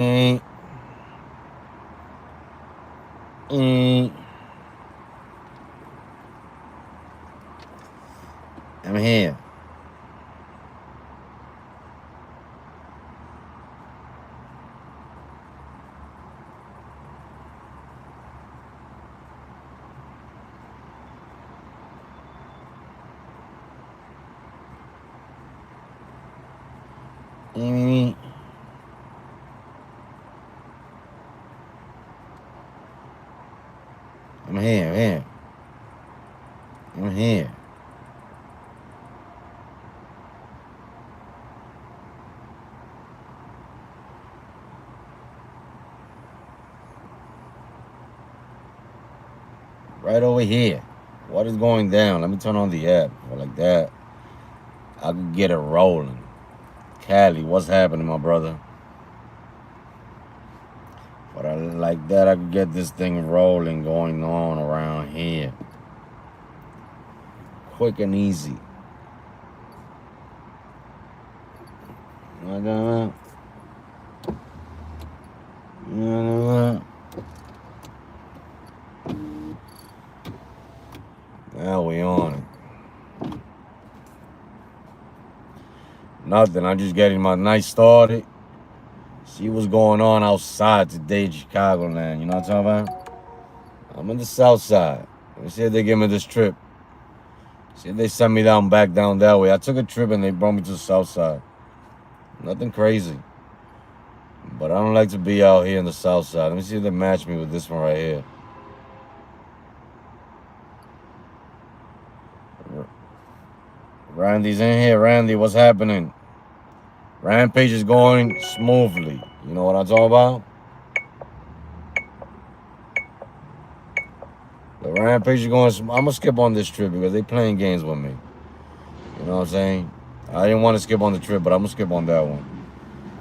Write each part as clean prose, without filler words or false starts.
Mm, mm. I'm here. Mm, I'm here. I'm here. I'm here. Right over here. What is going down? Let me turn on the app. Or like that, I could get it rolling. Cali, what's happening, my brother? But I like that, I could get this thing rolling, going on around here. Quick and easy. Now we on it. Nothing. I'm just getting my night started. See what's going on outside today in Chicagoland. You know what I'm talking about? I'm in the south side. Let me see if they give me this trip. See if they send me back down that way. I took a trip and they brought me to the south side. Nothing crazy. But I don't like to be out here in the south side. Let me see if they match me with this one right here. Randy's in here. Randy, what's happening? Rampage is going smoothly. You know what I'm talking about? The Rampage is going. I'm gonna skip on this trip because they playing games with me. You know what I'm saying? I didn't want to skip on the trip, but I'm gonna skip on that one.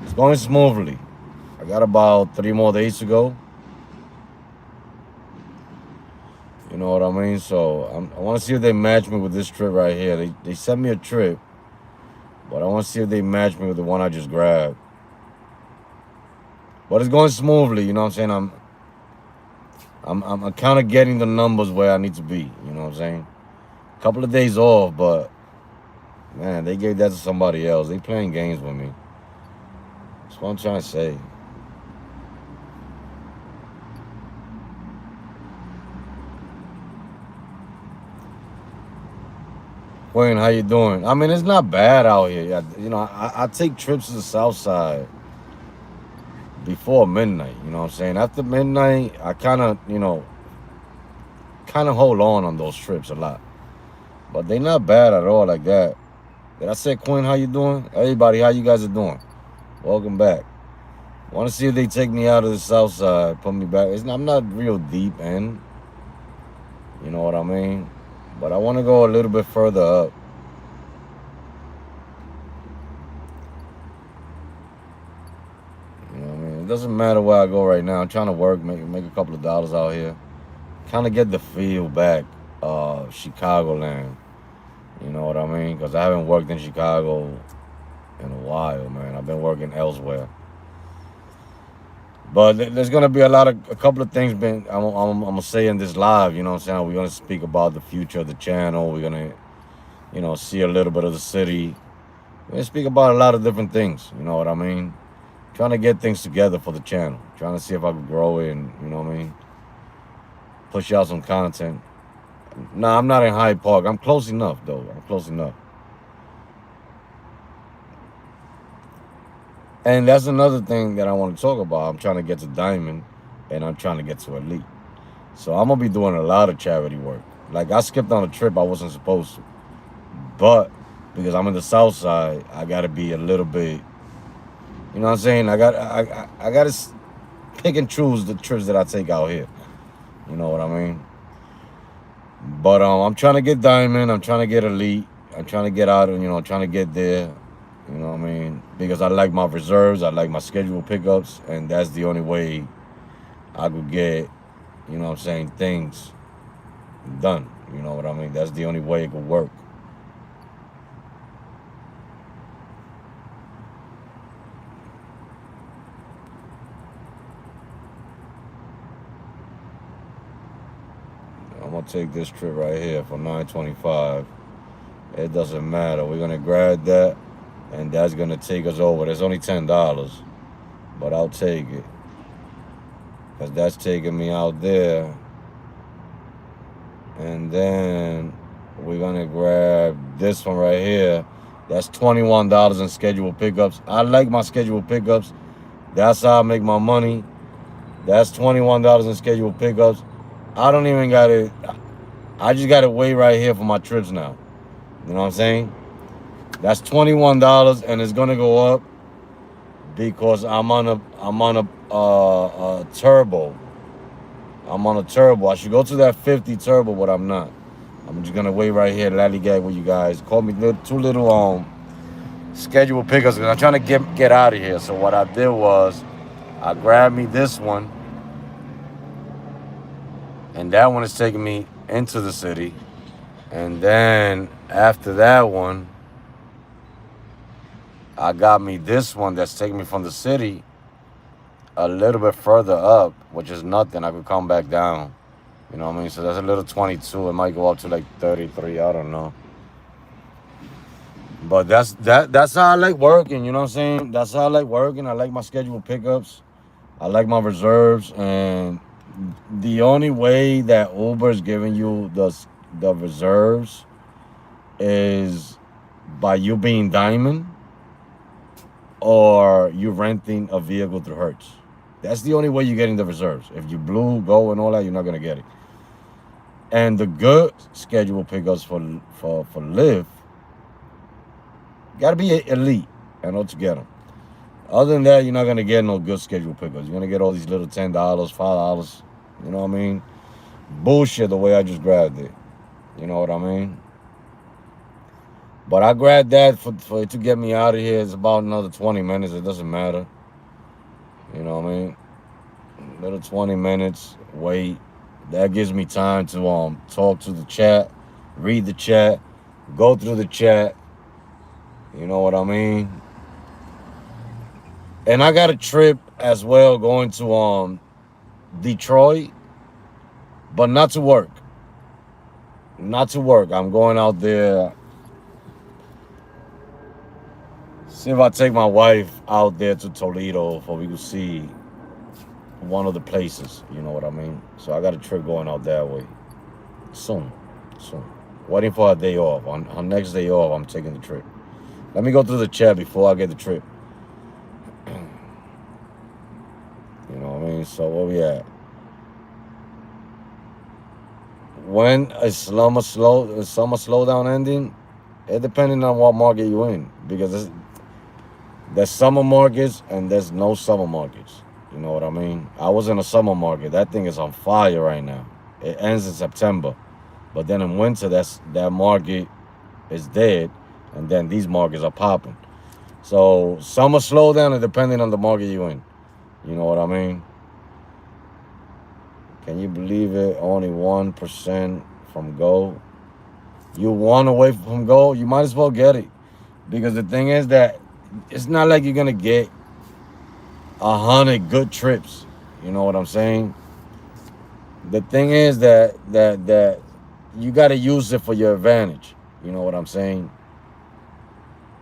It's going smoothly. I got about 3 more days to go. You know what I mean? So I want to see if they match me with this trip right here. They sent me a trip, but I want to see if they match me with the one I just grabbed. But it's going smoothly. You know what I'm saying? I'm kind of getting the numbers where I need to be. You know what I'm saying? Couple of days off, but man, they gave that to somebody else. They playing games with me. That's what I'm trying to say. Quinn, how you doing? I mean, it's not bad out here. Yeah, you know, I take trips to the south side before midnight. You know what I'm saying? After midnight, I kind of hold on those trips a lot. But they not bad at all like that. Did I say Quinn? How you doing? Everybody, how you guys are doing? Welcome back. Want to see if they take me out of the south side, put me back. I'm not real deep in. You know what I mean? But I want to go a little bit further up. You know what I mean? It doesn't matter where I go right now. I'm trying to work, make a couple of dollars out here. Kind of get the feel back, Chicagoland. You know what I mean? Because I haven't worked in Chicago in a while, man. I've been working elsewhere. But there's gonna be a couple of things. I'm gonna say in this live. You know what I'm saying? We're gonna speak about the future of the channel. We're gonna, see a little bit of the city. We're gonna speak about a lot of different things. You know what I mean? Trying to get things together for the channel. Trying to see if I can grow it and, you know what I mean? Push out some content. Nah, I'm not in Hyde Park. I'm close enough, though. I'm close enough. And that's another thing that I want to talk about. I'm trying to get to Diamond and I'm trying to get to Elite. So I'm going to be doing a lot of charity work. Like, I skipped on a trip I wasn't supposed to. But because I'm in the South Side, I got to be a little bit, you know what I'm saying? I got to pick and choose the trips that I take out here. You know what I mean? But I'm trying to get Diamond. I'm trying to get Elite. I'm trying to get out, trying to get there. You know what I mean? Because I like my reserves. I like my scheduled pickups. And that's the only way I could get, you know what I'm saying, things done. You know what I mean? That's the only way it could work. I'm gonna take this trip right here for $9.25. It doesn't matter. We're gonna grab that, and that's gonna take us over. There's only $10, but I'll take it because that's taking me out there. And then we're gonna grab this one right here. That's $21 in scheduled pickups. I like my scheduled pickups. That's how I make my money. That's $21 in scheduled pickups. I don't even got it. I just got to wait right here for my trips now. You know what I'm saying? That's $21, and it's gonna go up because I'm on a turbo. I'm on a turbo. I should go to that 50 turbo, but I'm not. I'm just gonna wait right here, lollygag with you guys. Call me too little scheduled pickups because I'm trying to get out of here. So what I did was I grabbed me this one, and that one is taking me into the city. And then after that one, I got me this one that's taking me from the city a little bit further up, which is nothing. I could come back down. You know what I mean? So that's a little 22. It might go up to like 33. I don't know. But that's how I like working. You know what I'm saying? That's how I like working. I like my scheduled pickups. I like my reserves. And the only way that Uber is giving you the reserves is by you being diamond or you renting a vehicle through Hertz. That's the only way you're getting the reserves. If you blue, go, and all that, you're not gonna get it. And the good scheduled pickups for Lyft gotta be elite in order to get them. Other than that, you're not gonna get no good scheduled pickups. You're gonna get all these little $10, $5. You know what I mean? Bullshit the way I just grabbed it. You know what I mean? But I grabbed that for it to get me out of here. It's about another 20 minutes. It doesn't matter. You know what I mean? Little 20 minutes, wait. That gives me time to talk to the chat, read the chat, go through the chat. You know what I mean? And I got a trip as well going to Detroit, but not to work. Not to work. I'm going out there. See if I take my wife out there to Toledo for we can see one of the places. You know what I mean? So I got a trip going out that way. Soon. Waiting for a day off. On her next day off, I'm taking the trip. Let me go through the chat before I get the trip. You know what I mean? So where we at? When is summer slowdown ending? It depending on what market you're in. Because there's summer markets and there's no summer markets. You know what I mean? I was in a summer market. That thing is on fire right now. It ends in September. But then in winter, that market is dead. And then these markets are popping. So summer slowdown is depending on the market you're in. You know what I mean? Can you believe it? Only 1% from Go. You 1 away from Go, you might as well get it. Because the thing is that it's not like you're gonna get 100 good trips. You know what I'm saying? The thing is that you gotta use it for your advantage. You know what I'm saying?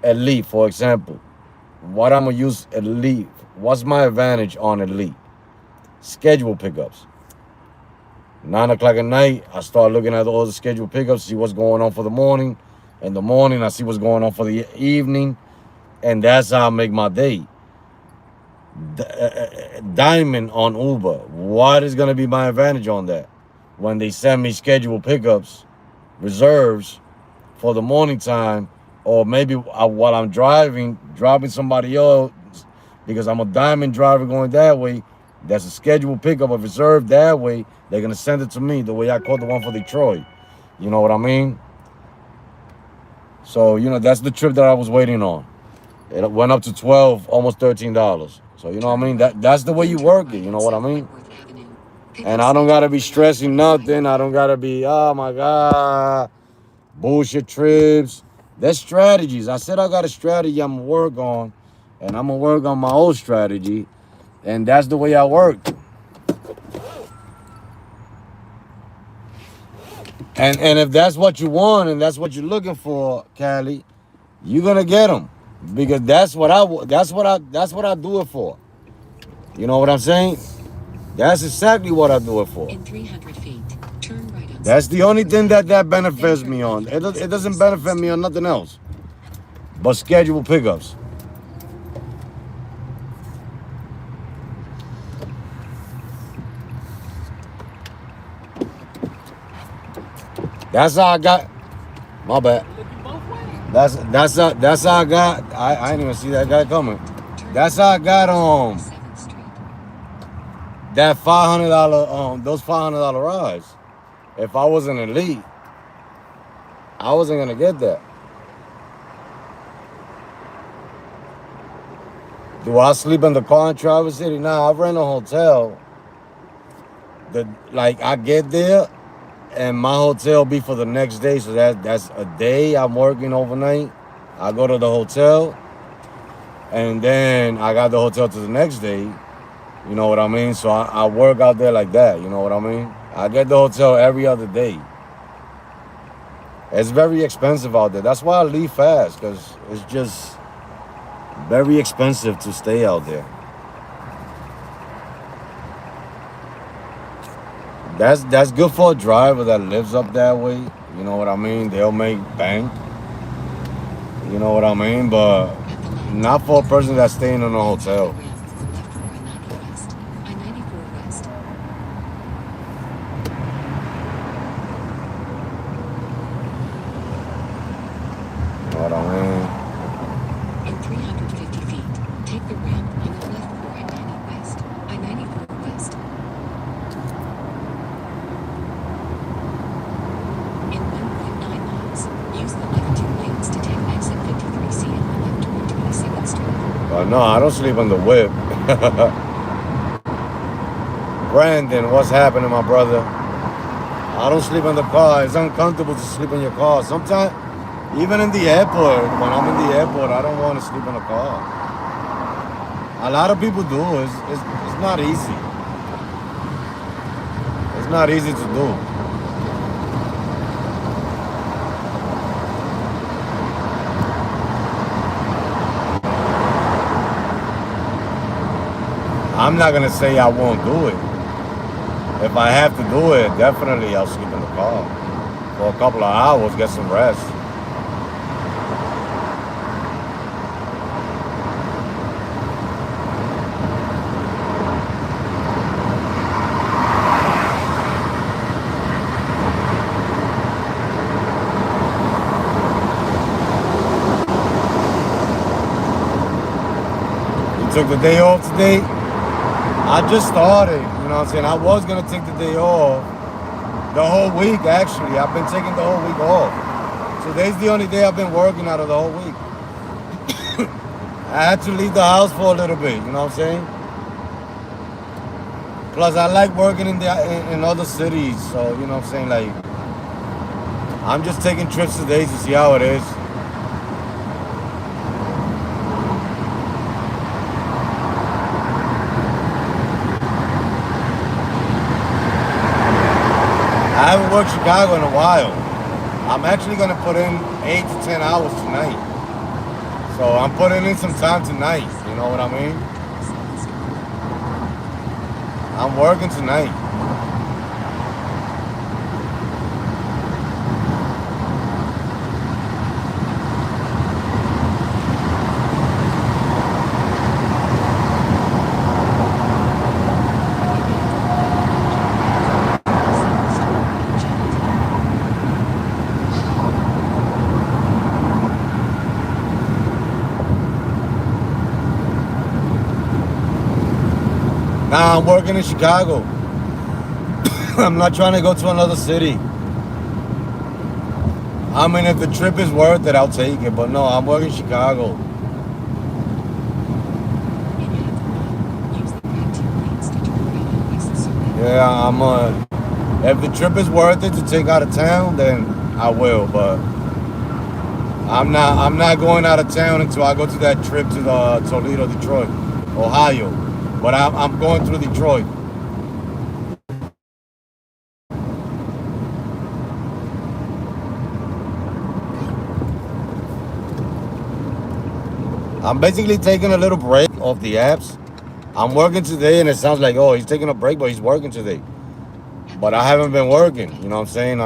Elite, for example. What I'm gonna use Elite. What's my advantage on Elite? Schedule pickups. 9 o'clock at night, I start looking at all the scheduled pickups, see what's going on for the morning. In the morning, I see what's going on for the evening. And that's how I make my day. Diamond on Uber. What is going to be my advantage on that? When they send me scheduled pickups, reserves for the morning time, or maybe while I'm dropping somebody else, because I'm a diamond driver going that way, that's a scheduled pickup, a reserve that way, they're going to send it to me the way I caught the one for Detroit. You know what I mean? So, that's the trip that I was waiting on. It went up to $12, almost $13. So, you know what I mean? That's the way you work it. You know what I mean? And I don't got to be stressing nothing. I don't got to be, oh, my God, bullshit trips. There's strategies. I said I got a strategy I'm going to work on. And I'm going to work on my old strategy. And that's the way I work. And if that's what you want and that's what you're looking for, Cali, you're gonna get them because that's what I do it for. You know what I'm saying? That's exactly what I do it for. In 300 feet, turn right on That's the only thing Chicagoland, that then benefits turn me on. left on It West doesn't 47th benefit me Street. on nothing else but scheduled pickups. That's how I got. My bad. That's how I got. I didn't even see that guy coming. Turn That's how right I on got West 47th Street. that $500 those $500 rides. If I was an elite, I wasn't gonna get that. Do I sleep in the car in Traverse City? Nah, I rent a hotel. Like I get there and my hotel be for the next day, so that's a day I'm working overnight. I go to the hotel and then I got the hotel to the next day. You know what I mean? So I work out there like that. You know what I mean? I get the hotel every other day. It's very expensive out there. That's why I leave fast because it's just very expensive to stay out there. That's good for a driver that lives up that way. You know what I mean? They'll make bank. You know what I mean? But At the light, not for a turn person that's left, staying in a then take the hotel. ramp left for I-90 West, I-94 West. You know what I mean? In 350 feet, take the ramp on the left for I-90 West, I-94 West. In 1.9 miles, use the left two lanes to take exit 53C on the left toward 22nd Street. But no, I don't sleep on the whip. Brandon, what's happening, my brother? I don't sleep in the car. It's uncomfortable to sleep in your car. Sometimes, even in the airport, when I'm in the airport, I don't want to sleep in a car. A lot of people do. It's not easy. It's not easy to do. I'm not gonna say I won't do it. If I have to do it, definitely I'll sleep in the car for a couple of hours, get some rest. You took the day off today? I just started, you know what I'm saying? I was gonna take the day off. The whole week, actually. I've been taking the whole week off. Today's the only day I've been working out of the whole week. I had to leave the house for a little bit, you know what I'm saying? Plus, I like working in other cities, so you know what I'm saying. Like, I'm just taking trips today to see how it is. I haven't worked Chicago in a while. I'm actually gonna put in 8 to 10 hours tonight. So I'm putting in some time tonight. You know what I mean? 7th Street. I'm working tonight. In 800 feet, turn right on 27th Street, Chinatown. Now I'm working in Chicago. I'm not trying to go to another city. I mean, if the trip is worth it, I'll take it. But no, I'm working in Chicago. In half a mile, use the right two lanes to turn right on West Circuit. Yeah, if the trip is worth it to take out of town, then I will. But I'm not going out of town until I go to that trip to the Toledo, Detroit, Ohio. But I'm going through Detroit. I'm basically taking a little break off the apps. I'm working today, and it sounds like, oh, he's taking a break, but he's working today. At the But I haven't been intersections, turn working. You right. know what I'm saying?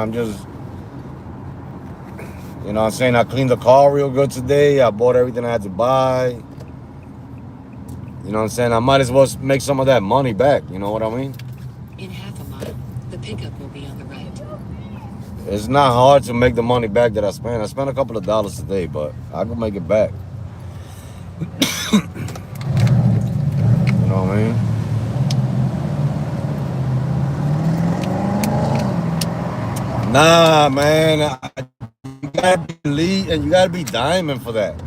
You know what I'm saying? I cleaned the car real good today. I bought everything I had to buy. You know what I'm saying? I might as well make some of that money back. You know what I mean? In half a mile, the pickup will be on the right. It's not hard to make the money back that I spent. I spent a couple of dollars today, but I can make it back. You know what I mean? Nah, man. You gotta be elite and you gotta be diamond for that.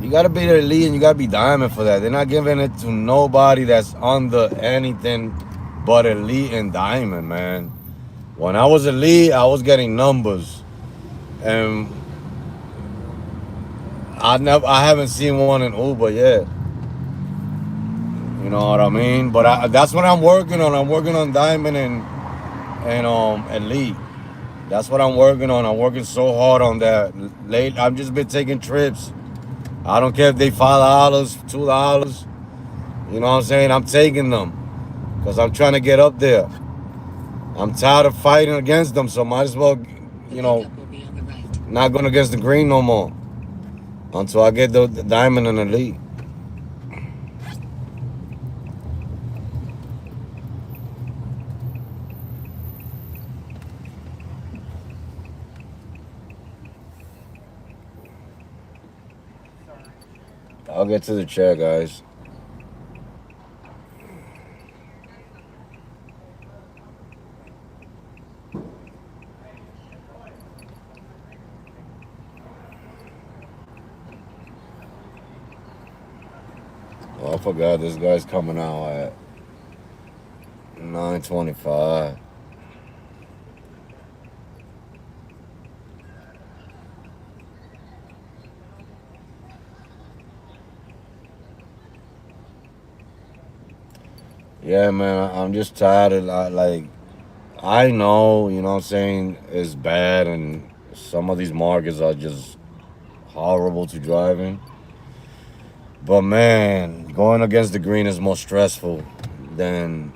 You gotta be the elite and you gotta be diamond for that. They're not giving it to nobody that's under anything but elite and diamond, man. When I was elite, I was getting numbers, and I haven't seen one in Uber yet. You know what I mean? But that's what I'm working on. I'm working on diamond and elite. That's what I'm working on. I'm working so hard on that. Late, I've just been taking trips. I don't care if they $5, $2. You know what I'm saying? I'm taking them because I'm trying to get up there. I'm tired of fighting against them, so might as well, The you know, pickup will be on the right. not going against the green no more until I get the diamond and elite. I'll get to the chair, guys. Oh, I forgot this guy's coming out at 9:25. Yeah, man, I'm just tired of like I know, you know what I'm saying, it's bad and some of these markets are just horrible to drive in. But man, going against the green is more stressful than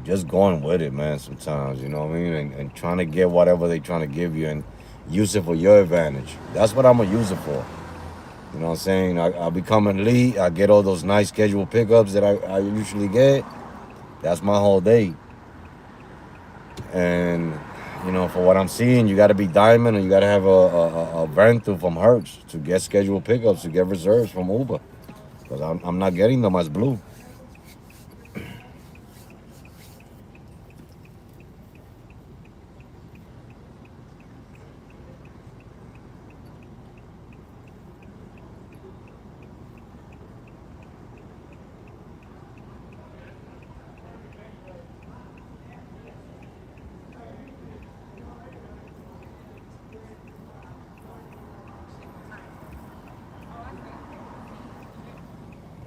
just going with it, man, sometimes, you know what I mean? And trying to get whatever they're trying to give you and use it for your advantage. That's what I'm gonna use it for. You know what I'm saying? I become elite, I get all those nice scheduled pickups that I usually get. That's my whole day. And you know, for what I'm seeing, you got to be diamond, and you got to have a rental from Hertz to get scheduled pickups, to get reserves from Uber, because I'm not getting them as blue.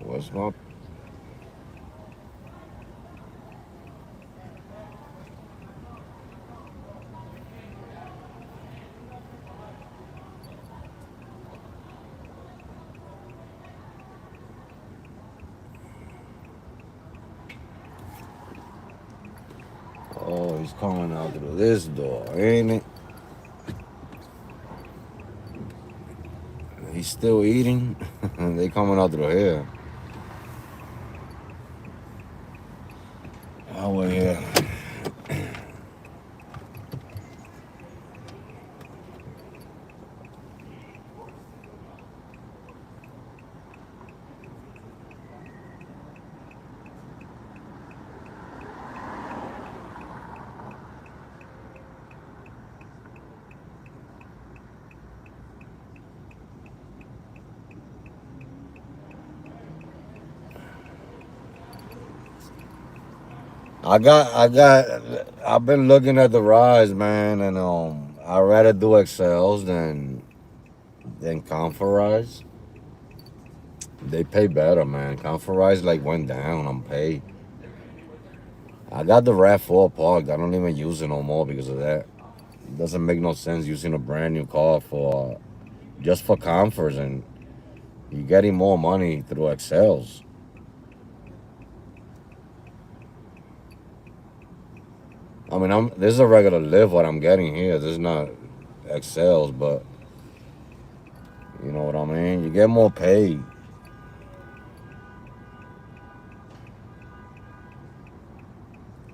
What's my Oh, he's coming out through this door, ain't it? He's still eating. They coming out through here. Oh well, yeah. I've been looking at the rise, man, and I'd rather do excels than Confer. They pay better, man. Confer like went down on pay. I got the RAV4 parked. I don't even use it no more because of that. It doesn't make no sense using a brand new car for just for comfort, and you're getting more money through excels. I mean, this is a regular live what I'm getting here. This is not excels, but you know what I mean. You get more paid.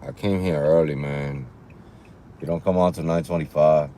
I came here early, man. You don't come on till 9:25.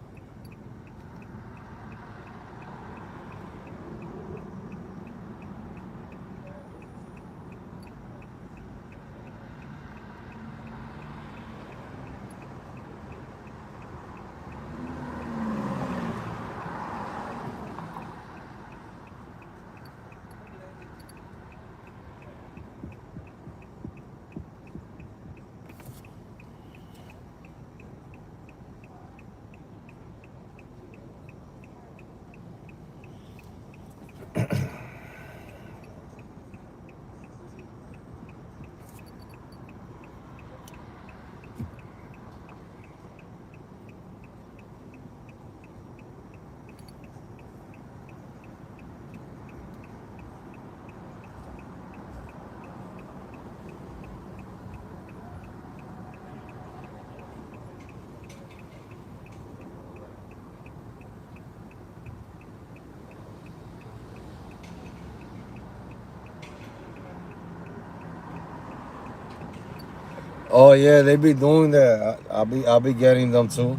Oh yeah, they be doing that. I'll be getting them too.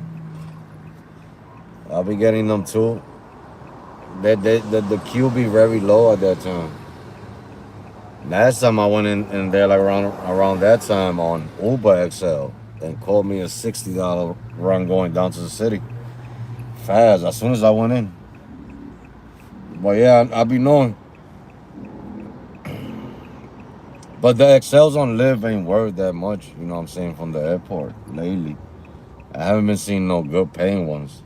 I'll be getting them too. The queue be very low at that time. Last time I went in there like around that time on Uber XL and called me a $60 run going down to the city. Fast as soon as I went in. But yeah, I be knowing. But the XLs on Live ain't worth that much, you know what I'm saying, from the airport lately. I haven't been seeing no good paying ones.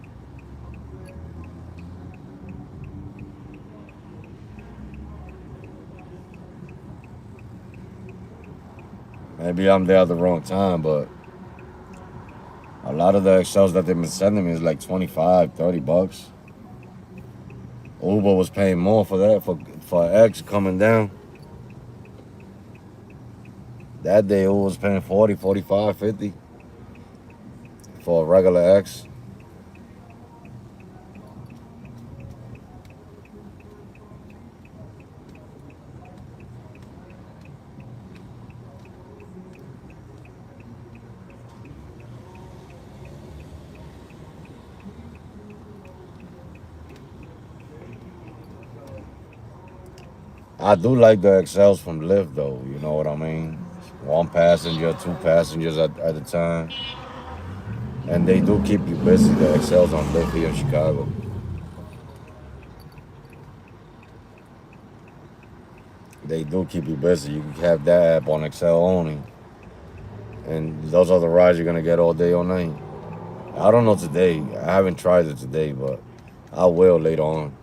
Maybe I'm there at the wrong time, but a lot of the XLs that they've been sending me is like 25, $30. Uber was paying more for that for X coming down. That day Uber was paying 40, 45, 50 for a regular X. I do like the XLs from Lyft though, you know what I mean? One passenger, two passengers at a time. And they do keep you busy, the XLs on Lyft here in Chicago. They do keep you busy. You can have that app on Excel only. And those are the rides you're gonna get all day, all night. I don't know today. I haven't tried it today, but I will later on.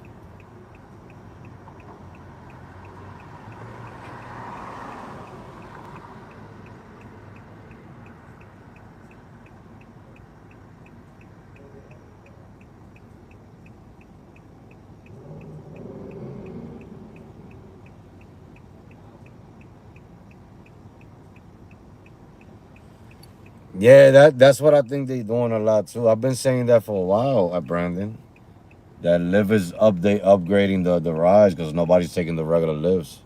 Yeah, that's what I think they're doing a lot too. I've been saying that for a while at Brandon. That Lyft is upgrading the rides because nobody's taking the regular lifts.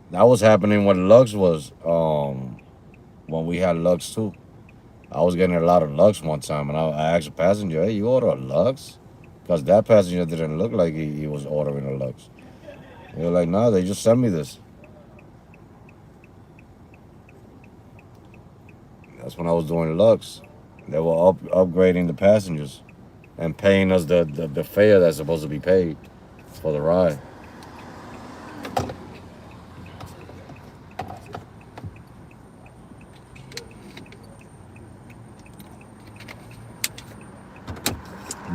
That was happening when Lux was when we had Lux too. I was getting a lot of Lux one time, and I asked a passenger, "Hey, you order a Lux?" Because that passenger didn't look like he was ordering a Lux. They were like, "Nah, they just sent me this." That's when I was doing Lux. They were upgrading the passengers and paying us the fare that's supposed to be paid for the ride.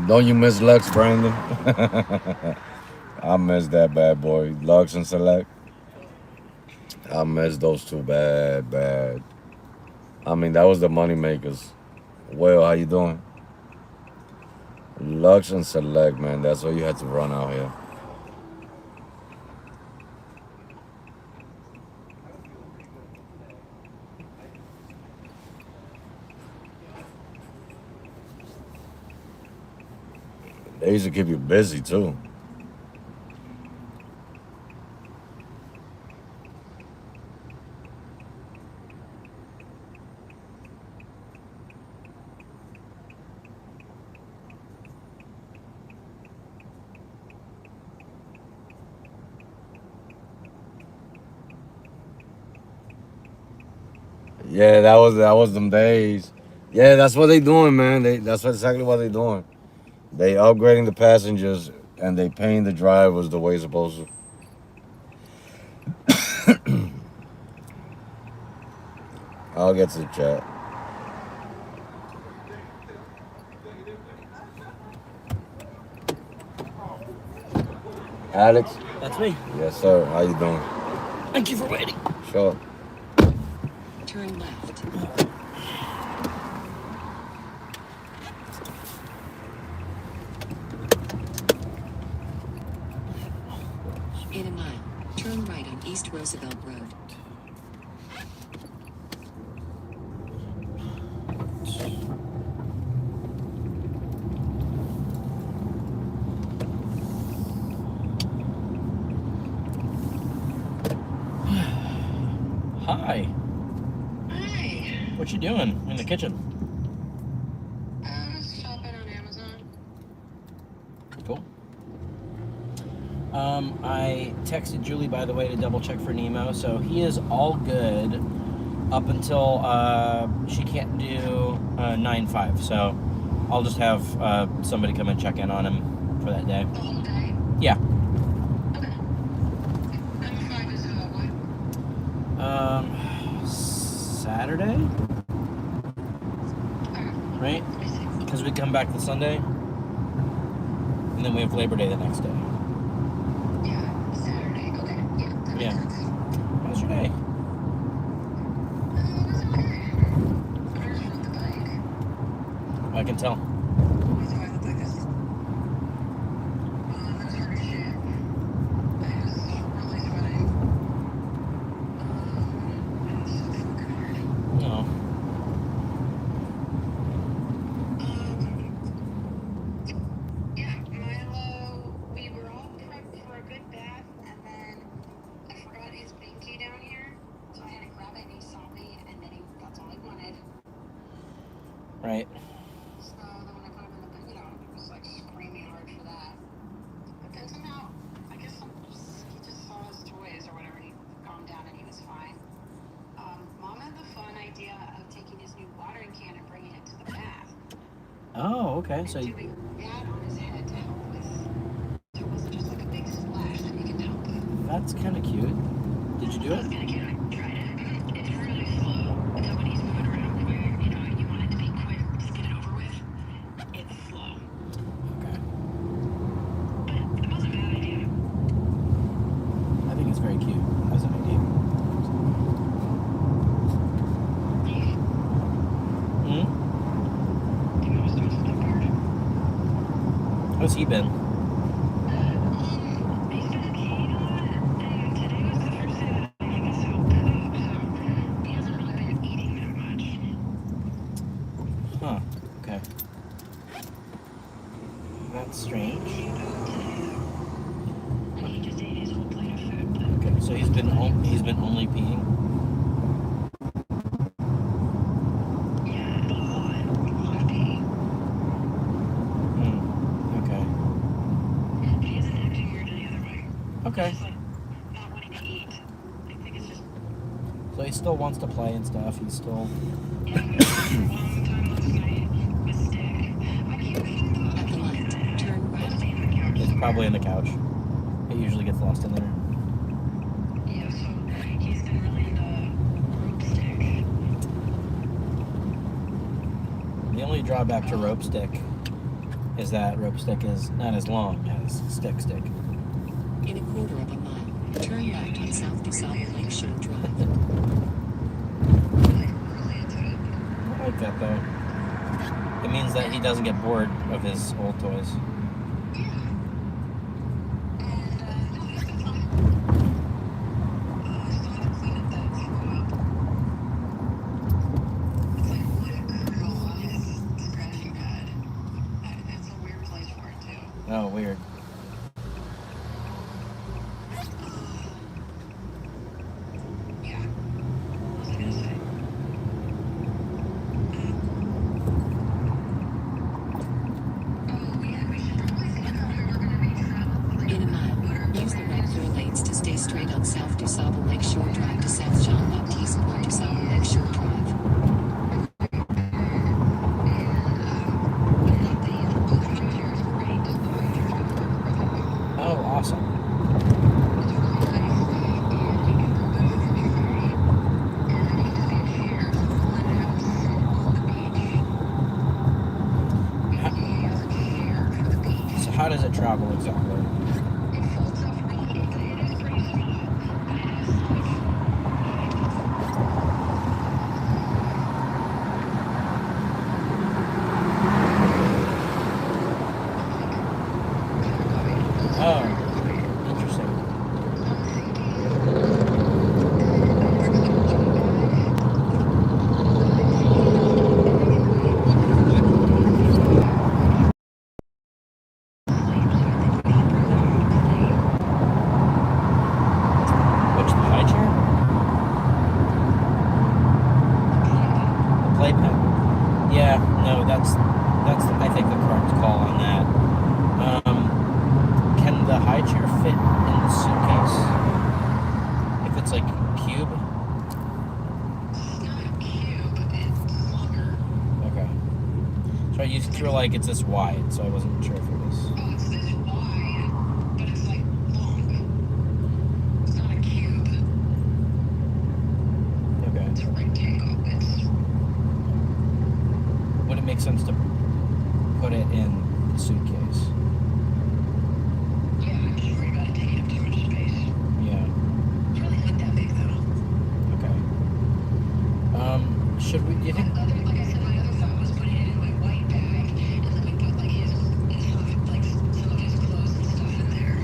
Don't you miss Lux, Brandon? I miss that bad boy. Lux and Select. I miss those two bad, bad. I mean, that was the money makers. Well, how you doing? Lux and Select, man. That's what you had to run out here. They used to keep you busy too. Yeah, that was them days. Yeah, that's what they doing, man. That's exactly what they doing. They upgrading the passengers and they paying the drivers the way it's supposed to. I'll get to the chat. Alex? That's me. Yes, sir. How you doing? Thank you for waiting. Sure. Turn left. In a mile, turn right on East Roosevelt Road. Hi. Hi. What you doing in the kitchen? I was shopping on Amazon. Cool. I texted Julie, by the way, to double check for Nemo, so he is all good up until she can't do 9-5. So I'll just have somebody come and check in on him for that day. The whole day? Yeah. Okay. 9-5 is what? Saturday, right? Let me see. Because we come back the Sunday, and then we have Labor Day the next day. Yeah, Saturday. Okay. Yeah, that makes Yeah. sense. How's your day? It was okay. I just rode the bike. I can tell. That's why I look like this. It was hard as shit. I was really sweating. It was so fucking hard. No. Yeah, Milo, we were all prepped for a good bath, and then I forgot his binky down here, so I had to grab it, and he saw me, and then that's all he wanted. Right. So then when I put him in the bed, he was like screaming hard for that. But then somehow, I guess he just saw his toys or whatever, and he calmed down and he was fine. Mom had the fun idea of taking his new watering can and bringing it to the bath. Oh, okay. And So doing that on his head to help with, so it wasn't just like a big splash that he can help with. that's kind of cute. Did you do That's it? kind of cute. I tried it. It's really slow. And so when he's moving around quick, you want it to be quick, just get it over with. It's slow. Okay. But it wasn't a bad idea. I think it's very cute as an idea. Hmm? Do you want to start with that part? How's he been? He's been peeing a lot, and today was the first day that he was so poop, so he hasn't really been eating that much. Huh. Okay. That's strange. He pooped today, though. And he just ate his whole plate of food, but Okay. So he's been only peeing. yeah, a lot of pee. Okay. He isn't acting weird any other way. Okay. He's just like not wanting to eat. I think it's just So he still wants to play and stuff. He's still. for a long time last night with Stick. I keep thinking At the light, turn must right. be in the couch. It's probably in the couch. It usually gets lost in there. Yeah, so he's been really into rope stick. The only drawback to rope stick is that rope stick is not as long as stick. In a quarter of a mile, turn left on South DeSalle Lakeshore Drive. Like really into it. I like that though. It means that he doesn't get bored of his old toys. Yeah. And, no, he's been fine. I still haven't cleaned up that throw up. It's like wood kernel on his scratching pad. It's a weird place for it, too. Oh, weird. Yeah. What was I gonna say? Oh, yeah, we should probably think about how we're gonna make travel. In a mile, use the right 4 lanes to stay straight on South DuSable Lakeshore Drive to South Jean Baptiste Port DuSable Lakeshore Drive. Oh, awesome. So how does it travel exactly? Oh, interesting. Which, the high chair? The playpen. Yeah, no, that's I think the correct call on that. Can the high chair fit in the suitcase? If it's like cube? Okay. So you feel like it's this wide, so I wasn't sure if it was. Oh, it's this wide, but it's like long. It's not a cube. Okay. It's a rectangle. It's Would it make sense to put it in the suitcase? yeah. I'm just worried about it taking up too much space. Yeah. It's really not that big though. Okay. Should we? Do you think? Like I said, my other thought was putting it in my white bag, and then we put like some of his clothes and stuff in there.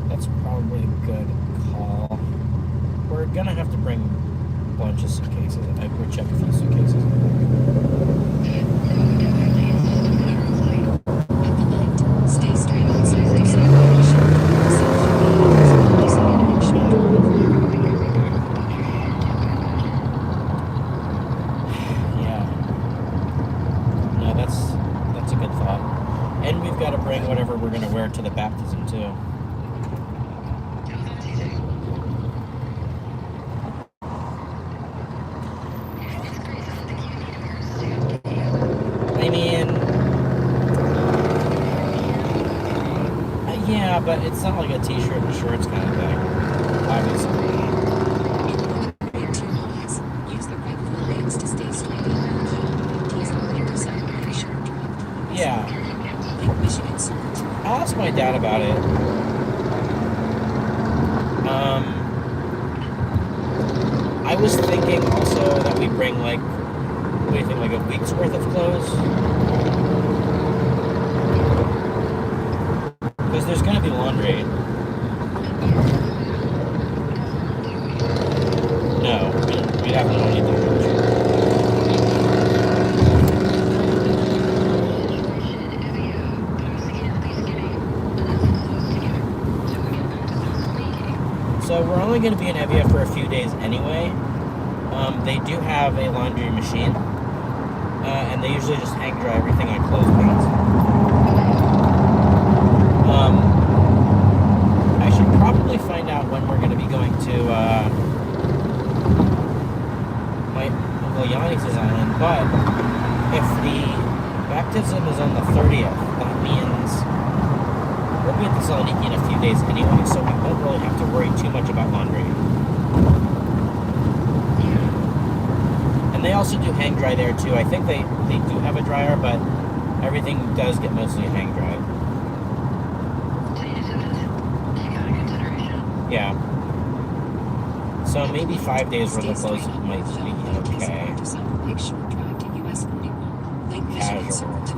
That's probably a good call. We're gonna have to bring a bunch of suitcases. We're checking a few suitcases. No, definitely. It's just a matter of like. At the light, stay straight on South DuSable Lakeshore Drive to South Jean Baptiste Port DuSable Lakeshore Drive. Yeah. No, that's a good thought. And we've got to bring whatever we're gonna wear to the baptism too. Oh, that's easy. It's crazy. I don't think you need to wear a suit, do you? I mean, yeah, but it's not like a t-shirt and shorts kind of thing. Obviously. In 2 miles, use the right 4 lanes to stay straight on Jean Baptiste Port DuSable Lakeshore Drive. Yeah. Lake Michigan Circle. I'll ask my dad about it. I was thinking also that we bring like, what do you think, like a week's worth of clothes? Because there's gonna be laundry. No, we definitely don't need that much. So we're only going to be in Evia for a few days anyway. They do have a laundry machine, and they usually just hang dry everything on clothespins. I should probably find out when we're going to be going to my Uncle Yanni's island, but if the baptism is on the 30th, that means we'll be at Thessaloniki in a few days anyway, so we won't really have to worry too much about laundry. And they also do hang dry there too. I think they do have a dryer, but everything does get mostly hang dried. So you just have to take that into consideration. Yeah. So maybe 5 days worth of clothes might be okay. Take short drive to US 41. Lake Michigan Casual. Circle 2.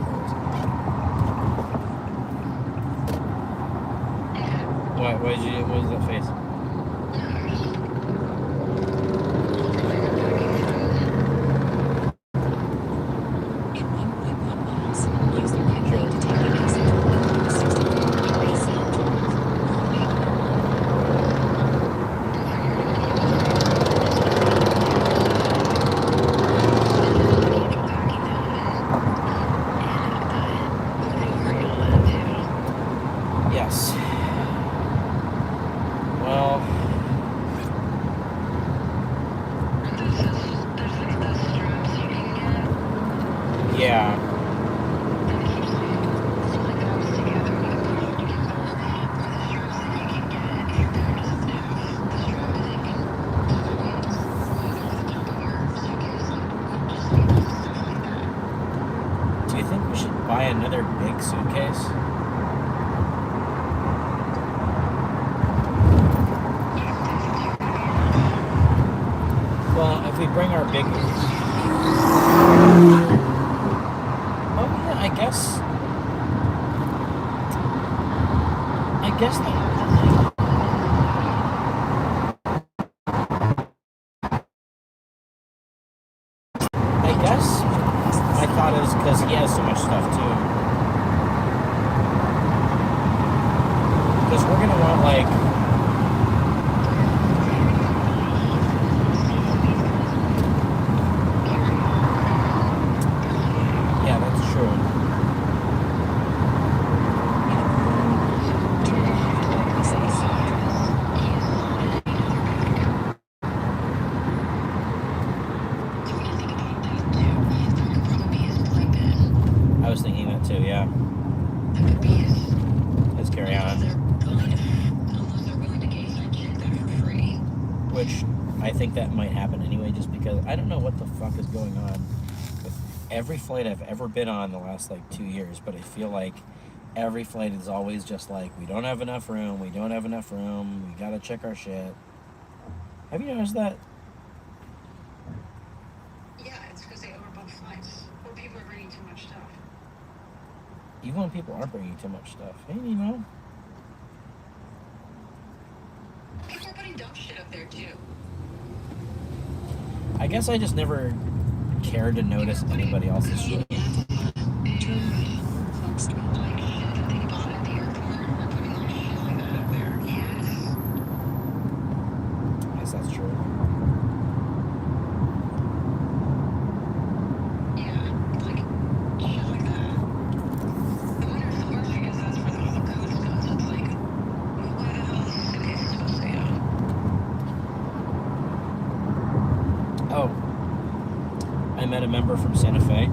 What was that face? In 1.1 miles, use the right lane to take the exit to Route 64 East Yes. Well, yeah. Do you think we should buy another big suitcase? Well, if we bring our big... Oh, yeah, I guess that... I guess my thought is because he has so much stuff, too. Because we're going to want, like... Yeah, that's true. I was thinking that too, yeah. Let's carry on. Which I think that might happen anyway, just because I don't know what the fuck is going on with every flight I've ever been on the last like 2 years, but I feel like every flight is always just like, we don't have enough room, we gotta check our shit. Have you noticed that? Yeah, it's because they overbook flights. Or people are bringing too much stuff. Even when people aren't bringing too much stuff. Hey, you know? People are putting dumb shit up there too. I guess I just never cared to notice anybody else's shit. Turn right on Foxtrot. Like shit that they bought at the airport. They're putting like shit like that up there. Yes. I guess that's true. Yeah, like shit like that. The winter's the worst because that's where all the coast goes. It's like, where the hell is this suitcase supposed to go? Oh, I met a member from Santa Fe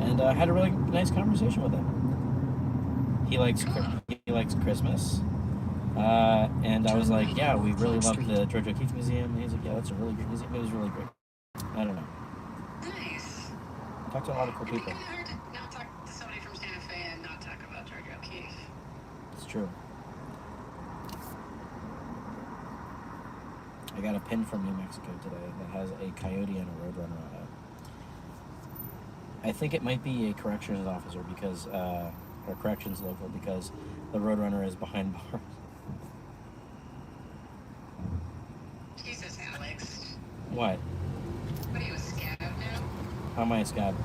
and had a really nice conversation with him. He likes Christmas, and I was like, yeah, we really love the George O'Keeffe Museum. And he's like, yeah, that's a really great museum. It was really great. I don't know. Nice. Talked to a lot of cool It'd be people. kind of hard to not talk to somebody from Santa Fe and not talk about George O'Keeffe. It's true. I got a pin from New Mexico today that has a coyote and a roadrunner on it. I think it might be a corrections officer because, or corrections local because the roadrunner is behind bars. Jesus, Alex. What? What are you, a scab now? How am I a scab?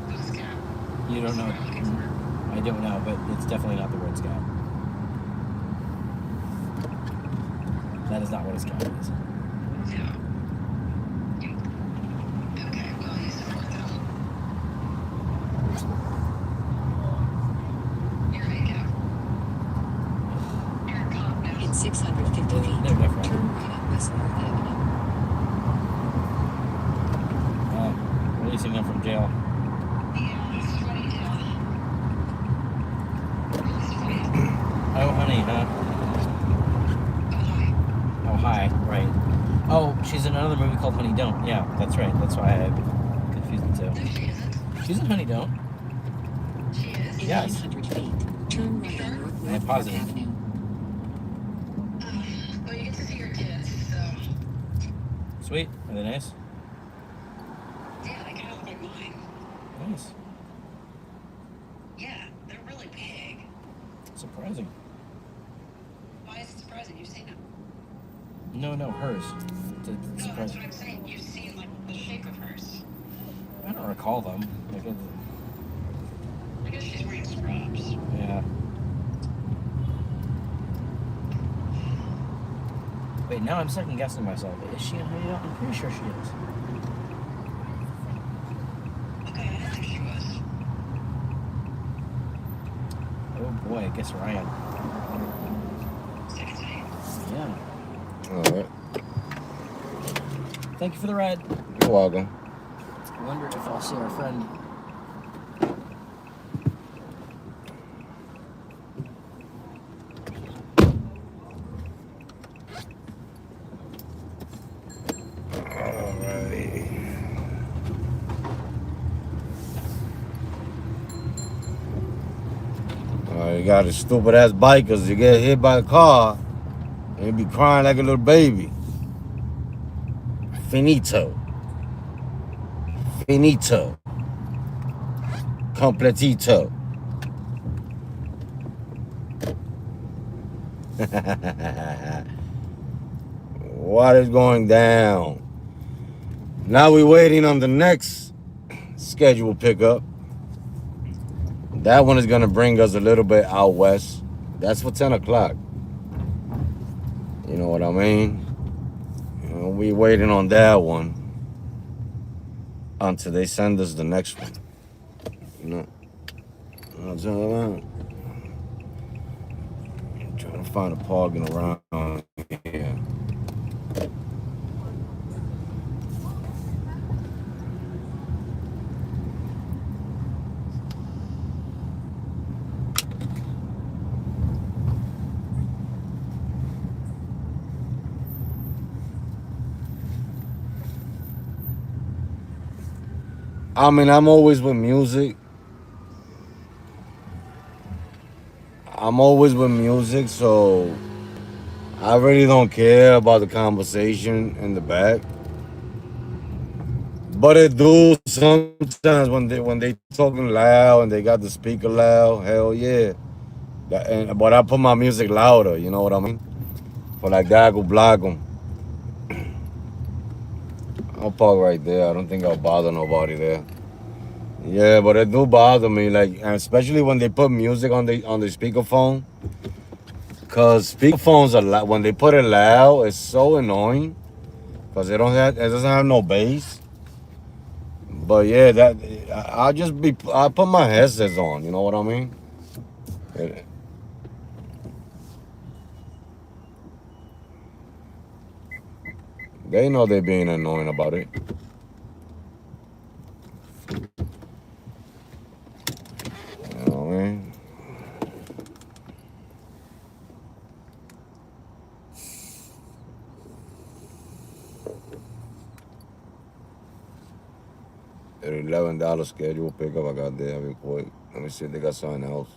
Not a scab. You don't know. That's what I'm looking for. I don't know, but it's definitely not the word scab. That is not what a scab is. Yeah. Okay, well, you support them. You're a cab. You're a cop now. In 650 feet, They're different. turn right on West North Avenue. Releasing them from jail. Yeah, sweaty tail. Really sweaty. Oh, honey, huh? Oh, hi. Oh, hi, right. Oh, she's in another movie called Honey Don't. Yeah, that's right. That's why I confused the two. No, she isn't. She's in Honey Don't. She is. In Yes. 900 feet, turn right on North I'm North positive. Avenue. Well, you get to see your kids, so. Sweet. Are they nice? Nice. Yeah, they're really big. Surprising. Why is it surprising? You've seen them. No, hers. It's No, that's surprising. what I'm saying. You've seen like the shape of hers. I don't recall them. Like, I guess she's wearing scrubs. yeah. Wait, now I'm second guessing myself. Is she in Honey Dog? I'm pretty sure she is. Okay, I didn't think she was. Oh boy, I guess Ryan. Second time. Yeah. All right. Thank you for the ride. You're welcome. I wonder if I'll see our friend. You got the stupid ass bikers. You get hit by a car and you be crying like a little baby. Finito. Finito. Completito. What is going down? Now we're waiting on the next scheduled pickup. That one is gonna bring us a little bit out west. That's for 10 o'clock. You know what I mean? We waiting on that one until they send us the next one. You know? I'm trying to find a parking around here. I mean, I'm always with music. So I really don't care about the conversation in the back. But it do sometimes when they talking loud and they got the speaker loud. Hell yeah. But I put my music louder. You know what I mean? For like that, I go block them. I'll park right there. I don't think I'll bother nobody there. Yeah, but it do bother me, like, and especially when they put music on the speakerphone. Cause speakerphones are loud. When they put it loud, it's so annoying. Cause it doesn't have no bass. But yeah, I put my headsets on. You know what I mean? It- they know they're being annoying about it. You know what I mean? At $11 schedule pickup, I got there real quick. Let me see if they got something else.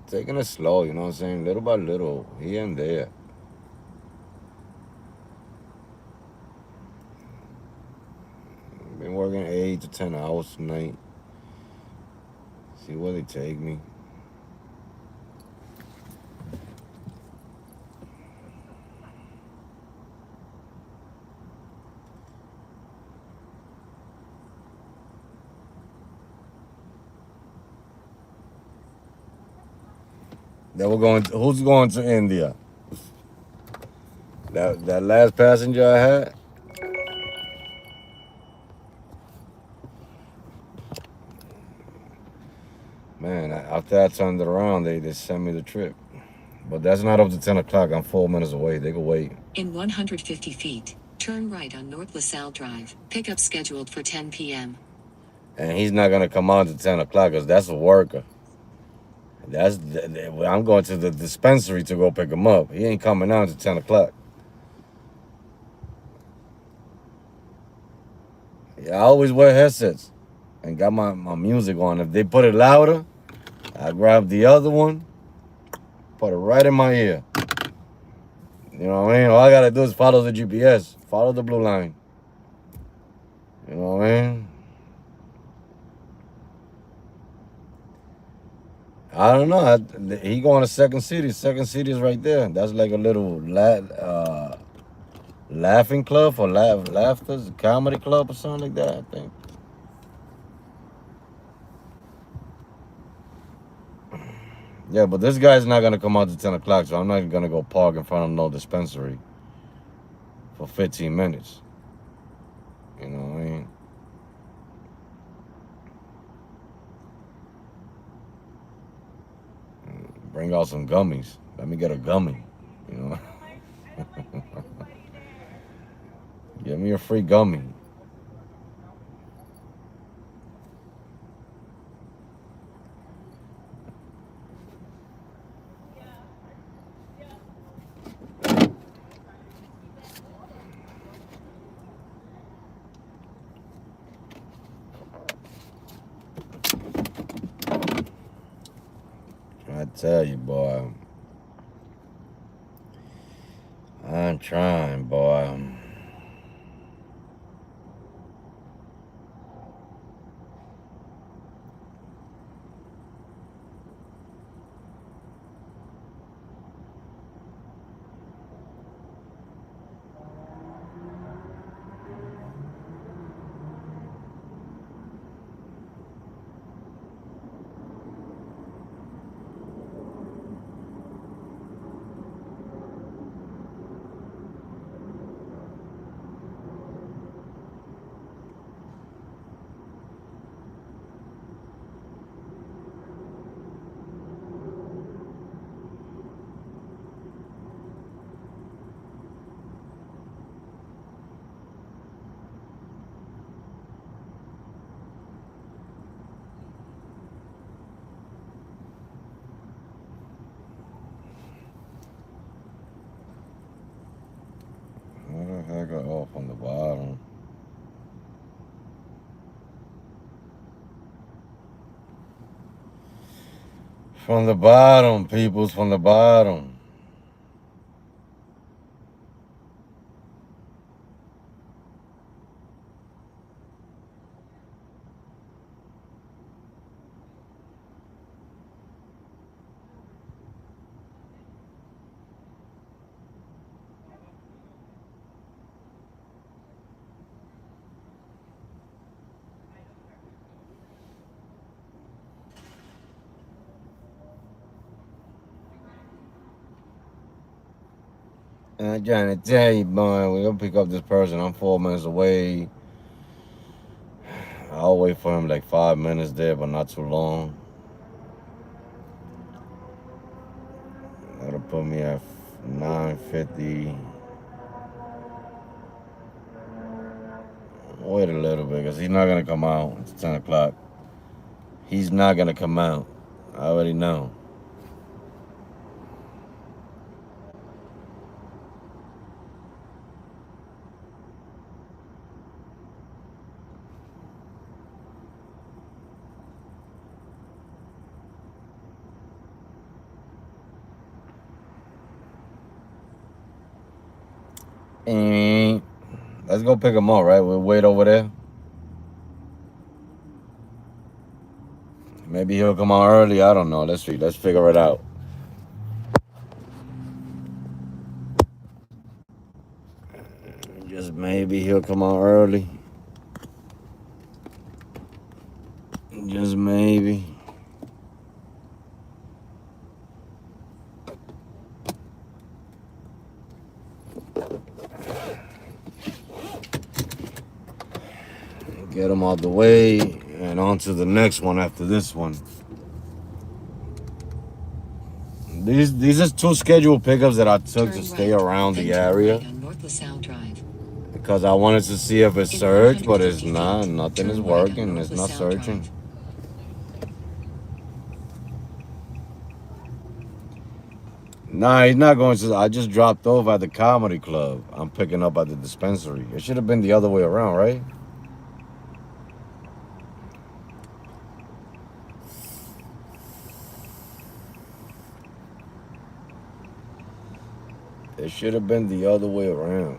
Taking it slow, you know what I'm saying? Little by little, here and there. Been working 8 to 10 hours tonight. See where they take me. Then we're going. Who's going to India? That last passenger I had. Man, after I turned it around, they sent me the trip. But that's not up to 10 o'clock. I'm 4 minutes away. They can wait. In 150 feet, turn right on North LaSalle Drive. Pickup scheduled for 10 p.m. And he's not gonna come out to 10 o'clock because that's a worker. I'm going to the dispensary to go pick him up. He ain't coming out to 10 o'clock. Yeah, I always wear headsets and got my music on. If they put it louder, I grab the other one, put it right in my ear. You know what I mean? All I gotta do is follow the GPS, follow the blue line. You know what I mean? I don't know. He going to Second City. Second City is right there. That's like a little laughing club or laughter's comedy club or something like that, I think. Yeah, but this guy's not gonna come out to 10 o'clock, so I'm not gonna go park in front of no dispensary for 15 minutes. You know what I mean? Bring out some gummies. Let me get a gummy. You know? Give me a free gummy. I tell you, boy. I'm trying, boy. Where the heck are off on the bottom? From the bottom, peoples, from the bottom. And I'm trying to tell you, boy, we're gonna pick up this person. I'm 4 minutes away. I'll wait for him like 5 minutes there, but not too long. That'll put me at 9:50. Wait a little bit, because he's not gonna come out. It's 10 o'clock. He's not gonna come out. I already know. And let's go pick him up, right? We'll wait over there. Maybe he'll come out early. I don't know. Let's see. Let's figure it out. Just maybe he'll come out early. Just maybe. Get him out the way and on to the next one after this one. These are two scheduled pickups that I took to stay around the area because I wanted to see if it surged, but it's not. Nothing is working. It's not surging. Nah, he's not going to. I just dropped off at the comedy club. I'm picking up at the dispensary. It should have been the other way around, right? It should have been the other way around.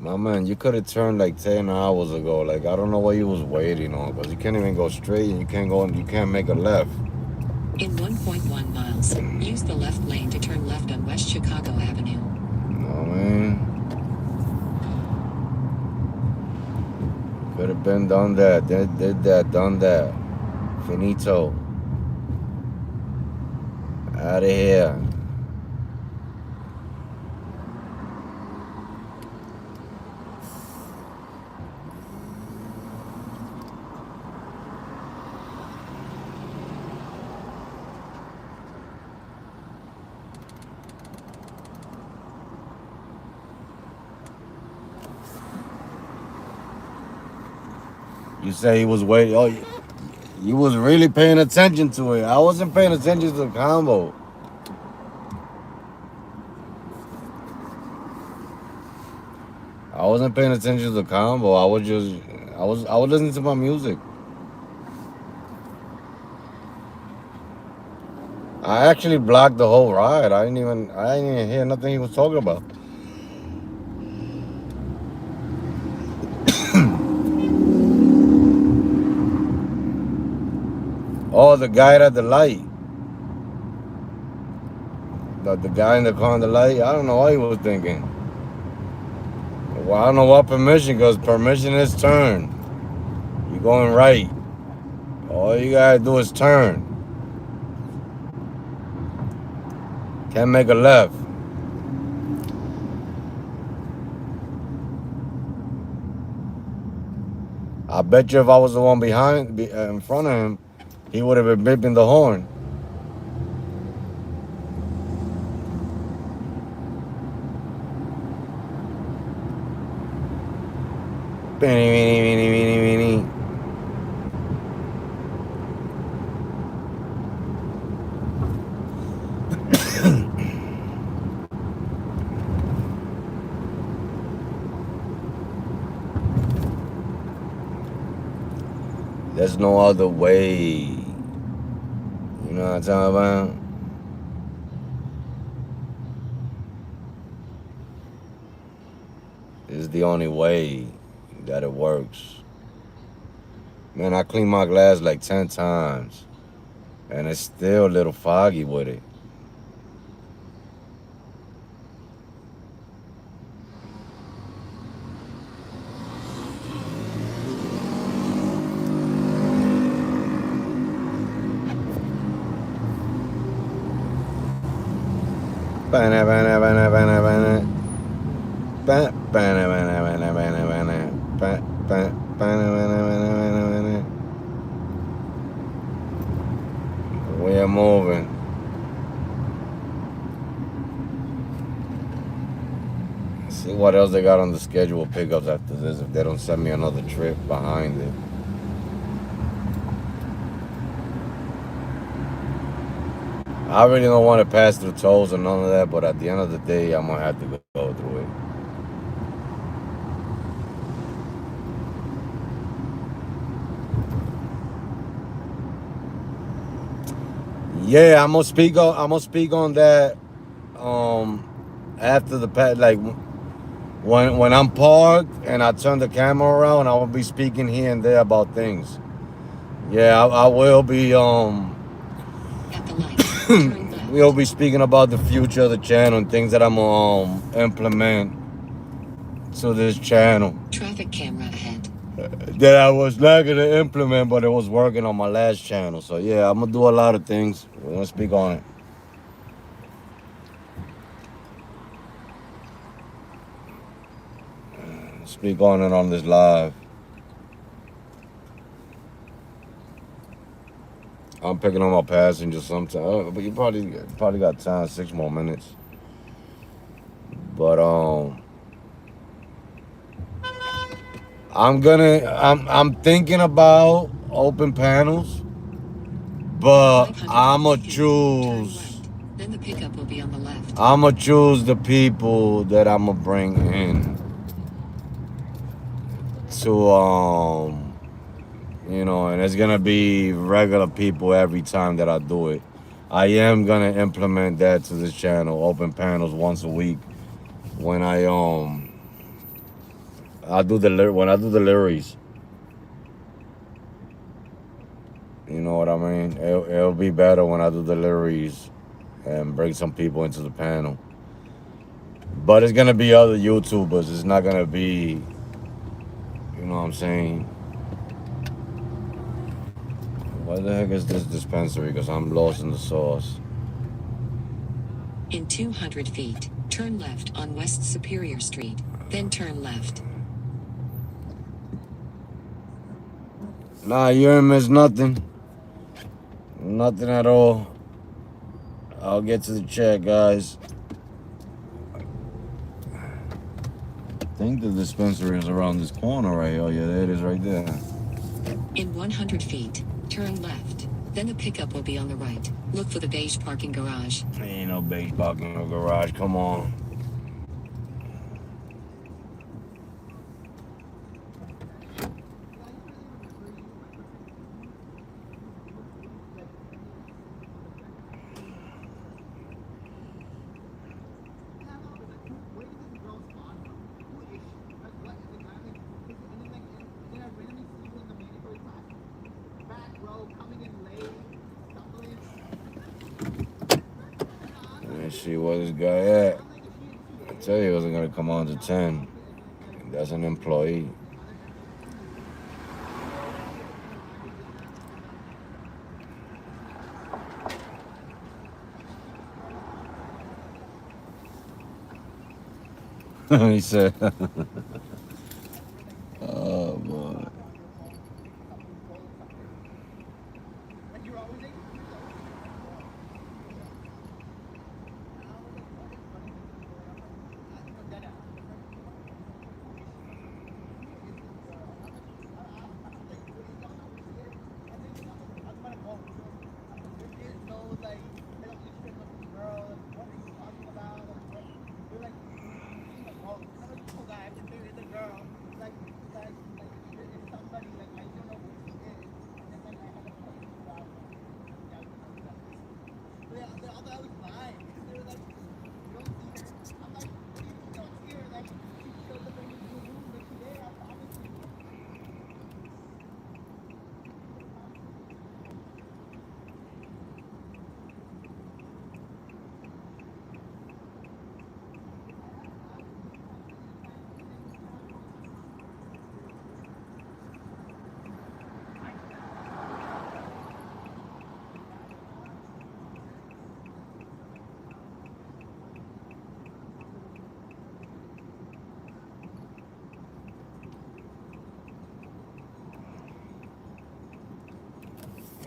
My man, you could have turned like 10 hours ago. Like, I don't know what you was waiting on, because you can't even go straight and you can't go and you can't make a left. In 1.1 miles, use the left lane to turn left on West Chicago Avenue. You know what I mean? Could have been done that. Did that, done that. Finito. Out of here. You say he was waiting. Oh, you was really paying attention to it. I wasn't paying attention to the combo. I wasn't paying attention to the combo. I was listening to my music. I actually blocked the whole ride. I didn't even hear nothing he was talking about. Oh, the guy at the light. The guy in the car on the light. I don't know what he was thinking. Well, I don't know what permission, because permission is turn. You're going right. All you gotta do is turn. Can't make a left. I bet you if I was the one in front of him, he would have been beeping the horn. Beanie, beanie, beanie, beanie, beanie. There's no other way. You know what I'm talking about? This is the only way that it works. Man, I cleaned my glass like 10 times. And it's still a little foggy with it. Bana, bana, bana, bana, bana. Bana, bana, bana, bana, bana, bana. Bana, bana, bana, bana, bana, bana. We are moving. See what else they got on the schedule pickups after this if they don't send me another trip behind it. I really don't want to pass through tolls or none of that, but at the end of the day, I'm gonna have to go through it. Yeah, I'm gonna speak on that. After the like when I'm parked and I turn the camera around, I will be speaking here and there about things. Yeah, I will be. At the light, turn left. We'll be speaking about the future of the channel and things that I'm gonna implement to this channel Traffic camera ahead. that I was not gonna implement, but it was working on my last channel. So yeah, I'm gonna do a lot of things. We're gonna speak on it. Speak on it on this live. I'm picking on my passengers sometime, but you probably got time, 6 more minutes. But I'm thinking about open panels, but 550 I'ma feet, turn choose. left. Then the pickup will be on the left. I'ma choose the people that I'ma bring in to and it's gonna be regular people every time that I do it. I am gonna implement that to this channel, open panels once a week when I When I do deliveries. You know what I mean? It'll be better when I do deliveries and bring some people into the panel. But it's gonna be other YouTubers. It's not gonna be, you know what I'm saying? What the heck is this dispensary? Because I'm lost in the sauce. In 200 feet, turn left on West Superior Street, then turn left. Nah, you ain't missed nothing. Nothing at all. I'll get to the check, guys. I think the dispensary is around this corner right here. Oh, yeah, there it is right there. In 100 feet, turn left. Then the pickup will be on the right. Look for the beige parking garage. Ain't no beige parking or garage. Come on. Let's see where this guy at. I tell you, he wasn't gonna come on to 10. That's an employee. He said, "Oh boy."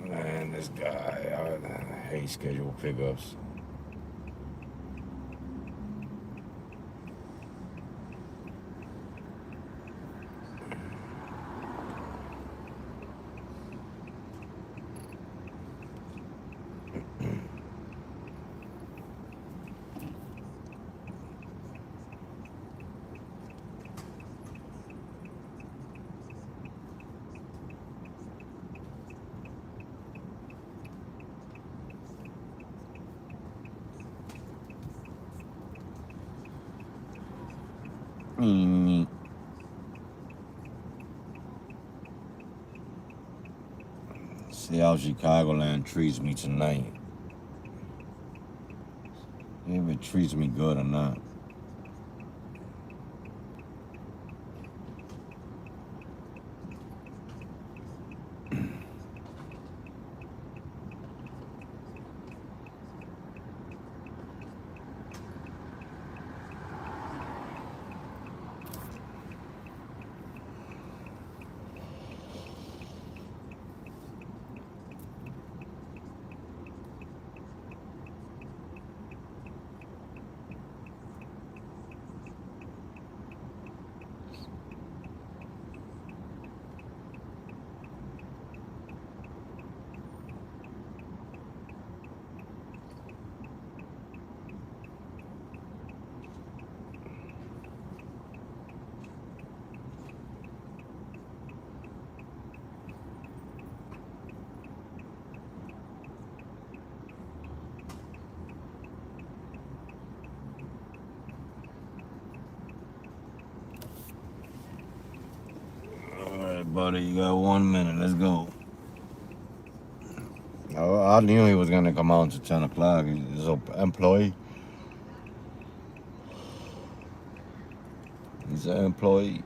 Man, this guy, I hate scheduled pickups. Mm. See how Chicagoland treats me tonight. If it treats me good or not. buddy. You got 1 minute. Let's go. Oh, I knew he was gonna come out until 10 o'clock. He's an employee. He's an employee.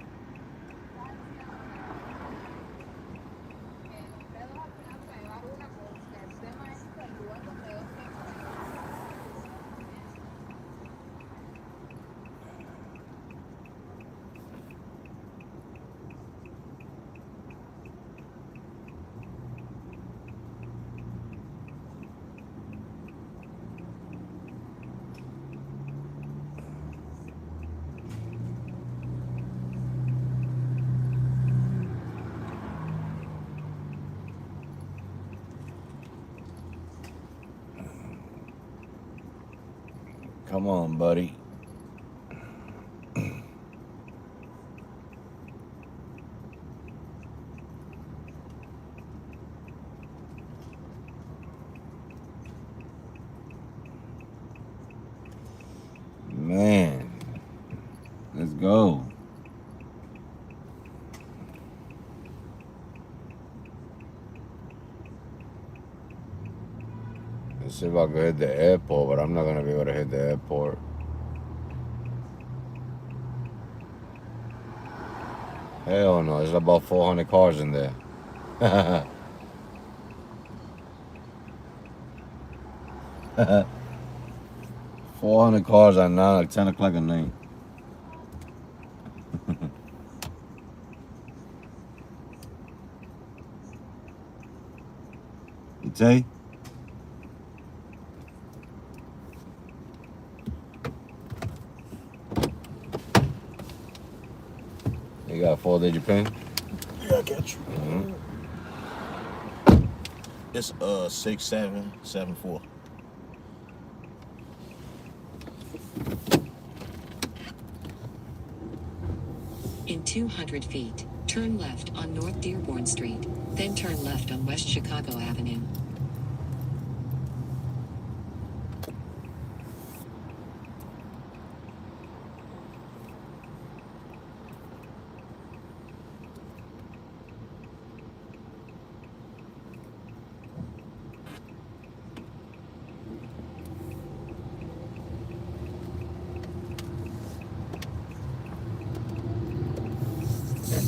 Come on, buddy. Man, let's go. Let's see if I can hit the airport, but I'm not gonna be able to hit the airport. Hell no, there's about 400 cars in there. 400 cars at 10 o'clock at night. You say? You got a 4-digit pin? Yeah, I got you. Mm-hmm. It's 6774. In 200 feet, turn left on North Dearborn Street, then turn left on West Chicago Avenue.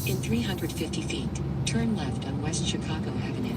In 350 feet, turn left on West Chicago Avenue.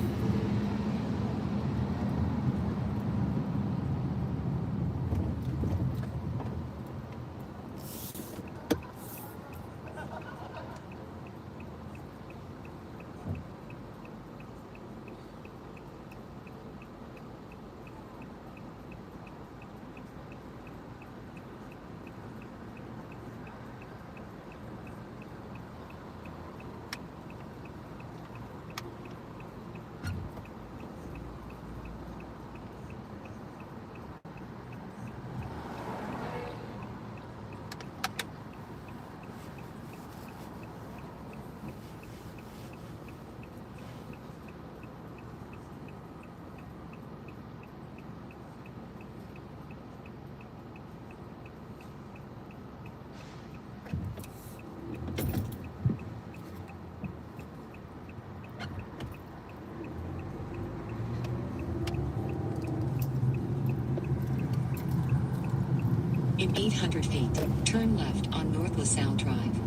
In 800 feet, turn left on North LaSalle Drive.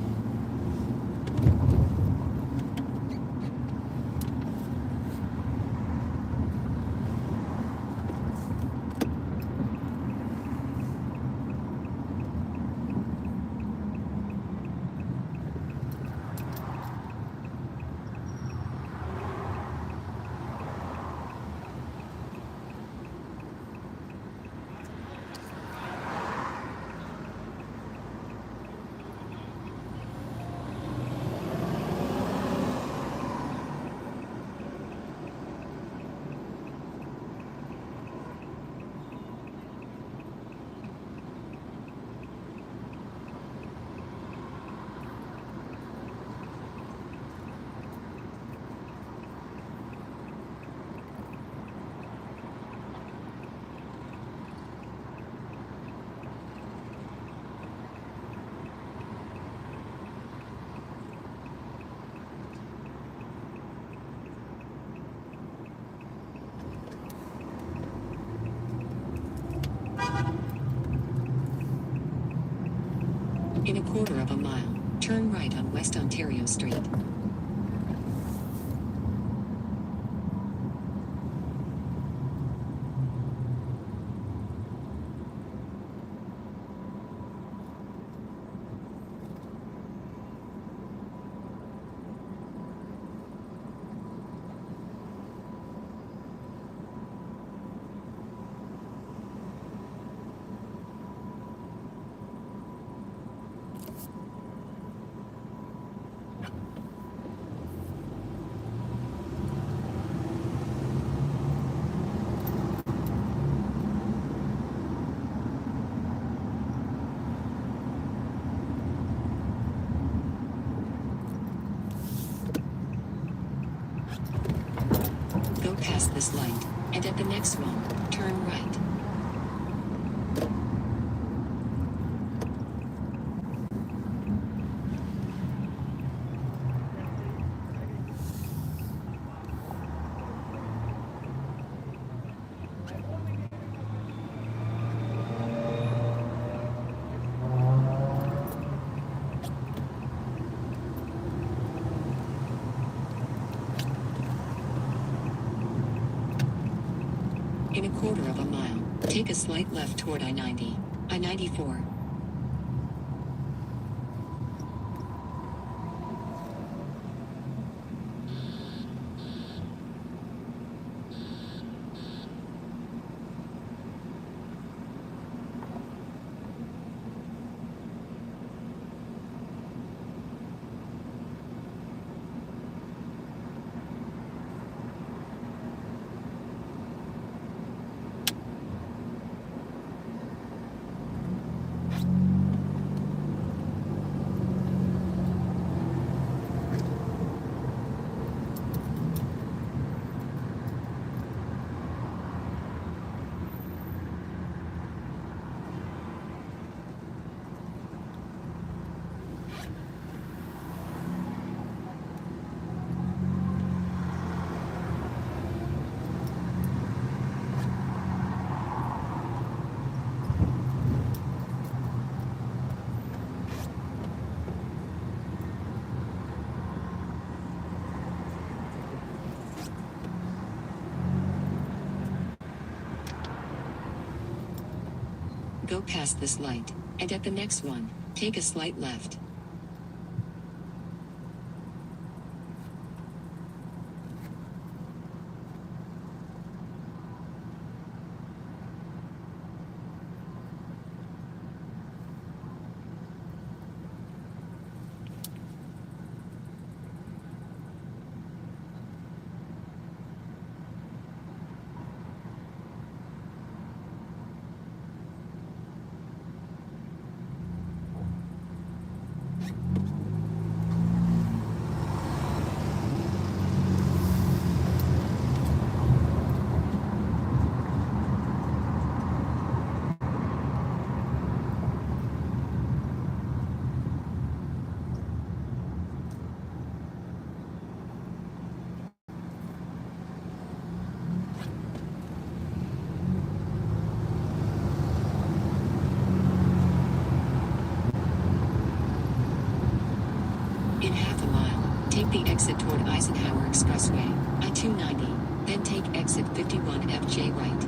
quarter of a mile, turn right on West Ontario Street. Go past this light, and at the next one, turn right. In a quarter of a mile, take a slight left toward I-90, I-94. Go past this light, and at the next one, take a slight left. In half a mile, take the exit toward Eisenhower Expressway, I-290, then take exit 51FJ right.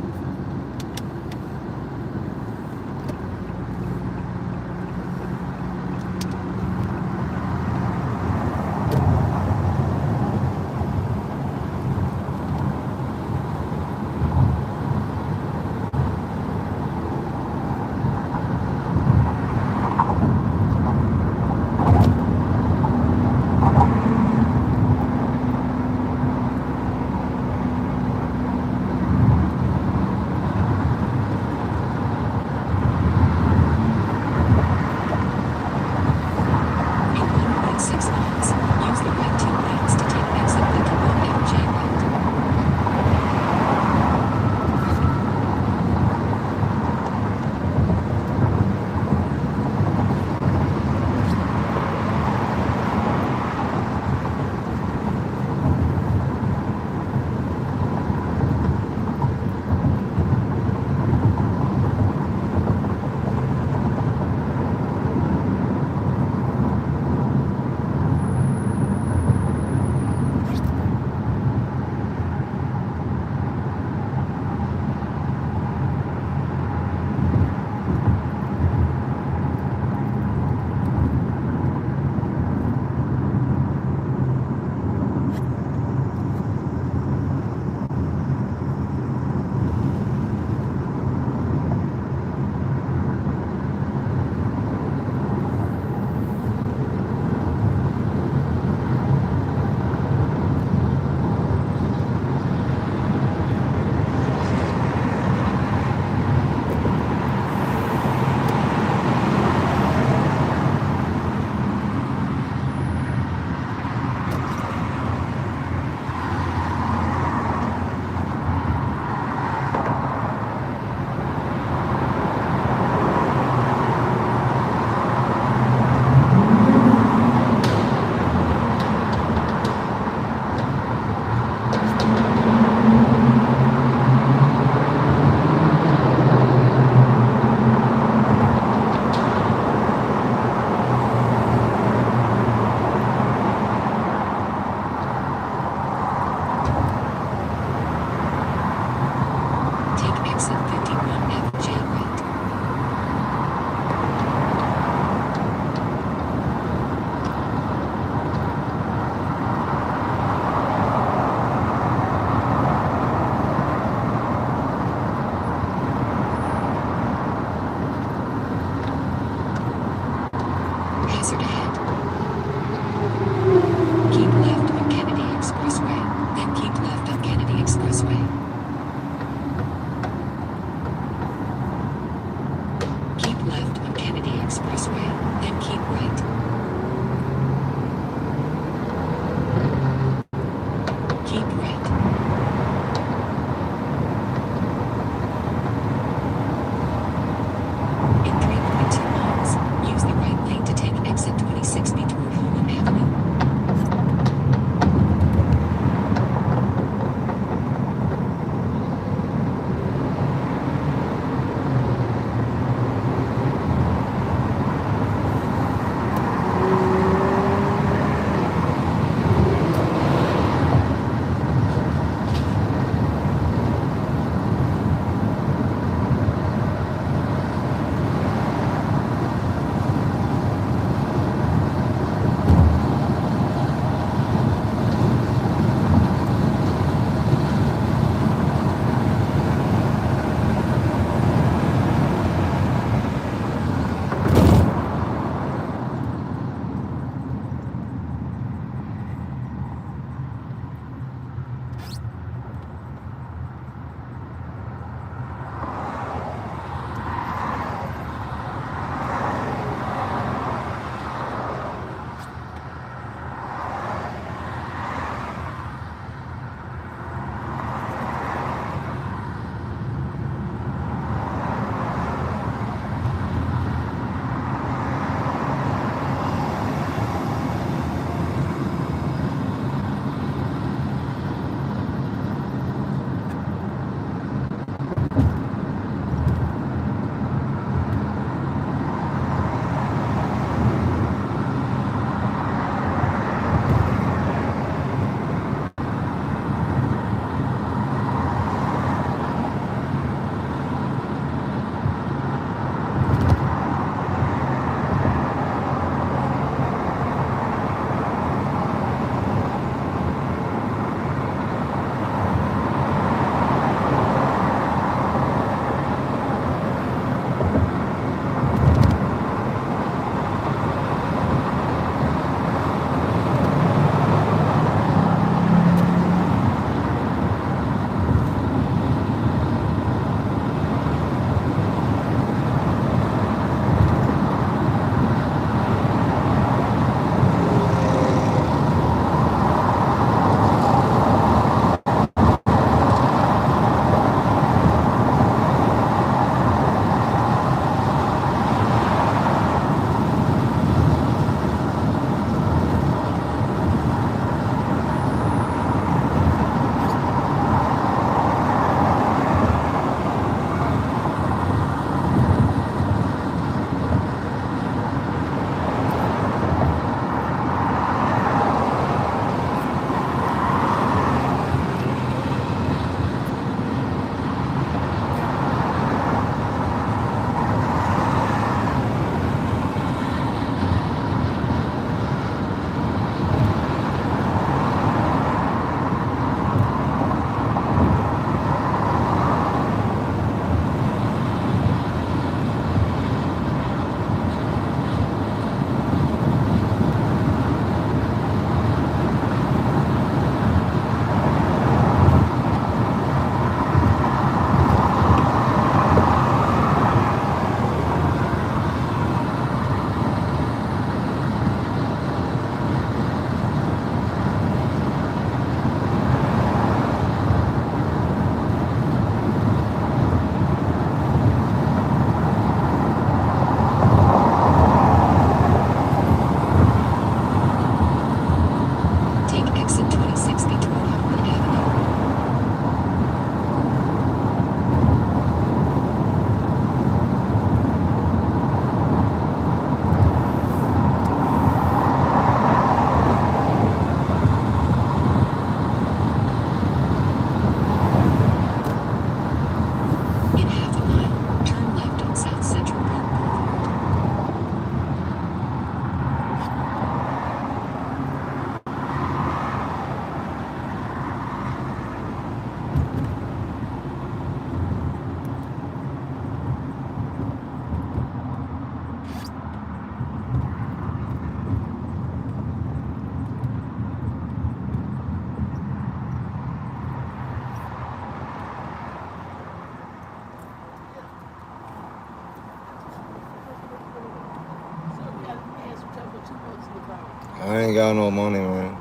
ain't got no money, man.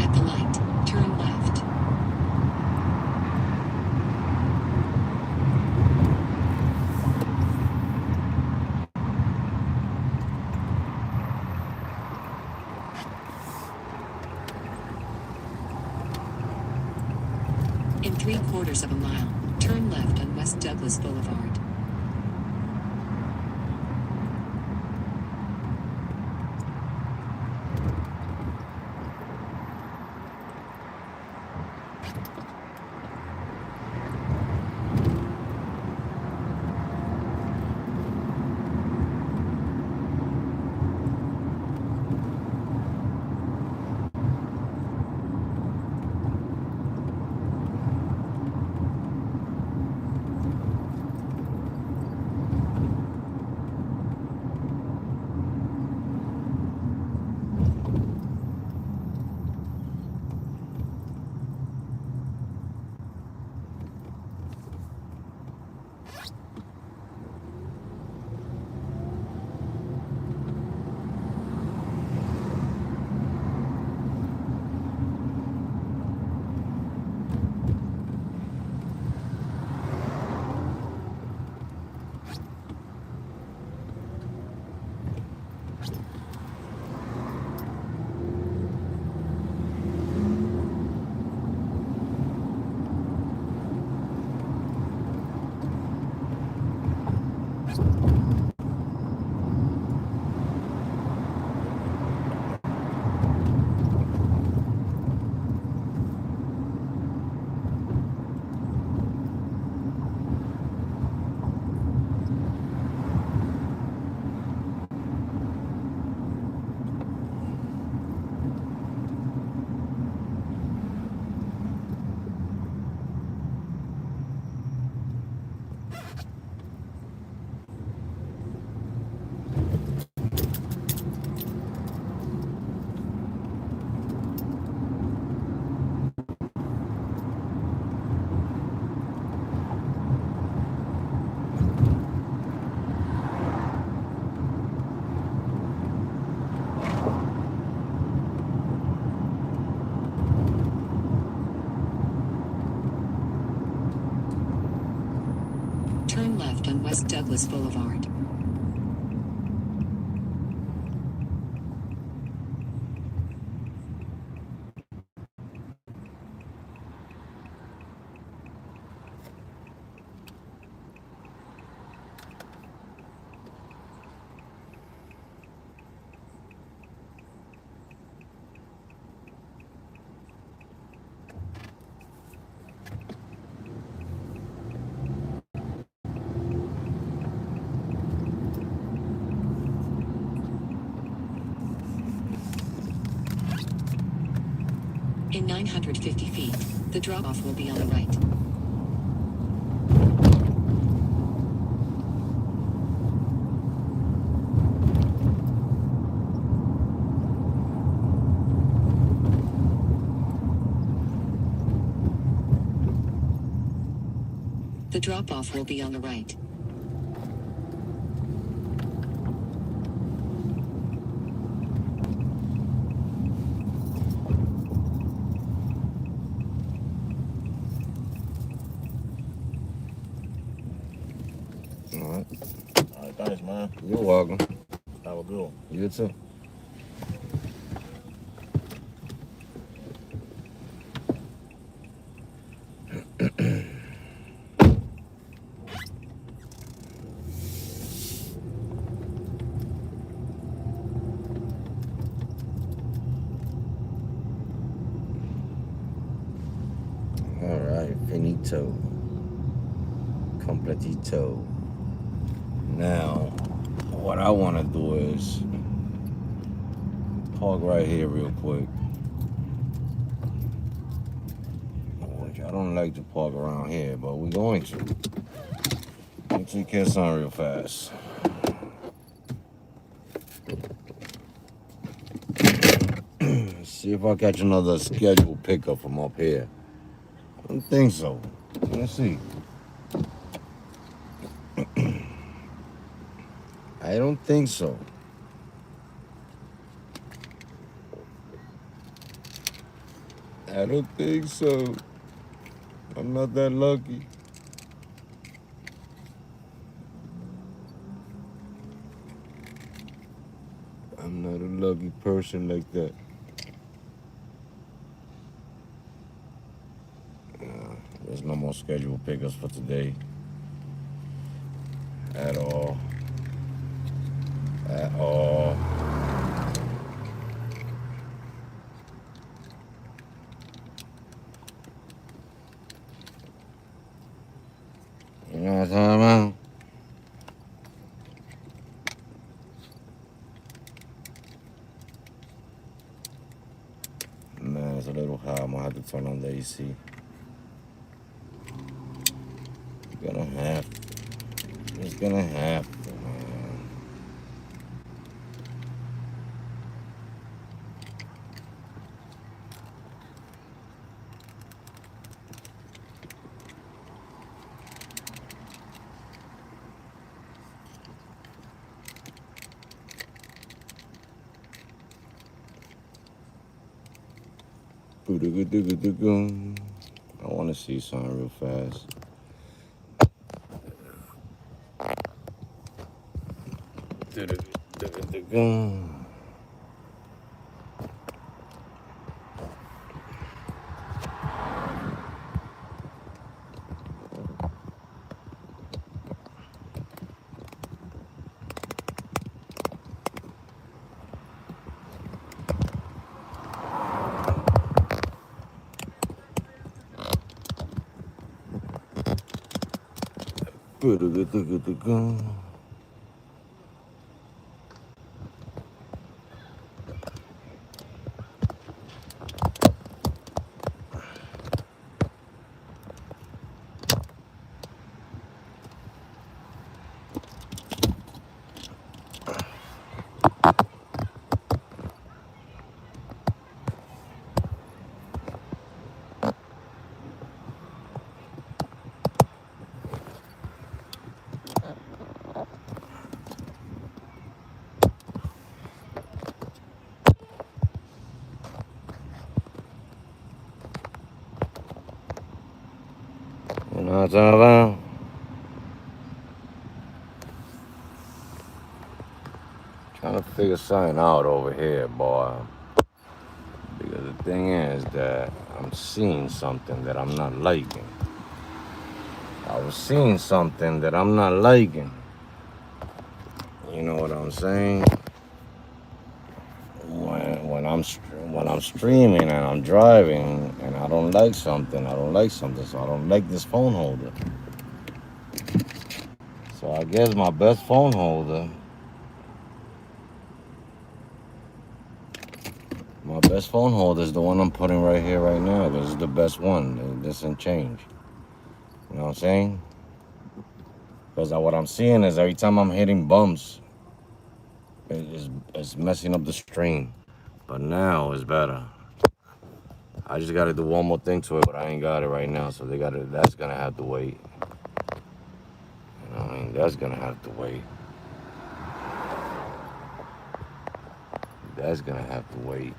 At the light, turn left. In 3/4 of a mile, turn left on West Douglas Boulevard. Turn left on West Douglas Boulevard. In 950 feet, the drop-off will be on the right. The drop-off will be on the right. All right. All right, thanks, man. You're welcome. Have a good one. You too. All right, finito. Completito. Now, what I want to do is park right here real quick. Which I don't like to park around here, but we're going to. Let me take care of something real fast. See if I catch another scheduled pickup from up here. I don't think so. Let's see. I don't think so. I don't think so. I'm not that lucky. I'm not a lucky person like that. There's no more scheduled pickups for today. At all. At all. You know what I'm talking about? Man, it's a little hot. I'm gonna have to turn on the AC. Gonna have to. It's gonna have to, man. I want to see something real fast. You know what I'm talking about? Trying to figure something out over here, boy. Because the thing is that I'm seeing something that I'm not liking. I was seeing something that I'm not liking. You know what I'm saying? When I'm streaming and I'm driving and I don't like something, so I don't like this phone holder. So I guess my best phone holder, is the one I'm putting right here right now. This is the best one. This doesn't change. You know what I'm saying? Because what I'm seeing is every time I'm hitting bumps, it's messing up the stream. But now it's better. I just gotta do one more thing to it, but I ain't got it right now, so that's gonna have to wait. You know what I mean? That's gonna have to wait. That's gonna have to wait.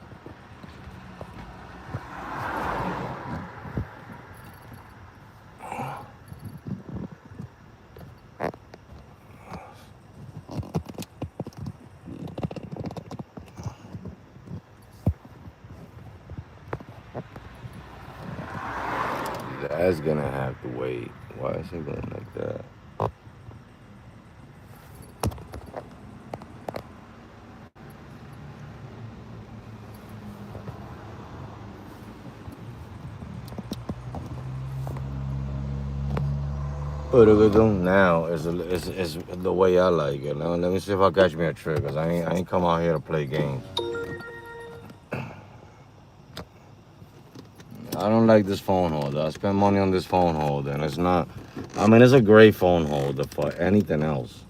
That's gonna have to wait. Why is it going like that? Now is the way I like it. Now let me see if I catch me a trick, cause I ain't come out here to play games. I don't like this phone holder. I spend money on this phone holder, and it's not. I mean, it's a great phone holder for anything else.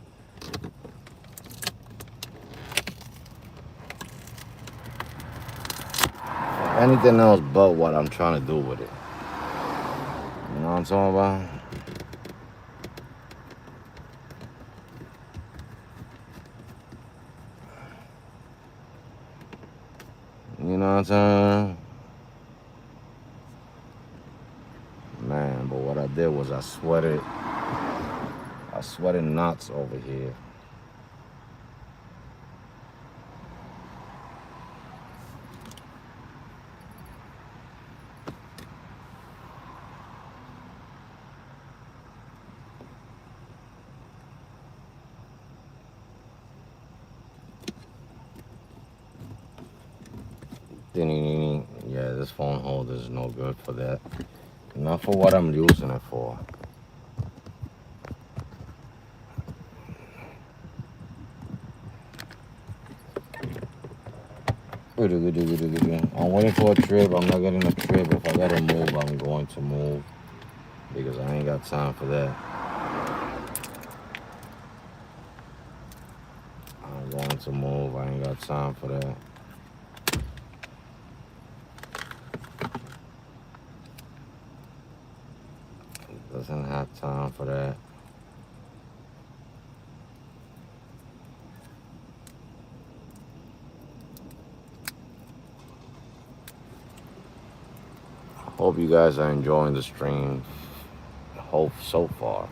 Anything else but what I'm trying to do with it. You know what I'm talking about? You know what I'm saying? Man, but what I did was I sweated knots over here. Yeah, this phone holder is no good for that. Not for what I'm using it for. I'm waiting for a trip. I'm not getting a trip. If I gotta move, I'm going to move. Because I ain't got time for that. I'm going to move. I ain't got time for that. Doesn't have time for that. Hope you guys are enjoying the stream. Hope so far.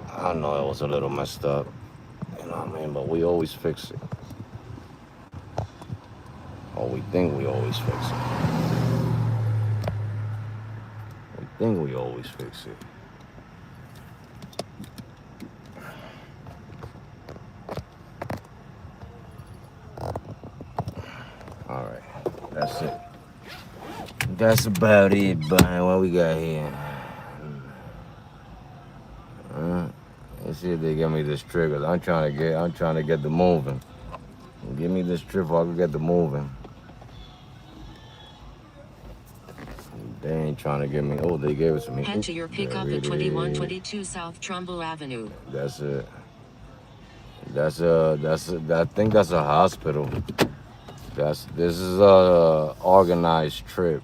I know it was a little messed up. You know what I mean? But we always fix it. Or we think we always fix it. We think we always fix it. Alright. That's it. That's about it, but what we got here? Let's see if they give me this trigger. I'm trying to get the moving. Give me this trip so I can get the moving. They ain't trying to give me. Oh, they gave it to me. Head to your pickup at 2122 South Trumbull Avenue. That's it. I think that's a hospital. This is a organized trip.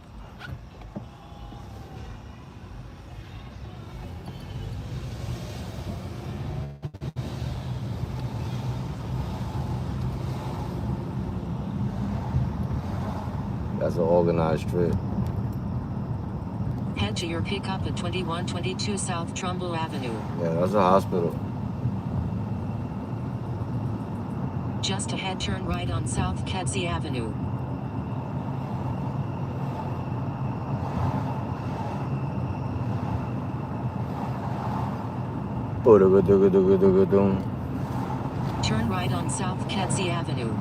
That's an organized trip. Head to your pickup at 2122 South Trumbull Avenue. Yeah, that's a hospital. Just ahead, turn right on South Kedzie Avenue. Turn right on South Kedzie Avenue.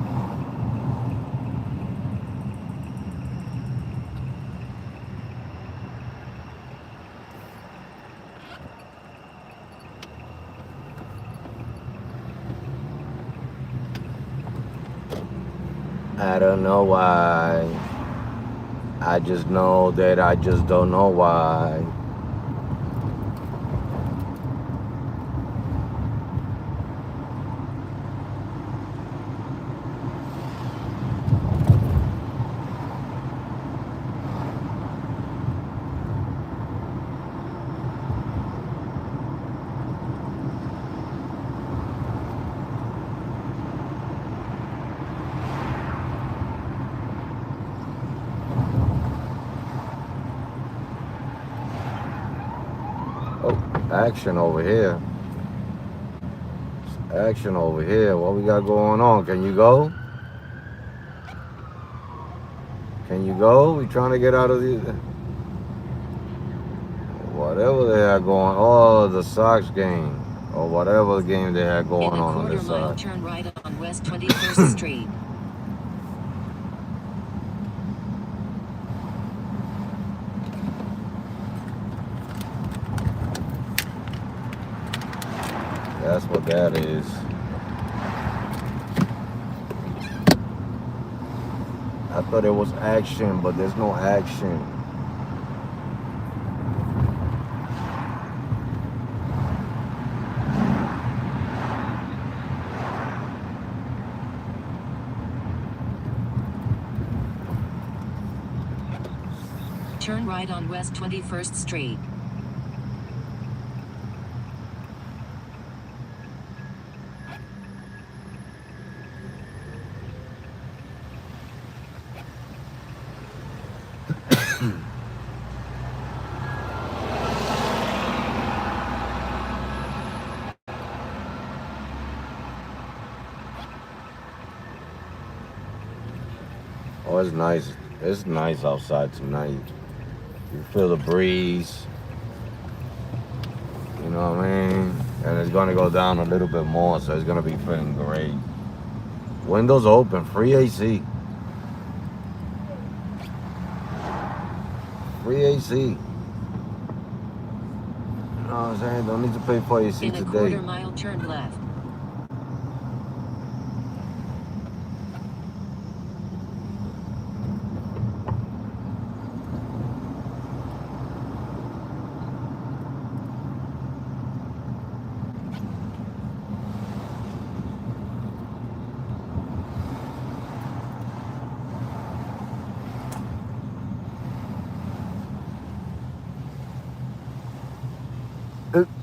I don't know why. I just know that I just don't know why. Action over here. Action over here. What we got going on? Can you go? Can you go? We trying to get out of the whatever they had going. Oh, the Sox game or whatever game they had going on this mile, side. turn right on West 21st Street. that is. I thought there was action, but there's no action. Turn right on West 21st Street. Oh, it's nice. It's nice outside tonight. You feel the breeze. You know what I mean? And it's gonna go down a little bit more, so it's gonna be feeling great. Windows open, free AC. Free AC. You know what I'm saying? Don't need to pay for AC In a today. quarter mile, turn left.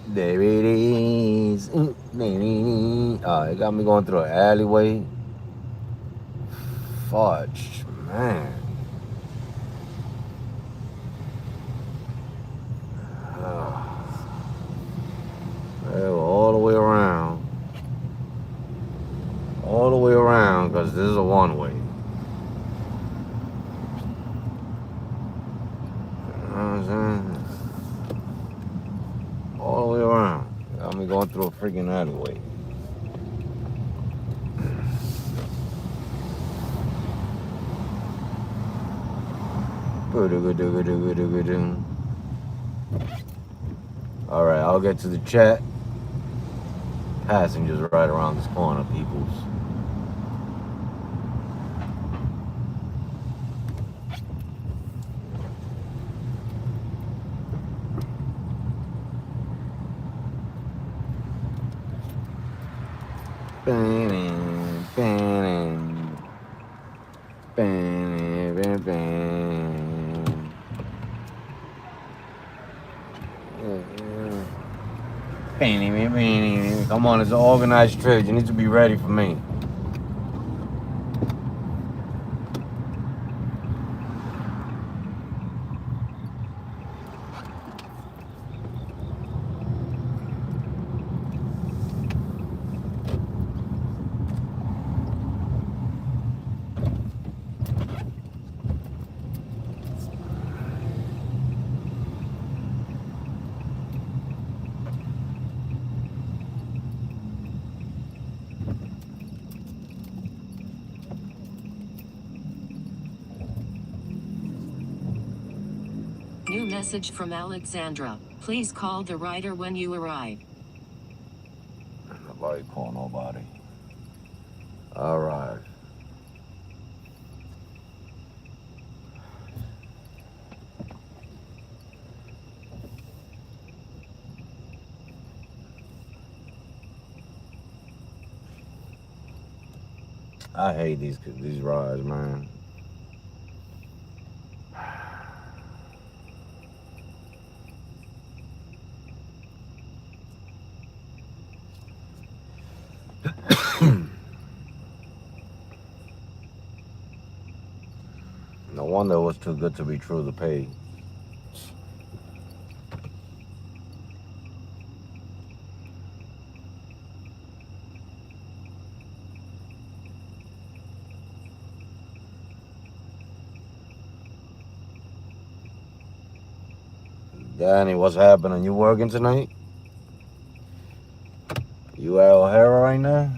There it is. It got me going through an alleyway. Fudge, man. All the way around. All the way around, because this is a one-way. You know what I'm saying? All the way around. Got me going through a freaking alleyway. All right, I'll get to the chat. Passengers right around this corner, peoples. Come on, it's an organized trip. You need to be ready for me. New message from Alexandra. Please call the rider when you arrive. Nobody call nobody. All right. I hate these rides, man. No wonder it was too good to be true to pay. Danny, what's happening? You working tonight? You at O'Hara right now?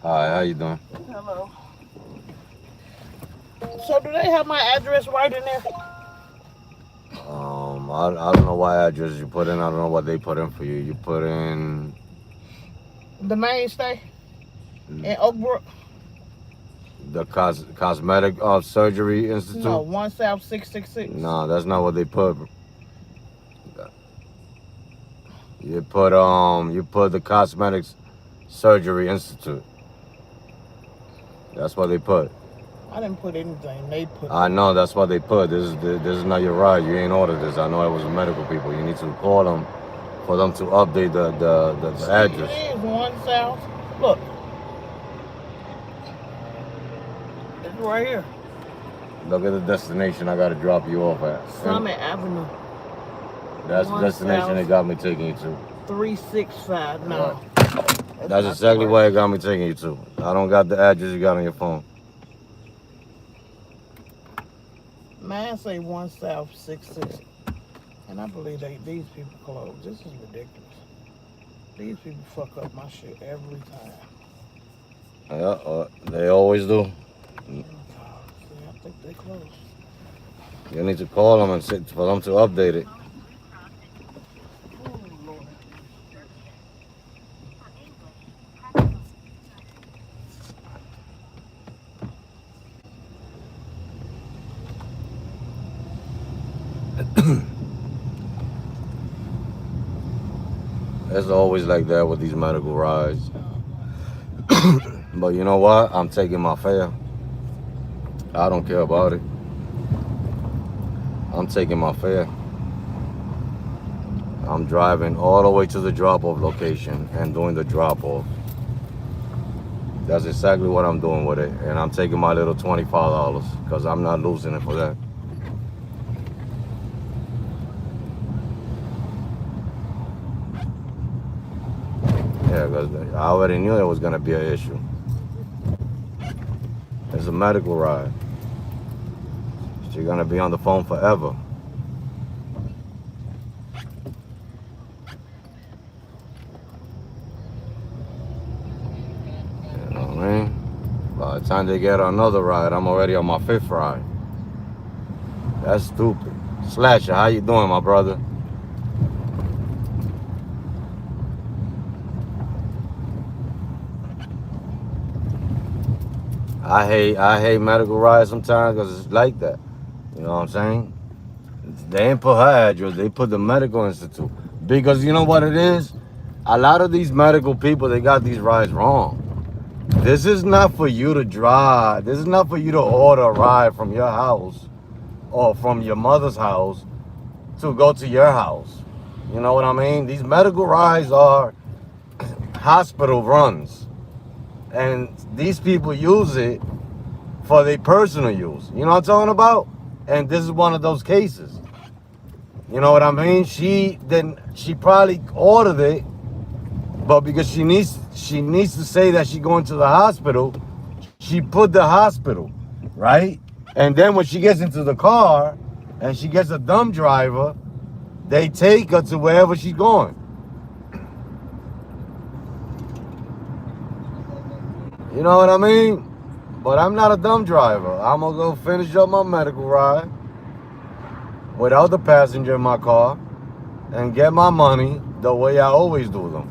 Hi, how you doing? Hello. So do they have my address right in there? I don't know what address you put in. I don't know what they put in for you. You put in The mainstay in Oakbrook? the Cosmetic Surgery No, Institute. 1 South 666. No, that's not what they put. You put the Cosmetics Surgery Institute. That's what they put. I didn't put anything. They put. I know that's what they put. This is not your ride. You ain't ordered this. I know it was medical people. You need to call them for them to update the See, address. it is 1 South. Look. It's right here. Look at the destination I gotta drop you off at. Summit Avenue. That's the 1 destination South they got me taking you to. 365. No. That's exactly where it got me taking you to. I don't got the address you got on your phone. Man, say 1 South 66. And I believe these people closed. This is ridiculous. These people fuck up my shit every time. Yeah, they always do. See, I think they closed. You need to call them and sit for them to update it. Oh, Lord. It's always like that with these medical rides. But you know what? I'm taking my fare. I don't care about it. I'm taking my fare. I'm driving all the way to the drop-off location and doing the drop-off. That's exactly what I'm doing with it. And I'm taking my little $25 because I'm not losing it for that. Yeah, because I already knew it was going to be an issue. It's a medical ride. She's going to be on the phone forever. You know what I mean? By the time they get another ride, I'm already on my 5th ride. That's stupid. Slasher, how you doing, my brother? I hate medical rides sometimes because it's like that. You know what I'm saying? They ain't put her address, they put the medical institute. Because you know what it is? A lot of these medical people, they got these rides wrong. This is not for you to drive. This is not for you to order a ride from your house or from your mother's house to go to your house. You know what I mean? These medical rides are hospital runs. And these people use it for their personal use. You know what I'm talking about? And this is one of those cases. You know what I mean? She probably ordered it, but because she needs to say that she's going to the hospital, she put the hospital, right? And then when she gets into the car and she gets a dumb driver, they take her to wherever she's going. You know what I mean? But I'm not a dumb driver. I'm gonna go finish up my medical ride without the passenger in my car and get my money the way I always do them.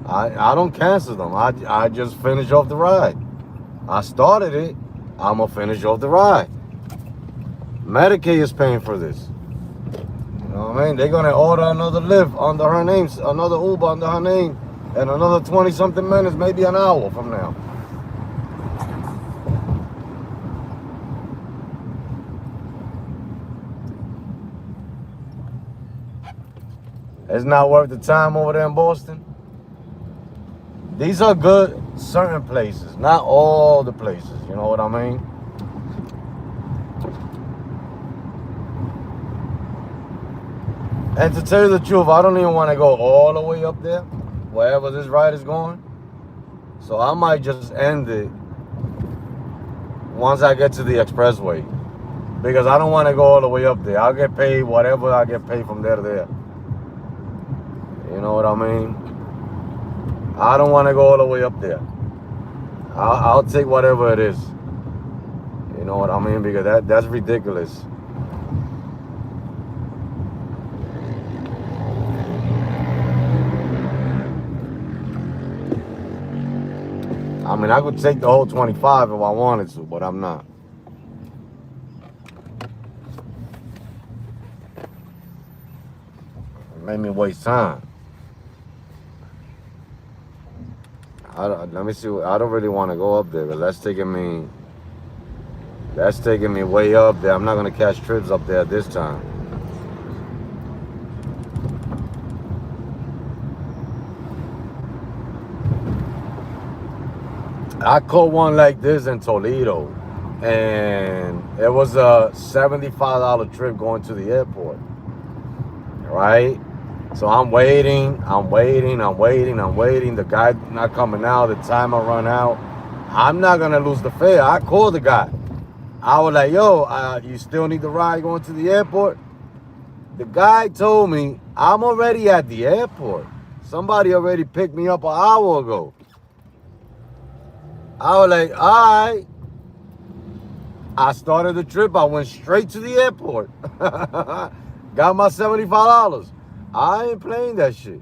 I don't cancel them. I just finish off the ride. I started it. I'm gonna finish off the ride. Medicaid is paying for this. You know what I mean? They're gonna order another Lyft under her name, another Uber under her name, and another 20-something minutes, maybe an hour from now. It's not worth the time over there in Boston. These are good certain places, not all the places. You know what I mean? And to tell you the truth, I don't even want to go all the way up there, wherever this ride is going. So I might just end it once I get to the expressway. Because I don't want to go all the way up there. I'll get paid whatever I get paid from there to there. You know what I mean? I don't want to go all the way up there. I'll take whatever it is. You know what I mean? Because that's ridiculous. I mean, I could take the whole 25 if I wanted to, but I'm not. It made me waste time. Let me see. I don't really want to go up there because that's taking me way up there. I'm not gonna catch trips up there this time. I caught one like this in Toledo, and it was a $75 trip going to the airport. Right? So I'm waiting. The guy not coming out. The timer run out. I'm not gonna lose the fare. I called the guy. I was like, yo, you still need the ride going to the airport? The guy told me I'm already at the airport. Somebody already picked me up an hour ago. I was like, all right. I started the trip. I went straight to the airport. Got my $75. I ain't playing that shit.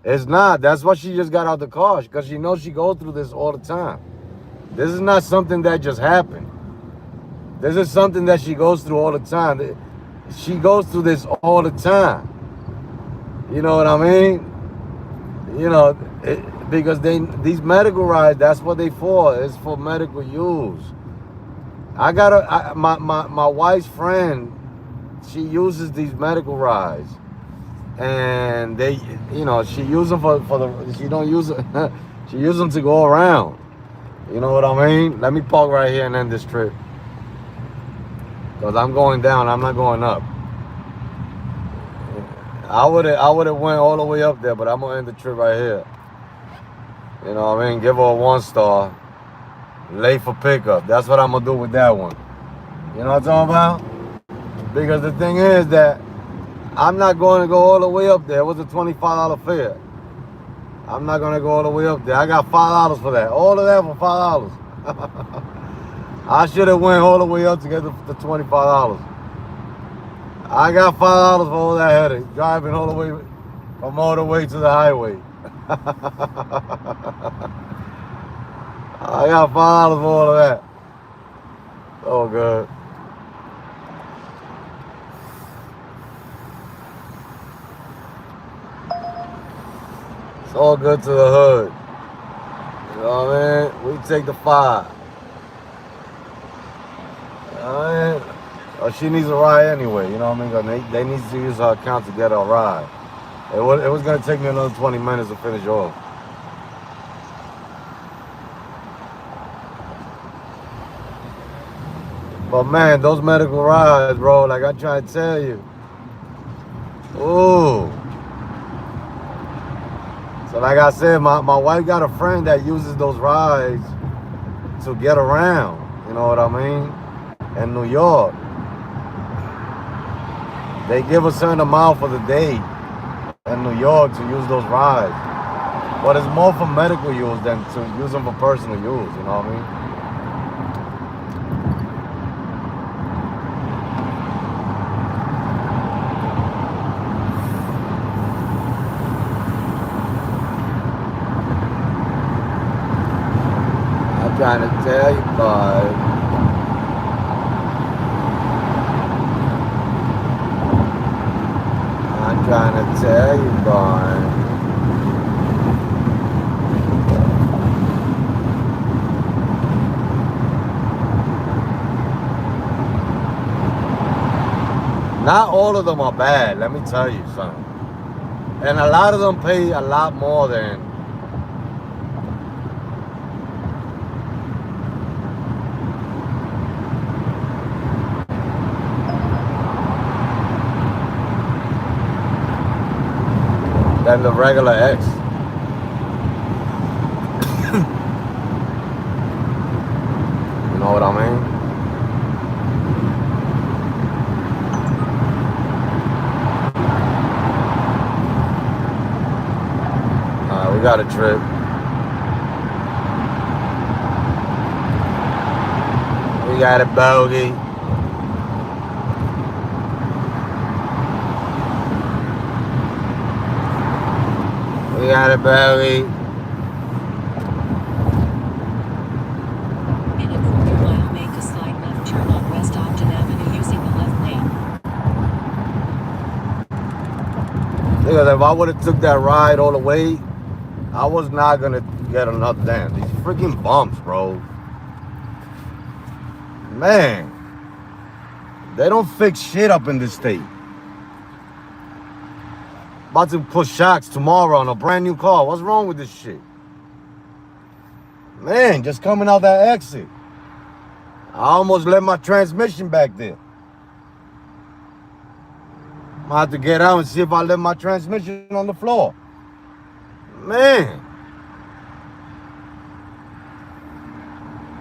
It's not. That's why she just got out the car, because she knows she goes through this all the time. This is not something that just happened. This is something that she goes through all the time. She goes through this all the time. You know what I mean? You know, because these medical rides, that's what they for. It's for medical use. My wife's friend, she uses these medical rides, and she use them for the. She don't use it. She use them to go around. You know what I mean? Let me park right here and end this trip, because I'm going down. I'm not going up. I would have went all the way up there, but I'm gonna end the trip right here. You know what I mean? Give her a 1-star. Late for pickup. That's what I'm gonna do with that one. You know what I'm talking about? Because the thing is that I'm not going to go all the way up there. It was a $25 fare. I'm not gonna go all the way up there. I got $5 for that. All of that for $5. I should have went all the way up to get the $25. I got $5 for all that headache, driving all the way from all the way to the highway. I got $5 for all of that. Oh, good. It's all good to the hood. You know what I mean? We take the 5. You know what I mean? Or she needs a ride anyway, you know what I mean? 'Cause they need to use her account to get a ride. It was going to take me another 20 minutes to finish off. But man, those medical rides, bro, like I try to tell you. Ooh. So like I said, my wife got a friend that uses those rides to get around, you know what I mean? In New York. They give a certain amount for the day in New York to use those rides. But it's more for medical use than to use them for personal use, you know what I mean? I'm trying to tell you, bud. I'm trying to tell you, boy. Not all of them are bad, let me tell you something. And a lot of them pay a lot more than the regular X. You know what I mean? got a trip. We got a bogey. We got a bogey. In a quarter mile, make a slight left turn on West Ogden Avenue using the left lane. Because if I would have took that ride all the way, I was not gonna get another damn. These freaking bumps, bro. Man, they don't fix shit up in this state. About to put shocks tomorrow on a brand new car. What's wrong with this shit? Man, just coming out that exit. I almost left my transmission back there. I'm gonna have to get out and see if I left my transmission on the floor. Man.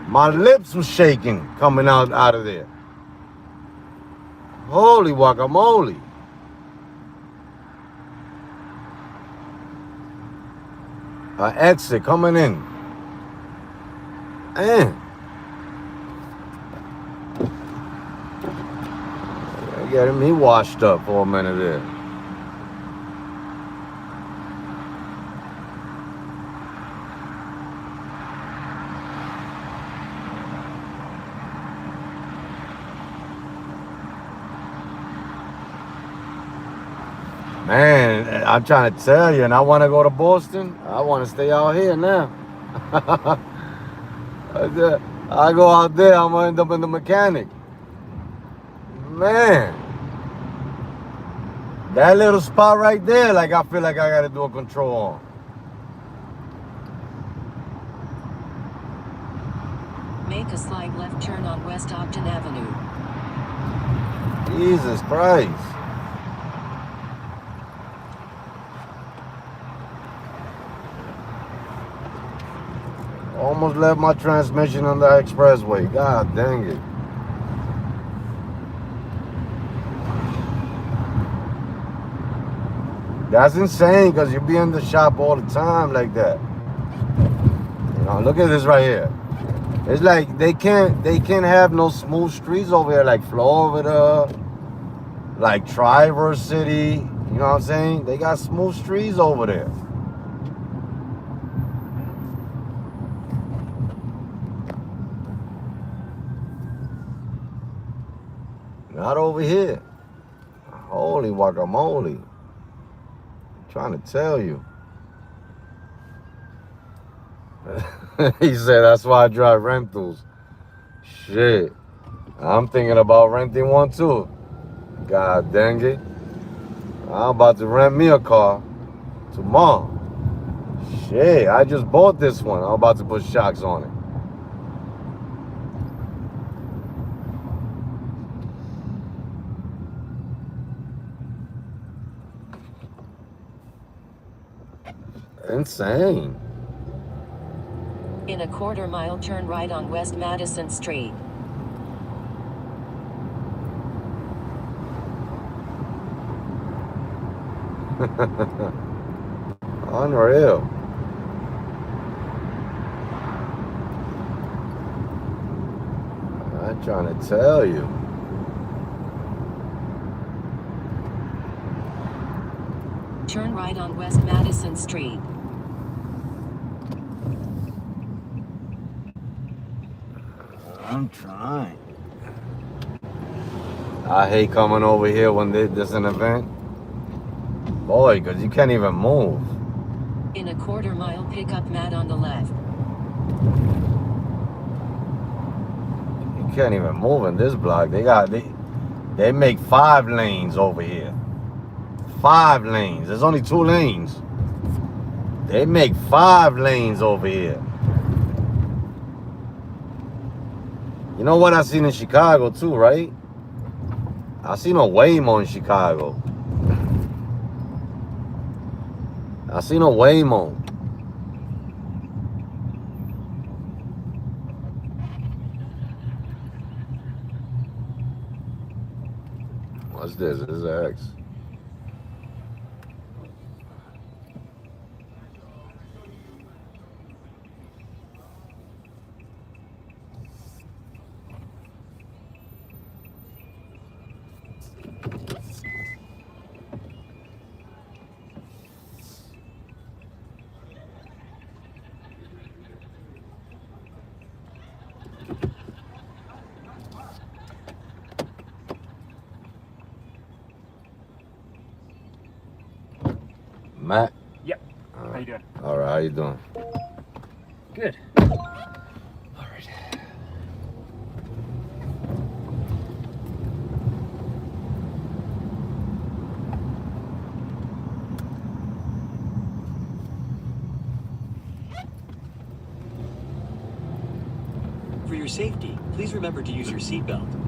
My lips were shaking coming out of there. Holy guacamole. An exit coming in. Man. They're getting me washed up for a minute there. Man, I'm trying to tell you, and I want to go to Boston. I want to stay out here now. I go out there, I'm going to end up in the mechanic. Man. That little spot right there, like I feel like I got to do a control on. Make a slight left turn on West Ogden Avenue. Jesus Christ. Almost left my transmission on the expressway. God dang it. That's insane because you be in the shop all the time like that. You know, look at this right here. It's like they can't have no smooth streets over here like Florida, like Traverse City. You know what I'm saying? They got smooth streets over there. Not over here. Holy guacamole. I'm trying to tell you. He said that's why I drive rentals. Shit. I'm thinking about renting one too. God dang it. I'm about to rent me a car tomorrow. Shit, I just bought this one. I'm about to put shocks on it. Insane. In a quarter mile, turn right on West Madison Street. Unreal. I'm trying to tell you. Turn right on West Madison Street. I'm trying. I hate coming over here when there's an event. Boy, because you can't even move. In a quarter mile, pick up Matt on the left. You can't even move in this block. They make 5 lanes over here. 5 lanes. There's only 2 lanes. They make 5 lanes over here. You know what I seen in Chicago too, right? I seen a Waymo in Chicago. I seen a Waymo. What's this? This is an X. Matt. Yep. How you doing? All right, how you doing? Good. All right. For your safety, please remember to use your seatbelt.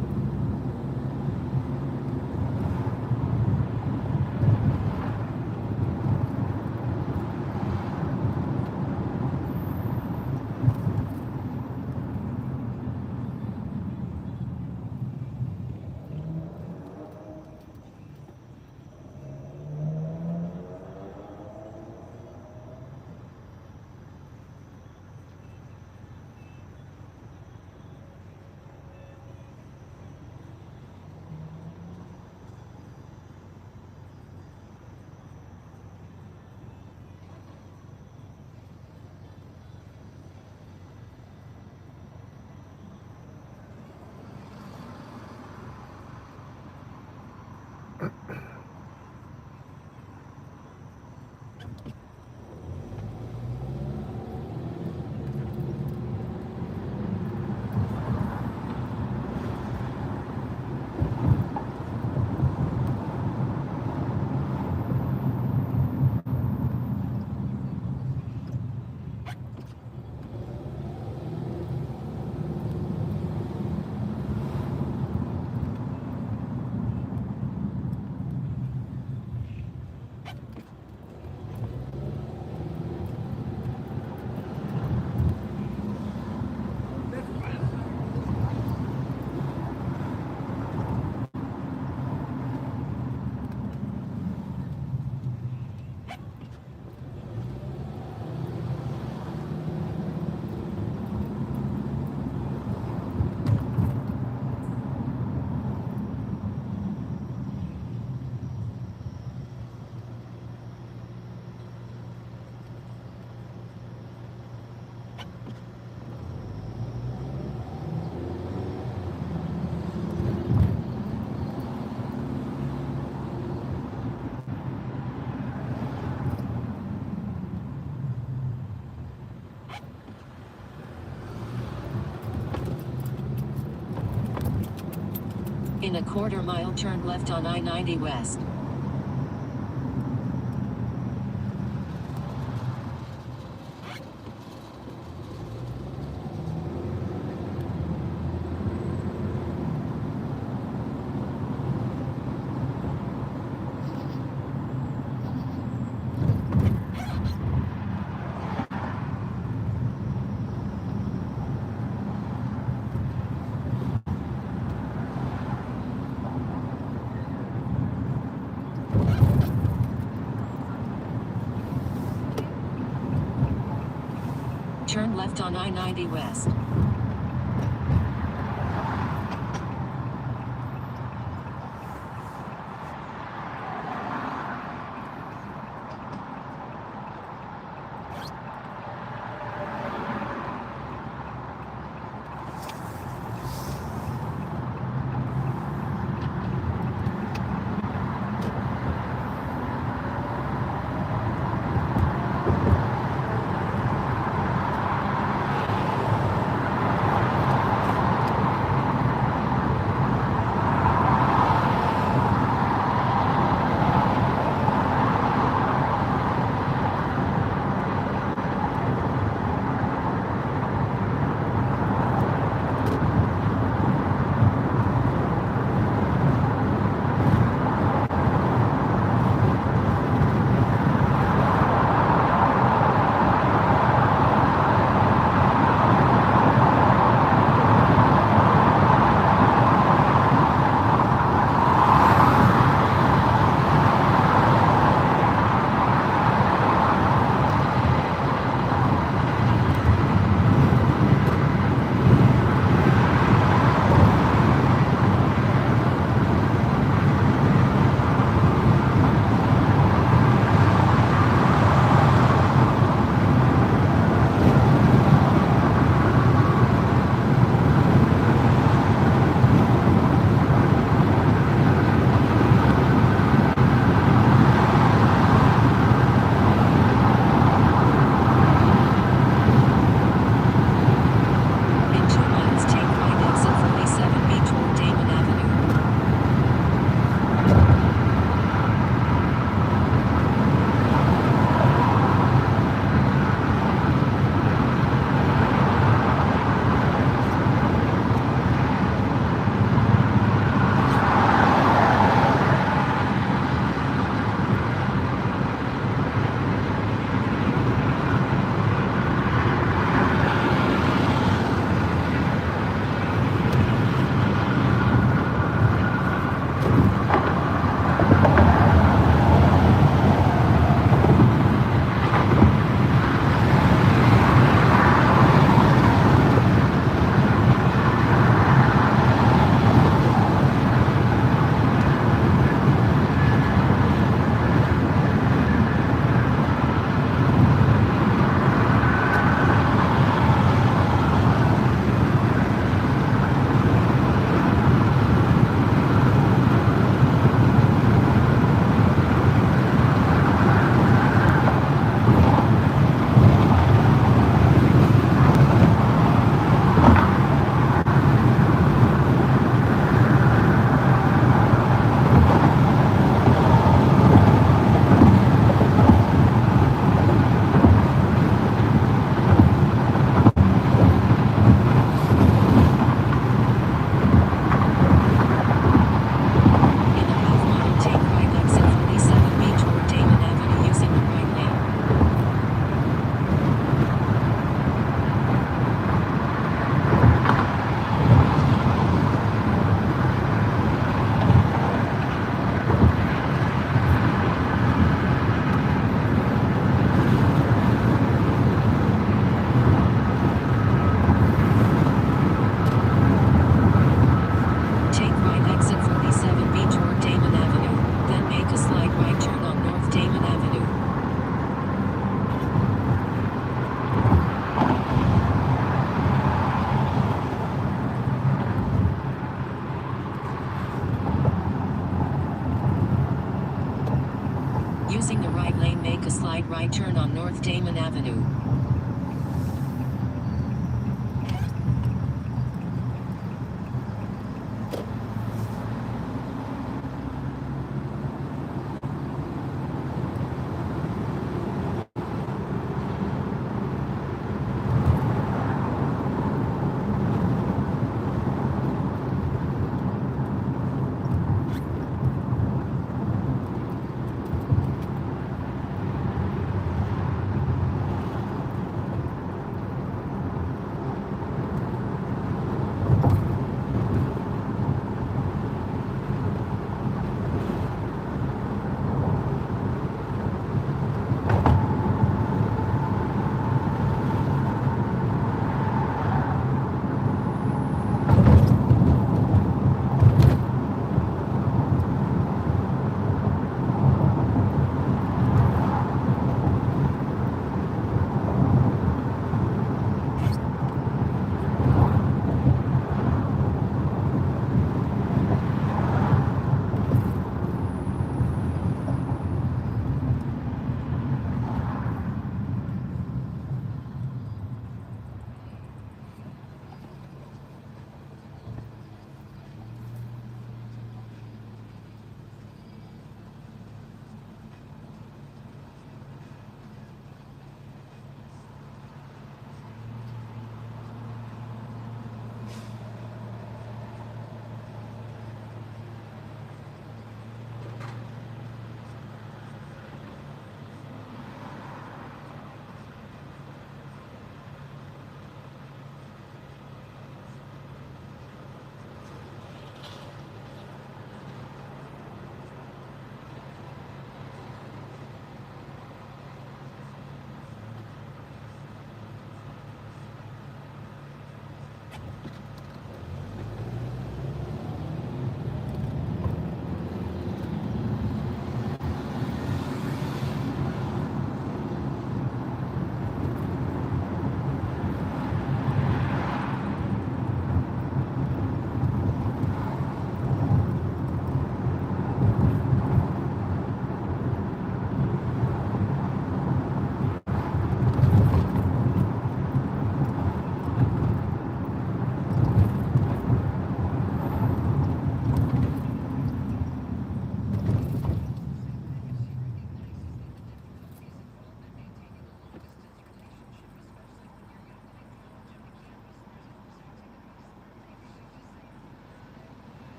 In a quarter mile, turn left on I-90 West. Turn left on I-90 West. wide right turn on North Damon Avenue.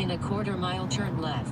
In a quarter mile, turn left.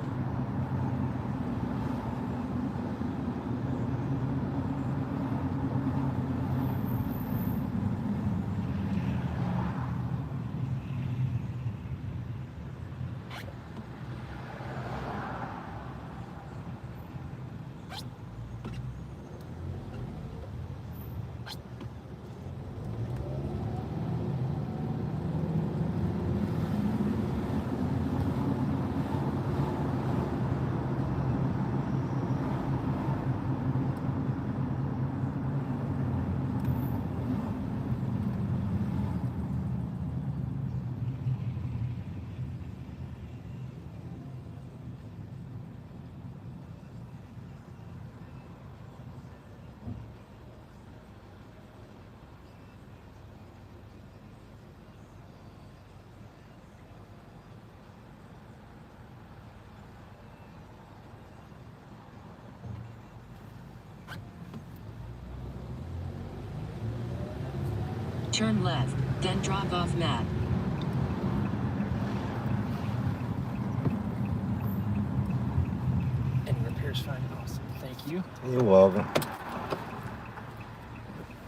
Turn left, then drop off map. Any repairs fine? Awesome. Thank you. You're welcome.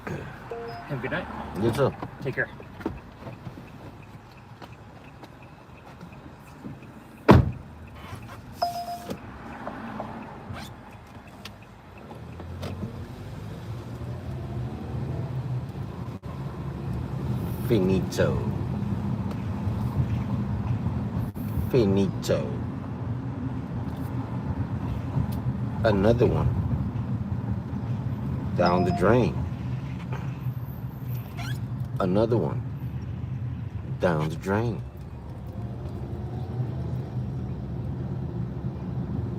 Have a good night. You too. Take care. Finito. Finito. Another one. Down the drain. Another one. Down the drain.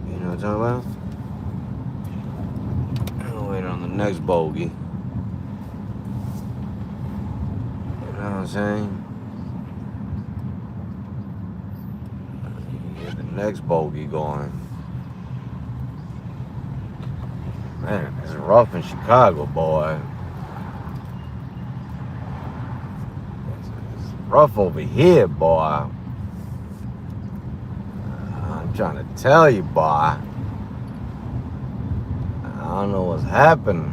You know what I'm talking about? I'll wait on the next bogey. You know what I'm saying? Get the next bogey going. Man, it's rough in Chicago, boy. It's rough over here, boy. I'm trying to tell you, boy. I don't know what's happening.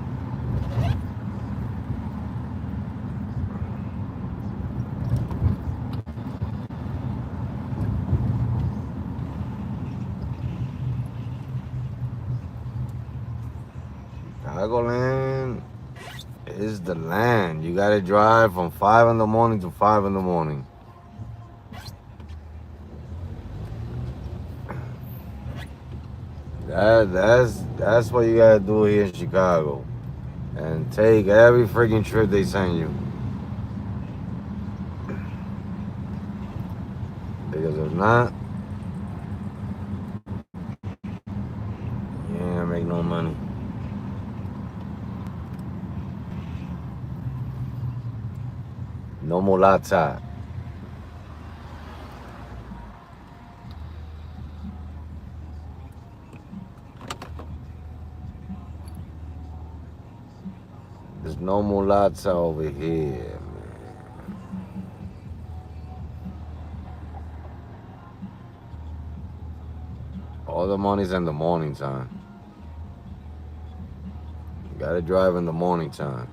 Chicagoland is the land. You gotta drive from 5 in the morning to 5 in the morning. That's what you gotta do here in Chicago. And take every freaking trip they send you. Because if not, you ain't gonna make no money. No mulata. There's no mulata over here, man. All the money's in the morning time. You gotta drive in the morning time.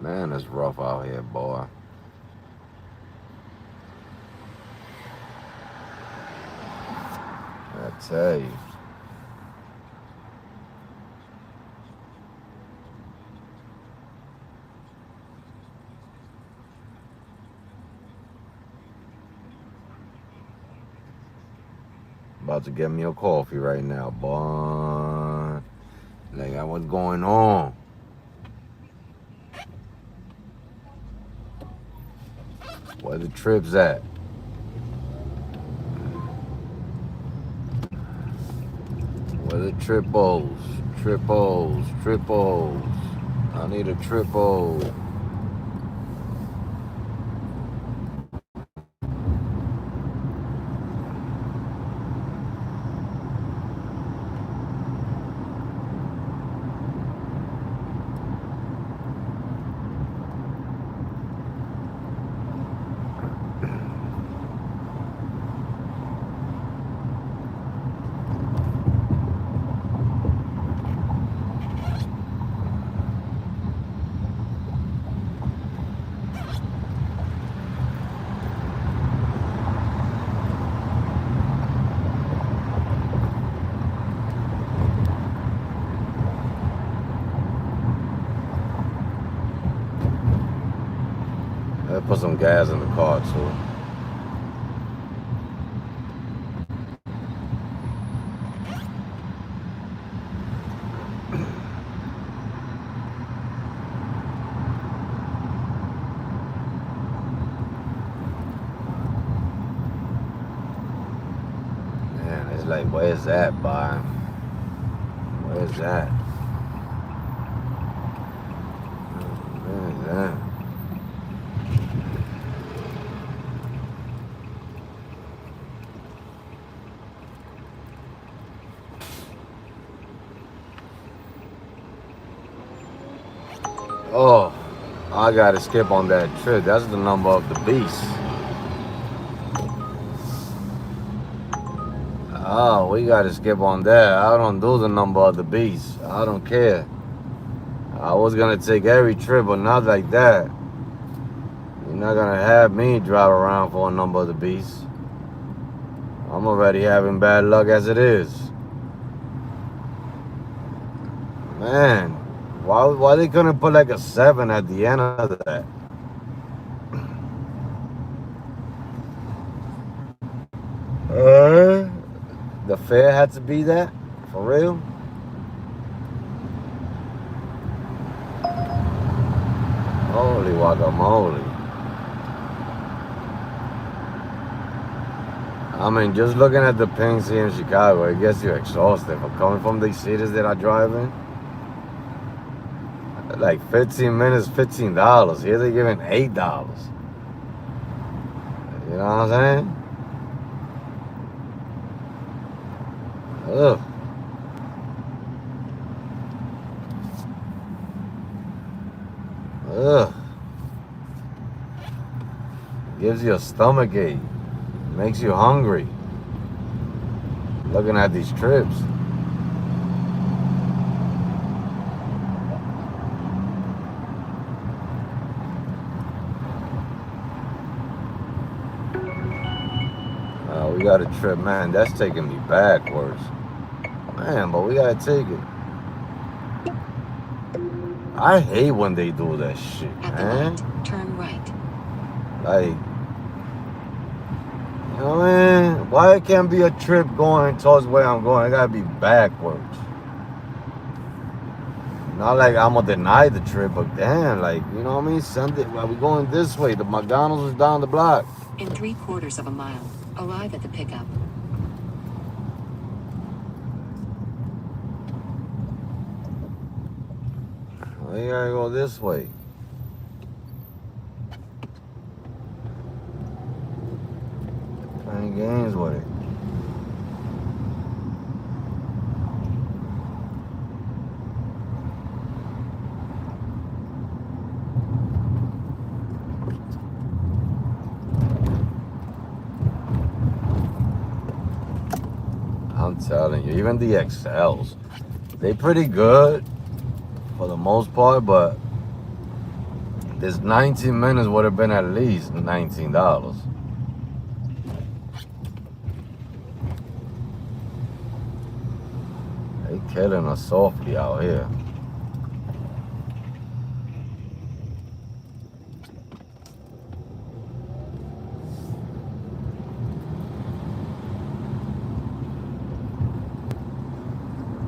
Man, it's rough out here, boy. I tell you. About to get me a coffee right now, boy. Like, what's going on? Where the trips at? Where the triples? Triples. I need a triple. gas in the car too. Man, it's like, where's that, boy? Where's that? Where's that? Oh, I gotta skip on that trip. That's the number of the beast. Oh, we gotta skip on that. I don't do the number of the beast. I don't care. I was gonna take every trip, but not like that. You're not gonna have me drive around for a number of the beast. I'm already having bad luck as it is. Man, why they couldn't put like a 7 at the end of that? The fare had to be that? For real? Holy guacamole. I mean, just looking at the pings here in Chicago, it gets you exhausted. But coming from these cities that I drive in, like 15 minutes, $15. Here they're giving $8. You know what I'm saying? Ugh. Ugh. Gives you a stomach ache. Makes you hungry. Looking at these trips. We got a trip, man. That's taking me backwards. Man, but we gotta take it. I hate when they do that shit, At the man. light, turn right. Like, you know what I mean? Why it can't be a trip going towards where I'm going? It gotta be backwards. Not like I'm gonna deny the trip, but damn, like, you know what I mean? Sunday, well, we going this way. The McDonald's is down the block. In 3/4 of a mile, arrive at the pickup. We gotta go this way. Playing games with it. I'm telling you, even the XLs, they pretty good for the most part, but this 19 minutes would have been at least $19. They killing us softly out here.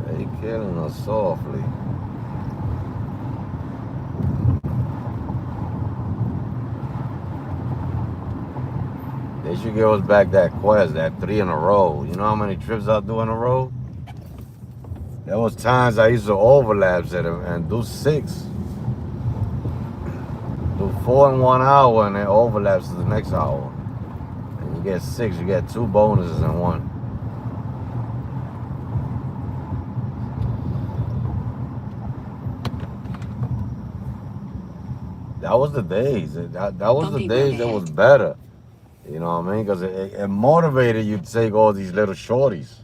They killing us softly. They should give us back that quest, that 3 in a row. You know how many trips I do in a row? There was times I used to overlap it and do 6. Do 4 in 1 hour and then overlaps to the next hour. And you get 6, you get 2 bonuses in one. That was the days. That was the Bumpy days road that ahead. was better. You know what I mean? Because it motivated you to take all these little shorties.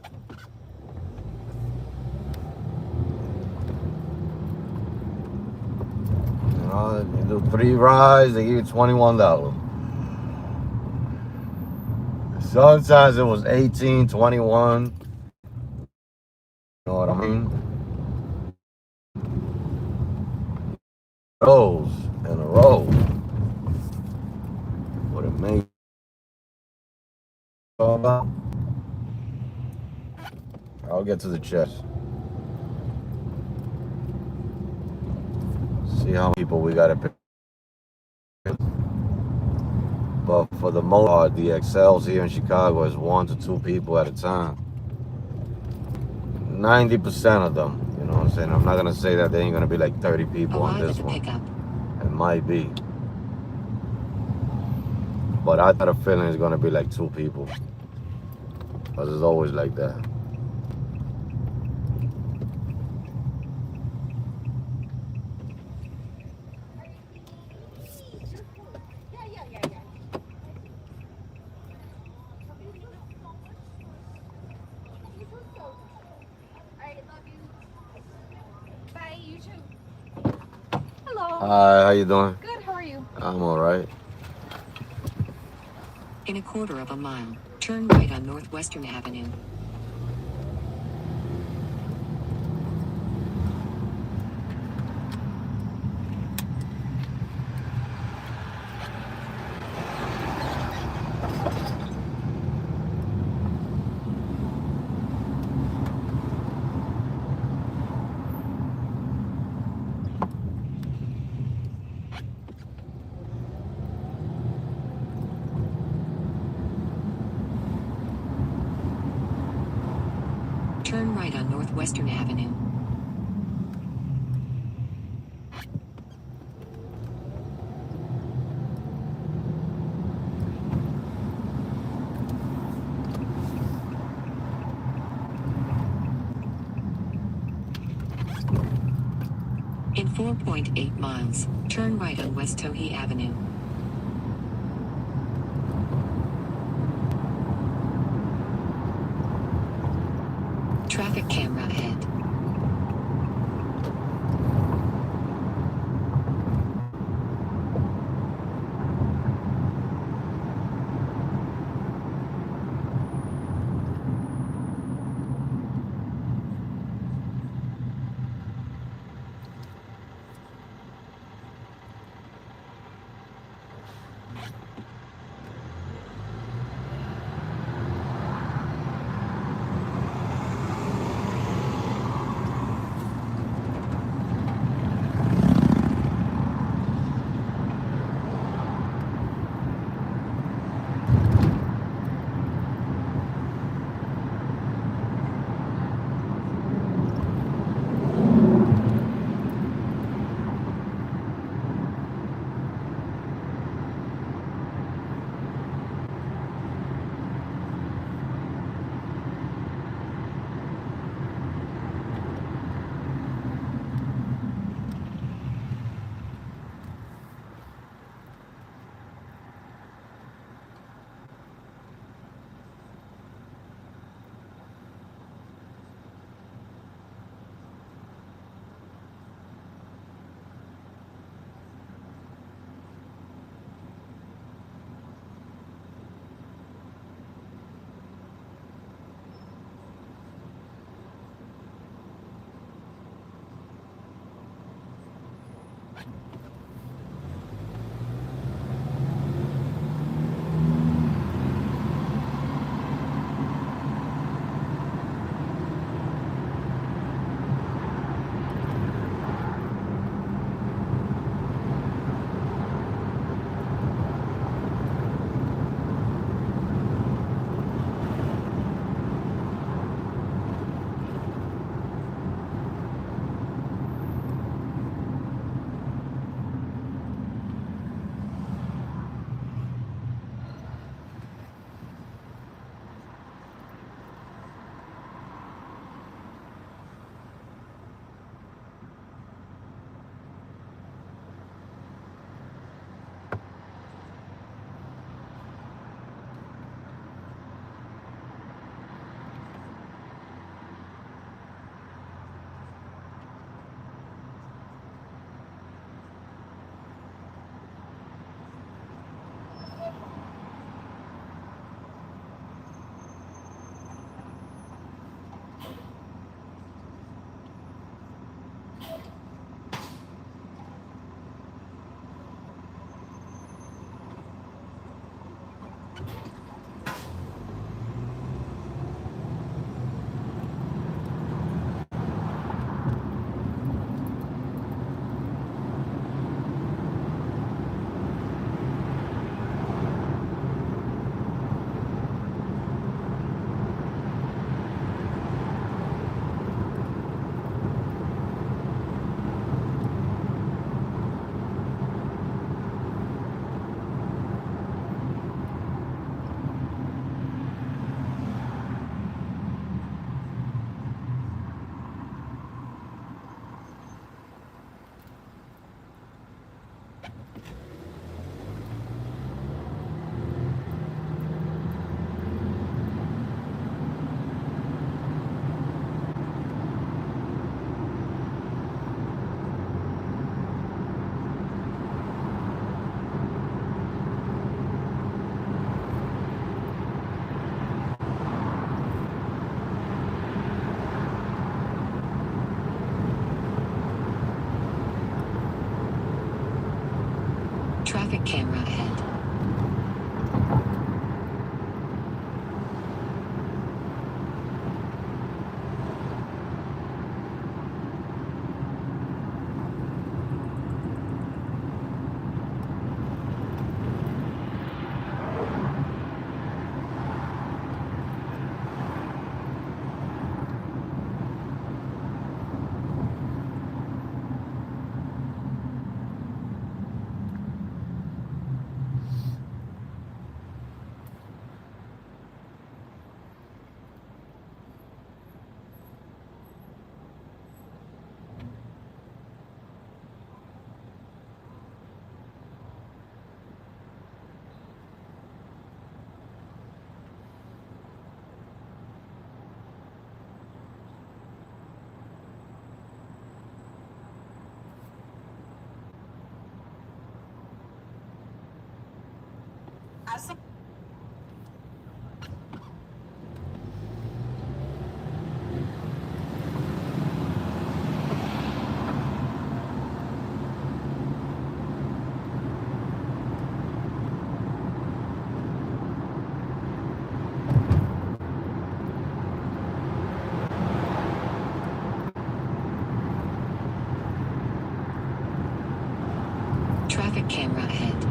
You know, you do 3 rides, they give you $21. Sometimes it was 18, 21. You know what I mean? Those in a row. come. I'll get to the chest. See how many people we gotta pick. But for the most part, the XLs here in Chicago is 1 to 2 people at a time. 90% of them, you know what I'm saying? I'm not gonna say that there ain't gonna be like 30 people on Arrive at this the one. pickup. It might be. But I got a feeling it's gonna be like 2 people. Because it's always like that. Bye, you too. Hello. Hi, how you doing? Good, how are you? I'm alright. In a quarter of a mile, turn right on Northwestern Avenue. Turn right on Northwestern Avenue. In 4.8 miles, turn right on West Tohey Avenue. Traffic camera ahead. camera ahead. Traffic camera ahead.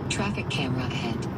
Traffic camera ahead.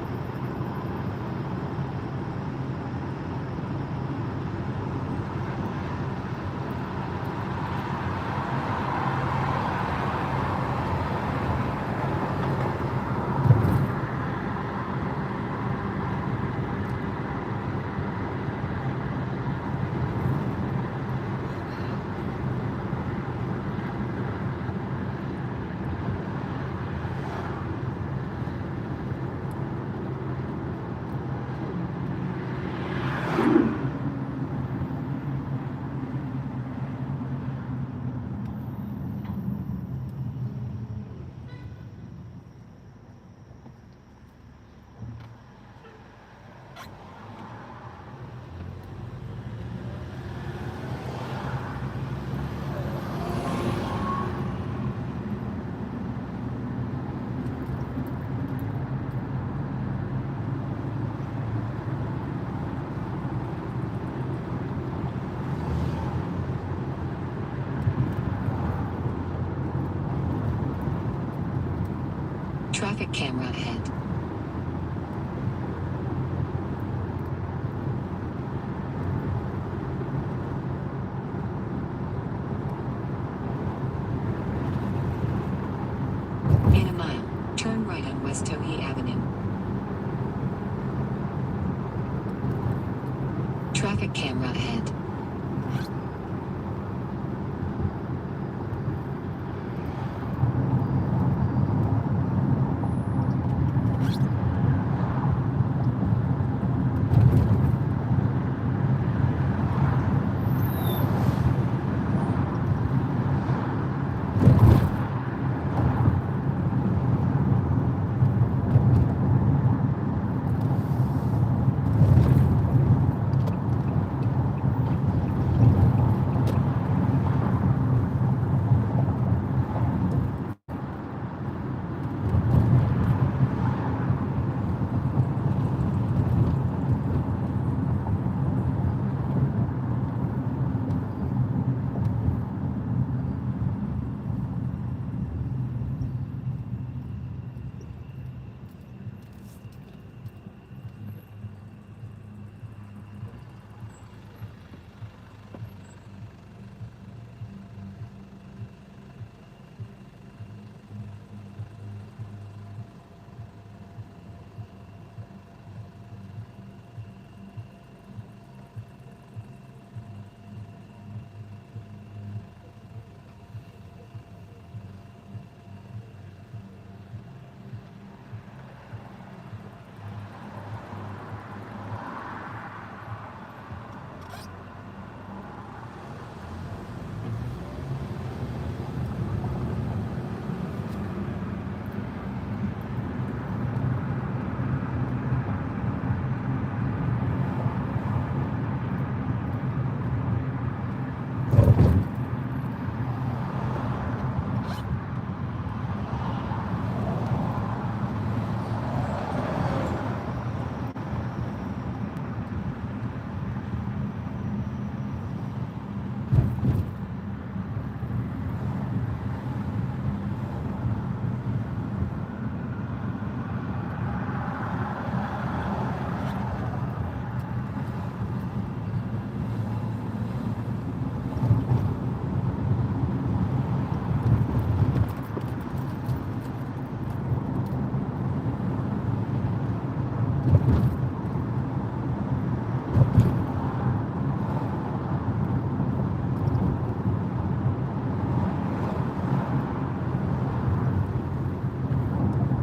Traffic camera ahead. In a mile, turn right on West Tohey Avenue. Traffic camera ahead.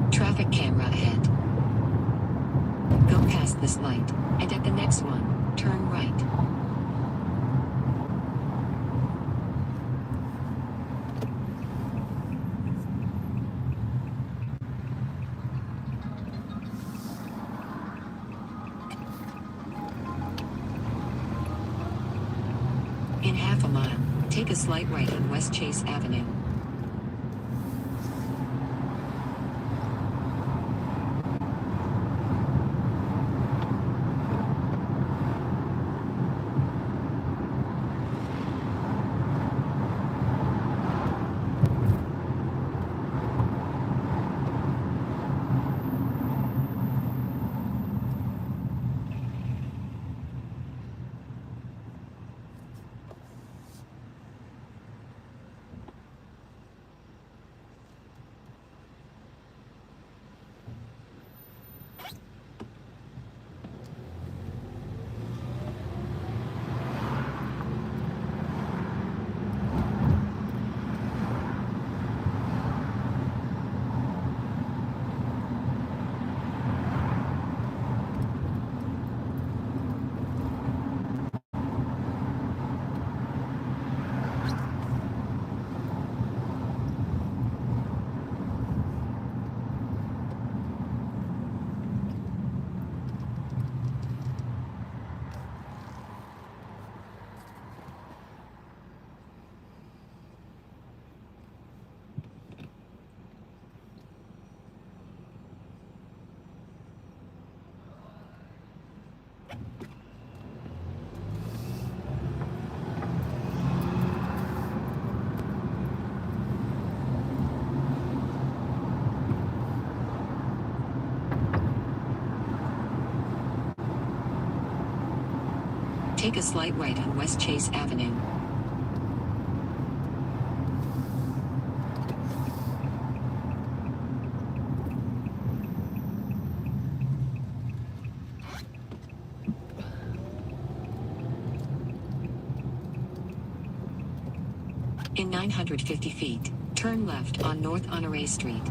Traffic camera ahead. Go past this light, and at the next one, turn right. In half a mile, take a slight right on West Chase Avenue. Take a slight right on West Chase Avenue. In 950 feet, turn left on North Honore Street.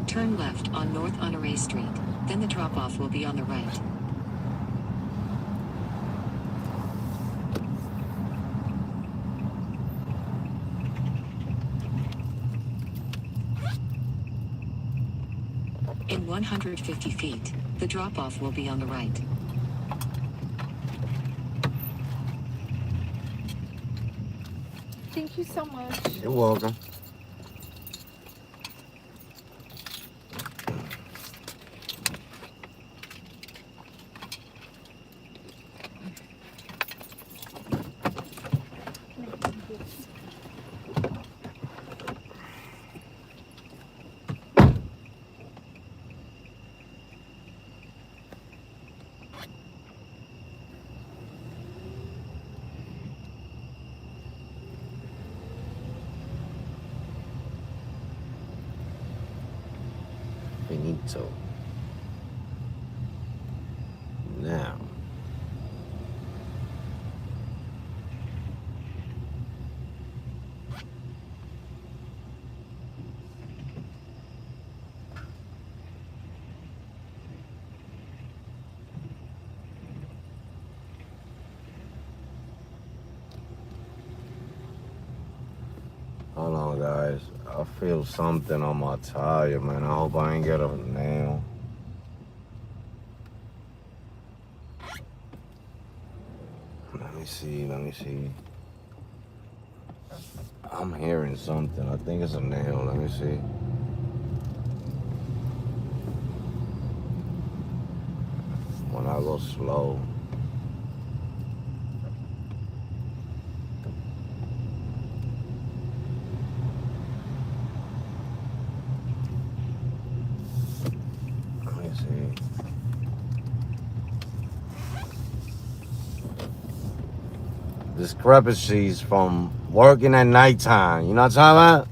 Turn left on North Honore Street, then the drop-off will be on the right. In 150 feet, the drop-off will be on the right. Thank you so much. You're welcome. Finito. Now. Hold on, guys. I feel something on my tire, man. I hope I ain't get a nail. Let me see, let me see. I'm hearing something. I think it's a nail. Let me see. When I go slow. Let me see. Discrepancies from working at nighttime. You know what I'm talking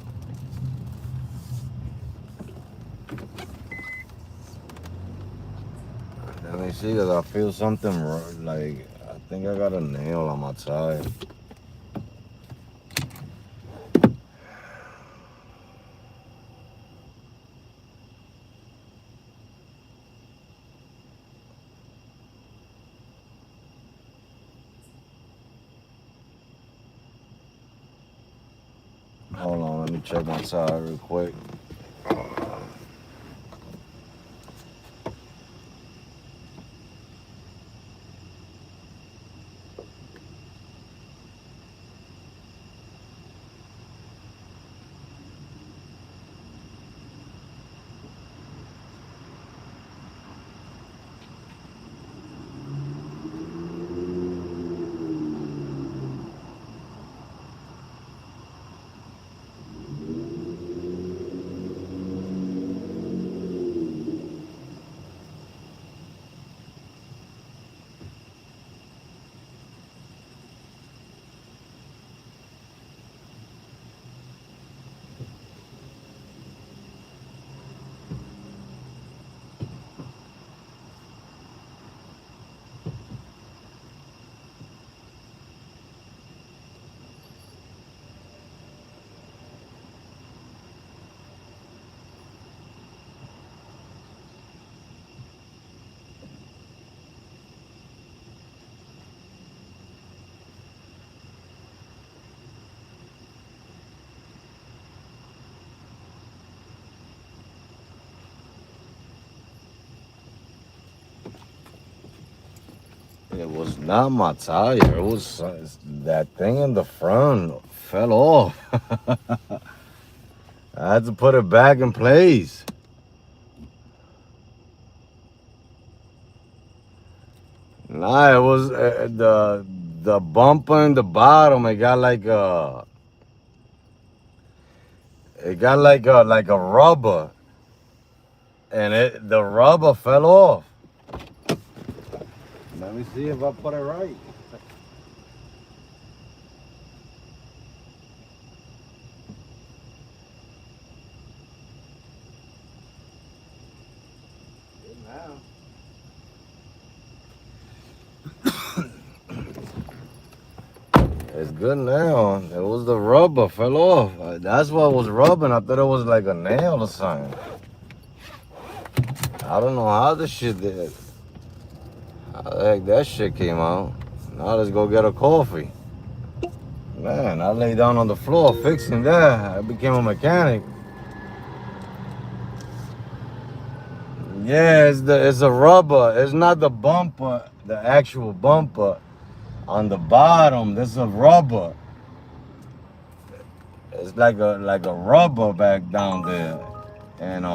about? Let me see, cause I feel something like I think I got a nail on my tire. Hold on, let me check my tire real quick. It was not my tire. It was that thing in the front fell off. I had to put it back in place. Nah, it was the bumper in the bottom. It got like a rubber, and the rubber fell off. Let me see if I put it right. Good now. It's good now. It was the rubber fell off. That's what was rubbing. I thought it was like a nail or something. I don't know how this shit did. How the heck that shit came out? Now let's go get a coffee. Man, I lay down on the floor fixing that. I became a mechanic. Yeah, it's a rubber. It's not the bumper, the actual bumper. On the bottom, there's a rubber. It's like a rubber back down there, and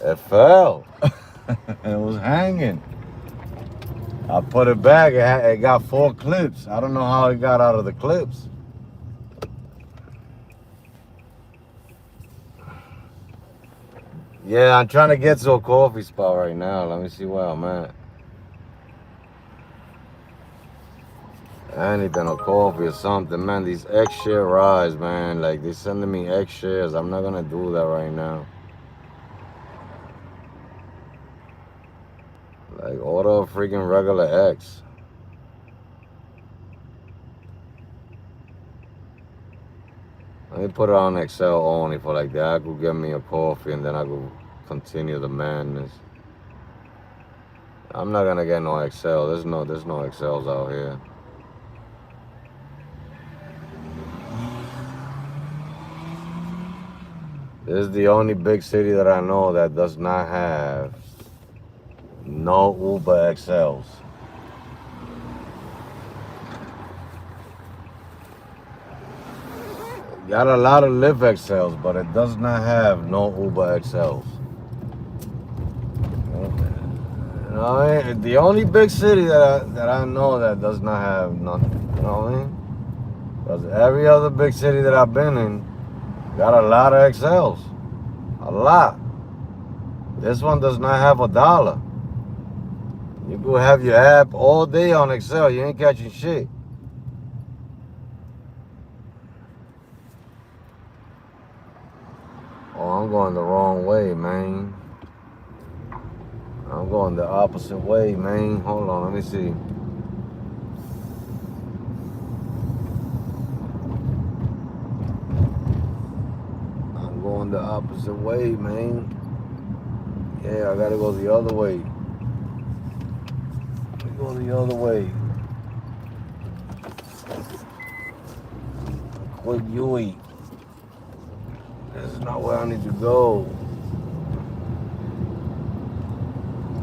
it fell. It was hanging. I put it back. It got 4 clips. I don't know how it got out of the clips. Yeah, I'm trying to get to a coffee spot right now. Let me see where I'm at. Anything, a coffee or something, man. These X share rides, man. Like, they sending me X shares. I'm not gonna do that right now. Like, order a freaking regular X. Let me put it on Excel only for like that. I could get me a coffee and then I could continue the madness. I'm not gonna get no Excel. There's no Excels out here. This is the only big city that I know that does not have no Uber XLs. Got a lot of Lyft XLs, but it does not have no Uber XLs. You know what I mean? The only big city that I know that does not have nothing. You know what I mean? Because every other big city that I've been in got a lot of XLs. A lot. This one does not have $1. You could have your app all day on Excel. You ain't catching shit. Oh, I'm going the wrong way, man. I'm going the opposite way, man. Hold on, let me see. I'm going the opposite way, man. Yeah, I gotta go the other way. Let me go the other way. Quick Yui. This is not where I need to go.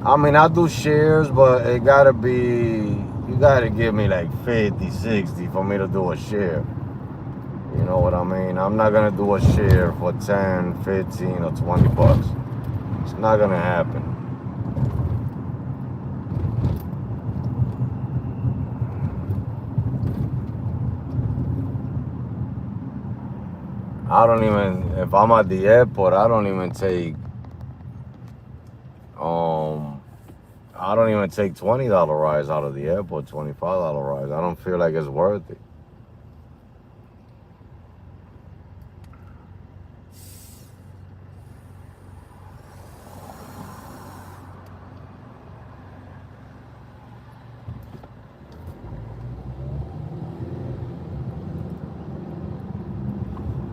I mean, I do shares, but it gotta be, you gotta give me like 50, 60 for me to do a share. You know what I mean? I'm not gonna do a share for 10, 15, or 20 bucks. It's not gonna happen. I don't even, if I'm at the airport, I don't even take $20 rides out of the airport, $25 rides. I don't feel like it's worth it.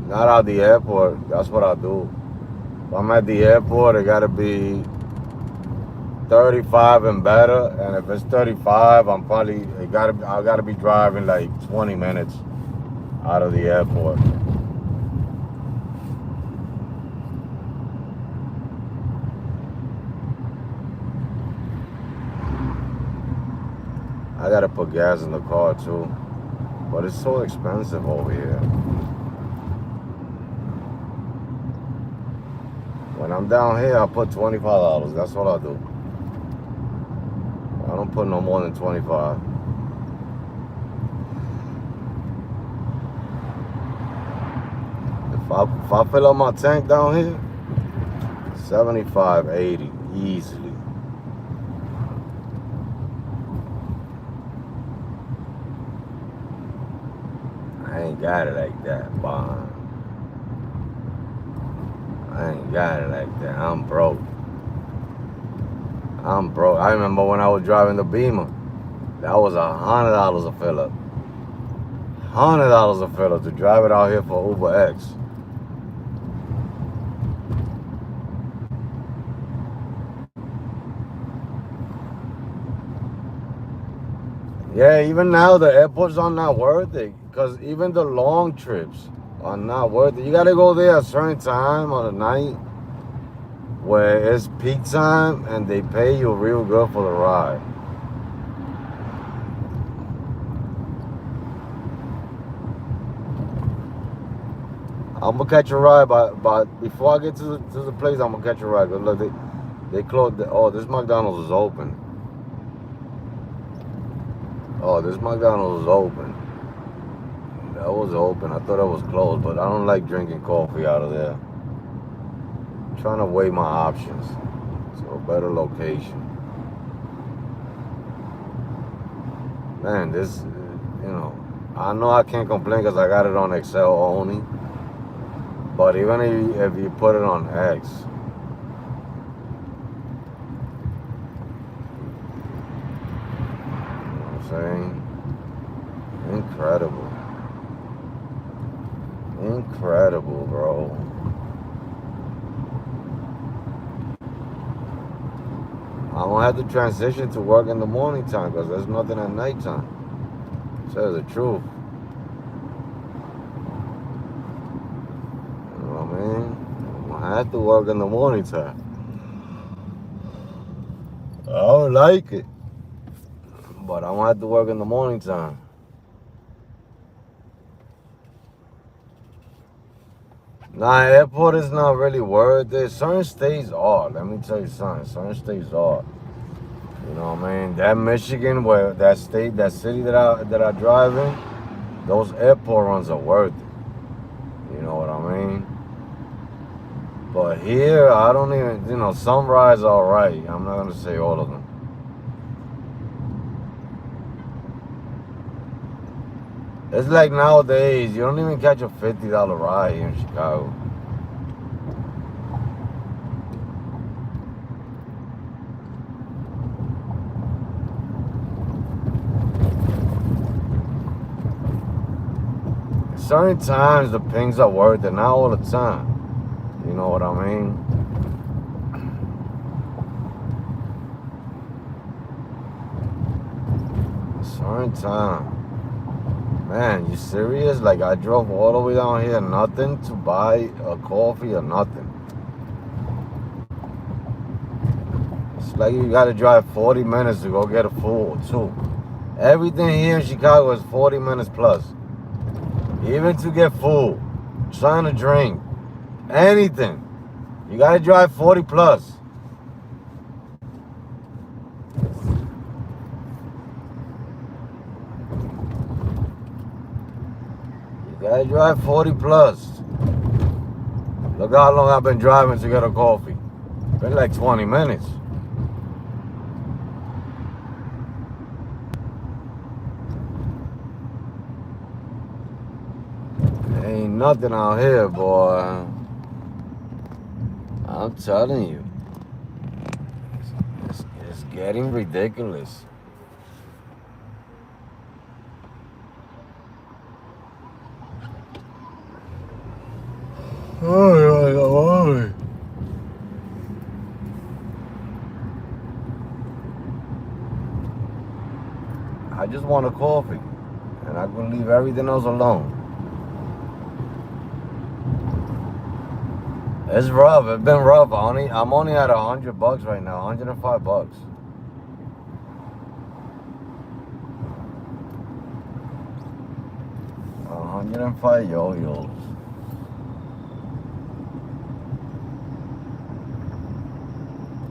Not out the airport. That's what I do. If I'm at the airport, it gotta be 35 and better. And if it's 35, I gotta be driving like 20 minutes out of the airport. I gotta put gas in the car too. But it's so expensive over here. When I'm down here, I put $25. That's what I do. I don't put no more than 25. If I fill up my tank down here, 75, 80, easily. I ain't got it like that, Bond. I ain't got it like that. I'm broke. I remember when I was driving the Beamer, that was $100 a fill up. $100 a fill up to drive it out here for Uber X. Yeah, even now the airports are not worth it, because even the long trips are not worth it. You gotta go there at a certain time of the night where it's peak time and they pay you real good for the ride. I'm gonna catch a ride, but before I get to the place, I'm gonna catch a ride. Cause look, they closed. Oh, this McDonald's is open. Oh, this McDonald's is open. That was open. I thought it was closed, but I don't like drinking coffee out of there. I'm trying to weigh my options. So a better location. Man, this, I know I can't complain because I got it on Excel only. But even if you put it on X, you know what I'm saying? Incredible. Incredible, bro. I don't have to transition to work in the morning time because there's nothing at night time. Says the truth. You know what I mean? I have to work in the morning time. I don't like it. But I don't have to work in the morning time. Nah, airport is not really worth it. Certain states are. Let me tell you something. Certain states are. You know what I mean? That Michigan, where that state, that city that I drive in, those airport runs are worth it. You know what I mean? But here, I don't even, some rides are alright. I'm not gonna say all of them. It's like nowadays, you don't even catch a $50 ride here in Chicago. Certain times the pings are worth it, not all the time. You know what I mean? Certain time. Man, you serious? Like, I drove all the way down here, nothing to buy a coffee or nothing. It's like you gotta drive 40 minutes to go get a food, too. Everything here in Chicago is 40 minutes plus. Even to get food, trying to drink, anything. You gotta drive 40 plus. Gotta drive 40 plus. Look how long I've been driving to get a coffee. Been like 20 minutes. Ain't nothing out here, boy. I'm telling you. It's getting ridiculous. Oh. I just want a coffee, and I can leave everything else alone. It's rough. It's been rough. I'm only at $100 right now. $105. 105 yo-yos.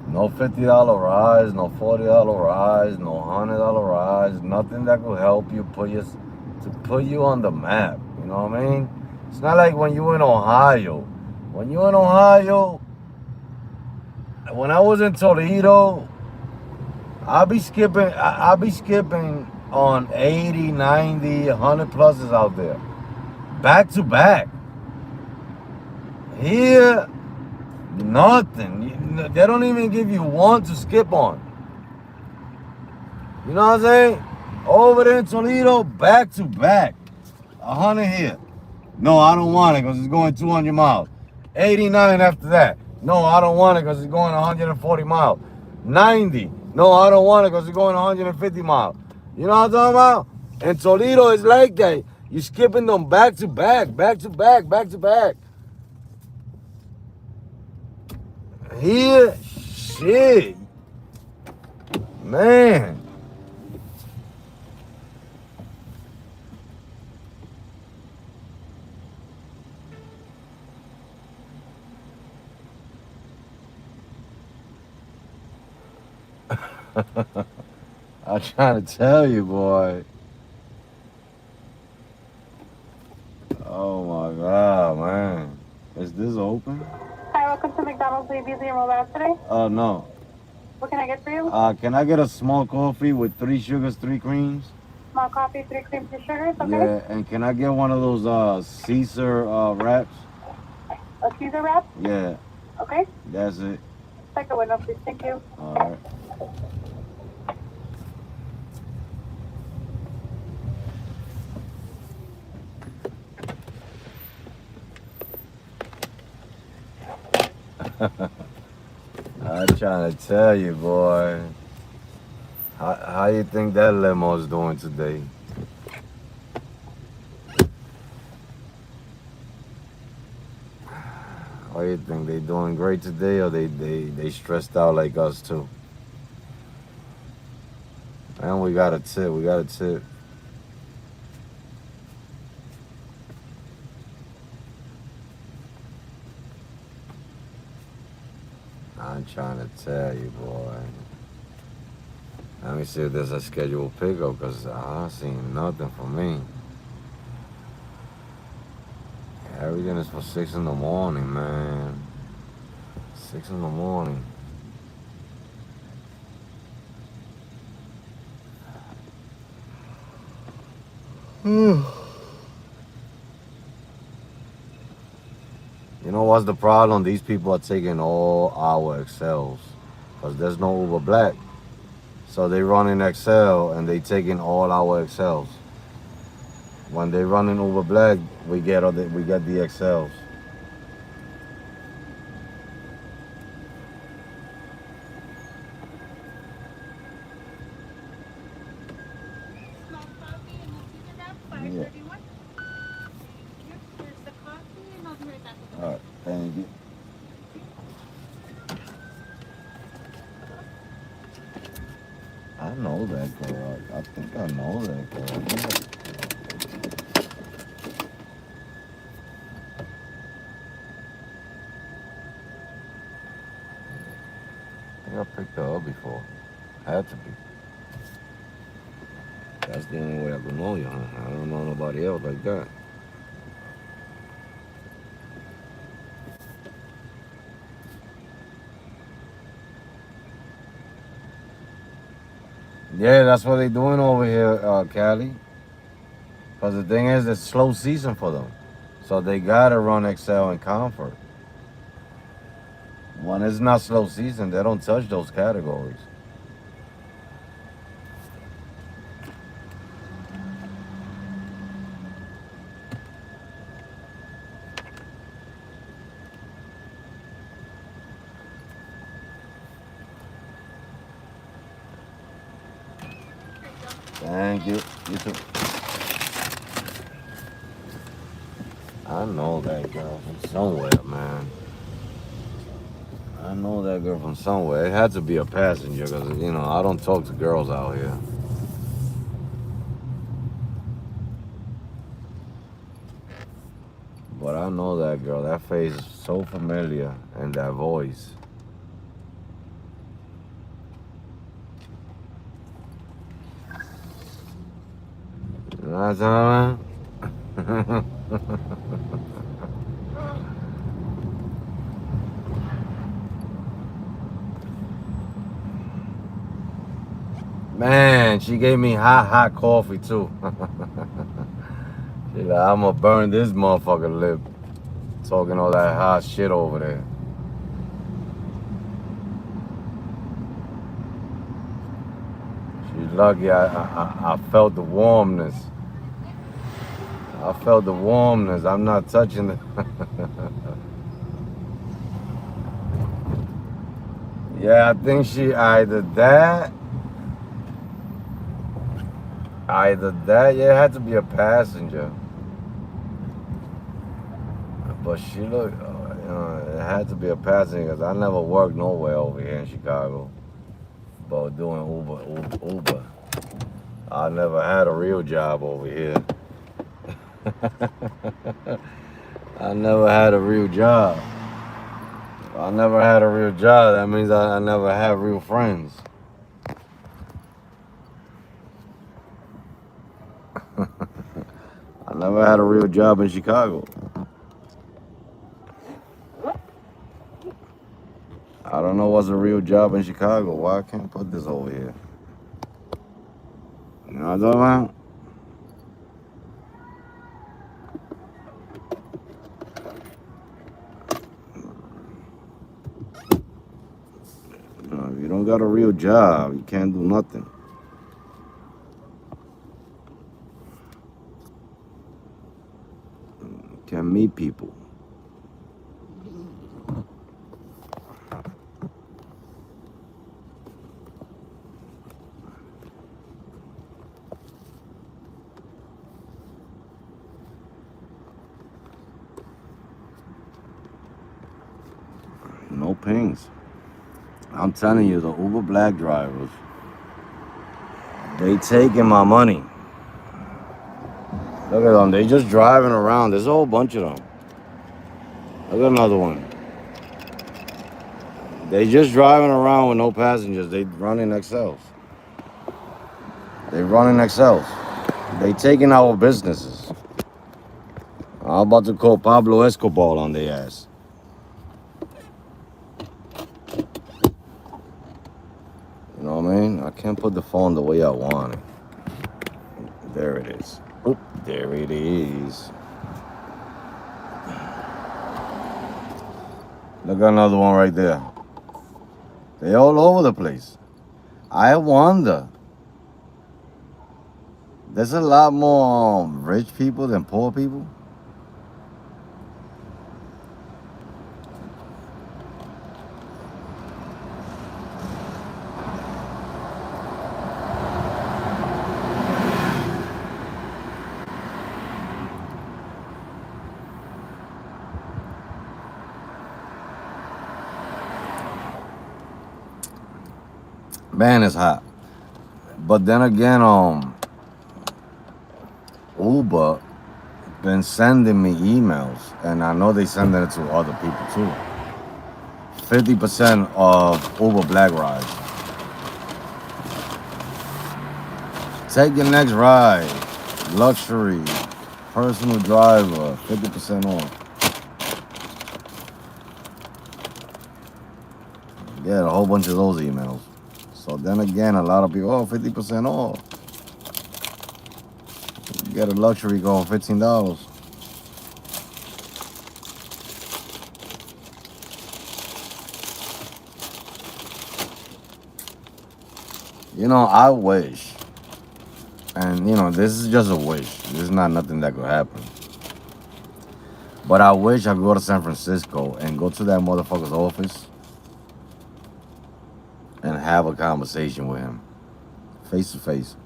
No $50 rise, no $40 rise, no $100 rise, nothing that could help you put you on the map. You know what I mean? It's not like when you in Ohio. When you in Ohio, when I was in Toledo, I'll be skipping on 80, 90, 100 pluses out there. Back to back. Here, nothing. They don't even give you one to skip on. You know what I'm saying? Over there in Toledo, back to back. 100 here. No, I don't want it because it's going 200 miles. 89 after that. No, I don't want it because it's going 140 miles. 90. No, I don't want it because it's going 150 miles. You know what I'm talking about? And Toledo is like that. You're skipping them back to back, back to back, back to back. Here, shit. Man. I'm trying to tell you, boy. Oh my God, man. Is this open? Hi, welcome to McDonald's. Will you be enrolled out today? No. What can I get for you? Can I get a small coffee with 3 sugars, 3 creams? Small coffee, 3 creams, 2 sugars, okay? Yeah, and can I get one of those Caesar wraps? A Caesar wrap? Yeah, Okay. that's it. Second window, please. Thank you. All right. I'm trying to tell you, boy. How you think that limo's doing today? How you think they doing great today, or they stressed out like us too? And we got a tip. We got a tip. I'm trying to tell you, boy. Let me see if there's a scheduled pickup, because I seen nothing for me. Everything is for 6 in the morning, man. 6 in the morning. You know what's the problem? These people are taking all our Excels, because there's no Uber Black. So they run in Excel and they taking all our Excels. When they run in Uber Black, we get the Excels. Small coffee and a Caesar wrap, 531. Here's the coffee, and I'll be right back with the All right, thank you. I know that girl. I think I know that girl. I think I picked her up before. Had to be. That's the only way I can know you, huh? I don't know nobody else like that. Yeah, that's what they doing over here, Cali. Because the thing is, it's slow season for them. So they gotta run Excel and Comfort. When it's not slow season, they don't touch those categories. Thank you. You too. I know that girl from somewhere, man. I know that girl from somewhere. It had to be a passenger, because, I don't talk to girls out here. I know that girl. That face is so familiar, and that voice. You know what I'm talking about? Man, she gave me hot coffee too. She like, I'ma burn this motherfucker lip. Talking all that hot shit over there. She's lucky I felt the warmness. I felt the warmness. I'm not touching it. Yeah, I think she either that, yeah, it had to be a passenger. But she looked, it had to be a passenger because I never worked nowhere over here in Chicago. But doing Uber. I never had a real job over here. I never had a real job. If I never had a real job, that means I never had real friends. I never had a real job in Chicago. I don't know what's a real job in Chicago. Why I can't put this over here? You know what I'm talking about? If you don't got a real job, you can't do nothing. You can't meet people. No pings. I'm telling you, the Uber Black drivers, they taking my money. Look at them. They just driving around. There's a whole bunch of them. Look at another one. They just driving around with no passengers. They running XLs. They running XLs. They taking our businesses. I'm about to call Pablo Escobar on their ass. You know what I mean? I can't put the phone the way I want it. There it is. Oop, there it is. Look at another one right there. They all over the place. I wonder. There's a lot more rich people than poor people. Man, it's hot. But then again, Uber been sending me emails, and I know they sending it to other people too. 50% of Uber Black rides. Take your next ride. Luxury. Personal driver. 50% off. Get a whole bunch of those emails. So then again, a lot of people, 50% off. You get a luxury car for $15. You know, I wish, and this is just a wish. This is not nothing that could happen. But I wish I could go to San Francisco and go to that motherfucker's office and have a conversation with him, face to face.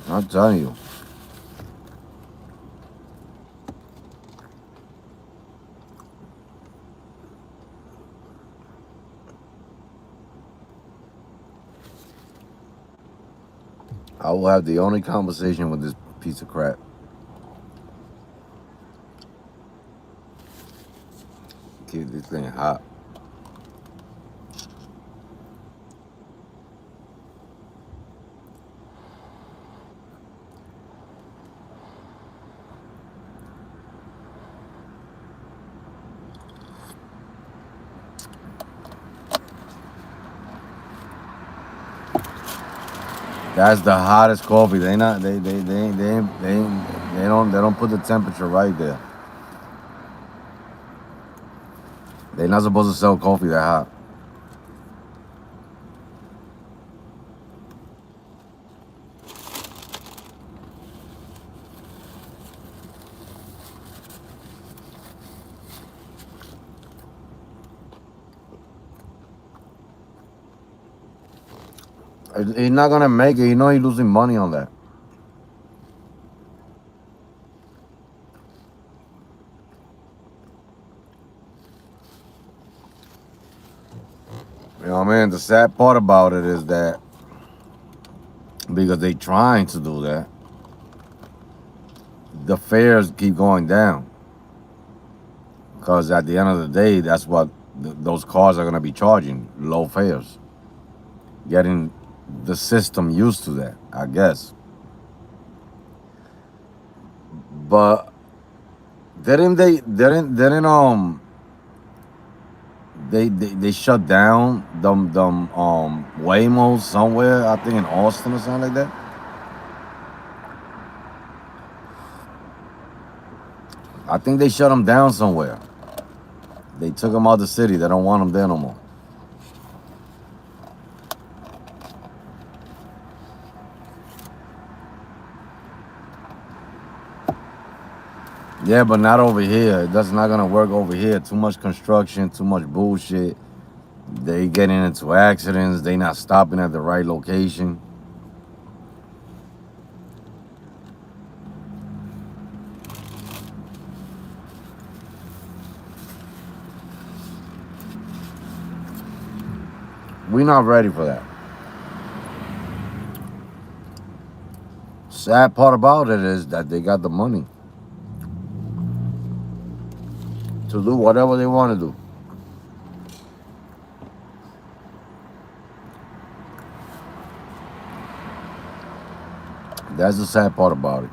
I'm telling you. I will have the only conversation with this piece of crap. Keep this thing hot. That's the hottest coffee. They not they don't put the temperature right there. They're not supposed to sell coffee that hot. He's not gonna make it. You know he's losing money on that. You know what I mean? The sad part about it is that because they trying to do that, the fares keep going down. Because at the end of the day, that's what those cars are gonna be charging, low fares. Getting the system used to that, I guess. But they shut down them Waymos somewhere, I think in Austin or something like that. I think they shut them down somewhere. They took them out of the city. They don't want them there no more. Yeah, but not over here. That's not gonna work over here. Too much construction, too much bullshit. They getting into accidents. They not stopping at the right location. We're not ready for that. Sad part about it is that they got the money to do whatever they want to do. That's the sad part about it.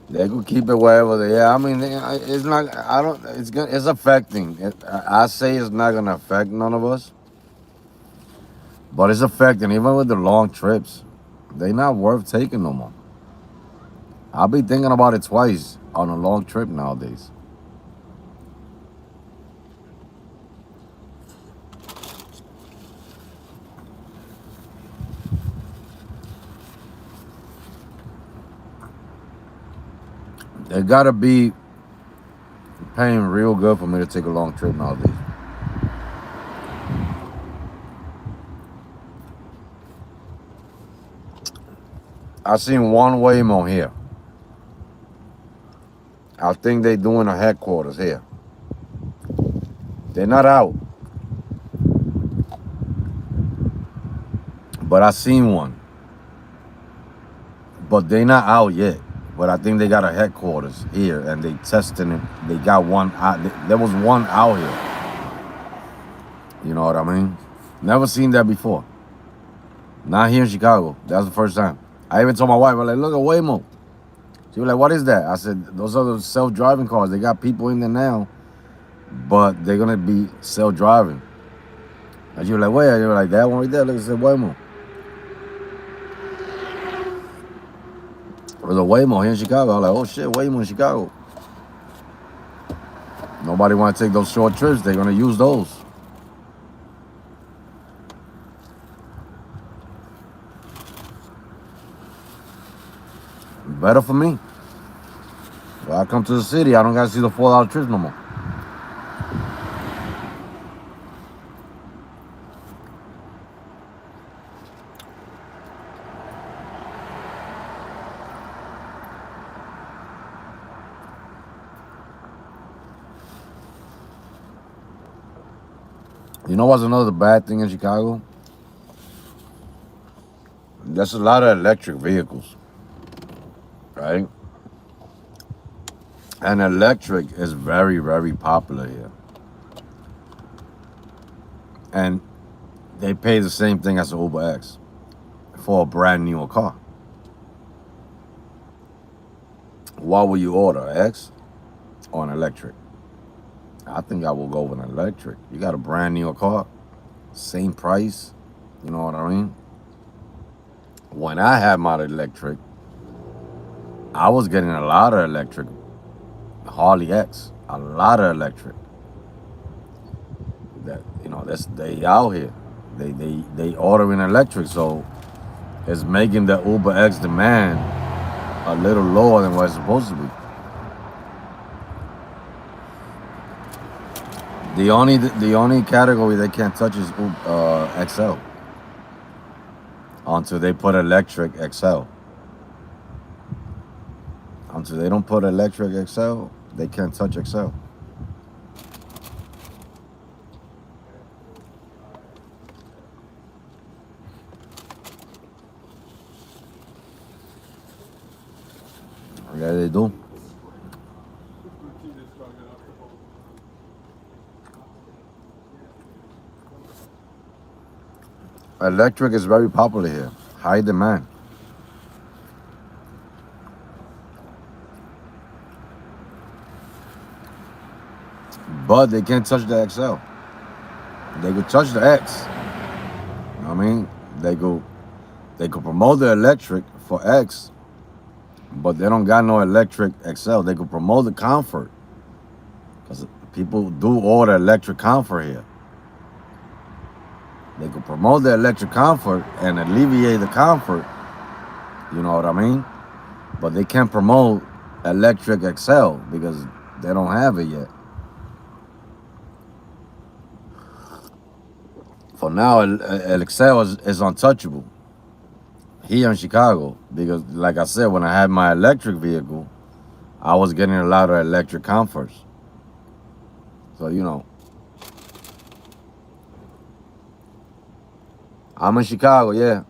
They could keep it wherever they are. I mean, it's not. I don't. It's affecting. I say it's not gonna affect none of us, but it's affecting. Even with the long trips, they not worth taking no more. I'll be thinking about it twice on a long trip nowadays. They gotta be paying real good for me to take a long trip nowadays. I seen one Waymo here. I think they doing a headquarters here. They're not out, but I seen one. But they not out yet. But I think they got a headquarters here, and they testing it. They got one out. There was one out here. You know what I mean? Never seen that before. Not here in Chicago. That's the first time. I even told my wife, I'm like, look at Waymo. She was like, what is that? I said, those are the self-driving cars. They got people in there now, but they're gonna be self-driving. And she was like, where? You were like, that one right there. Look, it said Waymo. There's a Waymo here in Chicago. I was like, oh shit, Waymo in Chicago. Nobody want to take those short trips. They're gonna use those. Better for me. When I come to the city, I don't gotta see the $4 trips no more. You know what's another bad thing in Chicago? There's a lot of electric vehicles, right? And electric is very, very popular here. And they pay the same thing as an Uber X for a brand new car. What will you order, X or an electric? I think I will go with an electric. You got a brand new car, same price. You know what I mean? When I had my electric, I was getting a lot of electric. Harley X, a lot of electric. That's they out here. They ordering electric, so it's making the Uber X demand a little lower than what it's supposed to be. The only category they can't touch is XL until they put electric XL. Until they don't put electric XL, they can't touch XL. Yeah, they do. Electric is very popular here, high demand. But they can't touch the XL. They could touch the X. You know what I mean? They could promote the electric for X, but they don't got no electric XL. They could promote the comfort. Because people do order electric comfort here. They could promote the electric comfort and alleviate the comfort. You know what I mean? But they can't promote electric XL because they don't have it yet. For now, XL is untouchable here in Chicago because, like I said, when I had my electric vehicle, I was getting a lot of electric comforts. So, I'm in Chicago, yeah.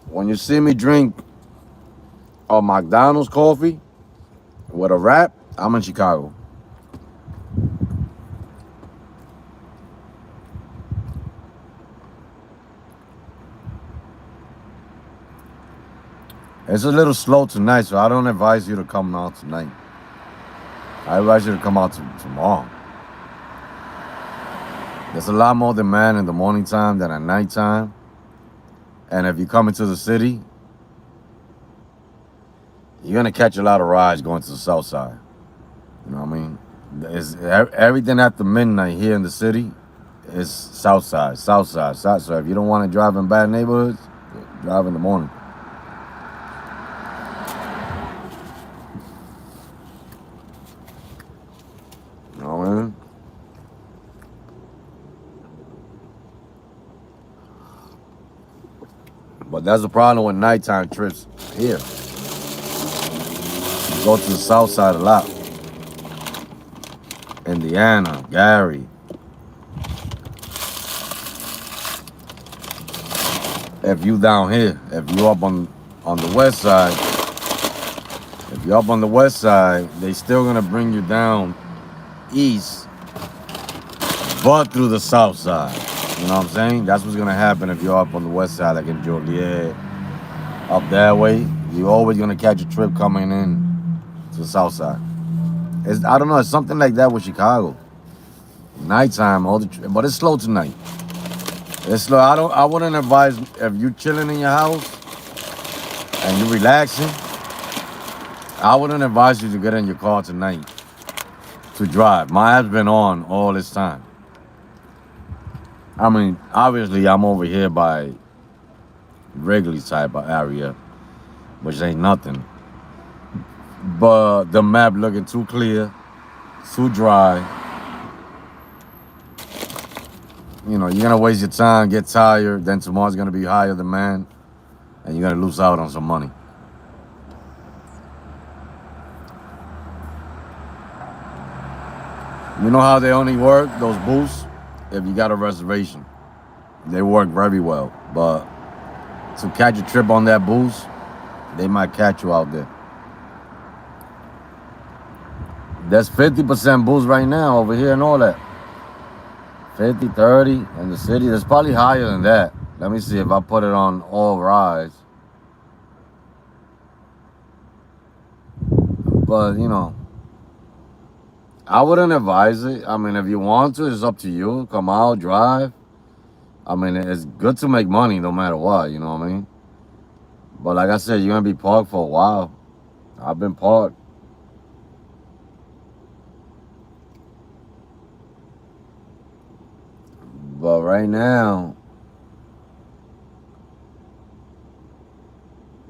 When you see me drink a McDonald's coffee with a wrap, I'm in Chicago. It's a little slow tonight, so I don't advise you to come out tonight. I advise you to come out tomorrow. There's a lot more demand in the morning time than at nighttime. And if you come into the city, you're going to catch a lot of rides going to the south side. You know what I mean? Everything after midnight here in the city is south side. So if you don't want to drive in bad neighborhoods, drive in the morning. You know what I mean? But that's the problem with nighttime trips here. You go to the south side a lot. Indiana, Gary. If you down here, if you up on the west side, they still gonna bring you down east, but through the south side. You know what I'm saying? That's what's gonna happen if you're up on the west side, like in Joliet, up that way. You're always gonna catch a trip coming in to the south side. I don't know. It's something like that with Chicago. Nighttime, but it's slow tonight. It's slow. I wouldn't advise if you're chilling in your house and you're relaxing. I wouldn't advise you to get in your car tonight to drive. My app's been on all this time. I mean, obviously, I'm over here by Wrigley type of area, which ain't nothing. But the map looking too clear, too dry. You're gonna waste your time, get tired, then tomorrow's gonna be higher demand. and you're gonna lose out on some money. You know how they only work, those booths? If you got a reservation. They work very well. But to catch a trip on that booth, they might catch you out there. There's 50% booths right now over here and all that. 50, 30 in the city. There's probably higher than that. Let me see if I put it on all rides. But, you know, I wouldn't advise it. I mean, if you want to, it's up to you. Come out, drive. I mean, it's good to make money no matter what, you know what I mean? But like I said, you're going to be parked for a while. I've been parked. But right now,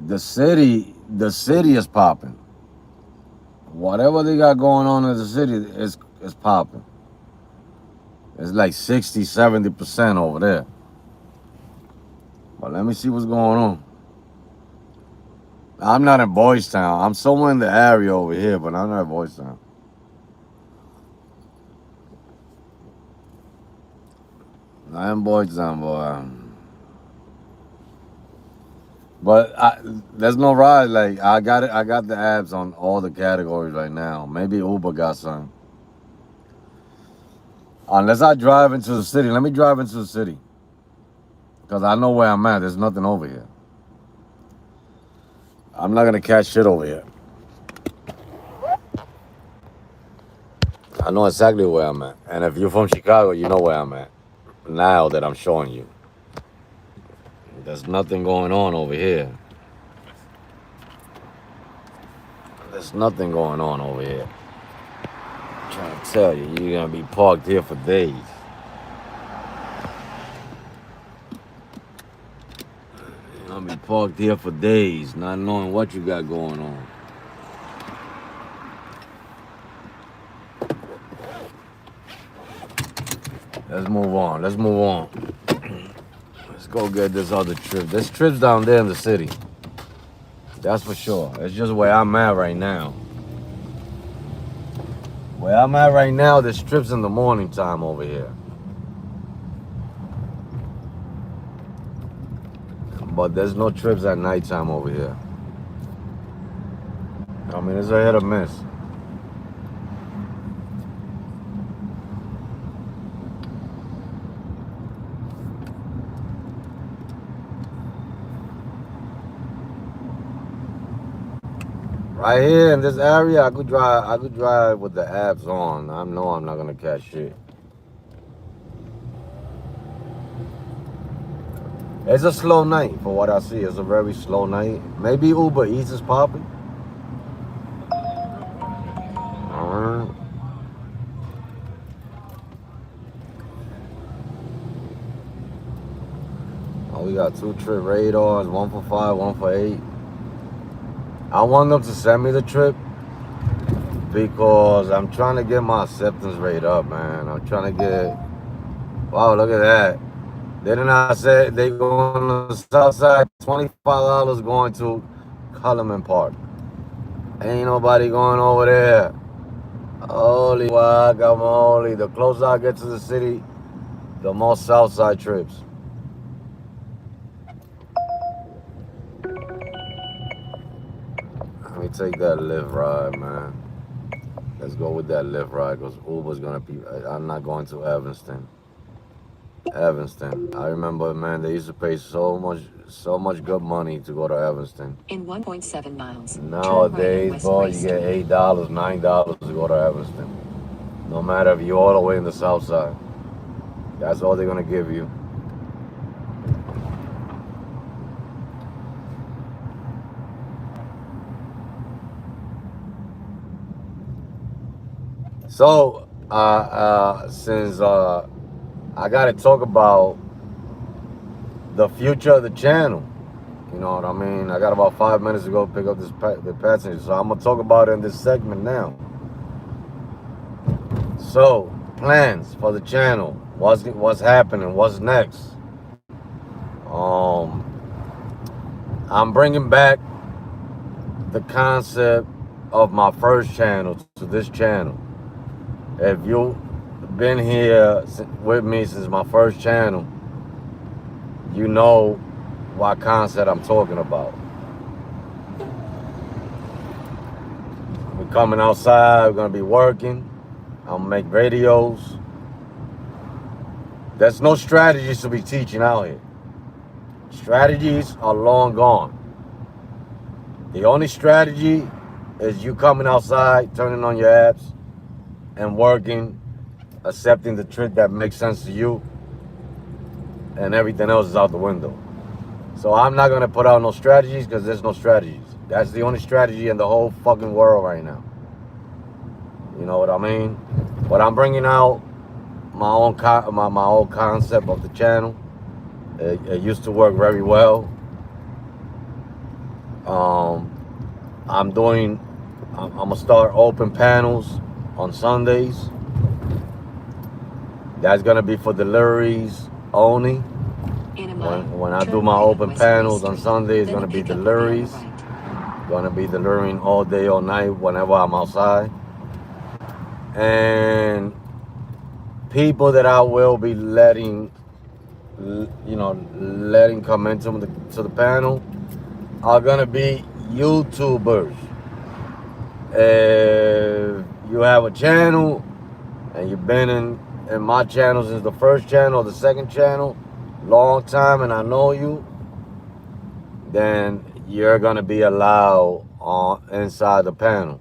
the city is popping. Whatever they got going on in the city is popping. It's like 60, 70% over there. But let me see what's going on. I'm not in Boys Town. I'm somewhere in the area over here, but I'm not in Boys Town. I am Boys Town, boy. But there's no ride. Like I got it. I got the apps on all the categories right now. Maybe Uber got some. Unless I drive into the city. Let me drive into the city. Because I know where I'm at. There's nothing over here. I'm not going to catch shit over here. I know exactly where I'm at. And if you're from Chicago, you know where I'm at. Now that I'm showing you. There's nothing going on over here. There's nothing going on over here. I'm trying to tell you, you're going to be parked here for days. You're going to be parked here for days, not knowing what you got going on. Let's move on. Let's move on. Let's go get this other trip. There's trips down there in the city. That's for sure. It's just where I'm at right now. Where I'm at right now, there's trips in the morning time over here. But there's no trips at nighttime over here. I mean, it's a hit or miss. Right here in this area, I could drive with the apps on. I know I'm not gonna catch shit. It's a slow night for what I see. It's a very slow night. Maybe Uber Eats is popping. Alright. Oh, we got 2 trip radars, 1 for 5, 1 for 8. I want them to send me the trip because I'm trying to get my acceptance rate up, man. I'm trying to get. Wow, look at that. Didn't I say they go on the south side? $25 going to Cullinan Park. Ain't nobody going over there. Holy guacamole. The closer I get to the city, the more south side trips. Let me take that Lyft ride, man. Let's go with that Lyft ride because Uber's gonna be. I'm not going to Evanston. Evanston. I remember, man, they used to pay so much good money to go to Evanston. In 1.7 miles. Nowadays, boy, you get $8, $9 to go to Evanston. No matter if you're all the way in the south side. That's all they're gonna give you. So, since I gotta talk about the future of the channel, you know what I mean? I got about 5 minutes to go pick up the passenger, so I'm gonna talk about it in this segment now. So, plans for the channel, what's happening, what's next? I'm bringing back the concept of my first channel to this channel. If you've been here with me since my first channel, you know what concept I'm talking about. We're coming outside, we're gonna be working, I'm gonna make videos. There's no strategies to be teaching out here. Strategies are long gone. The only strategy is you coming outside, turning on your apps, and working, accepting the trick that makes sense to you, and everything else is out the window. So I'm not gonna put out no strategies because there's no strategies. That's the only strategy in the whole fucking world right now. You know what I mean? But I'm bringing out my own my own concept of the channel. It used to work very well. I'm gonna start open panels on Sundays. That's gonna be for deliveries only. In a mile, When I turn do my right on open West Gray panels on Street. Sunday, it's Then gonna the be pickup will be on the deliveries. right. Gonna be delivering all day, all night, whenever I'm outside. And people that I will be letting come into the panel are gonna be YouTubers. If you have a channel and you've been in my channel since the first channel or the second channel, long time, and I know you, then you're gonna be allowed on inside the panel.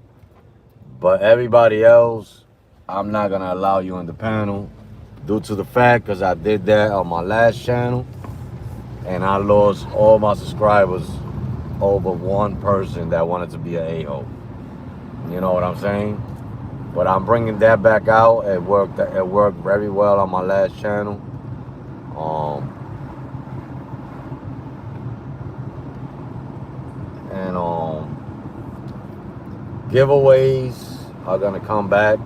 But everybody else, I'm not gonna allow you in the panel due to the fact because I did that on my last channel and I lost all my subscribers over one person that wanted to be an a-hole. You know what I'm saying? But I'm bringing that back out. It worked very well on my last channel. And giveaways are gonna come back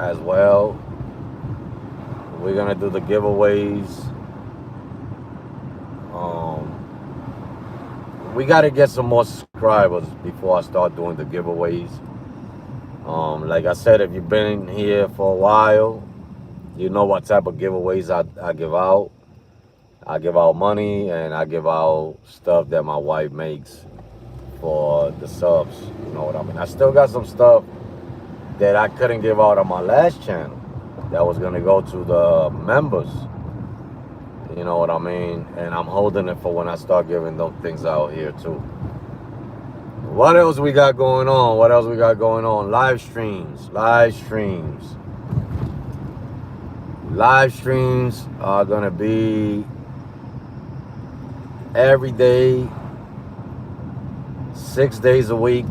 as well. We're gonna do the giveaways. We gotta get some more subscribers before I start doing the giveaways. Like I said, if you've been here for a while, you know what type of giveaways I give out. I give out money and I give out stuff that my wife makes for the subs. You know what I mean? I still got some stuff that I couldn't give out on my last channel that was gonna go to the members. You know what I mean? And I'm holding it for when I start giving those things out here too. What else we got going on? What else we got going on? Live streams. Live streams. Live streams are gonna be every day, 6 days a week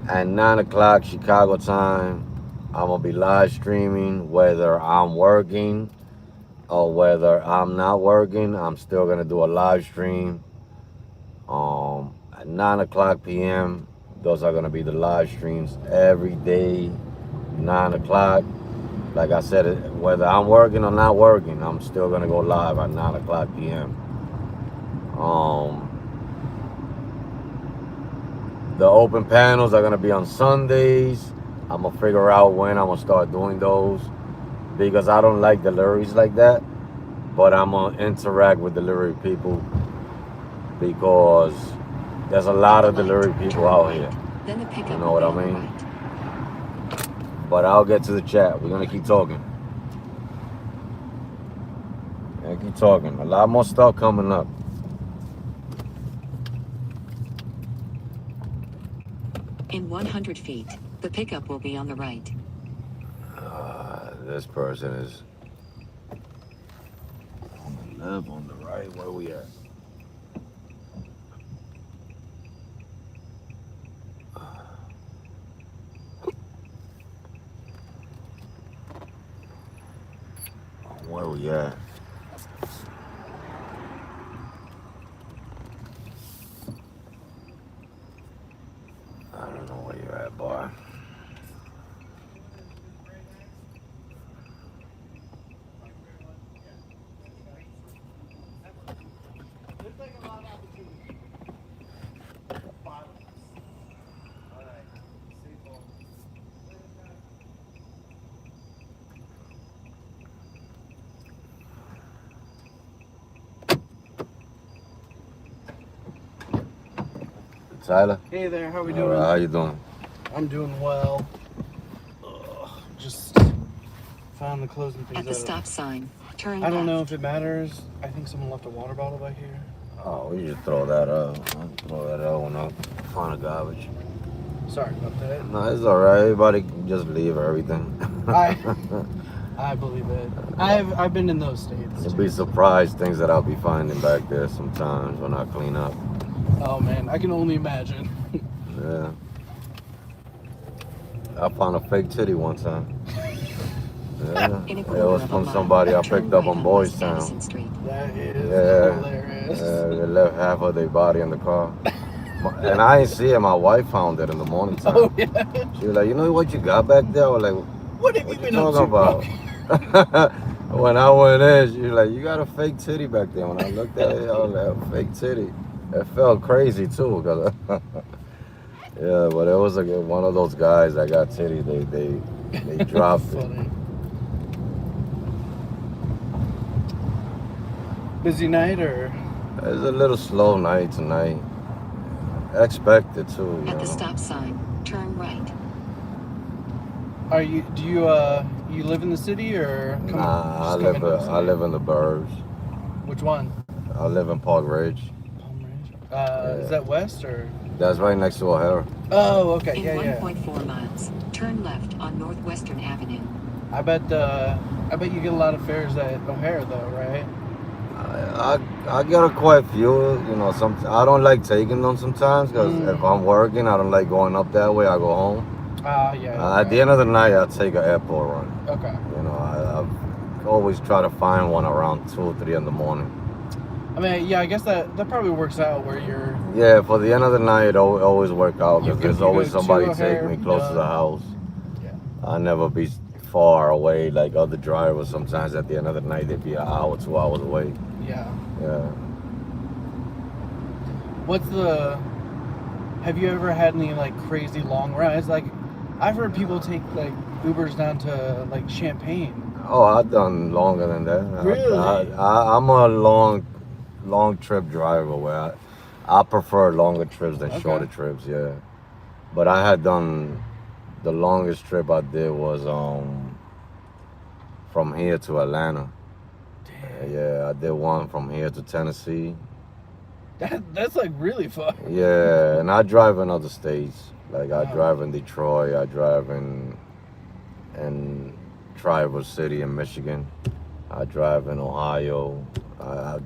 at 9 o'clock Chicago time. I'm gonna be live streaming whether I'm working or whether I'm not working. I'm still gonna do a live stream at 9 o'clock p.m. Those are gonna be the live streams every day, 9 o'clock. Like I said, whether I'm working or not working, I'm still gonna go live at 9 o'clock p.m. The open panels are gonna be on Sundays. I'm gonna figure out when I'm gonna start doing those because I don't like deliveries like that. But I'm gonna interact with delivery people because there's a lot of delivery people out here. Then the pickup You know what will I be on the mean? right. But I'll get to the chat. We're gonna keep talking. Yeah, keep talking. A lot more stuff coming up. In 100 feet, the pickup will be on the right. This person is on the left, on the right. Where we at? Where we at? I don't know where you're at, boy. Tyler. Hey there, how we All doing? right, how you doing? I'm doing well. Ugh, just finally closing things At the out. stop sign, turn I don't know left. if it matters. I think someone left a water bottle back here. Oh, we just throw that up. I'll throw that other one up. Find the garbage. Sorry about that. No, it's all right. Everybody can just leave everything. I believe it. I've been in those states. You'd too. be surprised things that I'll be finding back there sometimes when I clean up. Oh man, I can only imagine. Yeah. I found a fake titty one time. Yeah. In a It quarter was of a from mile, somebody I turn picked up right on on Boys West Town. Madison Street. That is Yeah. hilarious. They left half of their body in the car. And I ain't see it. My wife found it in the morning time. Oh yeah. She was like, you know what you got back there? I was like, What have what you you been up talking to, bro? about? When I went in, she was like, you got a fake titty back there. When I looked at it, I was like, fake titty. It felt crazy too. Cause yeah, but it was like one of those guys that got titty. They dropped it. Funny. Busy night or? It's a little slow night tonight. Expected too. You At know. the stop sign, turn right. Do you live in the city or come, Nah, just come into the I city? live in the burbs. Which one? I live in Park Ridge. Palm Ridge. Yeah. Is that west or? That's right next to O'Hara. Oh, okay. In Yeah. 1.4 miles, turn left on Northwestern Avenue. I bet you get a lot of fares at O'Hara though, right? I get quite few. You know, I don't like taking them sometimes because if I'm working, I don't like going up that way. I go home. Yeah. At the end of the night, I take an airport run. Okay. You know, I always try to find one around 2 or 3 in the morning. I mean, yeah, I guess that probably works out where you're. Yeah, for the end of the night, it always work out because there's you always go to somebody take O'Hare, me close to the done. house. Yeah. I never be far away like other drivers. Sometimes at the end of the night, they'd be an hour, 2 hours away. Yeah. Yeah. Have you ever had any like crazy long rides? Like, I've heard people take like Ubers down to like Champaign. Oh, I've done longer than that. Really? I'm a long trip driver where I prefer longer trips than shorter trips. Yeah. But I had done the longest trip I did was from here to Atlanta. Yeah, I did one from here to Tennessee. That's like really far. Yeah, and I drive in other states. Like I Wow. drive in Detroit. I drive in Traverse City in Michigan. I drive in Ohio. I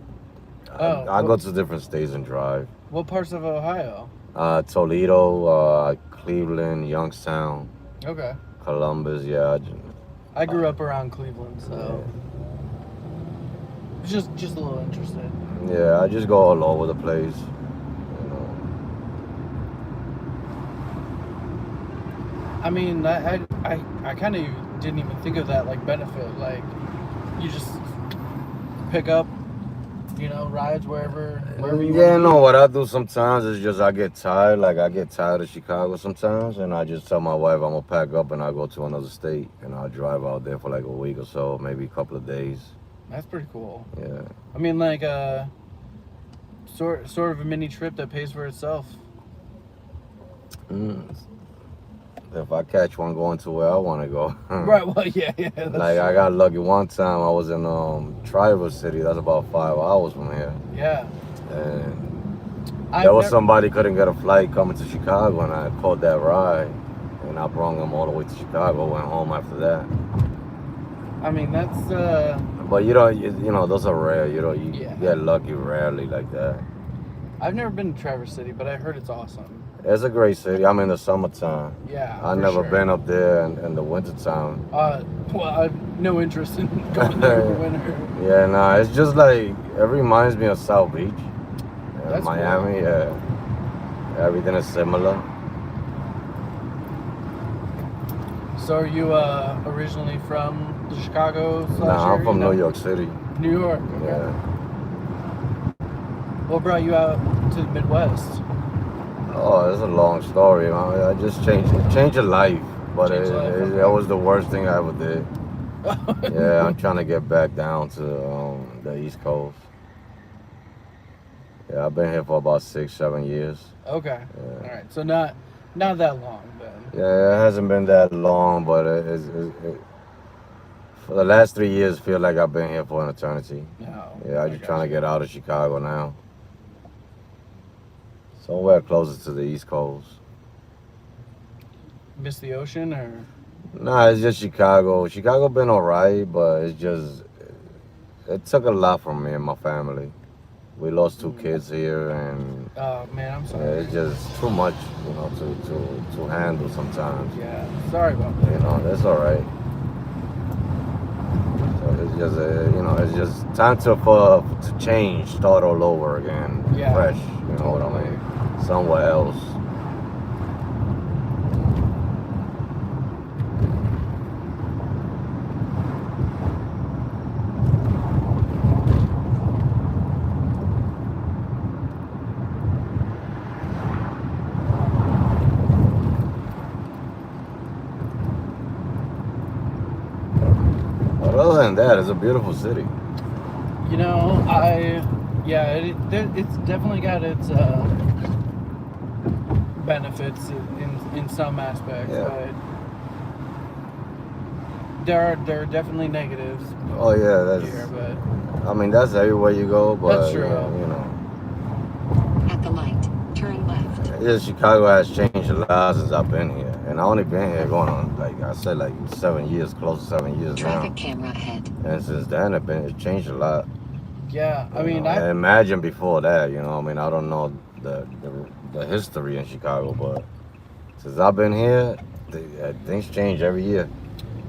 go to different states and drive. What parts of Ohio? Toledo, Cleveland, Youngstown, Okay. Columbus. Yeah. I grew up around Cleveland, so just a little interested. Yeah, I just go all over the place. You know. I mean, I kind of didn't even think of that like benefit. Like, you just pick up, rides wherever you Yeah, want. no, what I do sometimes is just I get tired. Like I get tired of Chicago sometimes, and I just tell my wife I'm gonna pack up and I go to another state, and I'll drive out there for like a week or so, maybe a couple of days. That's pretty cool. Yeah. I mean, like sort of a mini trip that pays for itself. If I catch one going to where I want to go. Right. Well, yeah. That's Like I got lucky one time. I was in Traverse City. That's about 5 hours from here. Yeah. And somebody couldn't get a flight coming to Chicago, and I caught that ride, and I brought them all the way to Chicago. Went home after that. I mean, that's But you know, those are rare. You get lucky rarely like that. I've never been to Traverse City, but I heard it's awesm. It's a great city. I'm in the summertime. Yeah. I've for never sure. been up there in the wintertime. Well, I've no interest in going there in the winter. Yeah, nah, it's just like, it reminds me of South Beach. That's Miami, cool. yeah. Everything is similar. So are you originally from the Chicago / Nah, I'm from area? New York City. New York. Okay. Yeah. What brought you out to the Midwest? Oh, it's a long story. I just changed a life, but Changed life, okay. that was the worst thing I ever did. Yeah, I'm trying to get back down to the East Coast. Yeah, I've been here for about 6-7 years. Okay. Yeah. All right. So not that long then. Yeah, it hasn't been that long, but for the last 3 years, feel like I've been here for an eternity. No. Yeah, I'm I just trying to gotcha. get out of Chicago now. Somewhere closer to the East Coast. Miss the ocean or? Nah, it's just Chicago. Chicago been alright, but it took a lot from me and my family. We lost 2 kids here, and Oh man, I'm yeah, sorry. it's just too much, to handle sometimes. Yeah. Sorry about that. You know, that's alright. So it's just, it's just time to change, start all over again, Yeah, fresh. You know what I mean? Somewhere else. But other than that, it's a beautiful city. You know, it's definitely got its benefits in some aspects, Yeah. but there are definitely negatives Oh yeah, here. that's. But I mean, that's everywhere you go, but That's true. At the light, turn left. Yeah, Chicago has changed a lot since I've been here, and I only been here going on, like I said, like 7 years, close to 7 years Traffic now. camera ahead. And since then, it's changed a lot. yeah, I You mean, know, and imagine before that, I mean, I don't know the history in Chicago, but since I've been here, things change every year.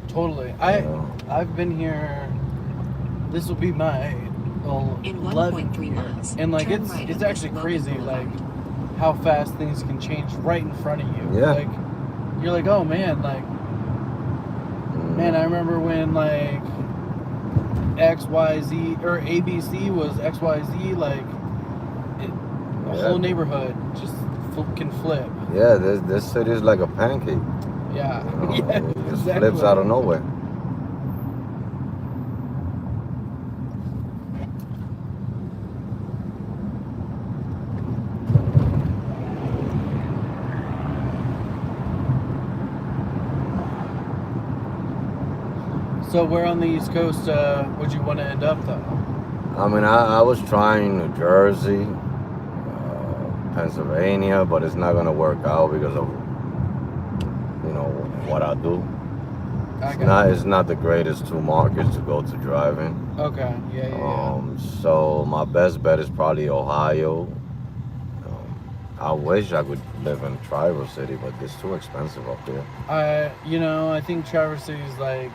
totally. You know? I've been here. This will be my In 11th 1.3 year, miles, and like turn it's right it's on actually Logan crazy, Boulevard. like how fast things can change right in front of you. Yeah. Like you're like, oh man, like man, I remember when like XYZ or ABC was XYZ, like the Yeah. whole neighborhood just can flip. Yeah, this city is like a pancake. Yeah, Yeah, yeah, it just exactly. flips out of nowhere. So where on the East Coast would you want to end up though? I mean, I was trying New Jersey, Pennsylvania, but it's not gonna work out because of what I do. It's not the greatest two markets to go to driving. Okay, yeah. So my best bet is probably Ohio. I wish I could live in Traverse City, but it's too expensive up there. I think Traverse City is like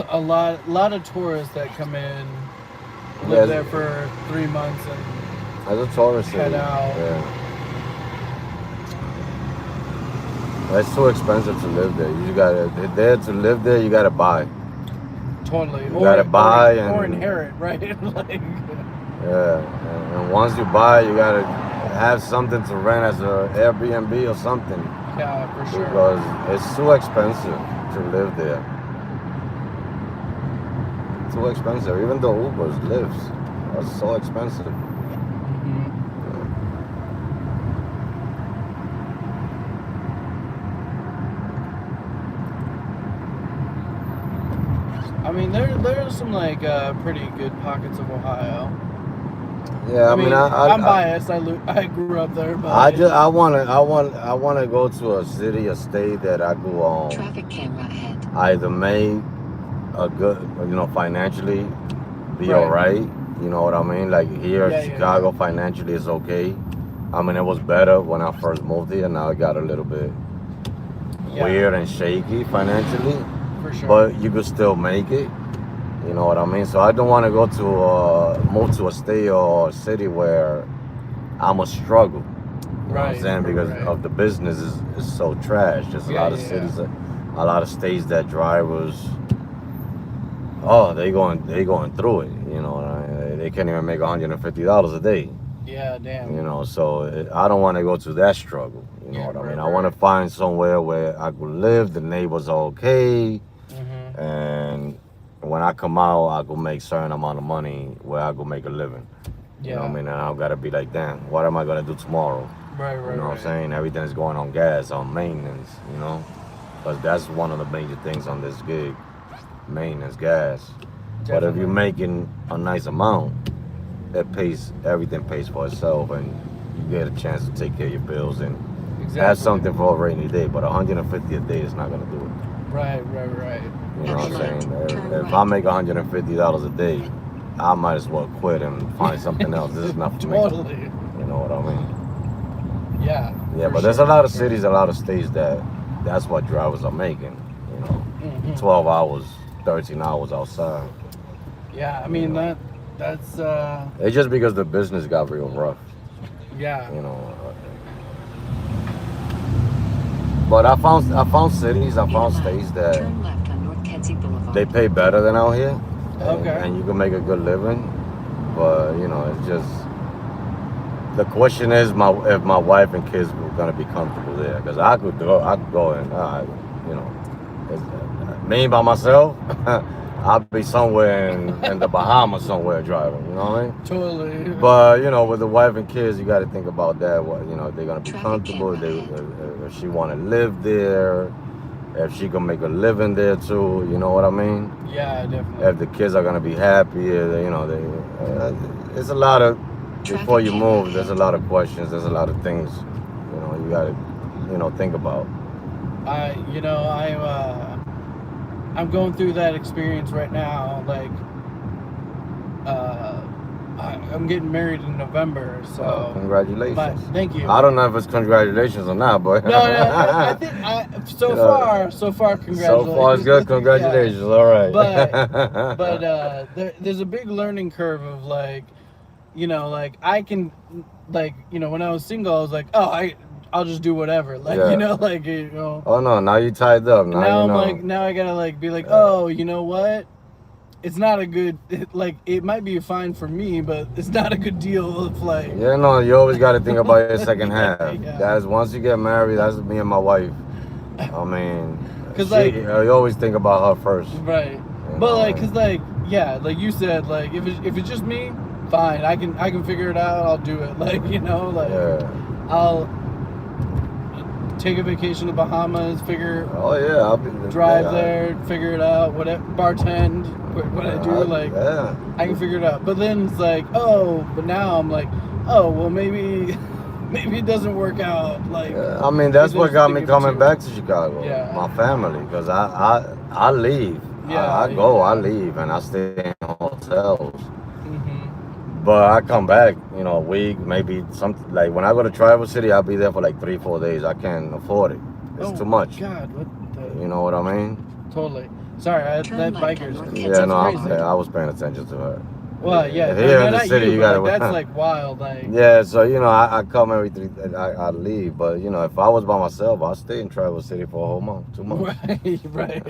a lot of tourists that come in, live there for 3 months and As a tourist head city, out. yeah. It's too expensive to live there. To live there, you gotta buy. Totally. You gotta buy or and inherit, right? Like, yeah. And once you buy, you gotta have something to rent as a Airbnb or something. yeah, for sure. Because it's too expensive to live there. Too expensive. Even the Ubers, Lyfts are so expensive. Mhm. I mean, there's some like pretty good pockets of Ohio. Yeah, I mean, I'm biased. I grew up there, but I wanna go to a city, a state that I could Traffic camera ahead. either make a good, financially be Right. alright. You know what I mean? Like here, Yeah, Chicago financially is okay. I mean, it was better when I first moved here. Now it got a little bit weird and shaky financially, for sure. but you could still make it. You know what I mean? So I don't want to go to move to a state or a city where I'm a struggle. You know what I'm saying? Because of the business is so trash. There's a lot of cities, a lot of states that drivers, they going through it. You know, they can't even make $150 a day. Yeah, damn. You know, so I don't want to go to that struggle. You know what I mean? I want to find somewhere where I could live. The neighbors are okay, Mhm. and when I come out, I go make certain amount of money where I go make a living. You know what I mean? And I don't gotta be like, damn, what am I gonna do tomorrow? Right. You know what I'm saying? Everything's going on gas, on maintenance, you know? Because that's one of the major things on this gig, maintenance, gas. But if you're making a nice amount, everything pays for itself, and you get a chance to take care of your bills and have something for a rainy day. But 150 a day is not gonna do it. Right. You know what I'm saying? If I make $150 a day, I might as well quit and find something else. This is not for me. Totally. You know what I mean? Yeah. Yeah, but there's a lot of cities, a lot of states that's what drivers are making. You know, 12 hours, 13 hours outside. Yeah, I mean that's It's just because the business got real rough. yeah. You know. But I found cities, I found states that Turn left on North Kedzie Boulevard. they pay better than out here. Okay. And you can make a good living. But you know, it's just the question is if my wife and kids were gonna be comfortable there, because I could go and you know, me by myself, I'd be somewhere in the Bahamas somewhere driving. You know what I mean? Totally. But you know, with the wife and kids, you got to think about that. What you know, they're gonna be comfortable. If she want to live there, if she can make a living there too. You know what I mean? Yeah, definitely. If the kids are gonna be happy, you know, it's a lot of before you move. There's a lot of questions. There's a lot of things. You know, you gotta think about. I'm going through that experience right now. Like, I'm getting married in November, so congratulations. Thank you. I don't know if it's congratulations or not, but no, I think so far, congratulations. So far it's good. Congratulations. Yeah. All right. But there's a big learning curve of like, like I can, like, when I was single, I was like, oh, I'll just do whatever. Like, Oh no, now you tied up. Now I'm like, now I gotta like be like, oh, you know what? It's not a good, it might be fine for me, but it's not a good deal of like. Yeah, no, you always got to think about your second half. Yeah. That's once you get married, that's me and my wife. I mean, because you always think about her first. Right. But like, cause like, yeah, like you said, like if it's just me, fine, I can figure it out. I'll do it. Like, I'll take a vacation to Bahamas, I'll drive there, figure it out, whatever, bartend, what I do, I can figure it out. But then it's like, but now I'm like, well, maybe it doesn't work out. Like, I mean, that's what got me coming back to Chicago. Yeah. My family, because I leave. Yeah, I leave, and I stay in hotels. Mm-hmm. But I come back, a week, maybe something. Like when I go to Traverse City, I'll be there for like 3-4 days. I can't afford it. It's too much. God, what the... You know what I mean? Totally. Sorry, that biker's... Yeah, no, I was paying attention to her. Well, yeah. Here in the city, you gotta... that's like wild. Like... Yeah, so, I come every I leave. But, if I was by myself, I'd stay in Traverse City for a whole month, 2 months. Right.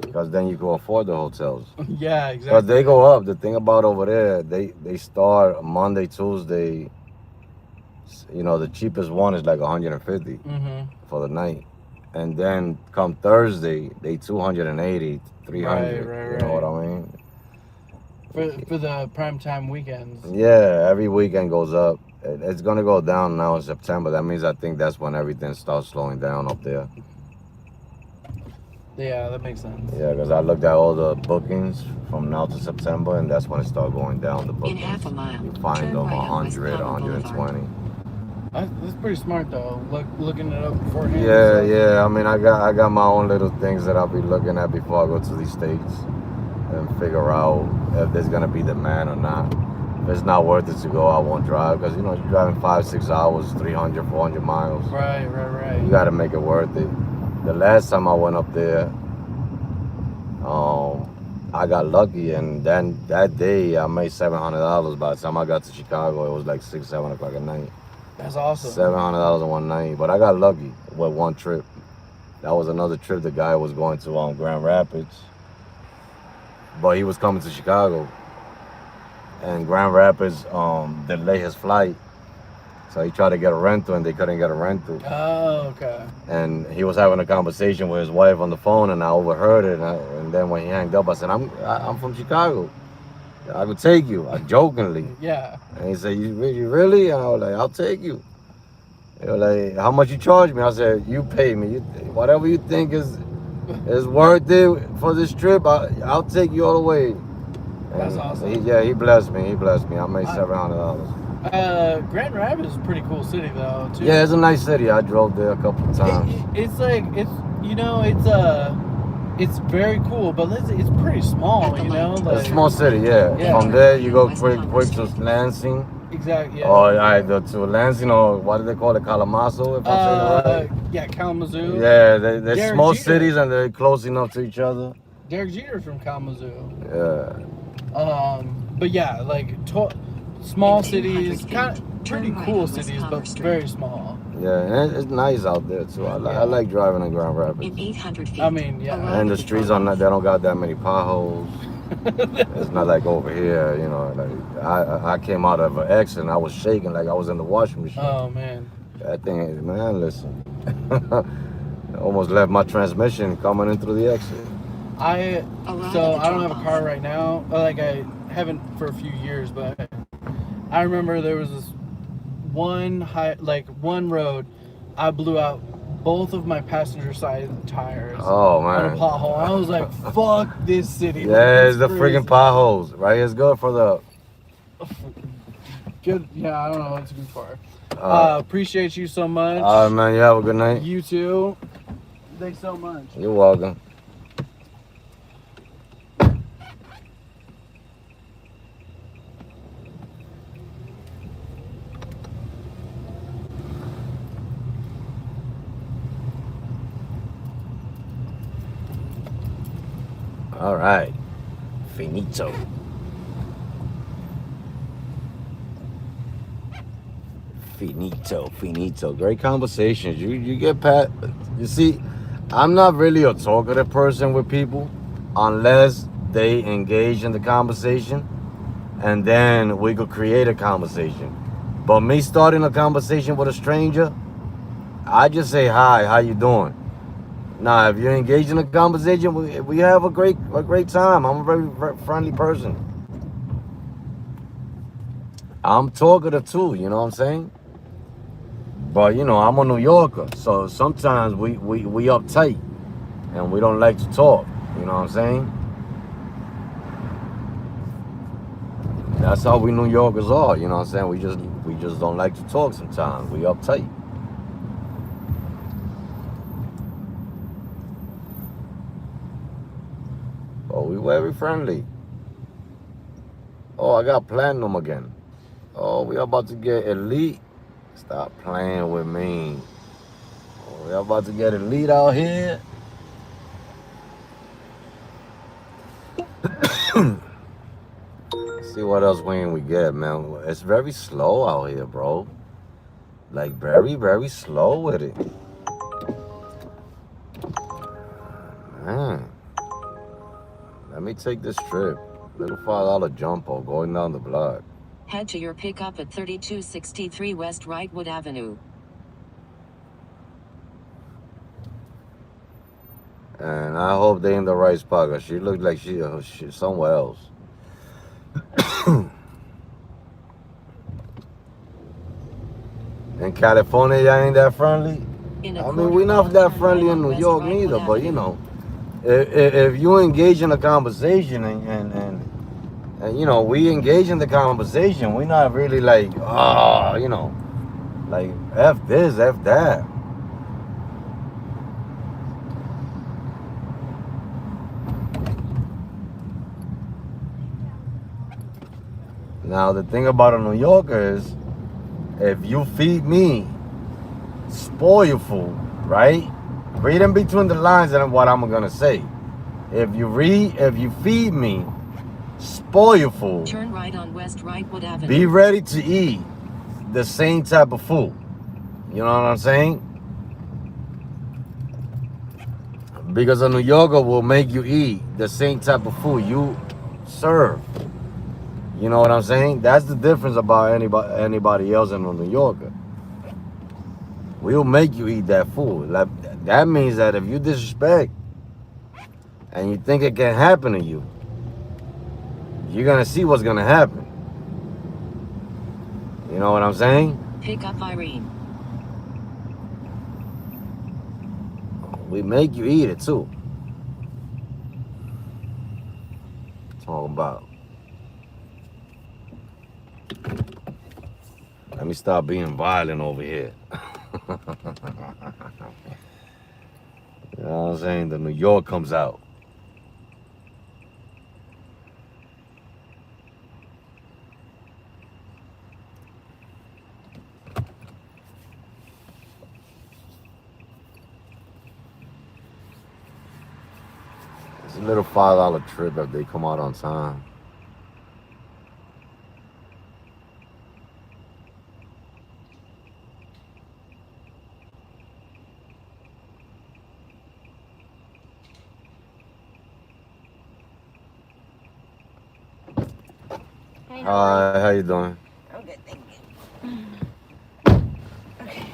Because then you can afford the hotels. Yeah, exactly. Because they go up. The thing about over there, they start Monday, Tuesday. The cheapest one is like 150 for the night. And then come Thursday, they 280, 300. Right. You know what I mean? For the primetime weekends. Yeah, every weekend goes up. It's gonna go down now in September. That means I think that's when everything starts slowing down up there. Yeah, that makes sense. Yeah, because I looked at all the bookings from now to September, and that's when it starts going down. The bookings. In half a mile, You find them 100, 120. That's pretty smart though. Looking it up beforehand. Yeah. I mean, I got my own little things that I'll be looking at before I go to these states and figure out if there's gonna be demand or not. If it's not worth it to go, I won't drive because you're driving 5-6 hours, 300, 400 miles. Right. You got to make it worth it. The last time I went up there, I got lucky, and then that day I made $700. By the time I got to Chicago, it was like 6-7 o'clock at night. That's awesome. $700 in one night, but I got lucky with one trip. That was another trip. The guy was going to Grand Rapids, but he was coming to Chicago. And Grand Rapids delayed his flight, So he tried to get a rental and they couldn't get a rental. Oh, okay. And he was having a conversation with his wife on the phone, and I overheard it. And then when he hanged up, I said, I'm from Chicago. I would take you. I jokingly. Yeah. And he said, you really? And I was like, I'll take you. They were like, how much you charge me? I said, you pay me. Whatever you think is worth it for this trip, I'll take you all the way. That's And awesome. he blessed me. He blessed me. I made $700. Grand Rapids is a pretty cool city though, too. Yeah, it's a nice city. I drove there a couple of times. It's like it's very cool, but it's pretty small, you know. Like, It's a small city, yeah. Yeah. From there, you go quick to Lansing. Exactly. Yeah. Or either to Lansing, or what do they call it, Kalamazoo, if I'm saying it right? Yeah, Kalamazoo. Yeah, they're Derek small Jeter. cities and they're close enough to each other. Derek Jeter's from Kalamazoo. Yeah. But yeah, like small In 200 cities, feet, kind of turn pretty right cool on West cities, but Commerce Street. very small. Yeah, and it's nice out there too. I like driving in Grand Rapids. In 800 feet. I mean, yeah. arrive And the at streets are not, they don't got that many potholes. Oh, It's not like over here, you know. Like I came out of an exit and I was shaking like I was in the washing machine. Oh man. That thing, man, listen. I almost left my transmission coming in through the exit. I Arrive so at the I don't have a drop-off. car right now. Like I haven't for a few years, but I remember there was this one road I blew out both of my passenger side tires Oh on a man. pothole. I was like, "Fuck this city!" Like, Yeah, it's the crazy. freaking potholes, right? It's good for the. Good. Yeah, I don't know. It's good for. Uh, Appreciate you so much. all right, man. You have a good night. You too. Thanks so much. You're welcome. All right. Finito. Finito. Great conversations. You get past. You see, I'm not really a talkative person with people unless they engage in the conversation, and then we could create a conversation. But me starting a conversation with a stranger, I just say hi, how you doing? Now, if you engage in a conversation, we have a great time. I'm a very friendly person. I'm talkative too, you know what I'm saying? But you know, I'm a New Yorker, so sometimes we uptight and we don't like to talk. You know what I'm saying? That's how we New Yorkers are. You know what I'm saying? We just don't like to talk sometimes. We uptight. Oh, we very friendly. Oh, I got platinum again. Oh, we about to get elite. Stop playing with me. Oh, we about to get elite out here. See what else we get, man. It's very slow out here, bro. Like very slow with it. Man. Let me take this trip. Little $5 jumbo going down the block. Head to your pickup at 3263 West Wrightwood Avenue. And I hope they in the right spot, 'cause she looked like she somewhere else. In California, y'all ain't that friendly? I mean, we're not that friendly in New York neither, but you know, if you engage in a conversation and you know, we engage in the conversation, we're not really like, you know, like F this, F that. Now, the thing about a New Yorker is, if you feed me, spoil you food, right? Read in between the lines and what I'm gonna say. If you feed me, spoil your food. Turn right on West Wrightwood Avenue. Be ready to eat the same type of food. You know what I'm saying? Because a New Yorker will make you eat the same type of food you serve. You know what I'm saying? That's the difference about anybody else and a New Yorker. We'll make you eat that food. Like, that means that if you disrespect and you think it can happen to you, you're gonna see what's gonna happen. You know what I'm saying? Pick up Irene. We make you eat it too. Talking about. Let me stop being violent over here. You know what I'm saying? The New York comes out. It's a little $5 trip if they come out on time. Hey, Hi, how you doing? I'm good, thank you. Okay.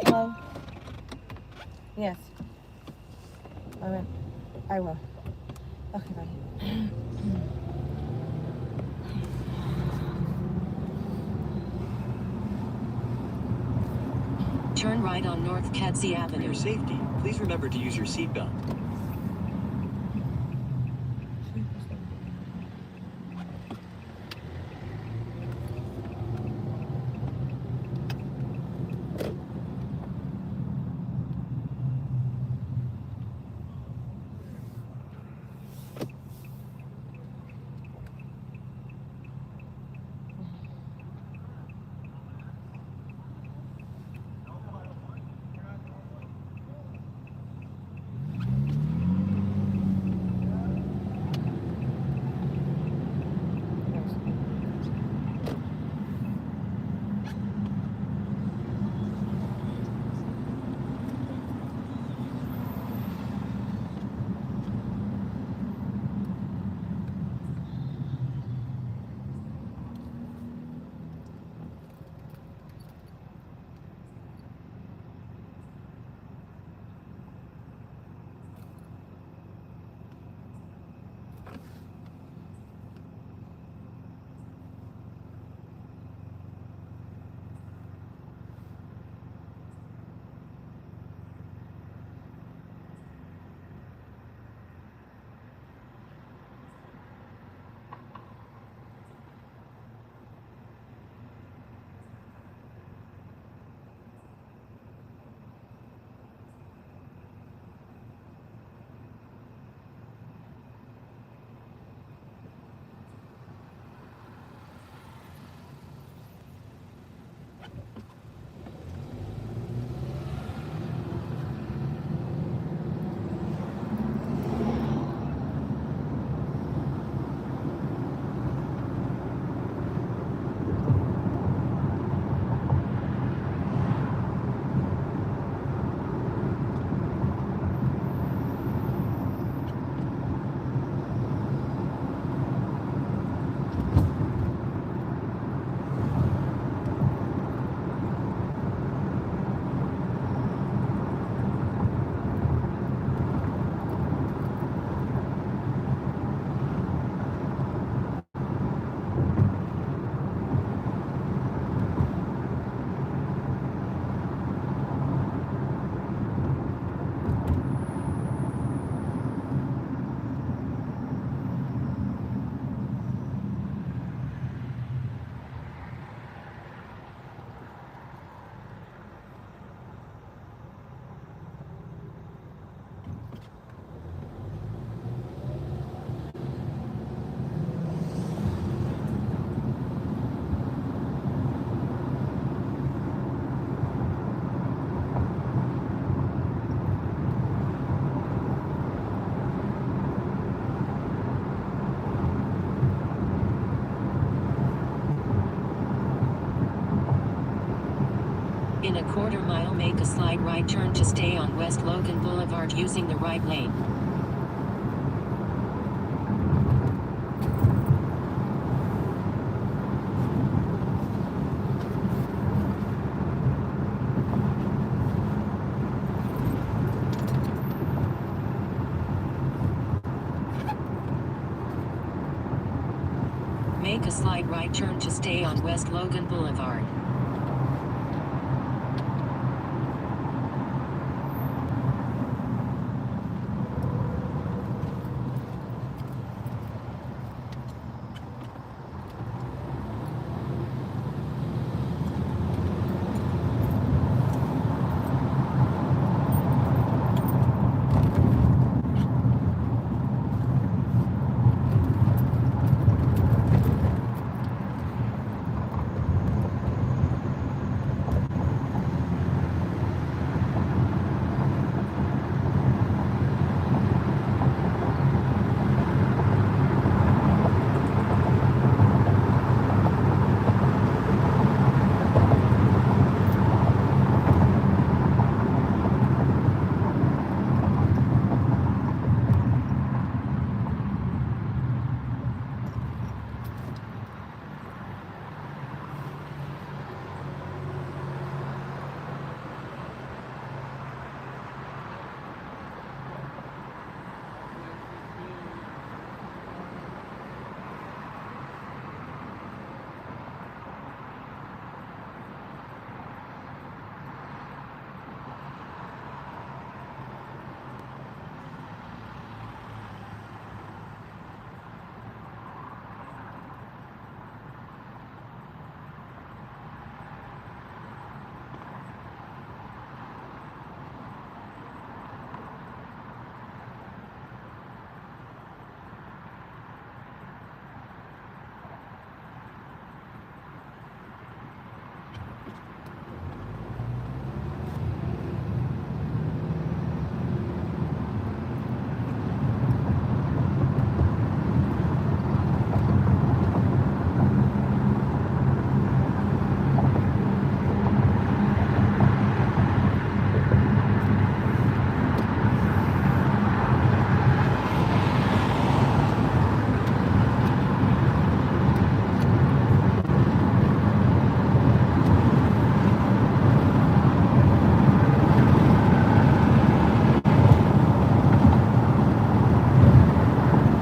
Hello? Yes. I will. Okay, bye. Turn right on North Kedzie For Avenue. your safety, please remember to use your seatbelt. In a quarter mile, make a slight right turn to stay on West Logan Boulevard using the right lane. make a slight right turn to stay on West Logan Boulevard.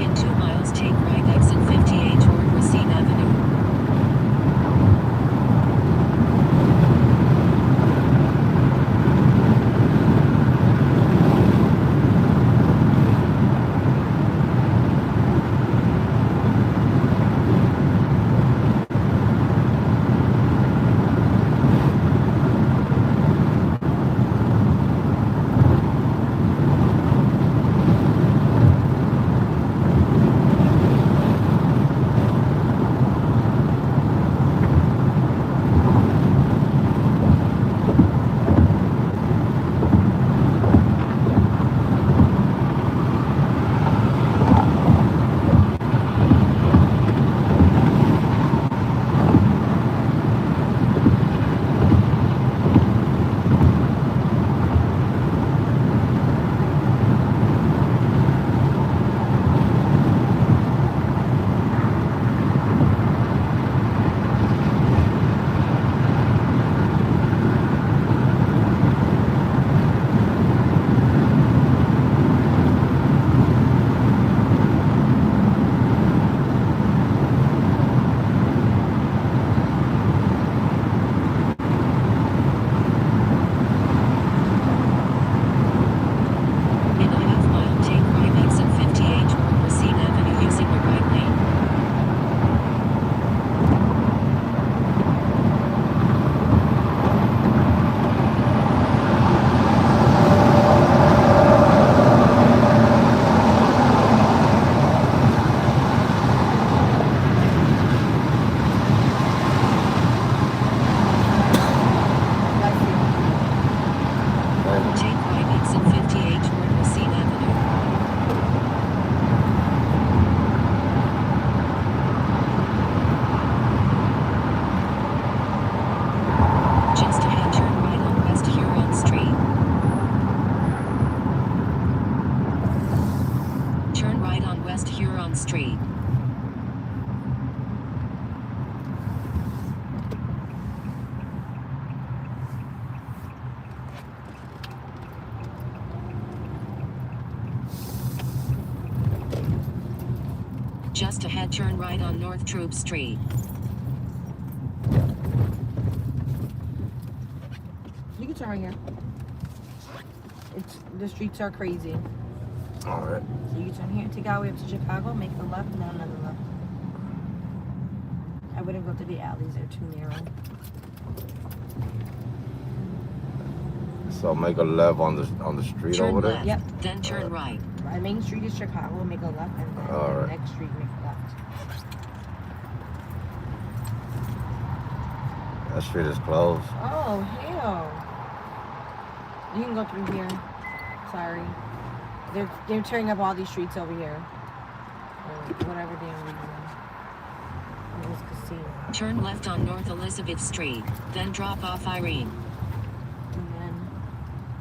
In 2 miles, take right exit 58 toward Racine Avenue. In a half mile, take right exit 58 toward Racine Avenue using the right lane. Take right exit 58 toward Racine Avenue. Just ahead, turn right on West Huron Street. Turn right on West Huron Street. Just ahead, turn right on North Troop Street. You can turn right here. The streets are crazy. All right. So you turn here, take our way up to Chicago, make a left, and then another left. I wouldn't go through the alleys; they're too narrow. So make a left on the street Turn over there. left, Yep. then turn right. My main street is Chicago, make a left, and then All the right. next street, make a left. That street is closed. Oh, hell. You can go through here. Sorry. They're tearing up all these streets over here. Or whatever damn reason. It was casino. Turn left on North Elizabeth Street, then drop off Irene. And then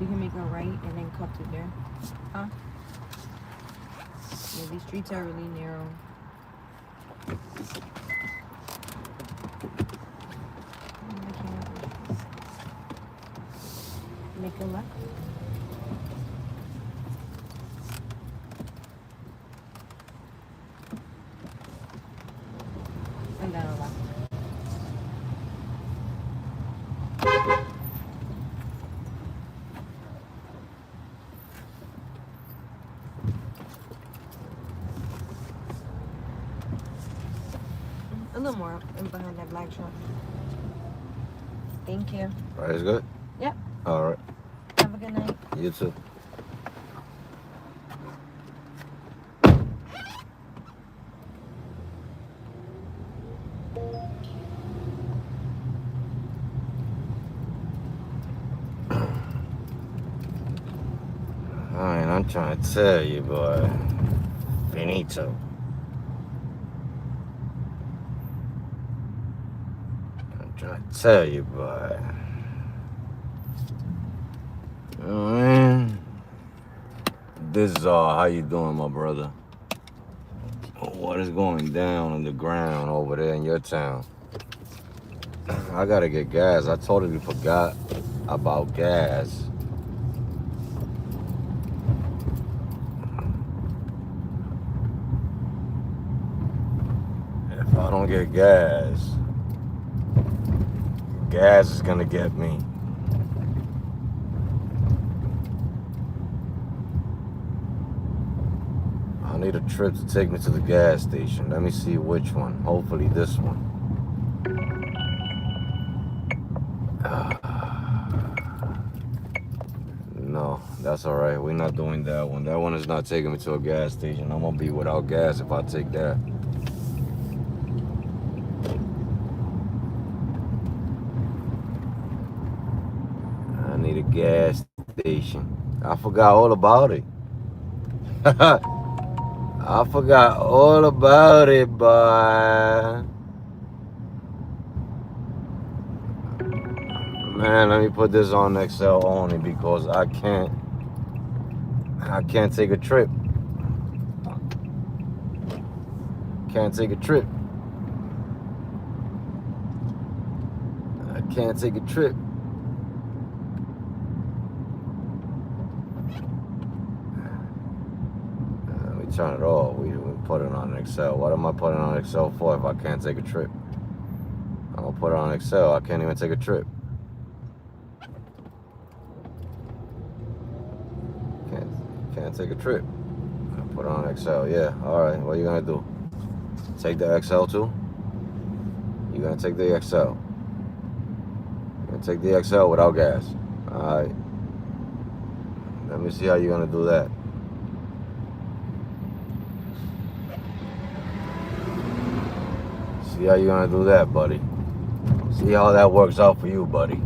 you can make a right and then cut through there. Huh? Yeah, these streets are really narrow. Make a left. And then a left. A little more up and behind that black truck. Thank you. Right, is good. Yep. All right. Have a good night. You too. Alright, I'm trying to tell you, boy. Finito. I'm trying to tell you, boy. You know what I mean? This is all. How you doing, my brother? What is going down on the ground over there in your town? I gotta get gas. I totally forgot about gas. If I don't get gas, gas is gonna get me. I need a trip to take me to the gas station. Let me see which one. Hopefully this one. No, that's all right. We're not doing that one. That one is not taking me to a gas station. I'm gonna be without gas if I take that. I need a gas station. I forgot all about it. I forgot all about it, boy. Man, let me put this on Excel only because I can't take a trip. Can't take a trip. I can't take a trip. Let me turn it off. We put it on Excel. What am I putting on Excel for if I can't take a trip? I'm gonna put it on Excel. I can't even take a trip. Can't take a trip. I put it on Excel. Yeah. All right. What are you gonna do? Take the XL too? You're gonna take the XL. You're gonna take the XL without gas. All right. Let me see how you're gonna do that. See how you're gonna do that, buddy. See how that works out for you, buddy.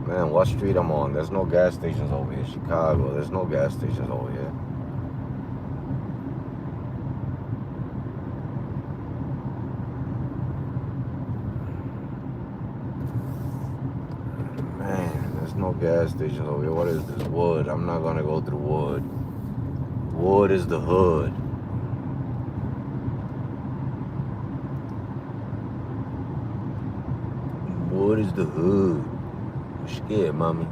Man, what street I'm on? There's no gas stations over here. Chicago, there's no gas stations over here. Man, there's no gas stations over here. What is this? Wood. I'm not gonna go through Wood. Wood is the hood. hood is the hood. I'm scared, mommy.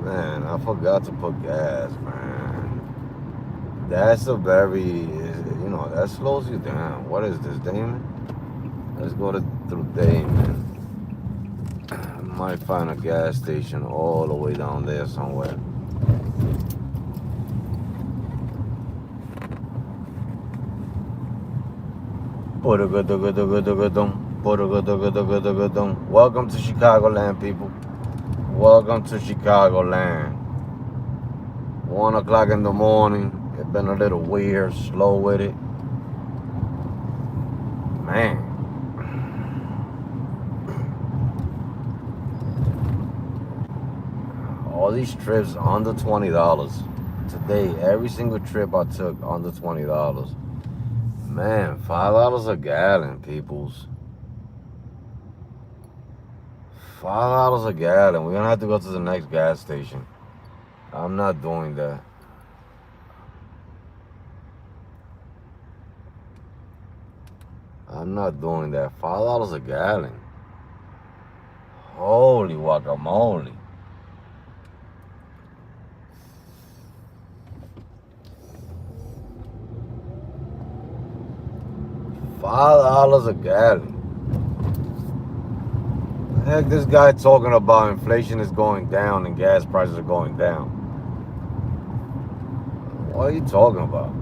Man, I forgot to put gas, man. That's a very, that slows you down. What is this, Damon? Let's go through Damon. I might find a gas station all the way down there somewhere. Welcome to Chicagoland, people. Welcome to Chicagoland. 1 o'clock in the morning. It's been a little weird, slow with it. Man. All these trips under $20. Today, every single trip I took under $20. Man, $5 a gallon, peoples. $5 a gallon. We're gonna have to go to the next gas station. I'm not doing that. I'm not doing that. $5 a gallon. Holy guacamole. $5 a gallon. Heck, this guy talking about inflation is going down and gas prices are going down. What are you talking about?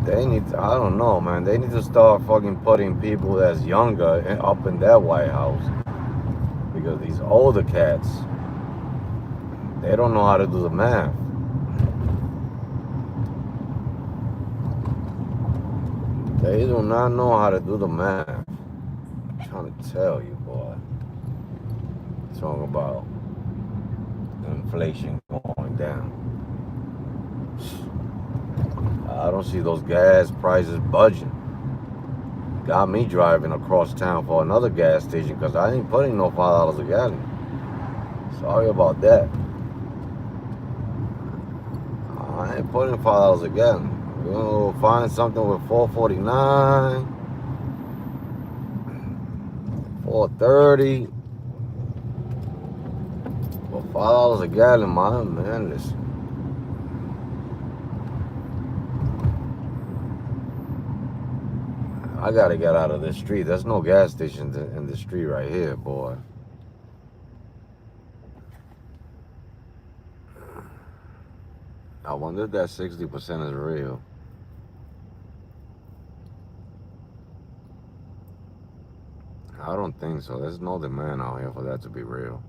They need to, I don't know, man. They need to start fucking putting people that's younger up in that White House. Because these older cats, they don't know how to do the math. They do not know how to do the math. I'm trying to tell you, boy. Talking about inflation going down. I don't see those gas prices budging. Got me driving across town for another gas station because I ain't putting no $5 a gallon. Sorry about that. I ain't putting $5 a gallon. We're gonna go find something with $4.49, $4.30, for $5 a gallon, man. Listen. I gotta get out of this street. There's no gas station in the street right here, boy. I wonder if that 60% is real. I don't think so. There's no demand out here for that to be real.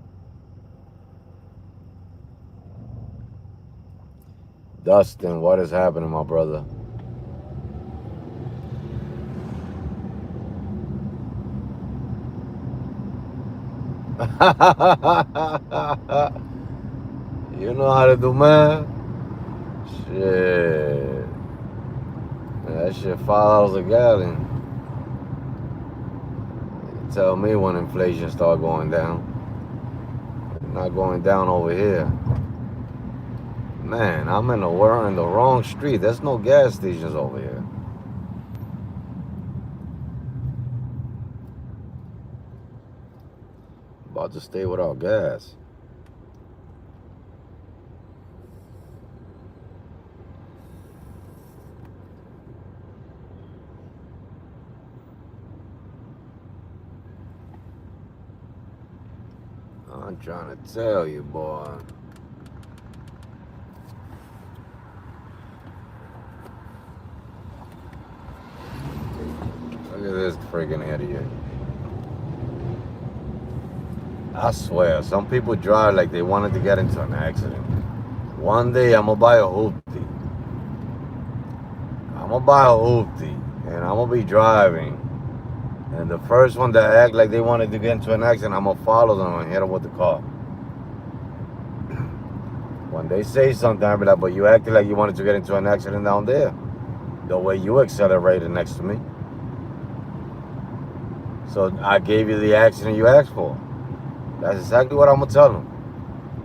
Dustin, what is happening, my brother? You know how to do math? Shit. That shit $5 a gallon. Tell me when inflation start going down. Not going down over here. Man, we're in the wrong street. There's no gas stations over here. About to stay without gas. I'm trying to tell you, boy. Look at this freaking idiot. I swear, some people drive like they wanted to get into an accident. One day I'm gonna buy a hoopty. And I'm gonna be driving. And the first one that act like they wanted to get into an accident, I'm gonna follow them and hit them with the car. When they say something, I'll be like, but you acted like you wanted to get into an accident down there. The way you accelerated next to me. So I gave you the accident you asked for. That's exactly what I'm gonna tell them.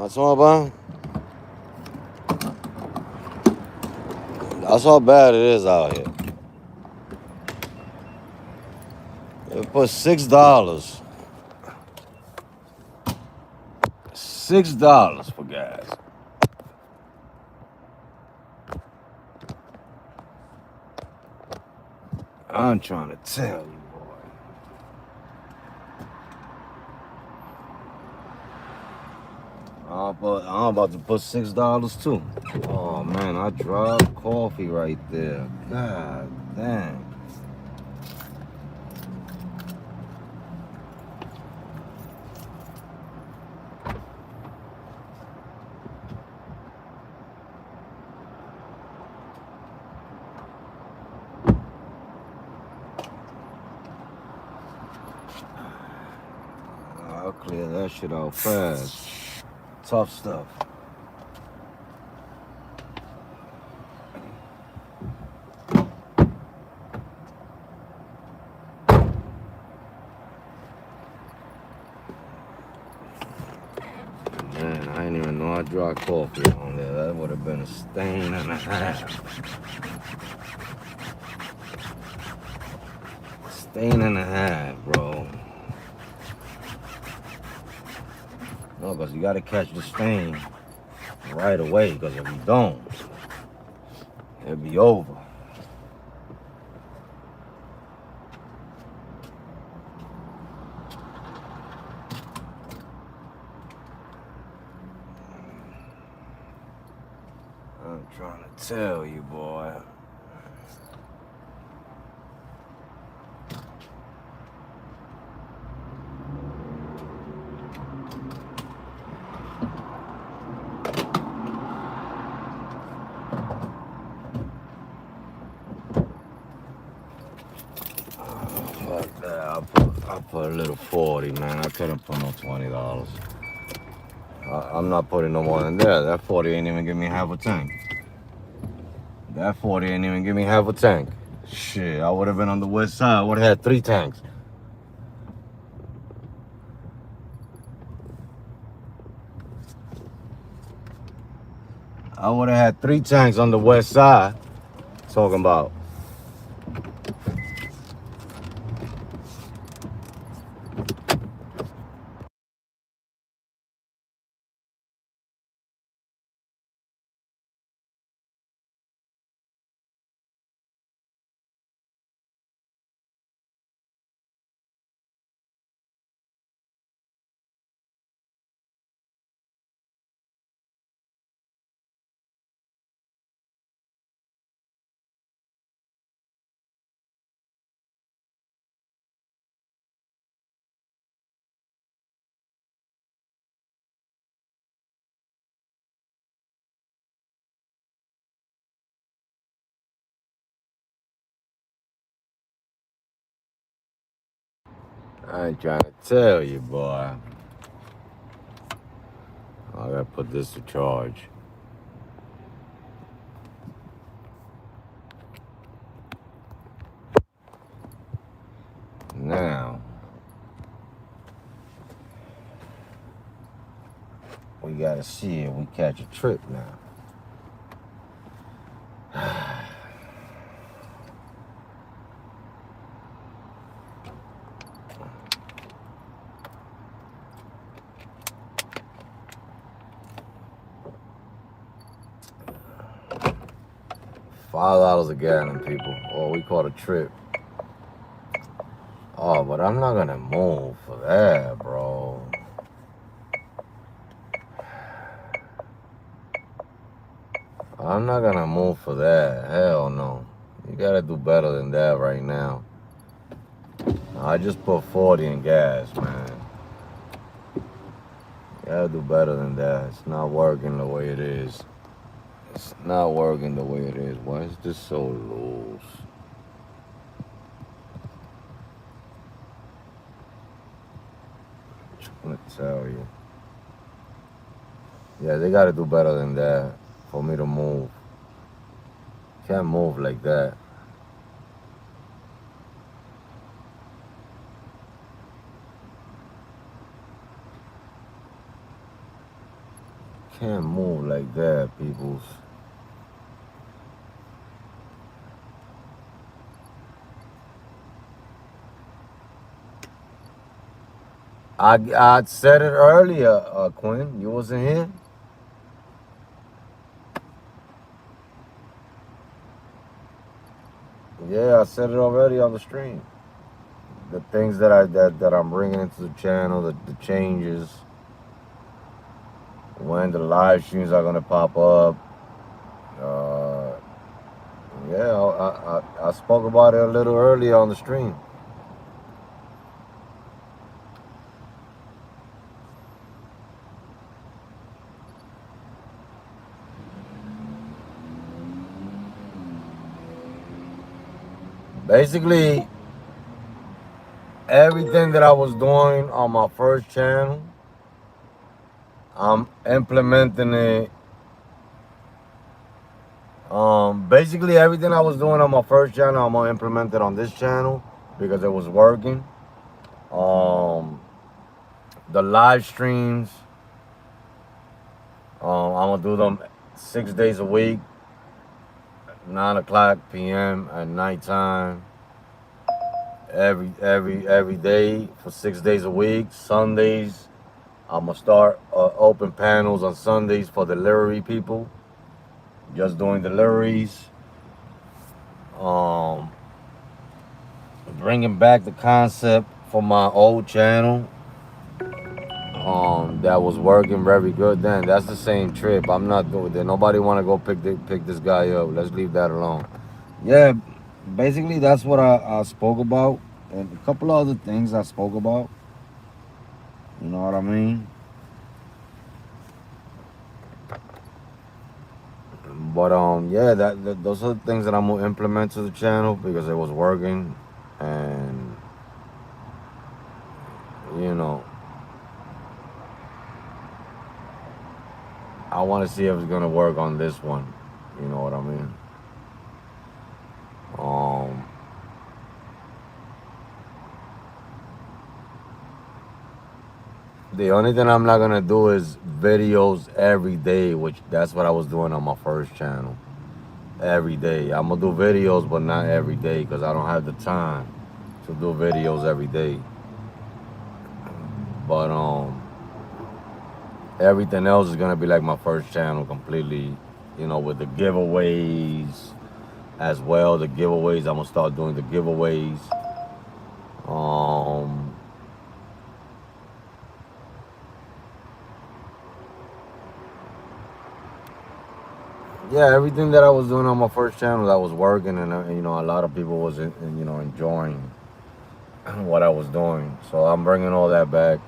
That's all about. That's how bad it is out here. They put $6. $6 for gas. I'm trying to tell you, boy. I'm about to put $6 too. Oh man, I dropped coffee right there. God damn. I'll clear that shit out fast. Tough stuff. Man, I didn't even know I dropped coffee on there. That would have been a stain and a half. Stain and a half, bro. No, because you got to catch the stain right away, because if you don't, it'll be over. I'm trying to tell you, boy. Fuck that. I put a little 40, man. I couldn't put no $20. I'm not putting no more than that. That 40 ain't even give me half a tank. That 40 ain't even give me half a tank. Shit, I would have been on the west side. I would have had 3 tanks. I would have had 3 tanks on the west side. Talking about. I ain't trying to tell you, boy. I gotta put this to charge. Now, we gotta see if we catch a trip now. $5 a gallon, people. Oh, we caught a trip. Oh, but I'm not gonna move for that, bro. I'm not gonna move for that. Hell no. You gotta do better than that right now. I just put 40 in gas, man. You gotta do better than that. It's not working the way it is. It's not working the way it is. Why is this so loose? I'm trying to tell you. Yeah, they gotta do better than that for me to move. Can't move like that. can't move like that, peoples. I said it earlier, Quinn. You wasn't here. Yeah, I said it already on the stream. The things that I'm bringing into the channel, the changes, when the live streams are gonna pop up. Uh, yeah, I spoke about it a little earlier on the stream. Basically, everything that I was doing on my first channel, I'm implementing it. Basically everything I was doing on my first channel, I'm gonna implement it on this channel because it was working. Um, the live streams, I'm gonna do them 6 days a week, 9 o'clock p.m. at nighttime. Every day for 6 days a week. Sundays, I'm gonna start open panels on Sundays for delivery people, just doing deliveries. Um, bringing back the concept from my old channel. That was working very good then. That's the same trip. I'm not doing that. Nobody want to go pick this guy up. Let's leave that alone. Yeah, basically that's what I spoke about, and a couple of other things I spoke about. You know what I mean? But yeah, those are the things that I'm gonna implement to the channel because it was working, and you know, I want to see if it's gonna work on this one. You know what I mean? Um, the only thing I'm not gonna do is videos every day, which that's what I was doing on my first channel. Every day, I'm gonna do videos, but not every day because I don't have the time to do videos every day. But everything else is gonna be like my first channel completely. You know, with the giveaways as well. The giveaways, I'm gonna start doing the giveaways. Um, yeah, everything that I was doing on my first channel that was working, and you know, a lot of people was you know, enjoying what I was doing. So I'm bringing all that back.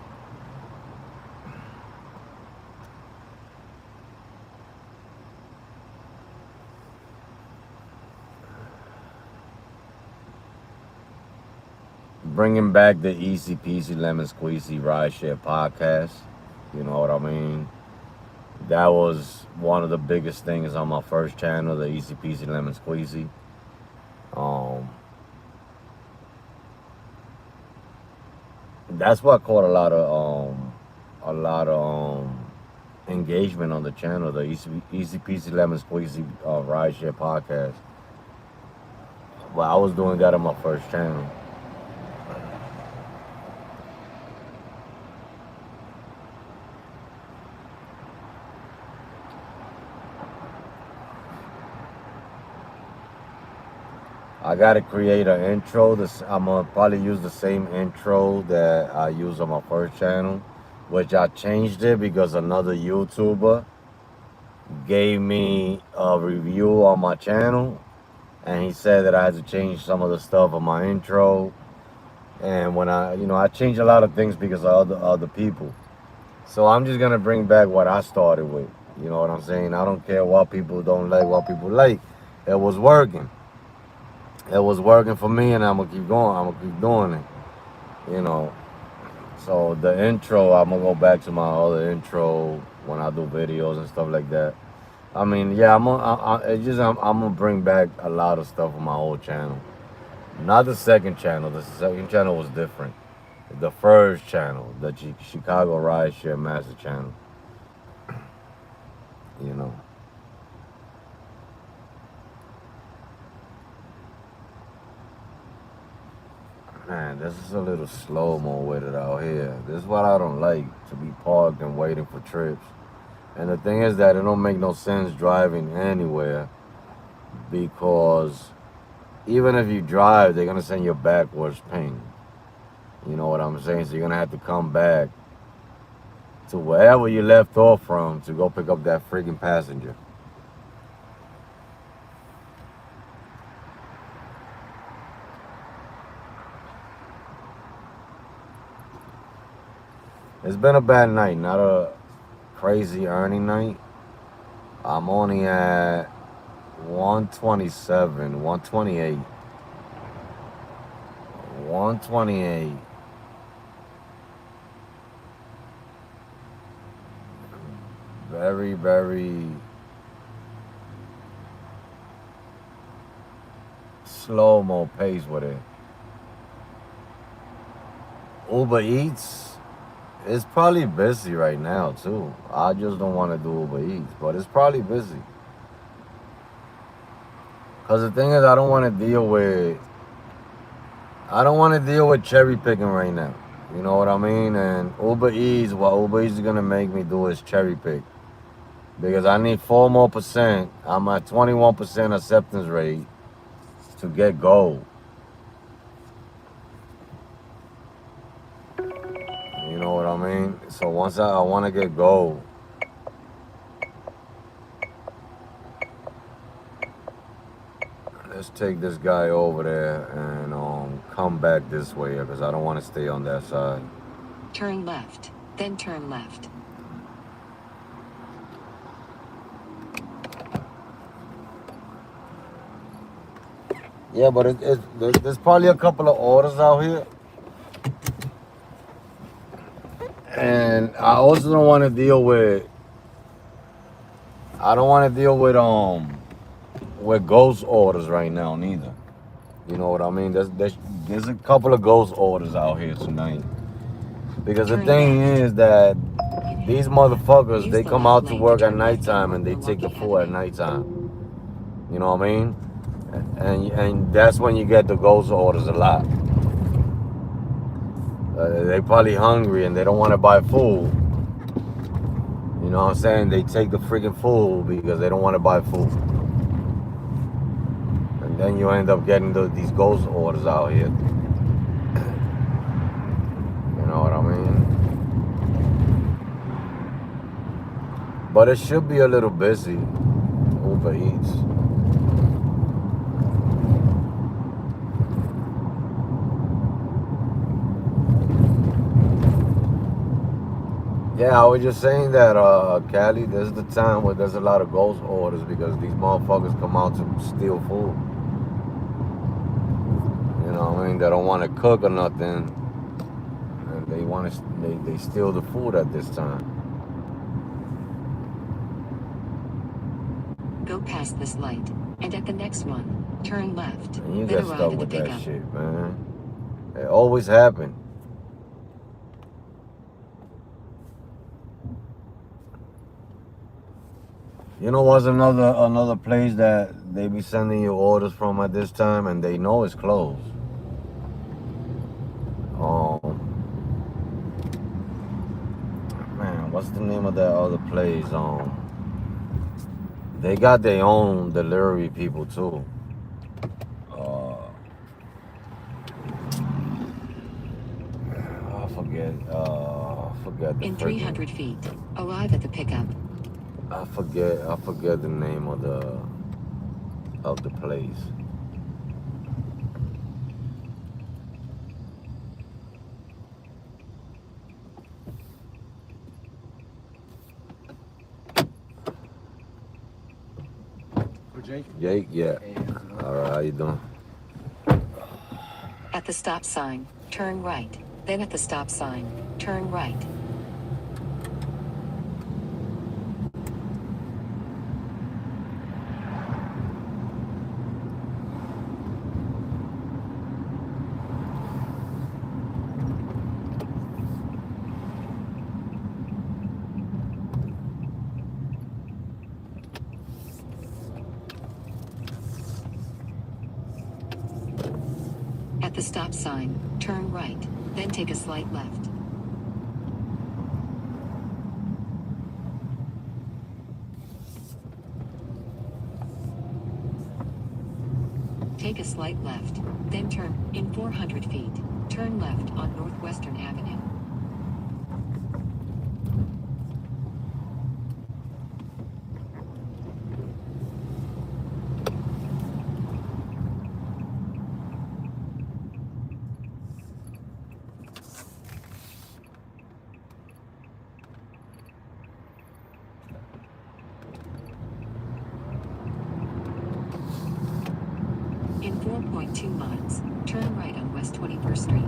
Bringing back the Easy Peasy Lemon Squeezy Ride Share podcast. You know what I mean? That was one of the biggest things on my first channel, the Easy Peasy Lemon Squeezy. Um, that's what caught a lot of engagement on the channel, the Easy Peasy Lemon Squeezy Ride Share podcast. But I was doing that on my first channel. I gotta create an intro. I'm gonna probably use the same intro that I used on my first channel, which I changed it because another YouTuber gave me a review on my channel, and he said that I had to change some of the stuff on my intro. And when I changed a lot of things because of other people. So I'm just gonna bring back what I started with. You know what I'm saying? I don't care what people don't like, what people like. It was working. It was working for me, and I'm gonna keep going. I'm gonna keep doing it. You know. So the intro, I'm gonna go back to my other intro when I do videos and stuff like that. I mean, yeah, I'm gonna bring back a lot of stuff on my old channel. Not the second channel. The second channel was different. The first channel, the Chicago Rideshare Master channel. you know. Man, this is a little slow-mo with it out here. This is what I don't like, to be parked and waiting for trips. And the thing is that it don't make no sense driving anywhere because even if you drive, they're gonna send you backwards ping. You know what I'm saying? So you're gonna have to come back to wherever you left off from to go pick up that freaking passenger. It's been a bad night, not a crazy earning night. I'm only at 127, 128. 128. Very, very slow-mo pace with it. Uber Eats, it's probably busy right now too. I just don't want to do Uber Eats, but it's probably busy. Cause the thing is, I don't want to deal with cherry picking right now. You know what I mean? And Uber Eats, what Uber Eats is gonna make me do is cherry pick. Because I need 4 more percent. I'm at 21% acceptance rate to get gold. You know what I mean? So once I want to get gold. Let's take this guy over there and come back this way because I don't want to stay on that side. Turn left, then turn left. Yeah, but there's probably a couple of orders out here. And I also don't want to deal with with ghost orders right now neither. You know what I mean? There's a couple of ghost orders out here tonight. Because the thing is that these motherfuckers, they come out to work at nighttime and they take the food at nighttime. You know what I mean? And that's when you get the ghost orders a lot. They probably hungry and they don't want to buy food. You know what I'm saying? They take the freaking food because they don't want to buy food. And then you end up getting these ghost orders out here. You know what I mean? But it should be a little busy. Uber Eats. Yeah, I was just saying that, Cali, this is the time where there's a lot of ghost orders because these motherfuckers come out to steal food. You know what I mean? They don't want to cook or nothing. And they steal the food at this time. Go past this light, and at the next one, turn left. And you then get arrive stuck at with the that pickup. shit, man. It always happens. You know what's another place that they be sending you orders from at this time and they know it's closed? Man, what's the name of that other place? They got their own delivery people too. I forget the In freaking. 300 feet, arrive at the pickup. I forget the name of the place. Jake? Jake, yeah. Hey, how's it going? All right, how you doing? At the stop sign, turn right. Then at the stop sign, turn right. At the stop sign, turn right, then take a slight left. Take a slight left, then turn in 400 feet. Turn left on Northwestern Avenue. In 4.2 miles, turn right on West 21st Street.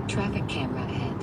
Traffic camera ahead.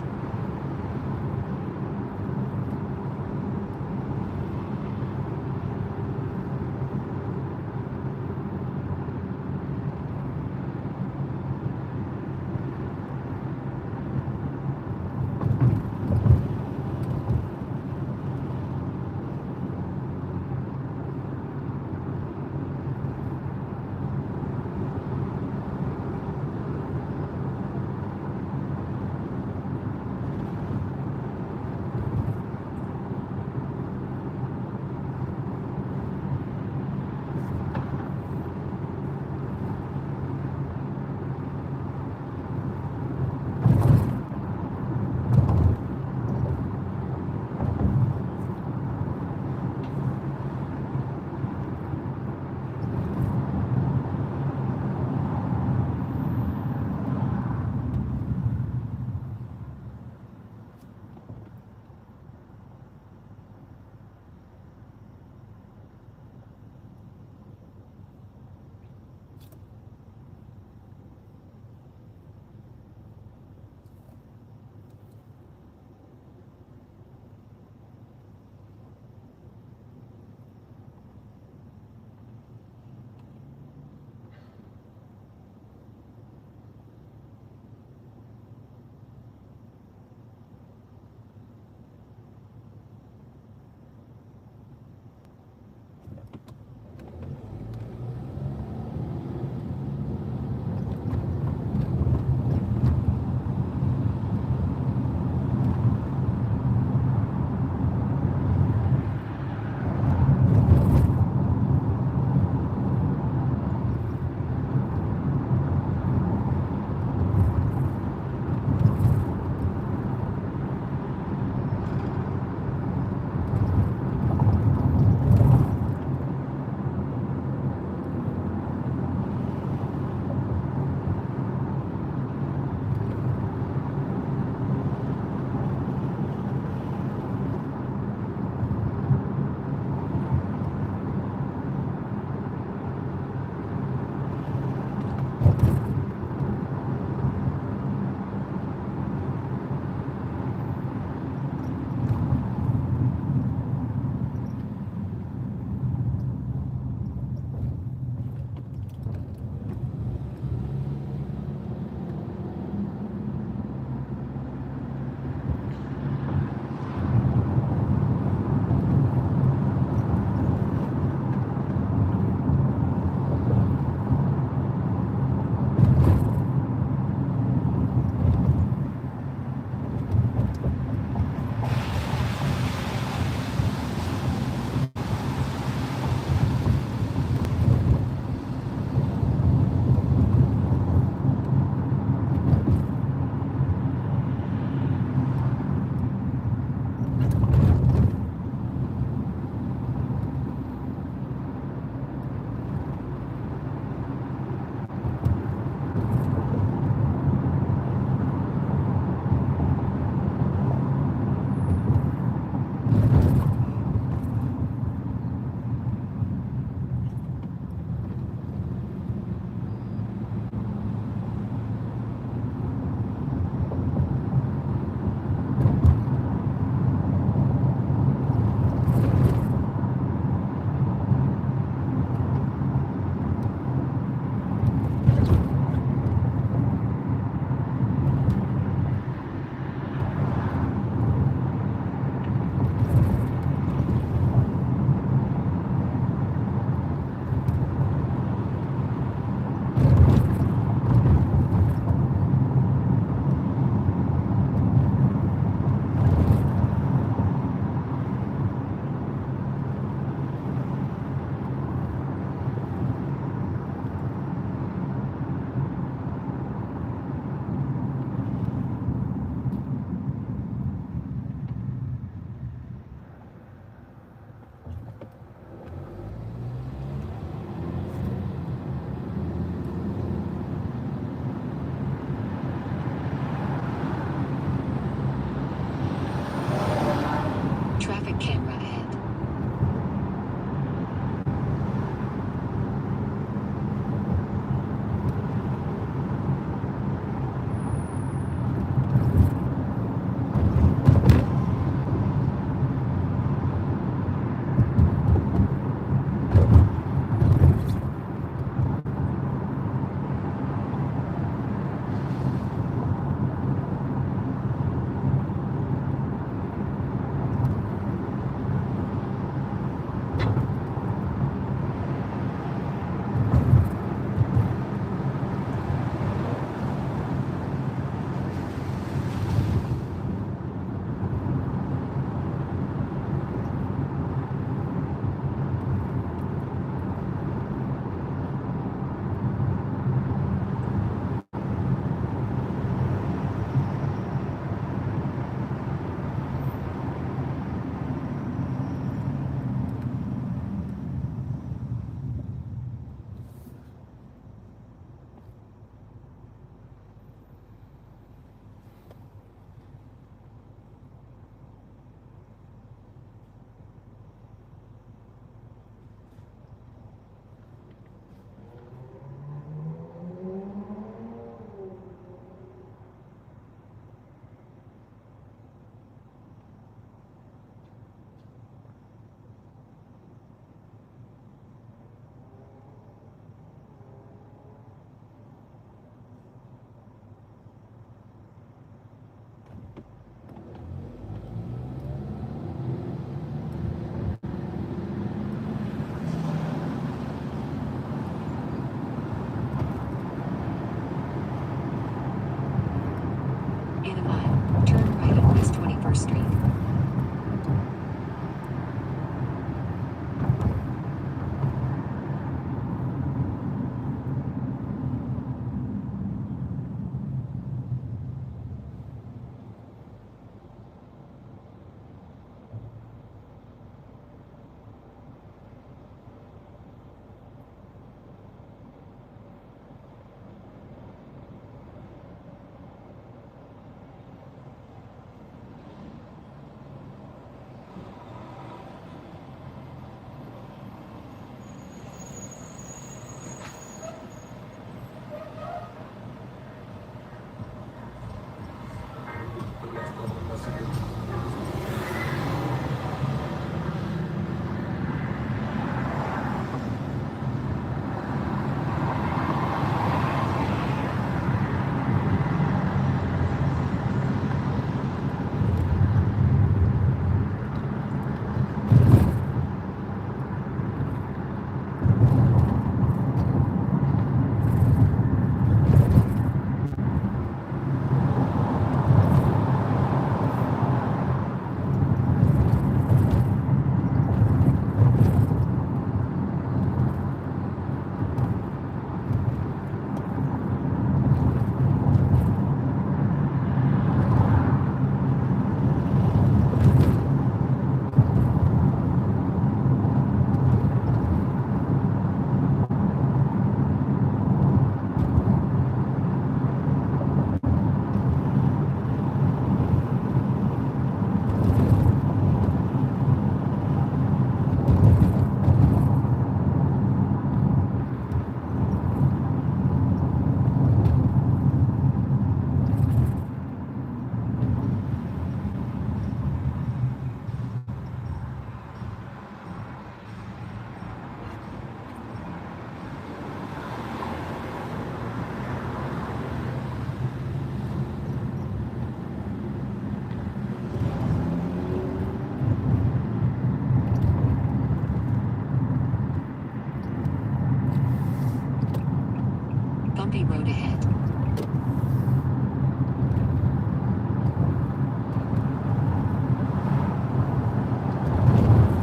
Bumpy road ahead.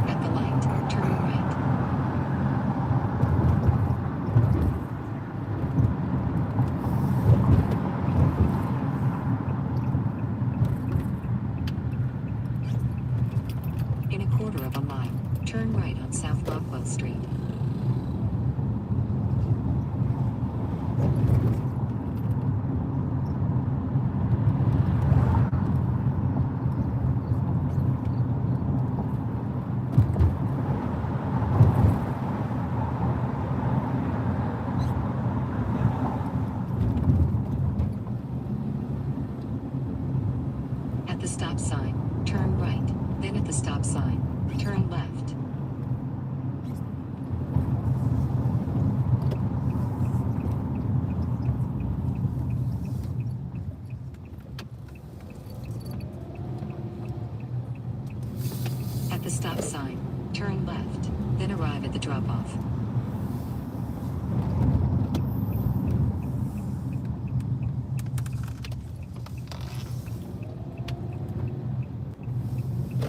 At the light, turn right. In a quarter of a mile, turn right on South Rockwell Street. At the stop sign, turn right. Then at the stop sign, turn left. At the stop sign, turn left. Then arrive at the drop-off.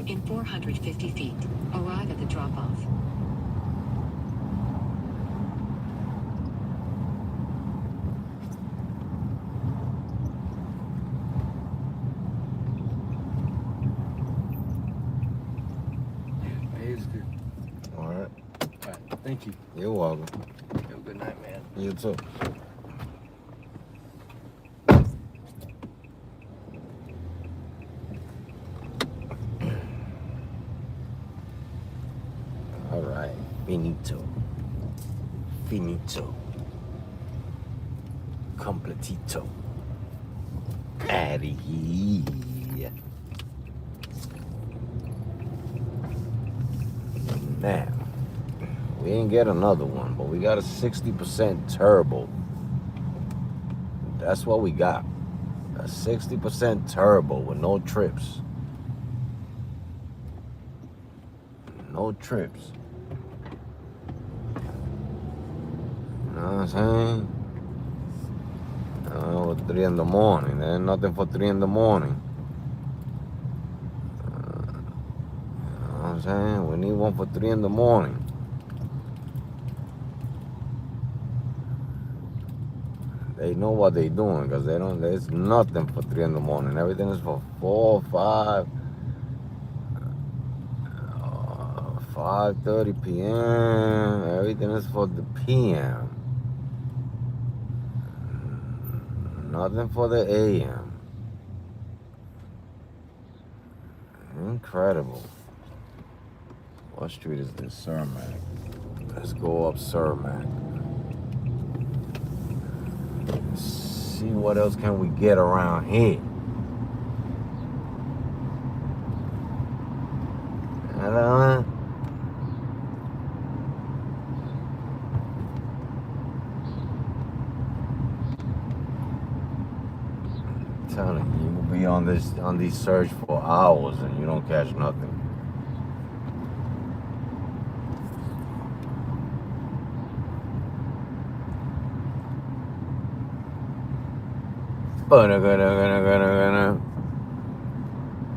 In 450 feet, arrive at the drop-off. Hey, it's good. All right. All right. Thank you. You're welcome. Have a good night, man. You too. All right. Finito. Finito. Completito. Outta here. Now, we didn't get another one, but we got a 60% turbo. That's what we got. A 60% turbo with no trips. No trips. You know what I'm saying? 3 in the morning. There ain't nothing for 3 in the morning. You know what I'm saying? We need one for 3 in the morning. They know what they're doing because they don't. There's nothing for 3 in the morning. Everything is for 4, 5, 5:30 p.m. Everything is for the p.m. Nothing for the a.m. Incredible. What street is this? Cermak. Let's go up Cermak. See what else can we get around here. I'm telling you, you will be on these search for hours and you don't catch nothing.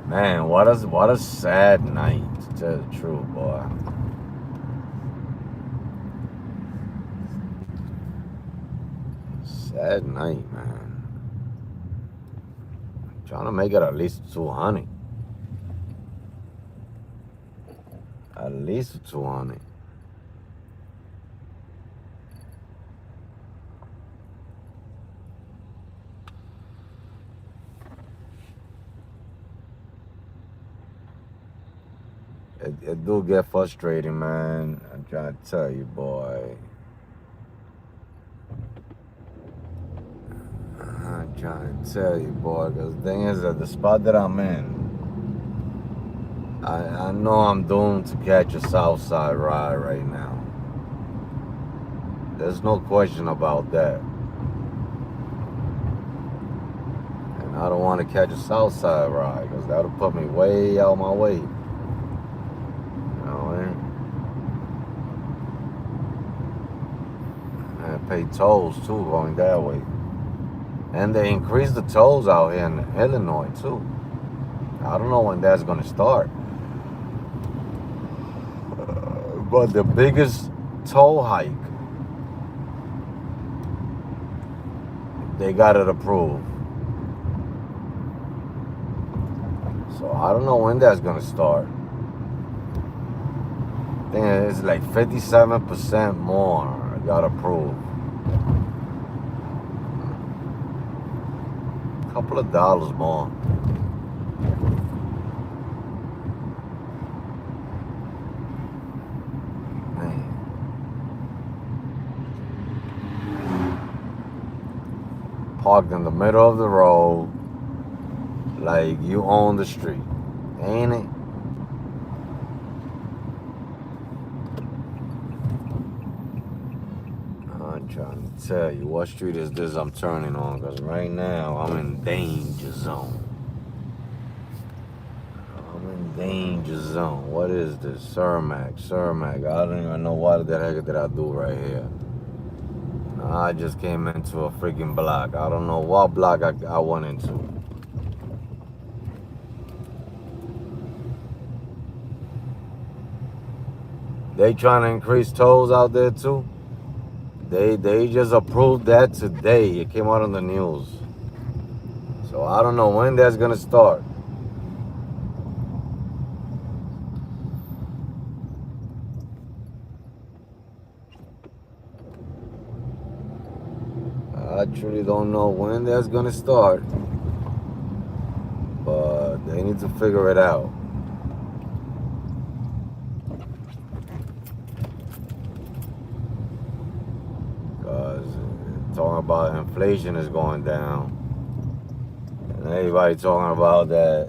Man, what a sad night, to tell the truth, boy. Sad night, man. I'm trying to make it at least 200. At least 200. It do get frustrating, man. I'm trying to tell you, boy. I'm trying to tell you, boy, because the thing is that the spot that I'm in, I know I'm doomed to catch a south side ride right now. There's no question about that. And I don't want to catch a south side ride because that'll put me way out my way. pay tolls too going that way. And they increased the tolls out here in Illinois too. I don't know when that's gonna start. But the biggest toll hike, they got it approved. So I don't know when that's gonna start. I think it's like 57% more got approved. A couple of dollars more. Man. Parked in the middle of the road like you own the street, ain't it? I'm trying to tell you, what street is this I'm turning on? Because right now I'm in danger zone. I'm in danger zone. What is this? Cermak. I don't even know what the heck did I do right here. I just came into a freaking block. I don't know what block I went into. They trying to increase tolls out there too. They just approved that today. It came out on the news. So I don't know when that's gonna start. I truly don't know when that's gonna start. But they need to figure it out. Because talking about inflation is going down. And everybody talking about that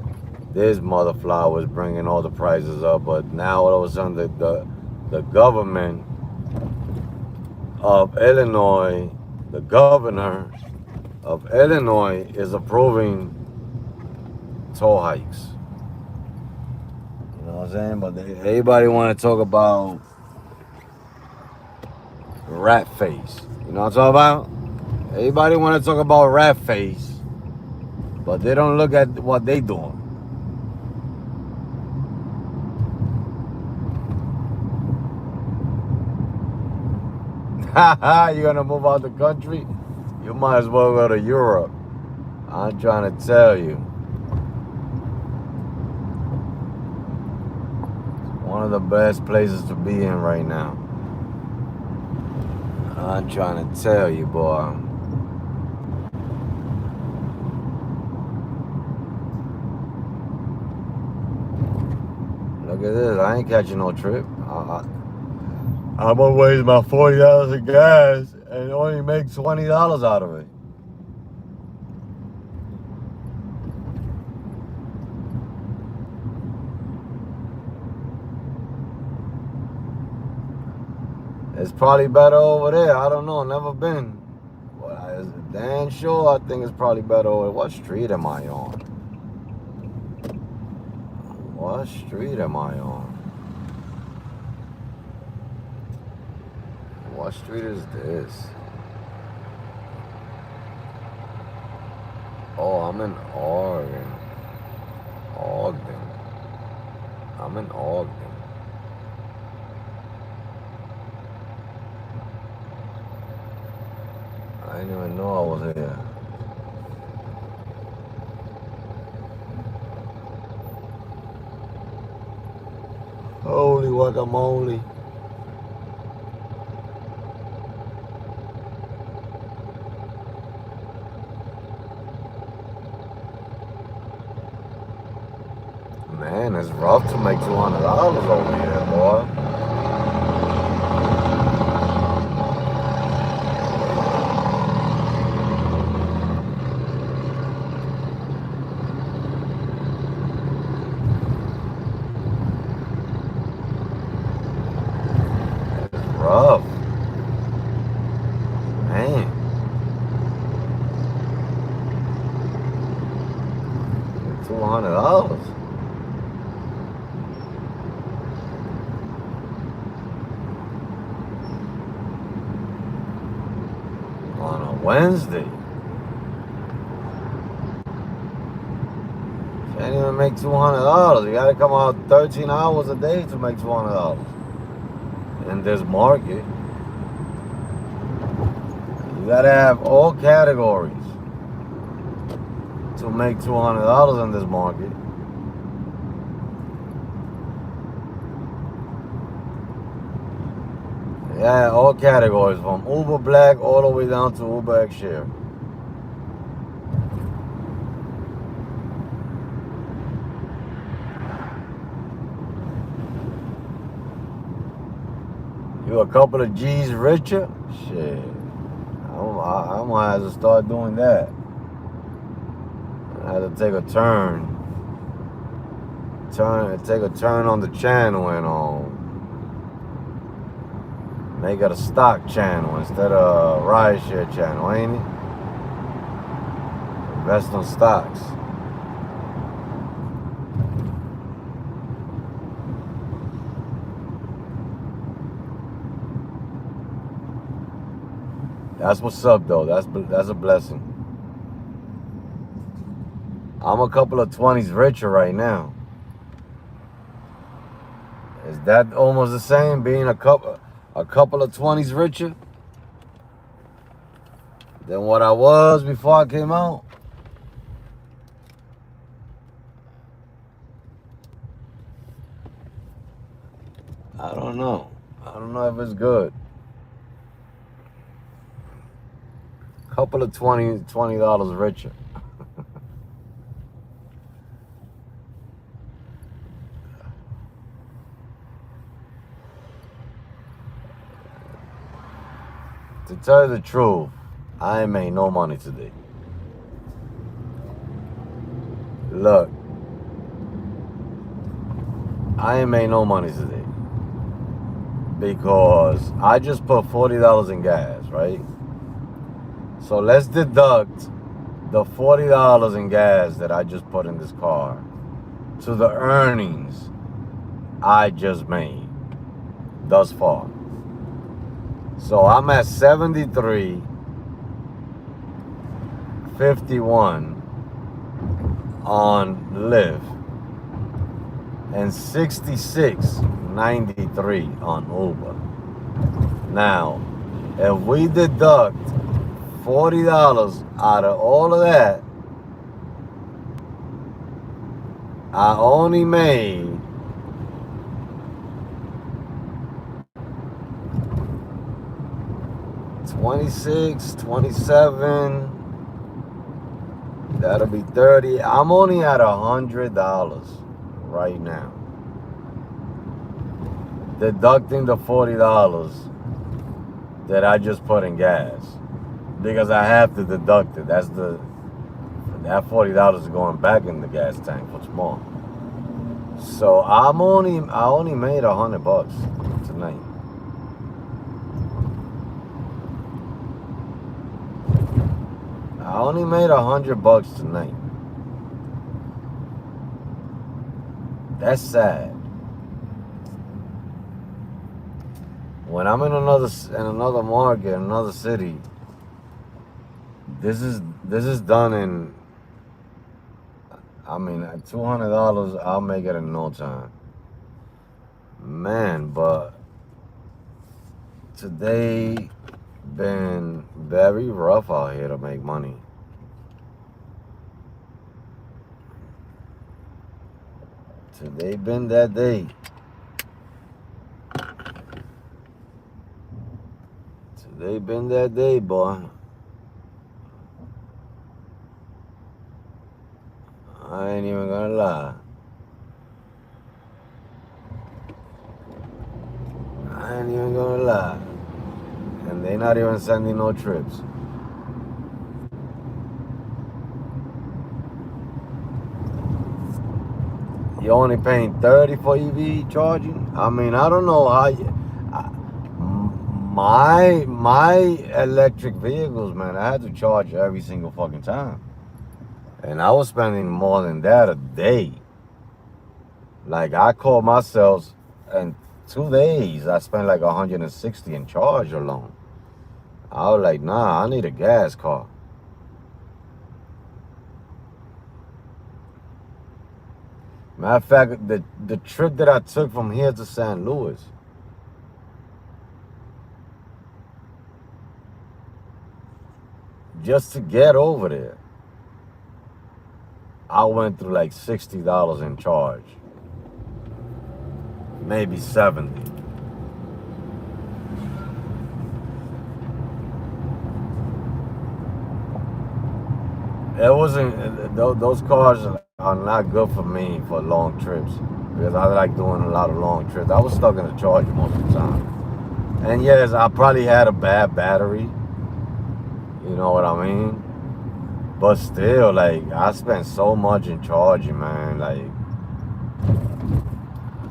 this motherflower was bringing all the prices up. But now all of a sudden the government of Illinois, the governor of Illinois is approving toll hikes. You know what I'm saying? But everybody want to talk about rat face. You know what I'm talking about? Everybody want to talk about rat face, but they don't look at what they doing. You're gonna move out the country? You might as well go to Europe. I'm trying to tell you. It's one of the best places to be in right now. I'm trying to tell you, boy. Look at this. I ain't catching no trip. I'm gonna waste my $40 of gas and only make $20 out of it. It's probably better over there. I don't know. Never been. But damn sure I think it's probably better over there. What street am I on? What street am I on? What street is this? Oh, I'm in Oregon. I'm in Ogden. I didn't even know I was here. Holy guacamole. Man, it's rough to make $200 over here, boy. It's rough. Man. $200. Wednesday. Can't even make $200. You gotta come out 13 hours a day to make $200 in this market. You gotta have all categories to make $200 in this market. Yeah, all categories from Uber Black all the way down to Uber X Share. You a couple of G's richer? Shit. I'm gonna have to start doing that. I had to take a turn. Take a turn on the channel and make it a stock channel instead of a rideshare channel, ain't it? Invest on stocks. That's what's up, though. That's a blessing. I'm a couple of 20s richer right now. Is that almost the same, being a couple of 20s richer than what I was before I came out? I don't know. I don't know if it's good. Couple of $20 richer. To tell you the truth, I ain't made no money today. Look, I ain't made no money today because I just put $40 in gas, right? So let's deduct the $40 in gas that I just put in this car to the earnings I just made thus far. So I'm at 73.51 on Lyft and 66.93 on Uber. Now, if we deduct $40 out of all of that, I only made $26, $27, that'll be $30. I'm only at $100 right now, deducting the $40 that I just put in gas, because I have to deduct it. That $40 is going back in the gas tank for tomorrow. So I only made $100 tonight. I only made $100 tonight. That's sad. When I'm in another market, another city, this is done in. I mean, at $200, I'll make it in no time. Man, but today been very rough out here to make money. Today been that day. Today been that day, boy. I ain't even gonna lie. I ain't even gonna lie. And they not even sending no trips. You only paying $30 for EV charging? I mean, I don't know how my electric vehicles, man, I had to charge every single fucking time. And I was spending more than that a day. Like, I called myself, in 2 days, I spent like $160 in charge alone. I was like, nah, I need a gas car. Matter of fact, the trip that I took from here to St. Louis, just to get over there, I went through like $60 in charge, maybe 70. It wasn't, those cars are not good for me for long trips because I like doing a lot of long trips. I was stuck in the charger most of the time. And yes, I probably had a bad battery, you know what I mean? But still, like, I spent so much in charging, man. Like,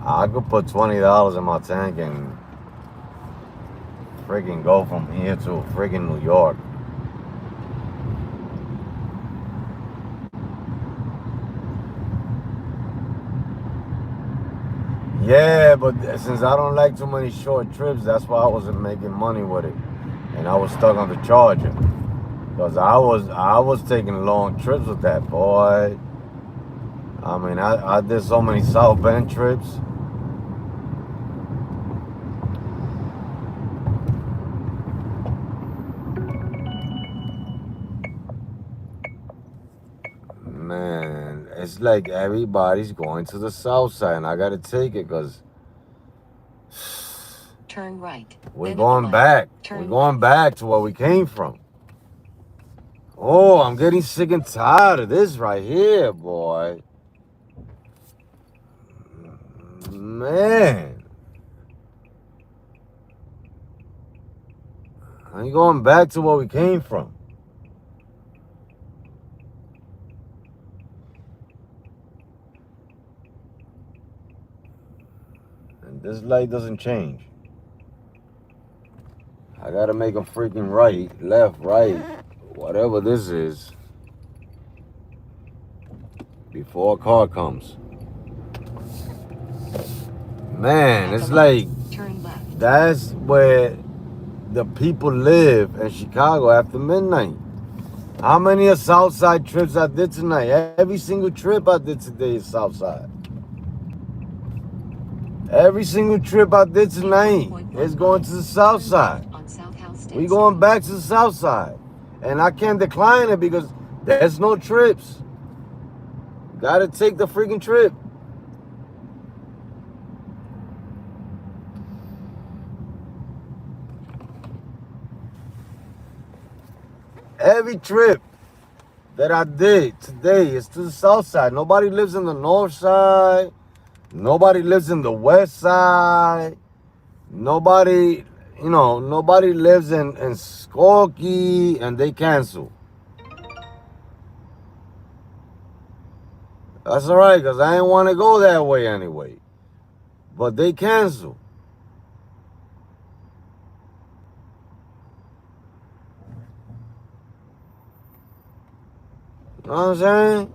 I could put $20 in my tank and freaking go from here to freaking New York. Yeah, but since I don't like too many short trips, that's why I wasn't making money with it, and I was stuck on the charger. Cause I was taking long trips with that boy. I mean, I did so many South Bend trips. Man, it's like everybody's going to the South Side, and I gotta take it because Turn right. we're Then going at the back. turn We're going back to where we came from. Oh, I'm getting sick and tired of this right here, boy. Man. I ain't going back to where we came from. And this light doesn't change. I gotta make a freaking right, left, right, whatever this is, before a car comes. Man, it's like turn left. that's where the people live in Chicago after midnight. How many of Southside trips I did tonight? Every single trip I did today is Southside. Every single trip I did tonight is going to the South Side. We going back to the South Side. And I can't decline it because there's no trips. Gotta take the freaking trip. Every trip that I did today is to the South Side. Nobody lives in the North Side. Nobody lives in the West Side. Nobody, nobody lives in Skokie, and they cancel. That's all right, because I didn't want to go that way anyway. But they cancel. You know what I'm saying?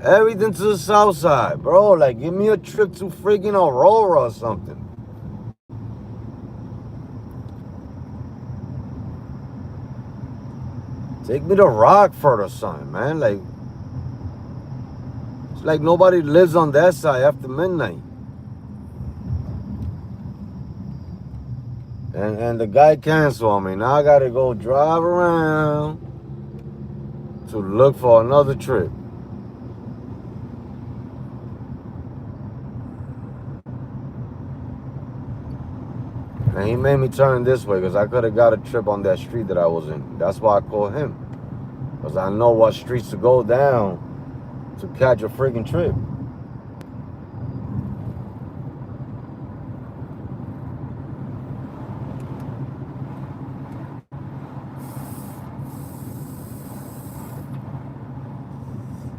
Everything to the South Side, bro. Like, give me a trip to freaking Aurora or something. Take me to Rockford or something, man. Like, it's like nobody lives on that side after midnight. And the guy canceled on me. Now I gotta go drive around to look for another trip. And he made me turn this way because I could have got a trip on that street that I was in. That's why I called him. Because I know what streets to go down to catch a freaking trip.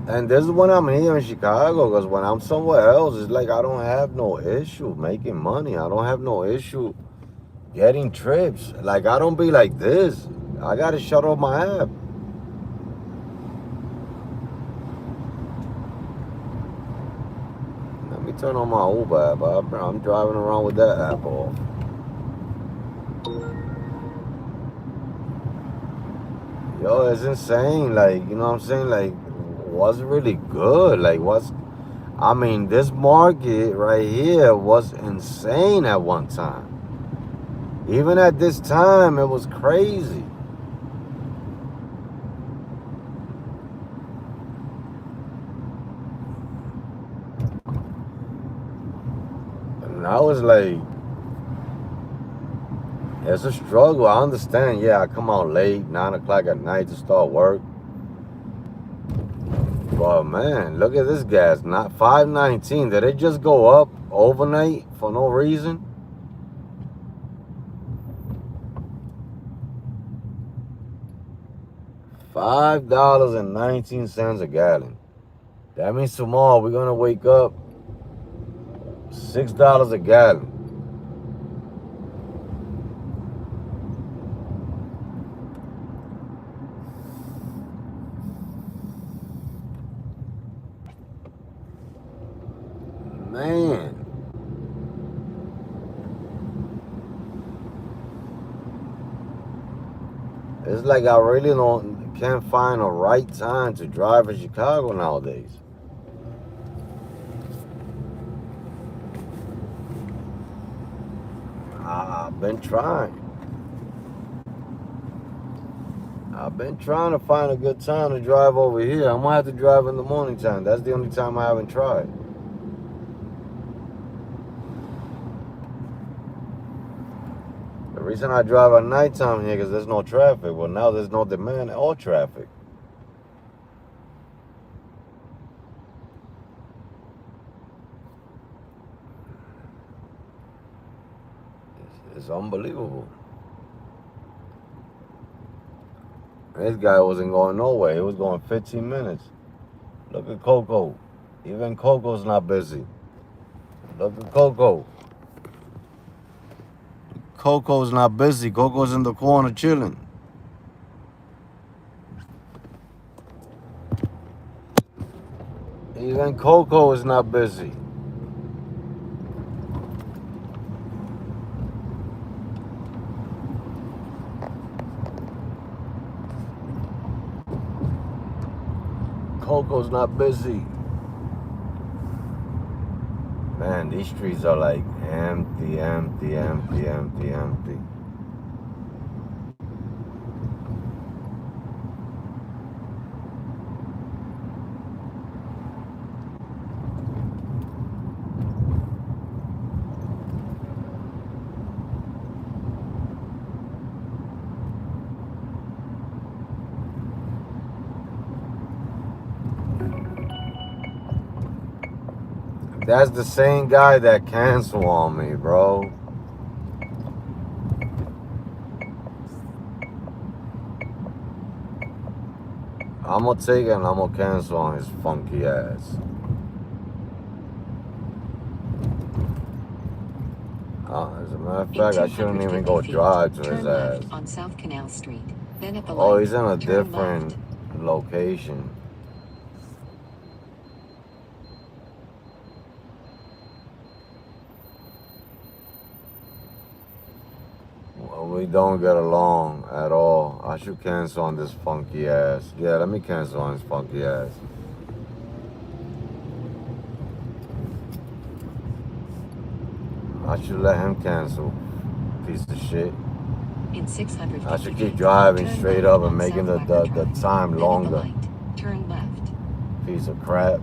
And this is when I'm here in Chicago, because when I'm somewhere else, it's like I don't have no issue making money. I don't have no issue getting trips. Like, I don't be like this. I gotta shut off my app. Let me turn on my Uber app. I'm driving around with that app off. Yo, it's insane. Like, you know what I'm saying? Like, was really good. Like, I mean, this market right here was insane at one time. Even at this time, it was crazy. And I was like, it's a struggle. I understand. Yeah, I come out late, 9 o'clock at night to start work. But man, look at this gas. Not 5.19. Did it just go up overnight for no reason? $5.19 a gallon. That means tomorrow we're gonna wake up $6 a gallon. Man. It's like I really can't find a right time to drive in Chicago nowadays. I've been trying. I've been trying to find a good time to drive over here. I'm gonna have to drive in the morning time. That's the only time I haven't tried. The reason I drive at nighttime here because there's no traffic. Well, now there's no demand or traffic. It's unbelievable. This guy wasn't going nowhere. He was going 15 minutes. Look at Coco. Even Coco's not busy. Look at Coco. Coco's not busy. Coco's in the corner chilling. Even Coco is not busy. Coco's not busy. Man, these streets are like empty, empty, empty, empty, empty. That's the same guy that canceled on me, bro. I'm gonna take it and I'm gonna cancel on his funky ass. As a matter of fact, I shouldn't even go drive to his ass. On South Canal Street. Then at the Oh, light, he's in a turn different left. location. We don't get along at all. I should cancel on this funky ass. Yeah, let me cancel on his funky ass. I should let him cancel. Piece of shit. In 600 I should keep driving straight up and making the time longer. Turn left. Piece of crap.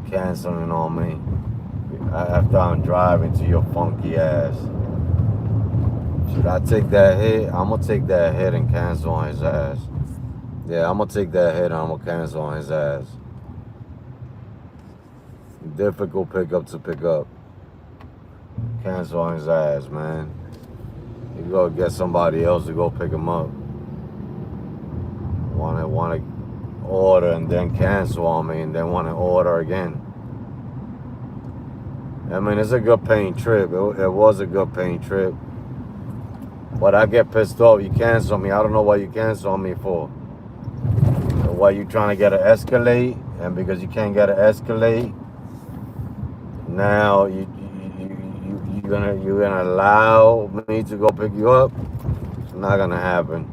Canceling on me. After I'm driving to your funky ass. Should I take that hit? I'm gonna take that hit and cancel on his ass. Yeah, I'm gonna take that hit and I'm gonna cancel on his ass. Difficult pickup to pick up. Cancel on his ass, man. You go get somebody else to go pick him up. Wanna order and then cancel on me and then wanna order again. I mean, it's a good paying trip. It was a good paying trip. But I get pissed off. You cancel me. I don't know what you cancel on me for. Why you trying to get an Escalade? And because you can't get an Escalade, now you're gonna allow me to go pick you up? It's not gonna happen.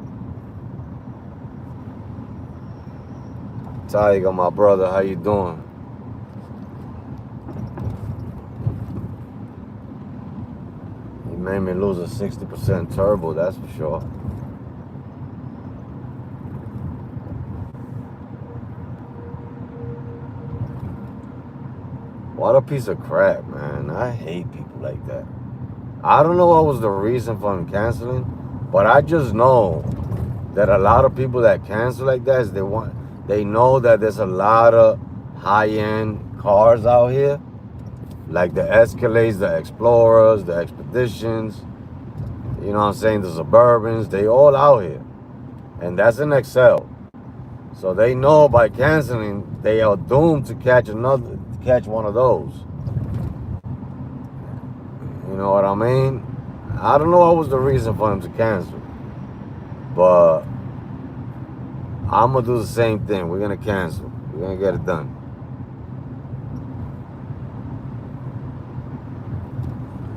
Tiger, my brother, how you doing? You made me lose a 60% turbo, that's for sure. What a piece of crap, man. I hate people like that. I don't know what was the reason for him canceling, but I just know that a lot of people that cancel like that is they know that there's a lot of high-end cars out here, like the Escalades, the Explorers, the Expeditions, you know what I'm saying, the Suburbans, they all out here. And that's an XL. So they know by canceling, they are doomed to catch one of those. You know what I mean? I don't know what was the reason for him to cancel, but I'm gonna do the same thing. We're gonna cancel. We're gonna get it done.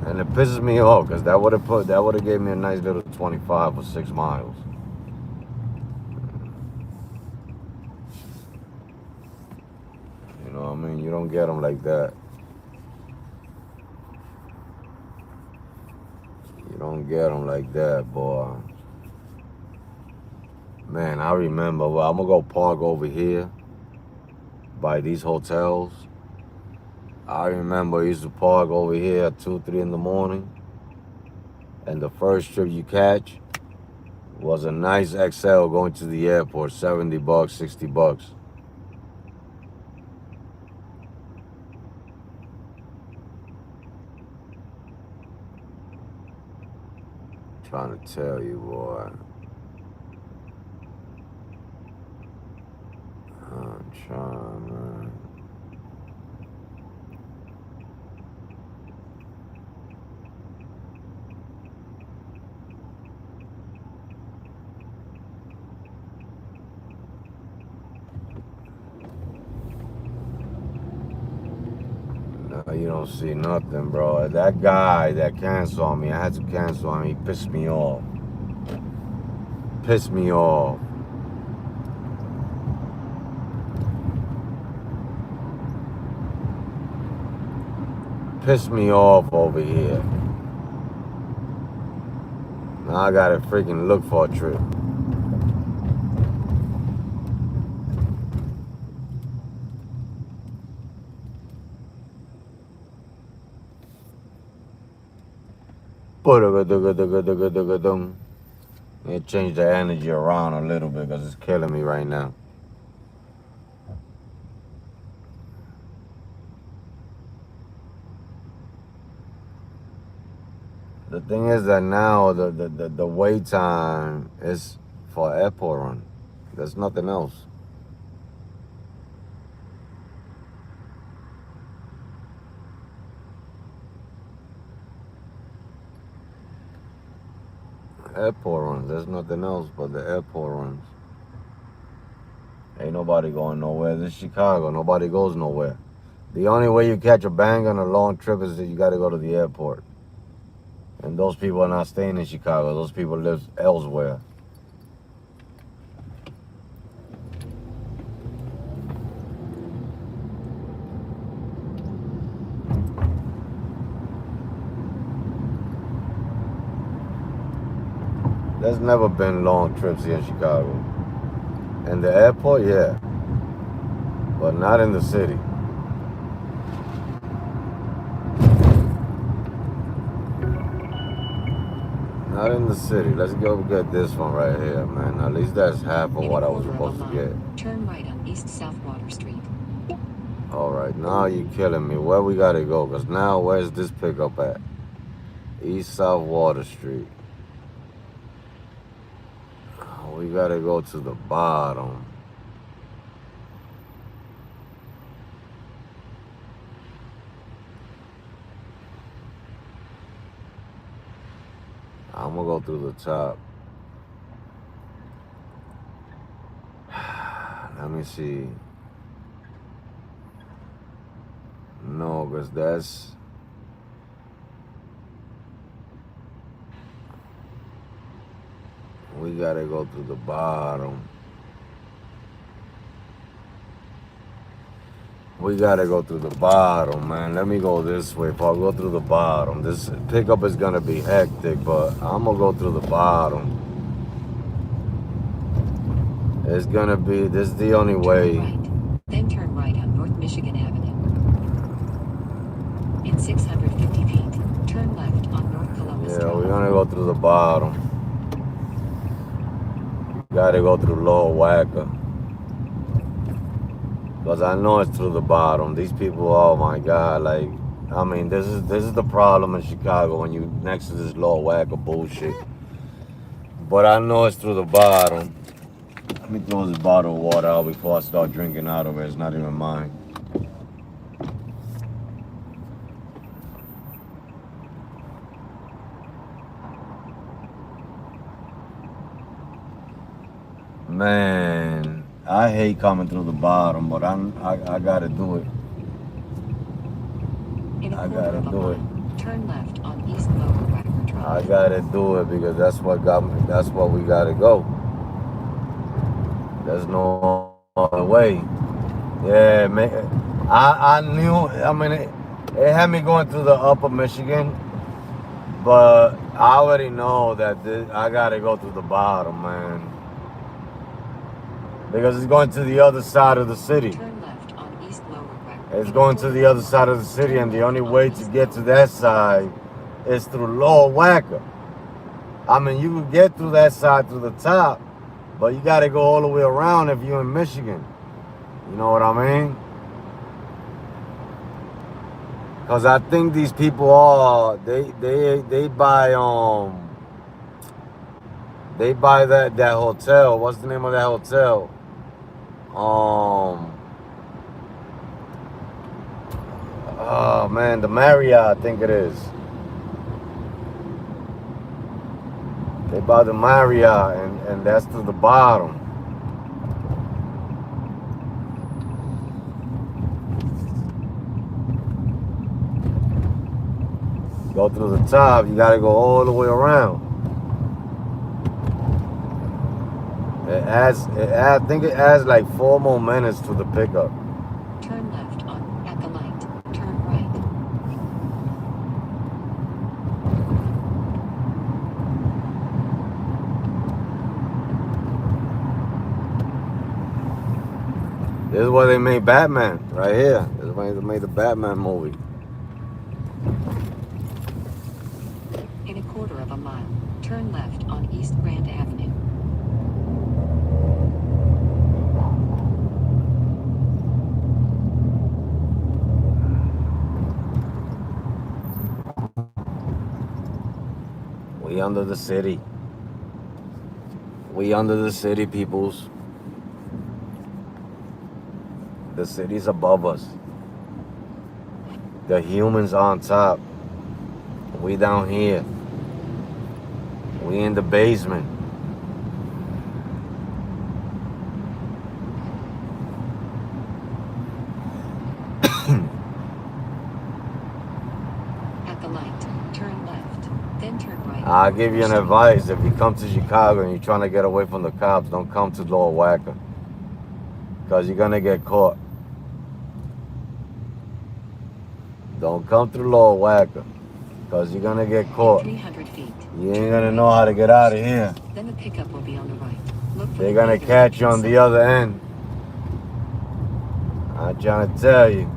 And it pisses me off because that would have gave me a nice little 25 for 6 miles. You know what I mean? You don't get them like that. You don't get them like that, boy. Man, I remember. Well, I'm gonna go park over here by these hotels. I remember I used to park over here at 2, 3 in the morning. And the first trip you catch was a nice XL going to the airport, $70, $60. Trying to tell you, boy. I'm trying, man. No, you don't see nothing, bro. That guy that canceled on me, I had to cancel on him. He pissed me off. Pissed me off. Pissed me off over here. Now I gotta freaking look for a trip. It changed the energy around a little bit because it's killing me right now. The thing is that now the wait time is for airport run. There's nothing else. Airport runs. There's nothing else but the airport runs. Ain't nobody going nowhere. This is Chicago. Nobody goes nowhere. The only way you catch a bang on a long trip is that you got to go to the airport. And those people are not staying in Chicago. Those people live elsewhere. There's never been long trips here in Chicago. And the airport, yeah. But not in the city. Not in the city. Let's go get this one right here, man. At least that's half of what I was supposed to get. Turn right on East South Water Street. All right, now you're killing me. Where we gotta go? Because now, where's this pickup at? East South Water Street. We gotta go to the bottom. I'm gonna go through the top. Let me see. No, because that's... We gotta go through the bottom. We gotta go through the bottom, man. Let me go this way. If I go through the bottom, this pickup is gonna be hectic, but I'm gonna go through the bottom. It's gonna be, this is the only way. Turn right, then turn right on North Michigan Avenue. In 650 feet, turn left on North Columbus Yeah, Drive. we're gonna go through the bottom. Gotta go through Lower Wacker. Because I know it's through the bottom. These people, oh my God, like, I mean, this is the problem in Chicago when you next to this Lower Wacker bullshit. But I know it's through the bottom. Let me throw this bottle of water out before I start drinking out of it. It's not even mine. Man, I hate coming through the bottom, but I gotta do it. In a I quarter gotta of a do it. mile, turn left on East Lower Wacker I Drive. gotta do it because that's what got me. That's what we gotta go. There's no other way. Yeah, man. I knew. I mean, it had me going through the Upper Michigan, but I already know that I gotta go through the bottom, man, because it's going to the other side of the city. Turn left on East Lower Wacker. It's going to the other side of the city, and the only way to get to that side is through Lower Wacker. I mean, you can get through that side through the top, but you got to go all the way around if you're in Michigan. You know what I mean? Because I think these people are they buy that hotel. What's the name of that hotel? Oh man, the Marriott, I think it is. They buy the Marriott, and that's to the bottom. Go through the top, you gotta go all the way around. I think it adds like 4 more minutes to the pickup. Turn left at the light. Turn right. This is where they made Batman, right here. This is where they made the Batman movie. In a quarter of a mile, turn left on East Grand Avenue. We under the city. We under the city, peoples. The city's above us. The humans on top. We down here. We in the basement. At the light, turn left, then turn right. I'll give you an advice. If you come to Chicago and you're trying to get away from the cops, don't come to Lower Wacker, because you're gonna get caught. Don't come through Lower Wacker, because you're gonna get caught. 300 feet. You ain't gonna know how to get out of here. Then the pickup will be on the right. Look for They're the gonna theater catch you on the other end. I'm trying to tell you.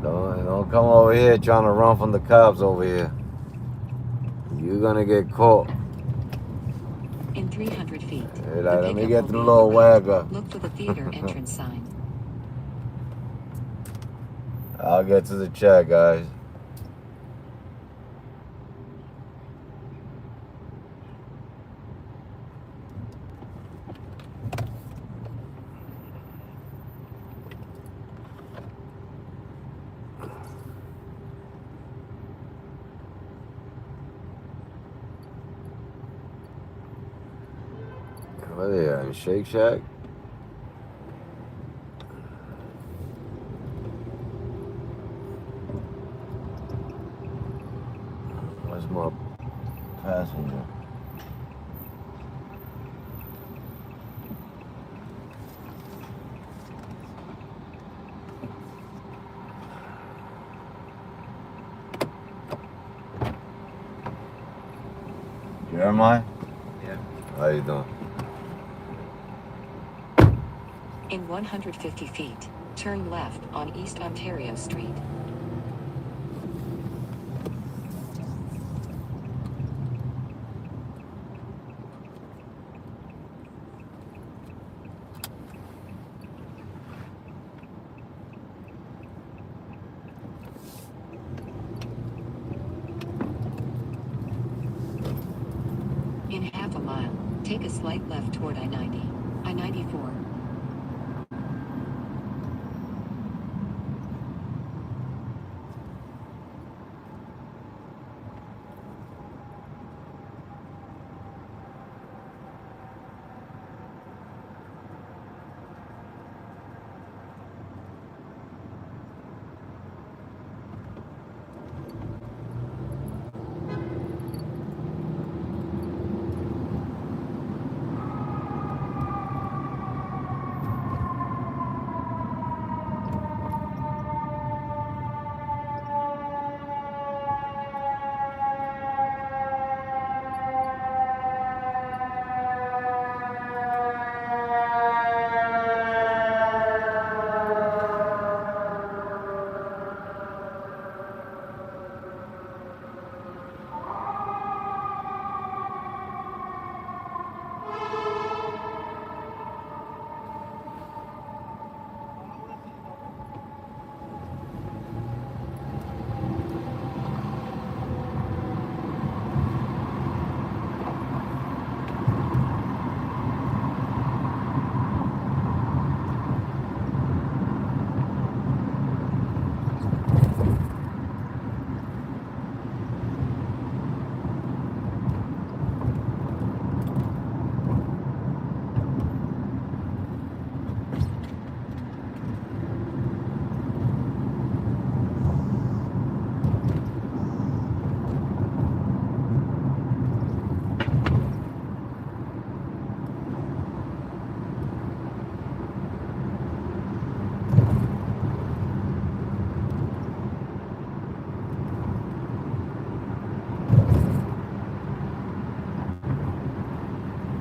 Don't come over here trying to run from the cops over here. You're gonna get caught. In 300 feet. Hey, the let me pickup get will through be on Lower the right. Wacker. Look for the theater entrance sign. I'll get to the chat, guys. What are they at? Shake Shack? Where's my passenger? Jeremiah? Yeah. How you doing? In 150 feet, turn left on East Ontario Street. In half a mile, take a slight left toward I-90, I-94.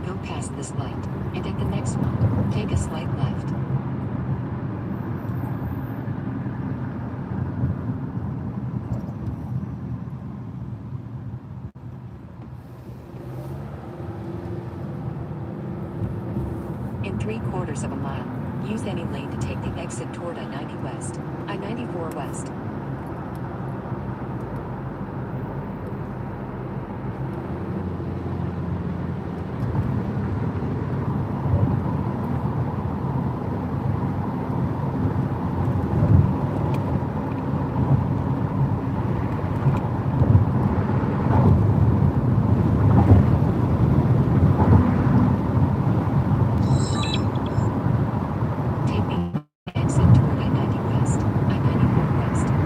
Go past this light, and at the next one, take a slight left. In 3/4 of a mile, use any lane to take the exit toward I-90 West, I-94 West. Take the exit toward I-90 West, I-94 West.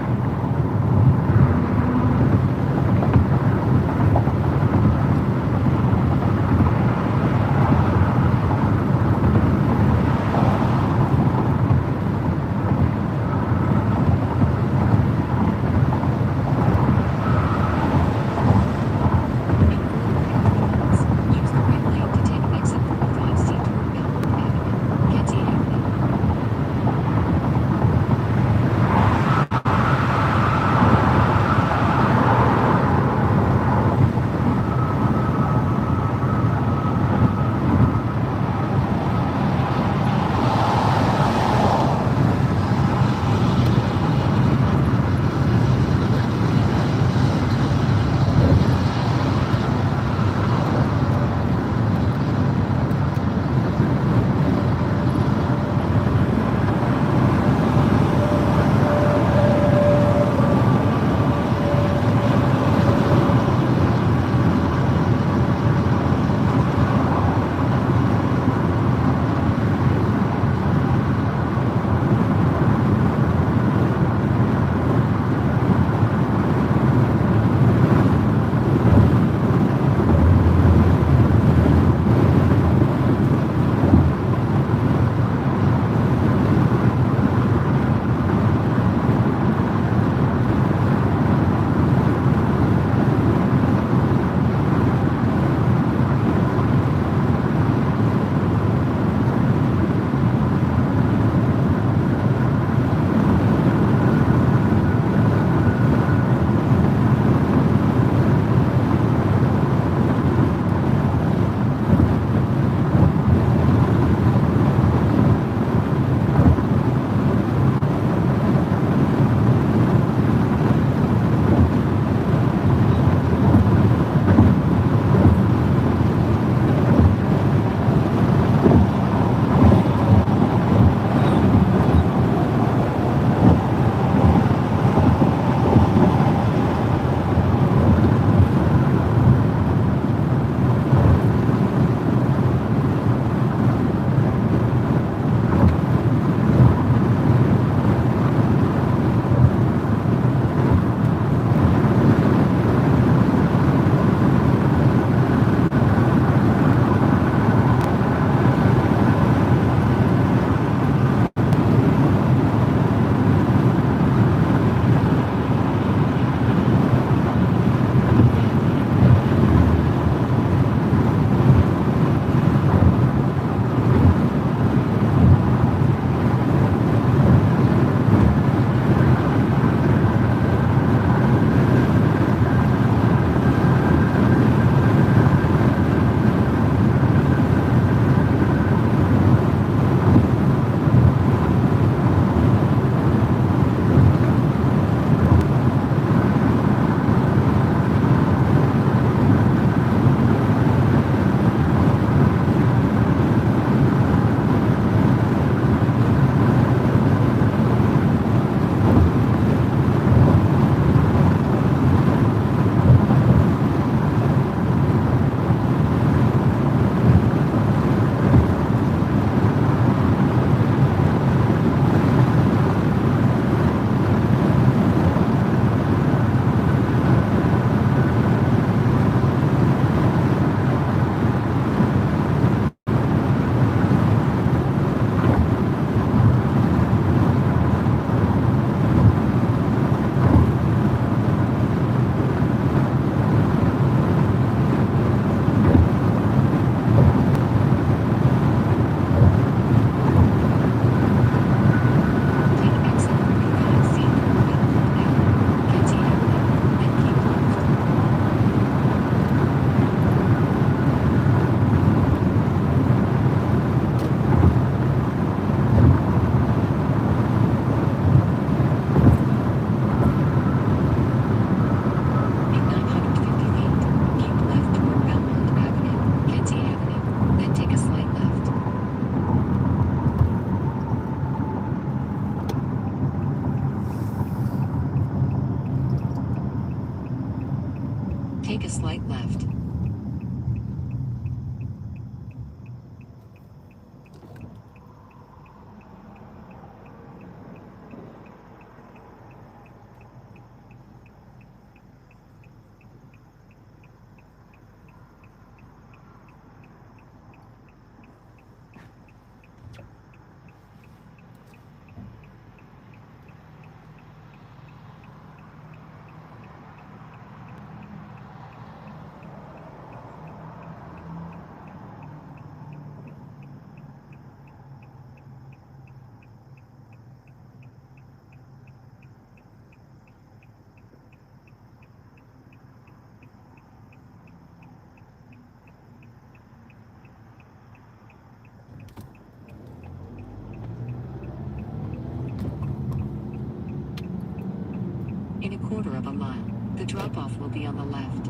quarter of a mile. The drop-off will be on the left.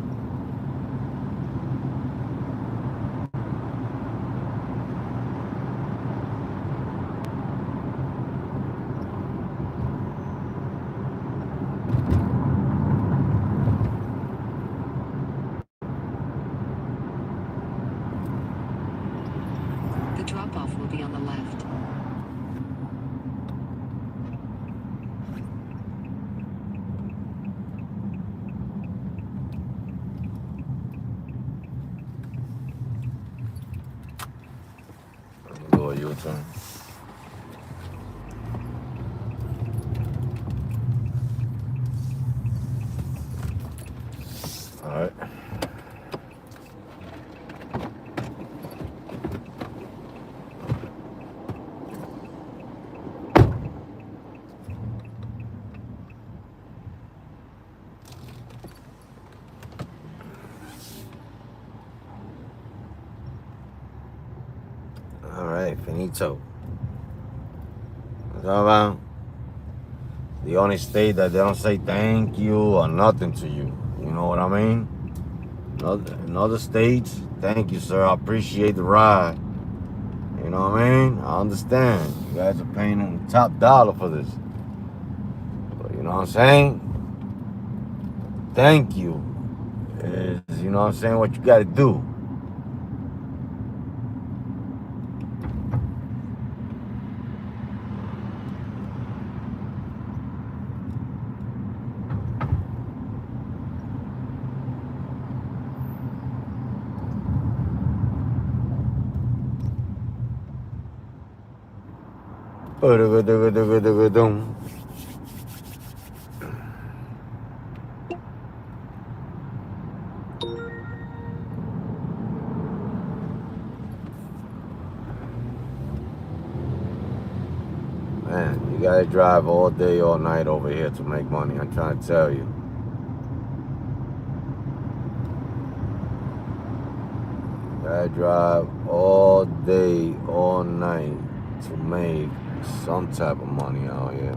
The drop-off will be on the left. Do a U-turn. All right. All right, finito. What's all about? The only state that they don't say thank you or nothing to you. You know what I mean? In other states, thank you, sir. I appreciate the ride. You know what I mean? I understand. You guys are paying top dollar for this. But you know what I'm saying? Thank you. Is, you know what I'm saying, what you gotta do. Man, you gotta drive all day, all night over here to make money. I'm trying to tell you. You gotta drive all day, all night to make some type of money out here.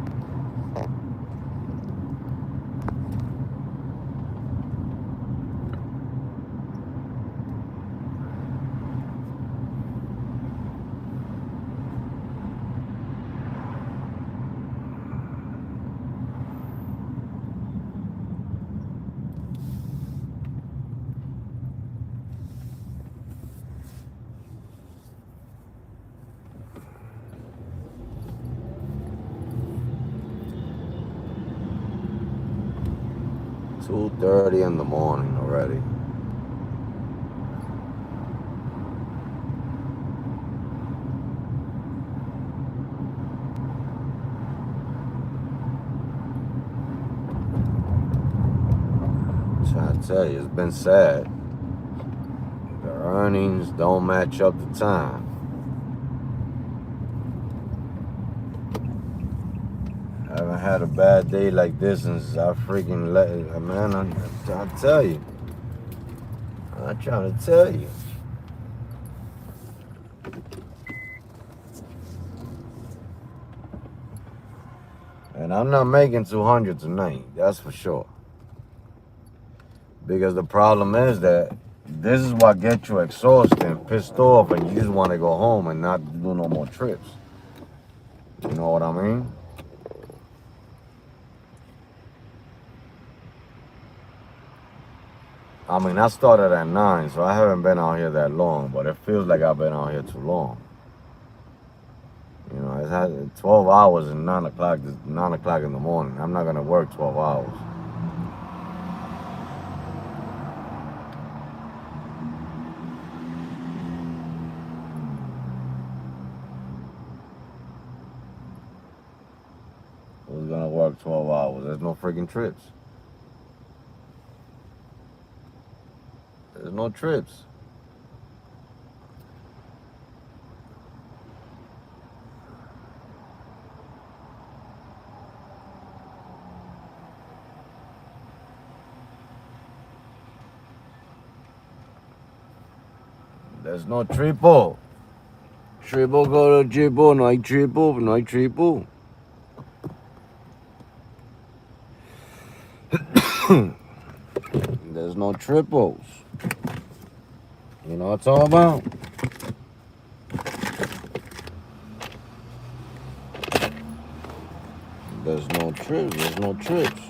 $2:30 in the morning already. I'm trying to tell you, it's been sad. The earnings don't match up the time. I haven't had a bad day like this since I freaking man, I'm trying to tell you. I'm trying to tell you. And I'm not making 200 tonight, that's for sure. Because the problem is that this is what gets you exhausted and pissed off, and you just want to go home and not do no more trips. You know what I mean? I mean, I started at 9, so I haven't been out here that long, but it feels like I've been out here too long. You know, it's had 12 hours and 9 o'clock in the morning. I'm not gonna work 12 hours. Who's gonna work 12 hours? There's no freaking trips. There's no trips. There's no triple. Triple go to triple, no hay triple, no hay triple. There's no triples. You know what it's all about? There's no trips. There's no trips.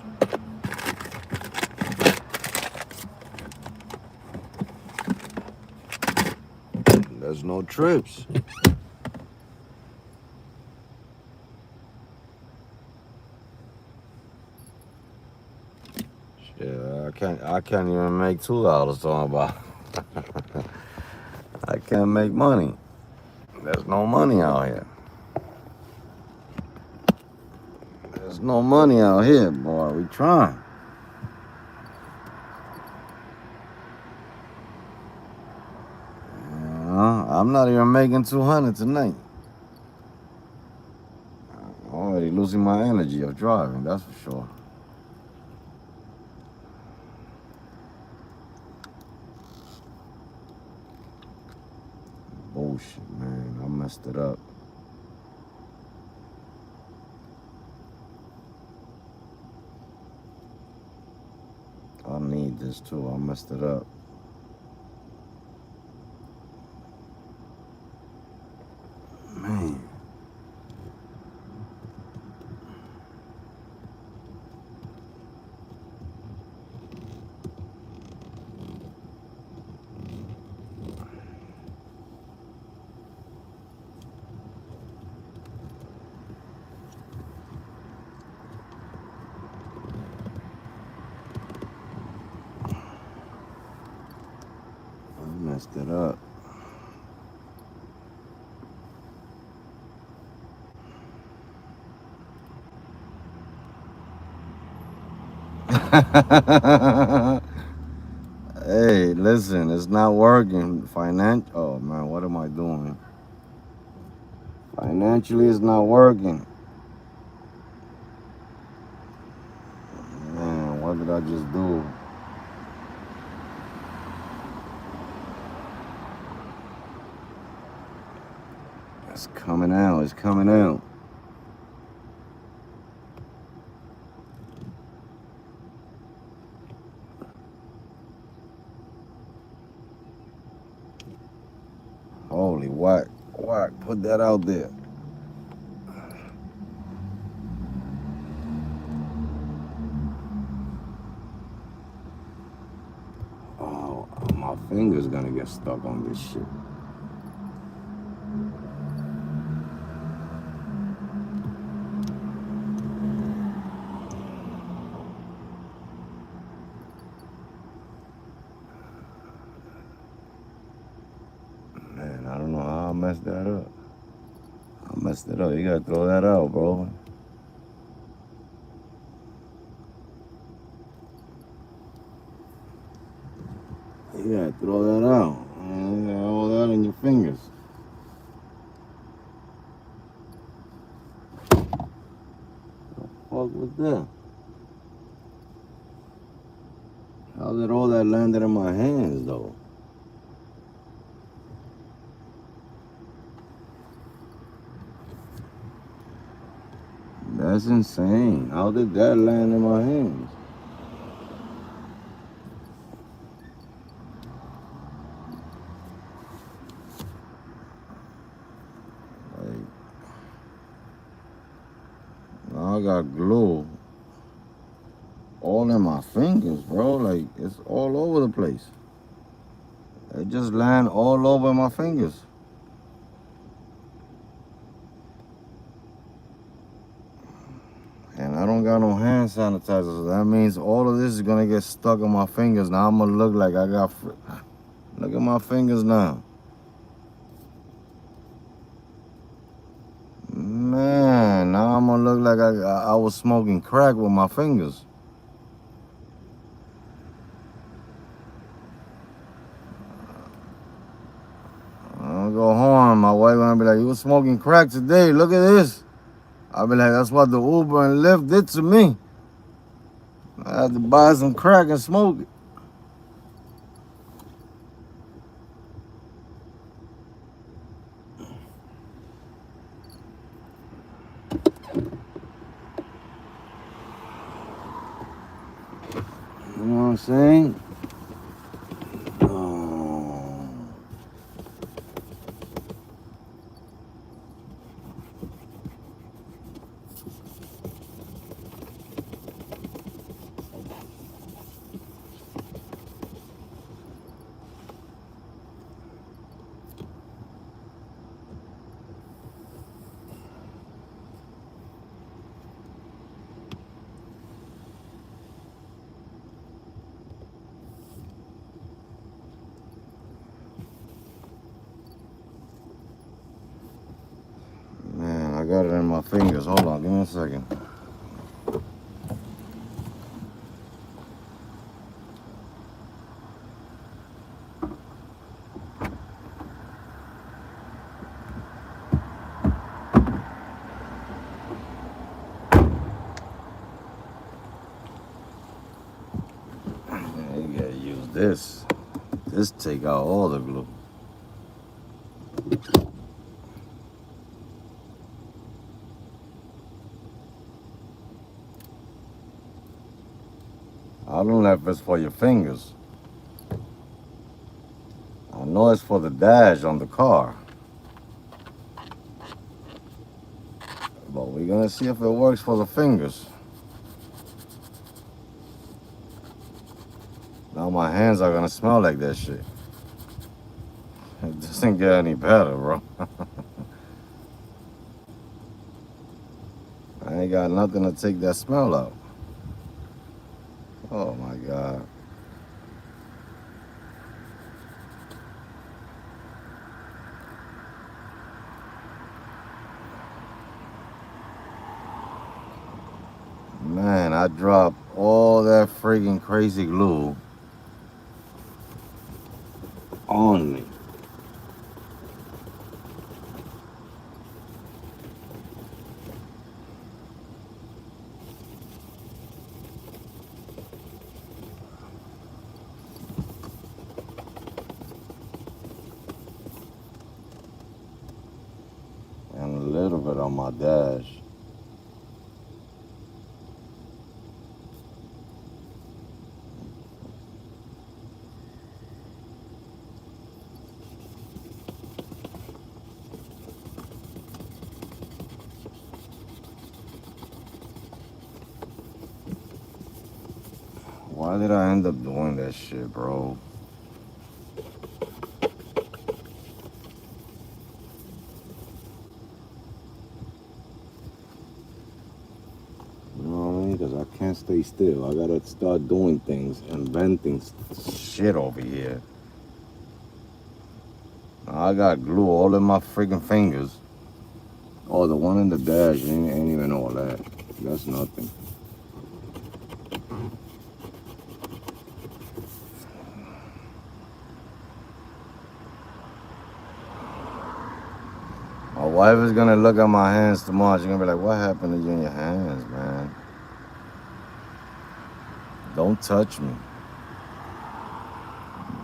There's no trips. Yeah, I can't even make $2 talking about. I can't make money. There's no money out here. There's no money out here, boy. We trying. I'm not even making 200 tonight. I'm already losing my energy of driving, that's for sure. Bullshit, man. I messed it up. I need this too. I messed it up. Man. I messed it up. Hey, listen, it's not working. Oh man, what am I doing? Financially, it's not working. Man, what did I just do? It's coming out. It's coming out. Holy whack. Whack. Put that out there. Oh, my finger's gonna get stuck on this shit. Man, I don't know how I messed that up. I messed it up. You gotta throw that out, bro. You gotta throw that out. Man, you got all that in your fingers. The fuck was that? How did all that landed in my hands, though? That's insane. How did that land in my hands? Like, now I got glue all in my fingers, bro. Like, it's all over the place. It just land all over my fingers. And I don't got no hand sanitizer, so that means all of this is gonna get stuck in my fingers. Now I'm gonna look like I got. Look at my fingers now. Man, now I'm gonna look like I was smoking crack with my fingers. I'll go home. My wife gonna be like, "You was smoking crack today. Look at this." I'll be like, "That's what the Uber and Lyft did to me. I had to buy some crack and smoke it." saying? Oh. Man, I got it in my fingers. Hold on, give me a second. Man, you gotta use this. This take out all the glue. I don't know if it's for your fingers. I know it's for the dash on the car. But we're gonna see if it works for the fingers. Now my hands are gonna smell like that shit. It doesn't get any better, bro. I ain't got nothing to take that smell out. Oh my God. Man, I dropped all that freaking crazy glue on me. And a little bit on my dash. Why did I end up doing that shit, bro? You know what I mean? Because I can't stay still. I gotta start doing things, inventing shit over here. I got glue all in my freaking fingers. Oh, the one in the dash ain't even all that. That's nothing. My wife is gonna look at my hands tomorrow. She's gonna be like, "What happened to you in your hands, man? Don't touch me.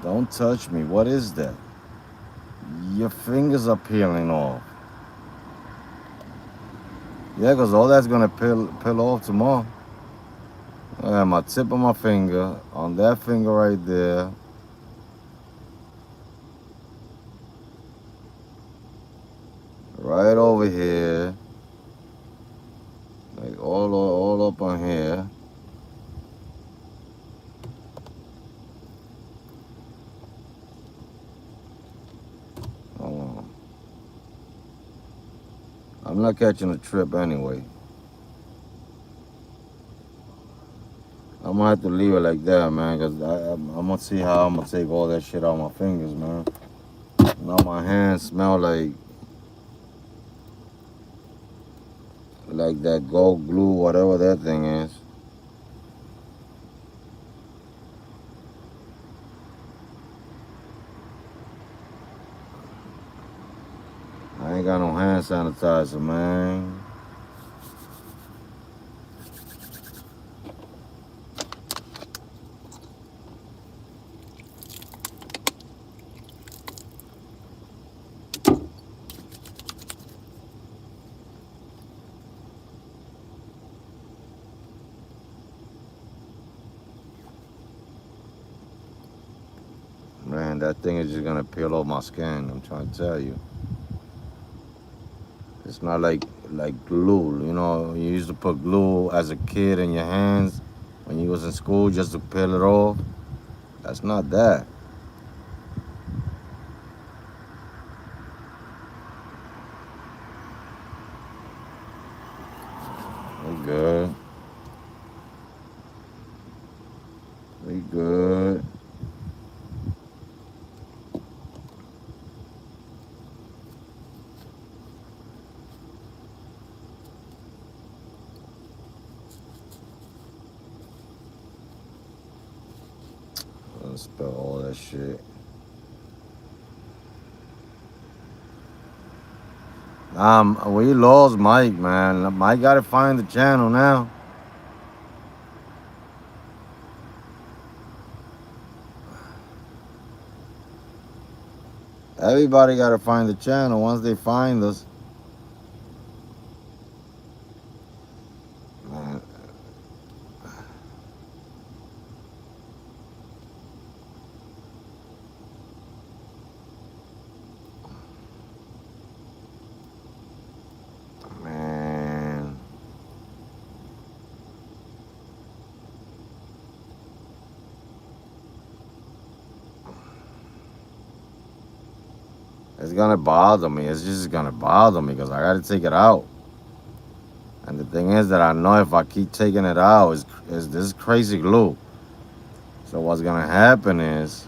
Don't touch me. What is that? Your fingers are peeling off." Yeah, because all that's gonna peel off tomorrow. My tip of my finger, on that finger right there. Right over here. Like all up on here. Hold on. I'm not catching a trip anyway. I'm gonna have to leave it like that, man, because I'm gonna see how I'm gonna take all that shit out my fingers, man. Now my hands smell like that gold glue, whatever that thing is. I ain't got no hand sanitizer, man. and that thing is just gonna peel off my skin. I'm trying to tell you. It's not like glue. You know, you used to put glue as a kid in your hands when you was in school just to peel it off. That's not that. We good. We good. Let's spell all that shit. We lost Mike, man. Mike gotta find the channel now. Everybody gotta find the channel. Once they find us, man. Man. It's gonna bother me. It's just gonna bother me because I gotta take it out. And the thing is that I know if I keep taking it out, is this crazy glue. So what's gonna happen is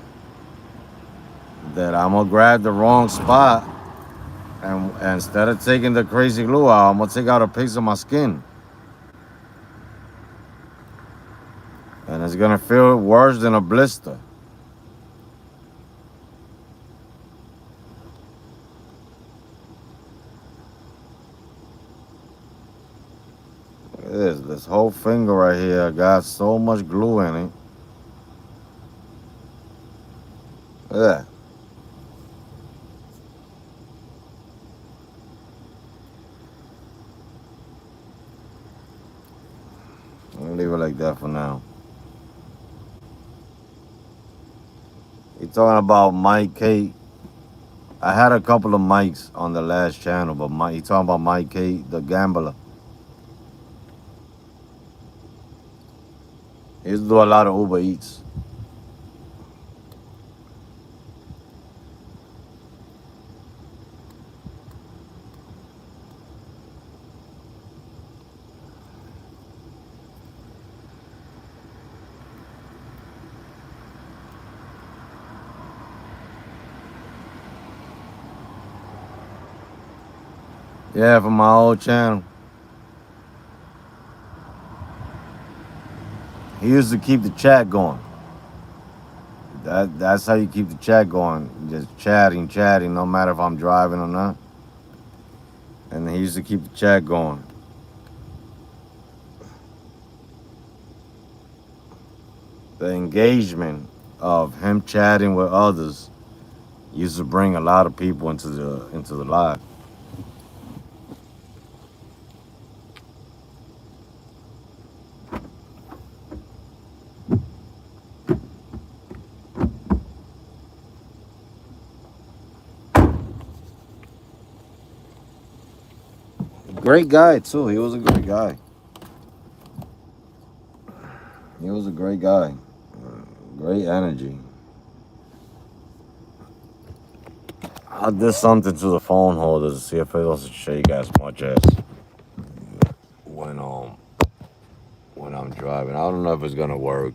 that I'm gonna grab the wrong spot, and instead of taking the crazy glue out, I'm gonna take out a piece of my skin. And it's gonna feel worse than a blister. Look at this whole finger right here got so much glue in it. Look at that. I'm gonna leave it like that for now. You talking about Mike Kate? I had a couple of mics on the last channel, but you talking about Mike Kate, the gambler. He used to do a lot of Uber Eats. Yeah, from my old channel. He used to keep the chat going. That's how you keep the chat going. Just chatting, no matter if I'm driving or not. And he used to keep the chat going. The engagement of him chatting with others used to bring a lot of people into the live. Great guy too. He was a great guy. He was a great guy. Great energy. I did something to the phone holder to see if it doesn't shake as much as when I'm driving. I don't know if it's gonna work.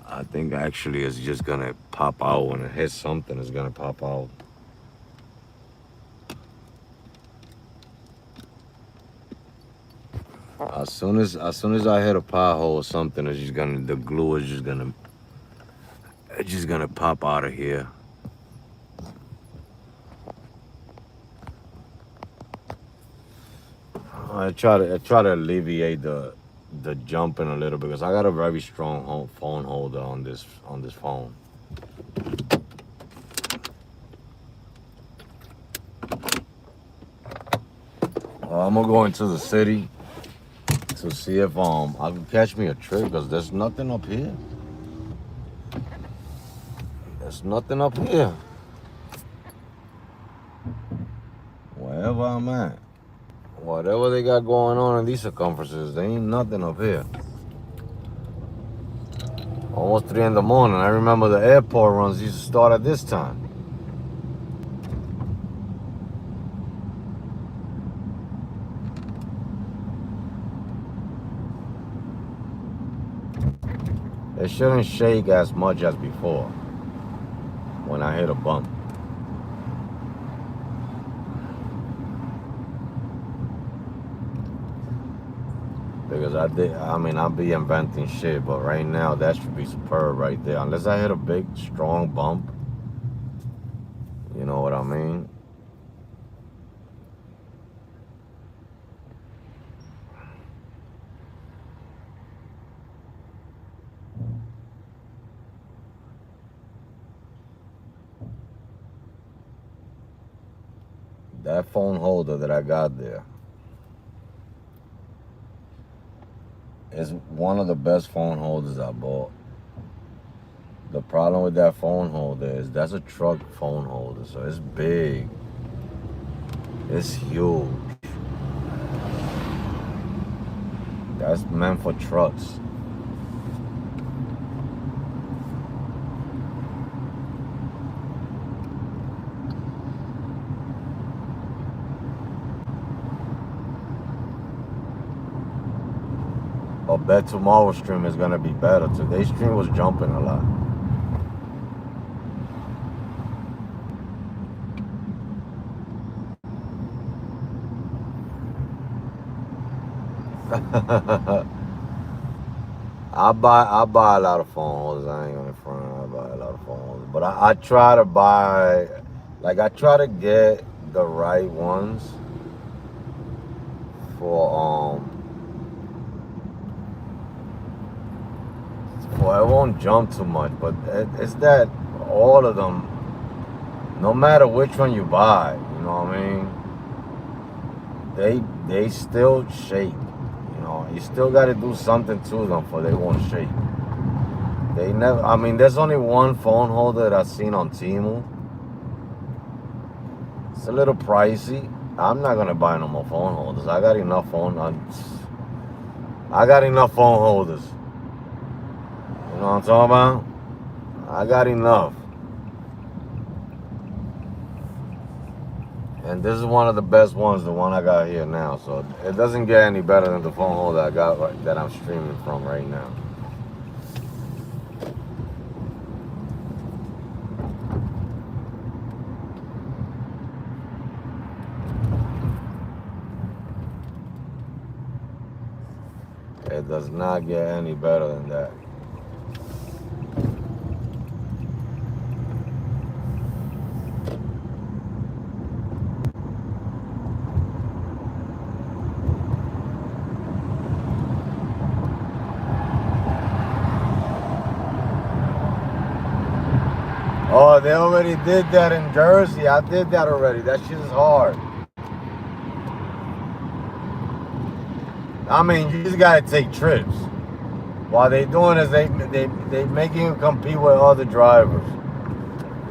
I think actually it's just gonna pop out when it hits something. It's gonna pop out. As soon as I hit a pothole or something, the glue is just gonna pop out of here. I try to alleviate the jumping a little because I got a very strong phone holder on this phone. I'm gonna go into the city to see if I can catch me a trip because there's nothing up here. There's nothing up here. Wherever I'm at. Whatever they got going on in these circumferences, there ain't nothing up here. Almost 3 in the morning. I remember the airport runs used to start at this time. It shouldn't shake as much as before when I hit a bump. Because I'll be inventing shit, but right now that should be superb right there. Unless I hit a big, strong bump. You know what I mean? That phone holder that I got there is one of the best phone holders I bought. The problem with that phone holder is that's a truck phone holder, so it's big. It's huge. That's meant for trucks. I bet tomorrow's stream is gonna be better. Today's stream was jumping a lot. I buy a lot of phone holders. I ain't gonna front. I buy a lot of phone holders, but I try to buy, like I try to get the right ones for it won't jump too much. But it's that all of them, no matter which one you buy, you know what I mean? They still shake. You still got to do something to them for they won't shake. They never. I mean, there's only one phone holder that I've seen on Temu. It's a little pricey. I'm not gonna buy no more phone holders. I got enough phone holders. You know what I'm talking about? I got enough. And this is one of the best ones, the one I got here now. So it doesn't get any better than the phone holder I got that I'm streaming from right now. It does not get any better than that. Oh, they already did that in Jersey. I did that already. That shit is hard. I mean, you just gotta take trips. What they doing is they making you compete with other drivers.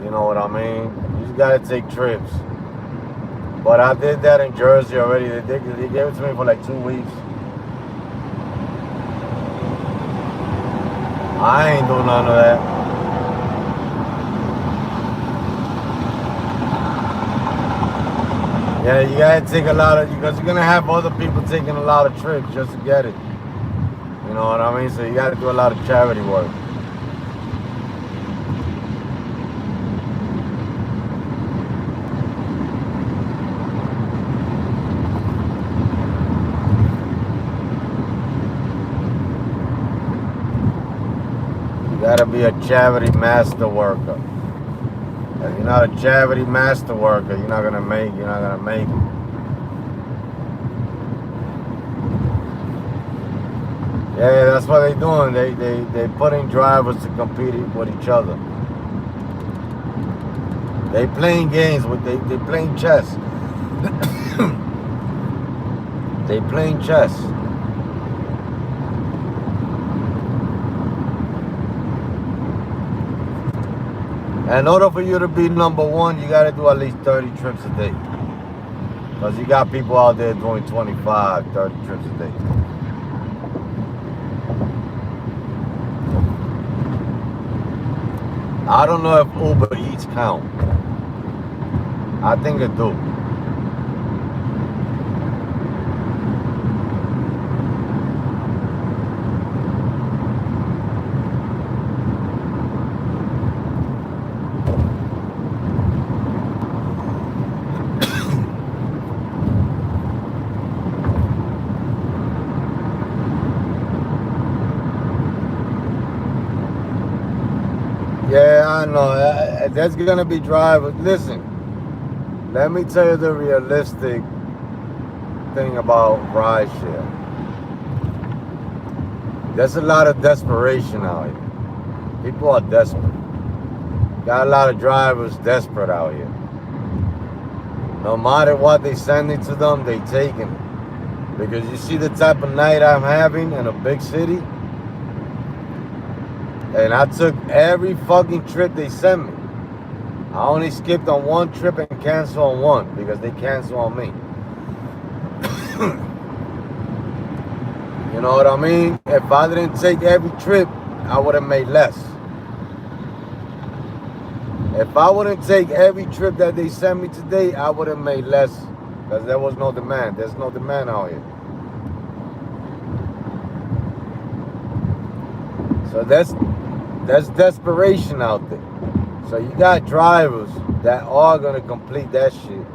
You know what I mean? You just gotta take trips. But I did that in Jersey already. They gave it to me for like 2 weeks. I ain't doing none of that. Yeah, you gotta take a lot of, because you're gonna have other people taking a lot of trips just to get it. You know what I mean? So you gotta do a lot of charity work. You gotta be a charity master worker. If you're not a charity master worker, you're not gonna make it. Yeah, that's what they're doing. They putting drivers to compete with each other. They playing games with they playing chess. They playing chess. In order for you to be number one, you gotta do at least 30 trips a day. Because you got people out there doing 25, 30 trips a day. I don't know if Uber Eats count. I think it do. Yeah, I know. There's gonna be drivers. Listen, let me tell you the realistic thing about rideshare. There's a lot of desperation out here. People are desperate. Got a lot of drivers desperate out here. No matter what they sending to them, they taking it. Because you see the type of night I'm having in a big city, and I took every fucking trip they sent me. I only skipped on one trip and canceled on one because they canceled on me. You know what I mean? If I didn't take every trip, I would have made less. If I wouldn't take every trip that they sent me today, I would have made less because there was no demand. There's no demand out here. So that's desperation out there. So you got drivers that are gonna complete that shit.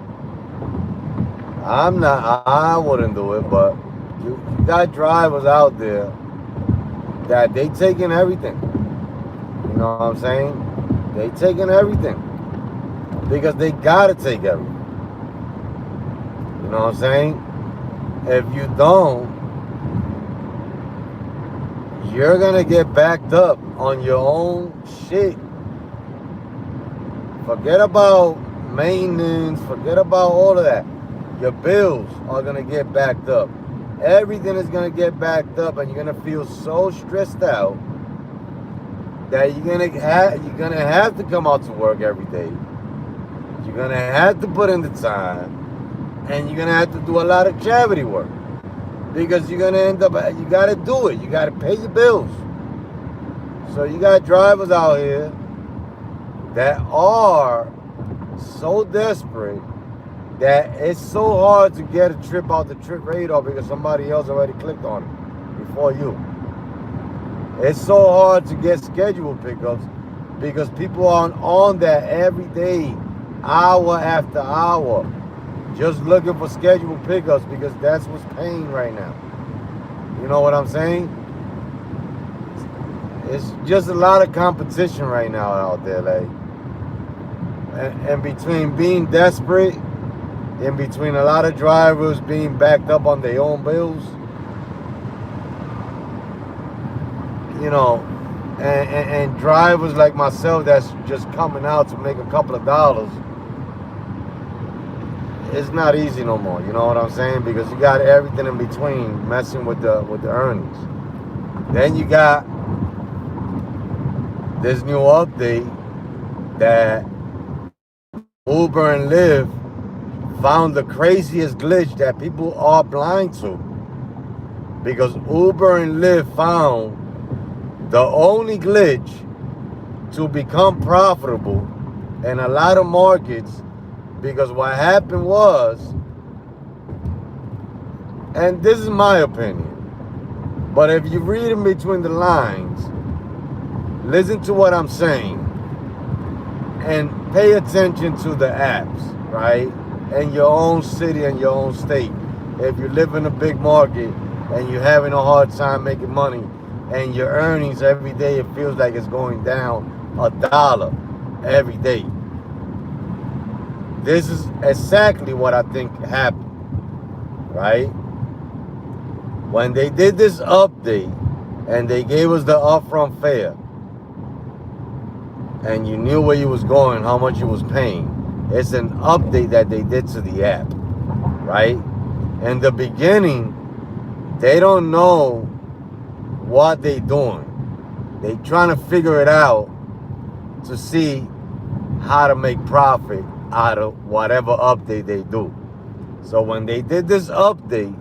I wouldn't do it, but you got drivers out there that they taking everything. You know what I'm saying? They taking everything because they gotta take everything. You know what I'm saying? If you don't, you're gonna get backed up on your own shit. Forget about maintenance, forget about all of that. Your bills are gonna get backed up. Everything is gonna get backed up, and you're gonna feel so stressed out that you're gonna have to come out to work every day. You're gonna have to put in the time, and you're gonna have to do a lot of charity work because you're gonna end up. You gotta do it. You gotta pay your bills. So you got drivers out here that are so desperate that it's so hard to get a trip out the trip radar because somebody else already clicked on it before you. It's so hard to get scheduled pickups because people are on that every day, hour after hour, just looking for scheduled pickups because that's what's paying right now. You know what I'm saying? It's just a lot of competition right now out there, like, and between being desperate, in between a lot of drivers being backed up on their own bills, you know, and drivers like myself that's just coming out to make a couple of dollars, it's not easy no more. You know what I'm saying? Because you got everything in between messing with the earnings. Then you got this new update that Uber and Lyft found the craziest glitch that people are blind to. Because Uber and Lyft found the only glitch to become profitable in a lot of markets, because what happened was, and this is my opinion, but if you read in between the lines, listen to what I'm saying, and pay attention to the apps, right? In your own city and your own state. If you live in a big market and you're having a hard time making money, and your earnings every day, it feels like it's going down $1 every day. This is exactly what I think happened, right? When they did this update and they gave us the upfront fare, and you knew where you was going, how much you was paying, it's an update that they did to the app, right? In the beginning, they don't know what they doing. They trying to figure it out to see how to make profit out of whatever update they do. So when they did this update,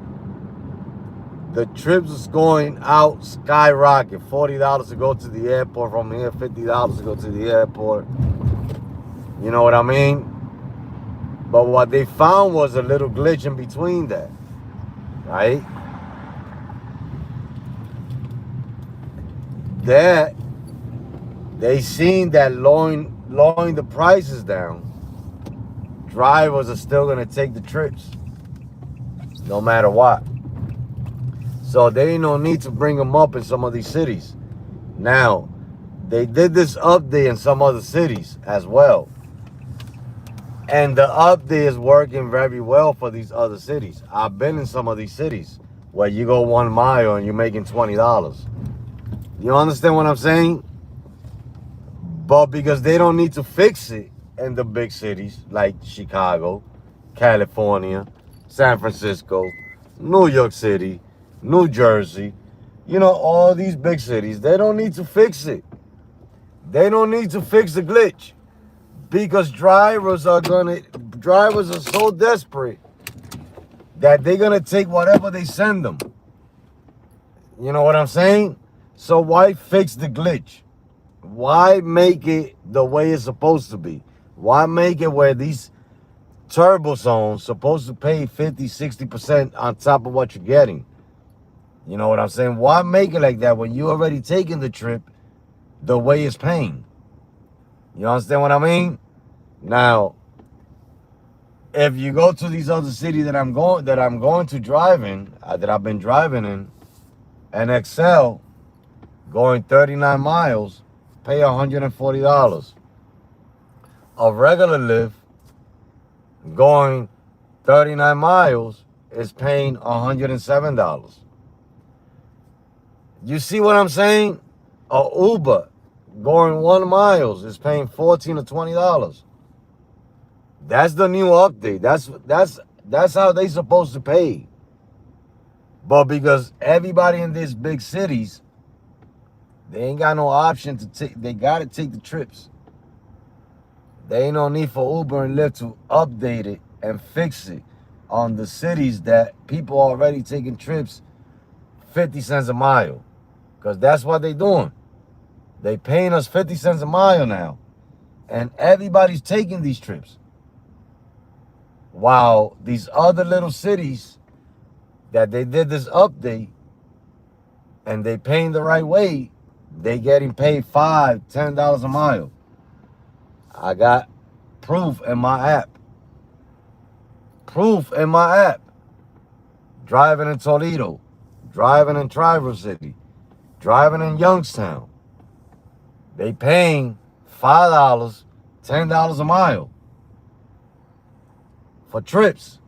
the trips was going out skyrocket. $40 to go to the airport from here, $50 to go to the airport. You know what I mean? But what they found was a little glitch in between that, right? That they seen that lowering the prices down, drivers are still gonna take the trips, no matter what. So there ain't no need to bring them up in some of these cities. Now, they did this update in some other cities as well. And the update is working very well for these other cities. I've been in some of these cities where you go 1 mile and you're making $20. You understand what I'm saying? But because they don't need to fix it in the big cities like Chicago, California, San Francisco, New York City, New Jersey, you know, all these big cities, they don't need to fix it. They don't need to fix the glitch because drivers are so desperate that they're gonna take whatever they send them. You know what I'm saying? So why fix the glitch? Why make it the way it's supposed to be? Why make it where these turbo zones supposed to pay 50, 60% on top of what you're getting? You know what I'm saying? Why make it like that when you already taking the trip the way it's paying? You understand what I mean? Now, if you go to these other cities that I'm going to drive in, that I've been driving in, and Excel going 39 miles, pay $140. A regular Lyft going 39 miles is paying $107. You see what I'm saying? A Uber going 1 mile is paying $14 or $20. That's the new update. That's how they supposed to pay. But because everybody in these big cities, they ain't got no option to take. They gotta take the trips. There ain't no need for Uber and Lyft to update it and fix it on the cities that people already taking trips 50 cents a mile. Because that's what they doing. They paying us 50 cents a mile now. And everybody's taking these trips. While these other little cities that they did this update and they paying the right way, they getting paid $5, $10 a mile. I got proof in my app. Proof in my app. Driving in Toledo. Driving in Traverse City. Driving in Youngstown. They paying $5, $10 a mile for trips.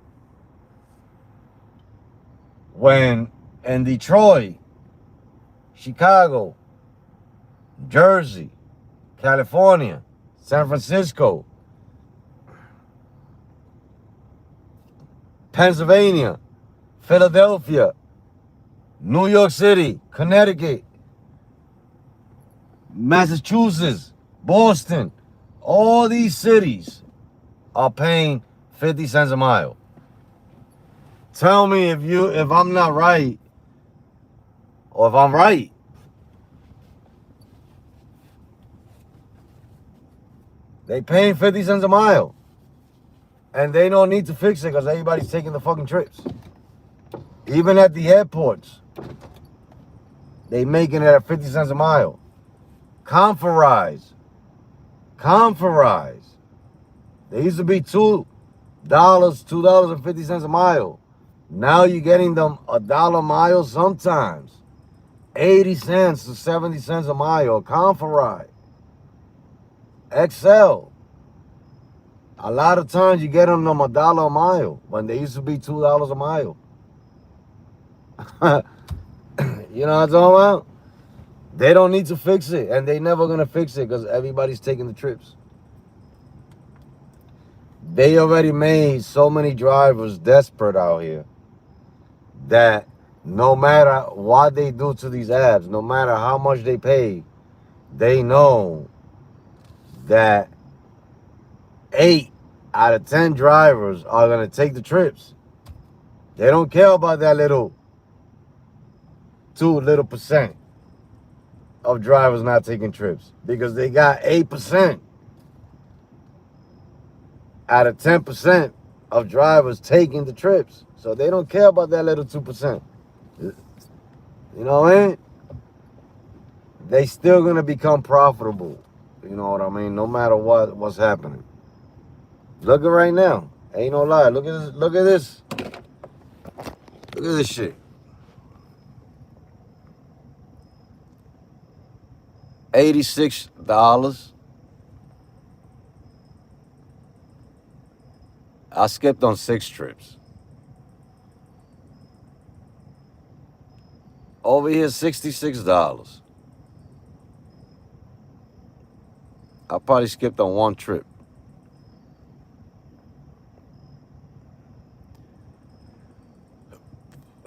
When in Detroit, Chicago, Jersey, California, San Francisco, Pennsylvania, Philadelphia, New York City, Connecticut, Massachusetts, Boston, all these cities are paying 50 cents a mile. Tell me if I'm not right or if I'm right. They paying 50 cents a mile. And they don't need to fix it because everybody's taking the fucking trips. Even at the airports, they making it at 50 cents a mile. Conferrise. They used to be $2, $2.50 a mile. Now you're getting them $1 a mile sometimes. 80 cents to 70 cents a mile. Conferrise. Excel. A lot of times you get them $1 a mile when they used to be $2 a mile. You know what I'm talking about? They don't need to fix it, and they never gonna fix it because everybody's taking the trips. They already made so many drivers desperate out here that no matter what they do to these apps, no matter how much they pay, they know that 8 out of 10 drivers are gonna take the trips. They don't care about that little 2% of drivers not taking trips because they got 8% out of 10% of drivers taking the trips. So they don't care about that little 2%. You know what I mean? They still gonna become profitable. You know what I mean? No matter what's happening. Look at right now. Ain't no lie. Look at this. Look at this. Look at this shit. $86. I skipped on 6 trips. Over here, $66. I probably skipped on 1 trip.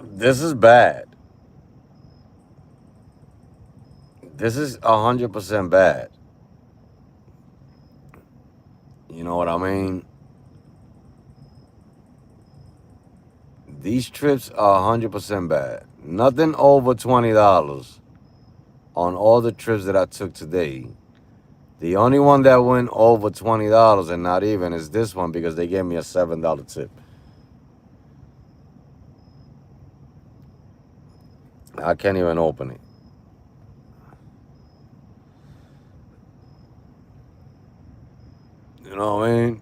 This is bad. This is 100% bad. You know what I mean? These trips are 100% bad. Nothing over $20 on all the trips that I took today. The only one that went over $20 and not even is this one because they gave me a $7 tip. I can't even open it. You know what I mean?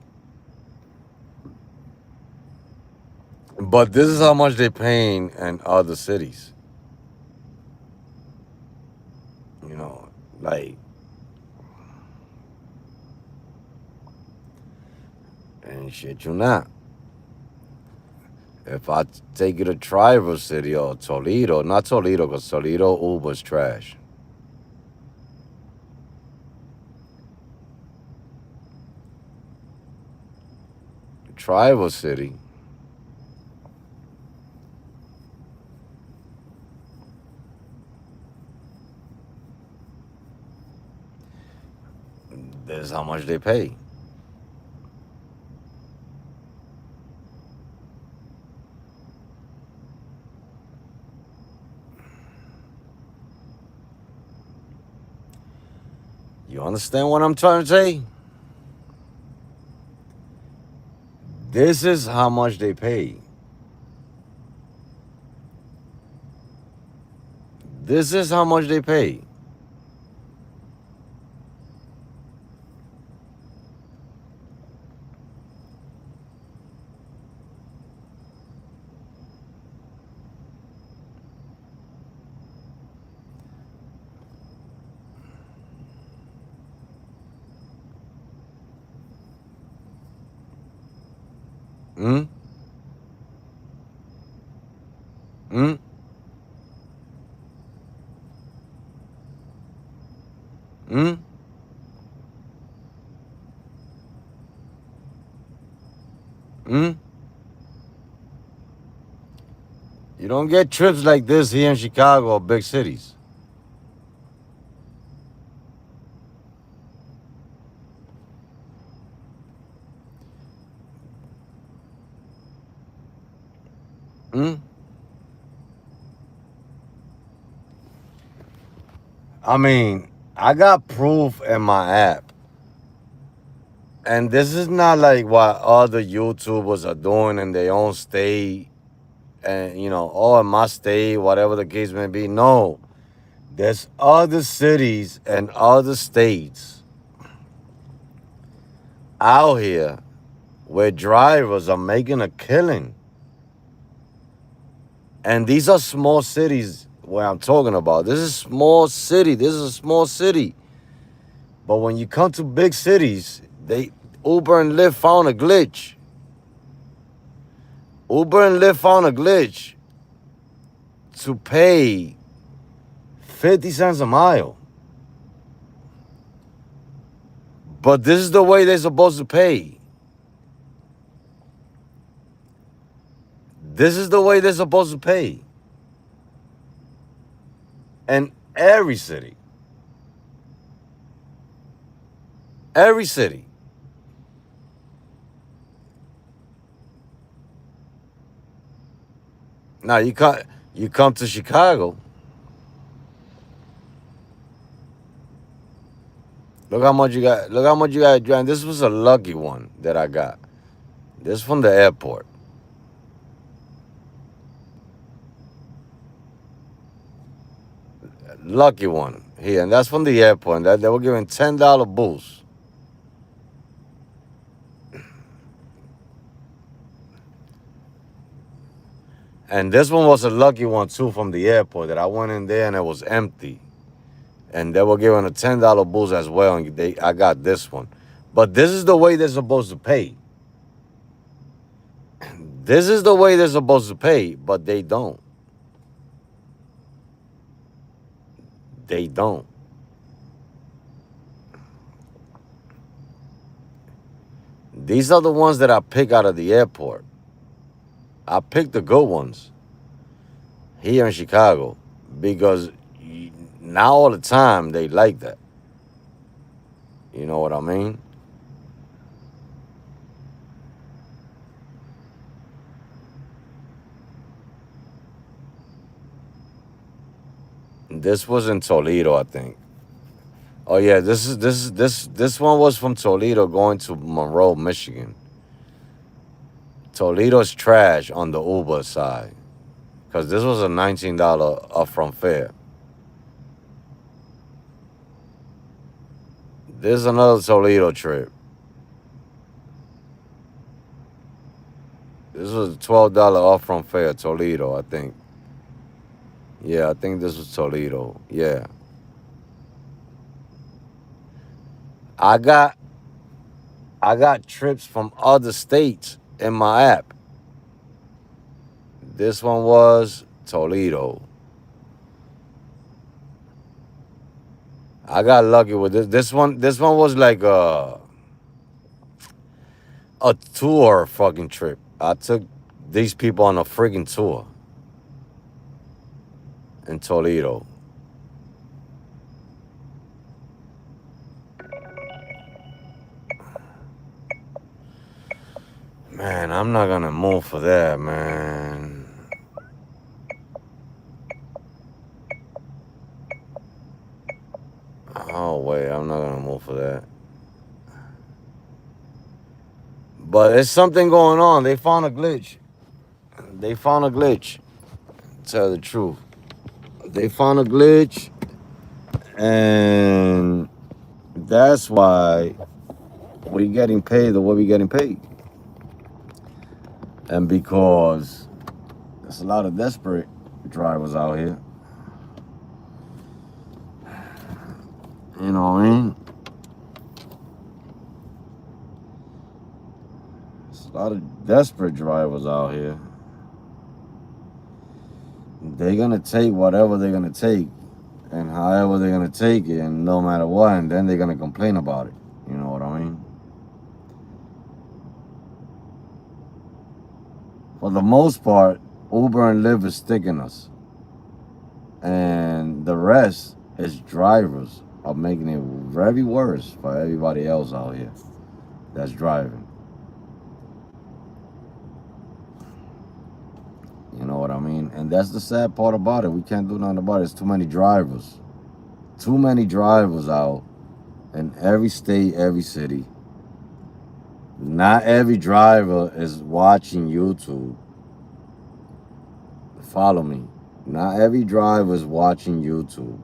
But this is how much they're paying in other cities. You know, like, and shit you not. If I take you to Traverse City or Toledo, not Toledo, because Toledo Uber's trash. Traverse City. This is how much they pay. You understand what I'm trying to say? This is how much they pay. This is how much they pay. Hmm? Hmm? Hmm? Hmm? You don't get trips like this here in Chicago or big cities. Hmm? I mean, I got proof in my app. And this is not like what other YouTubers are doing in their own state. And, you know, oh, in my state, whatever the case may be. No. There's other cities and other states out here where drivers are making a killing. And these are small cities where I'm talking about. This is a small city. This is a small city. But when you come to big cities, Uber and Lyft found a glitch. Uber and Lyft found a glitch to pay 50 cents a mile. But this is the way they're supposed to pay. This is the way they're supposed to pay. And every city. Every city. Now you come to Chicago. Look how much you got. Look how much you got to drive. This was a lucky one that I got. This from the airport. Lucky one here, and that's from the airport. And that they were giving $10 boost. And this one was a lucky one too from the airport that I went in there and it was empty. And they were giving a $10 boost as well. And I got this one. But this is the way they're supposed to pay. This is the way they're supposed to pay, but they don't. They don't. These are the ones that I pick out of the airport. I picked the good ones here in Chicago because now all the time they like that. You know what I mean? This was in Toledo, I think. Oh yeah, this one was from Toledo going to Monroe, Michigan. Toledo's trash on the Uber side. Because this was a $19 upfront fare. This is another Toledo trip. This was a $12 upfront fare, Toledo, I think. Yeah, I think this was Toledo. Yeah. I got trips from other states in my app. This one was Toledo. I got lucky with this. This one was like a tour fucking trip. I took these people on a freaking tour in Toledo. Man, I'm not gonna move for that, man. Oh wait, I'm not gonna move for that. But there's something going on. They found a glitch. They found a glitch. Tell the truth. They found a glitch, and that's why we getting paid the way we getting paid. And because there's a lot of desperate drivers out here. You know what I mean? There's a lot of desperate drivers out here. They're gonna take whatever they're gonna take and however they're gonna take it, and no matter what, and then they're gonna complain about it. You know what I mean? For the most part, Uber and Lyft is sticking us. And the rest is drivers are making it very worse for everybody else out here that's driving. You know what I mean? And that's the sad part about it. We can't do nothing about it. It's too many drivers. Too many drivers out in every state, every city. Not every driver is watching YouTube. Follow me. Not every driver is watching YouTube.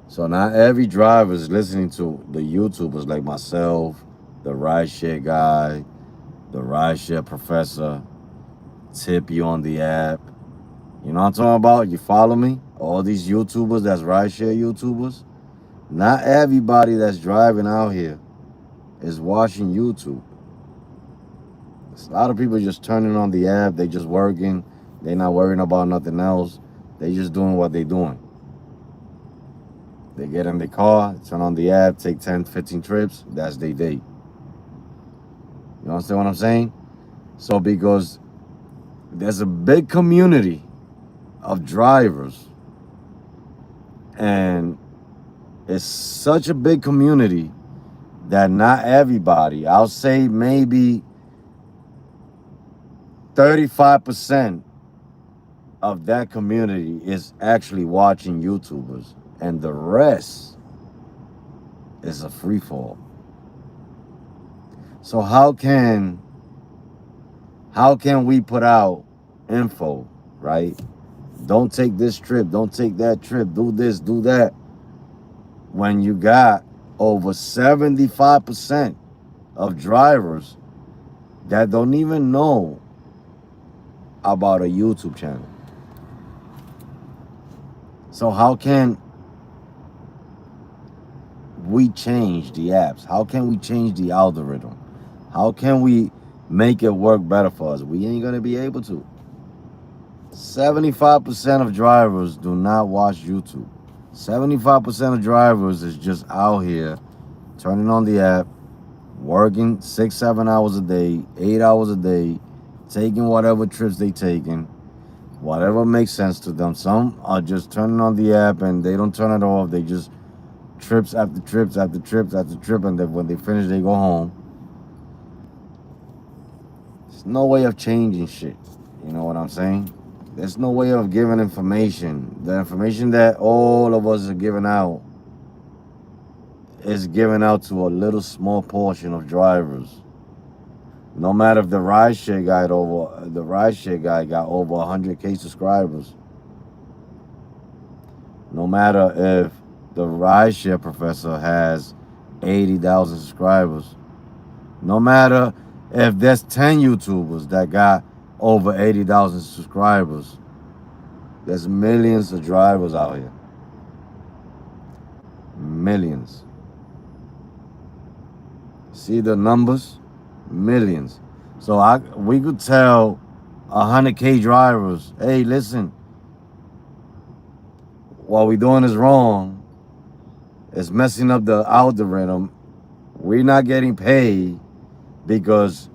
So not every driver is listening to the YouTubers like myself, the rideshare guy, the rideshare professor, tip you on the app. You know what I'm talking about? You follow me? All these YouTubers that's rideshare YouTubers. Not everybody that's driving out here is watching YouTube. There's a lot of people just turning on the app. They just working. They not worrying about nothing else. They just doing what they doing. They get in the car, turn on the app, take 10, 15 trips. That's their day. You understand what I'm saying? So because there's a big community of drivers, and it's such a big community that not everybody, I'll say maybe 35% of that community is actually watching YouTubers, and the rest is a free fall. So how can we put out info, right? Don't take this trip, don't take that trip, do this, do that, when you got over 75% of drivers that don't even know about a YouTube channel. So how can we change the apps? How can we change the algorithm? How can we make it work better for us? We ain't gonna be able to. 75% of drivers do not watch YouTube. 75% of drivers is just out here turning on the app, working 6-7 hours a day, 8 hours a day, taking whatever trips they taking, whatever makes sense to them. Some are just turning on the app and they don't turn it off. They just trips after trips after trips after trip, and then when they finish, they go home. There's no way of changing shit. You know what I'm saying? There's no way of giving information. The information that all of us are giving out is given out to a little small portion of drivers. No matter if the rideshare guy got over 100K subscribers. No matter if the rideshare professor has 80,000 subscribers. No matter if there's 10 YouTubers that got over 80,000 subscribers. There's millions of drivers out here. Millions. See the numbers? Millions. So we could tell 100K drivers, hey, listen, what we're doing is wrong. It's messing up the algorithm. We're not getting paid because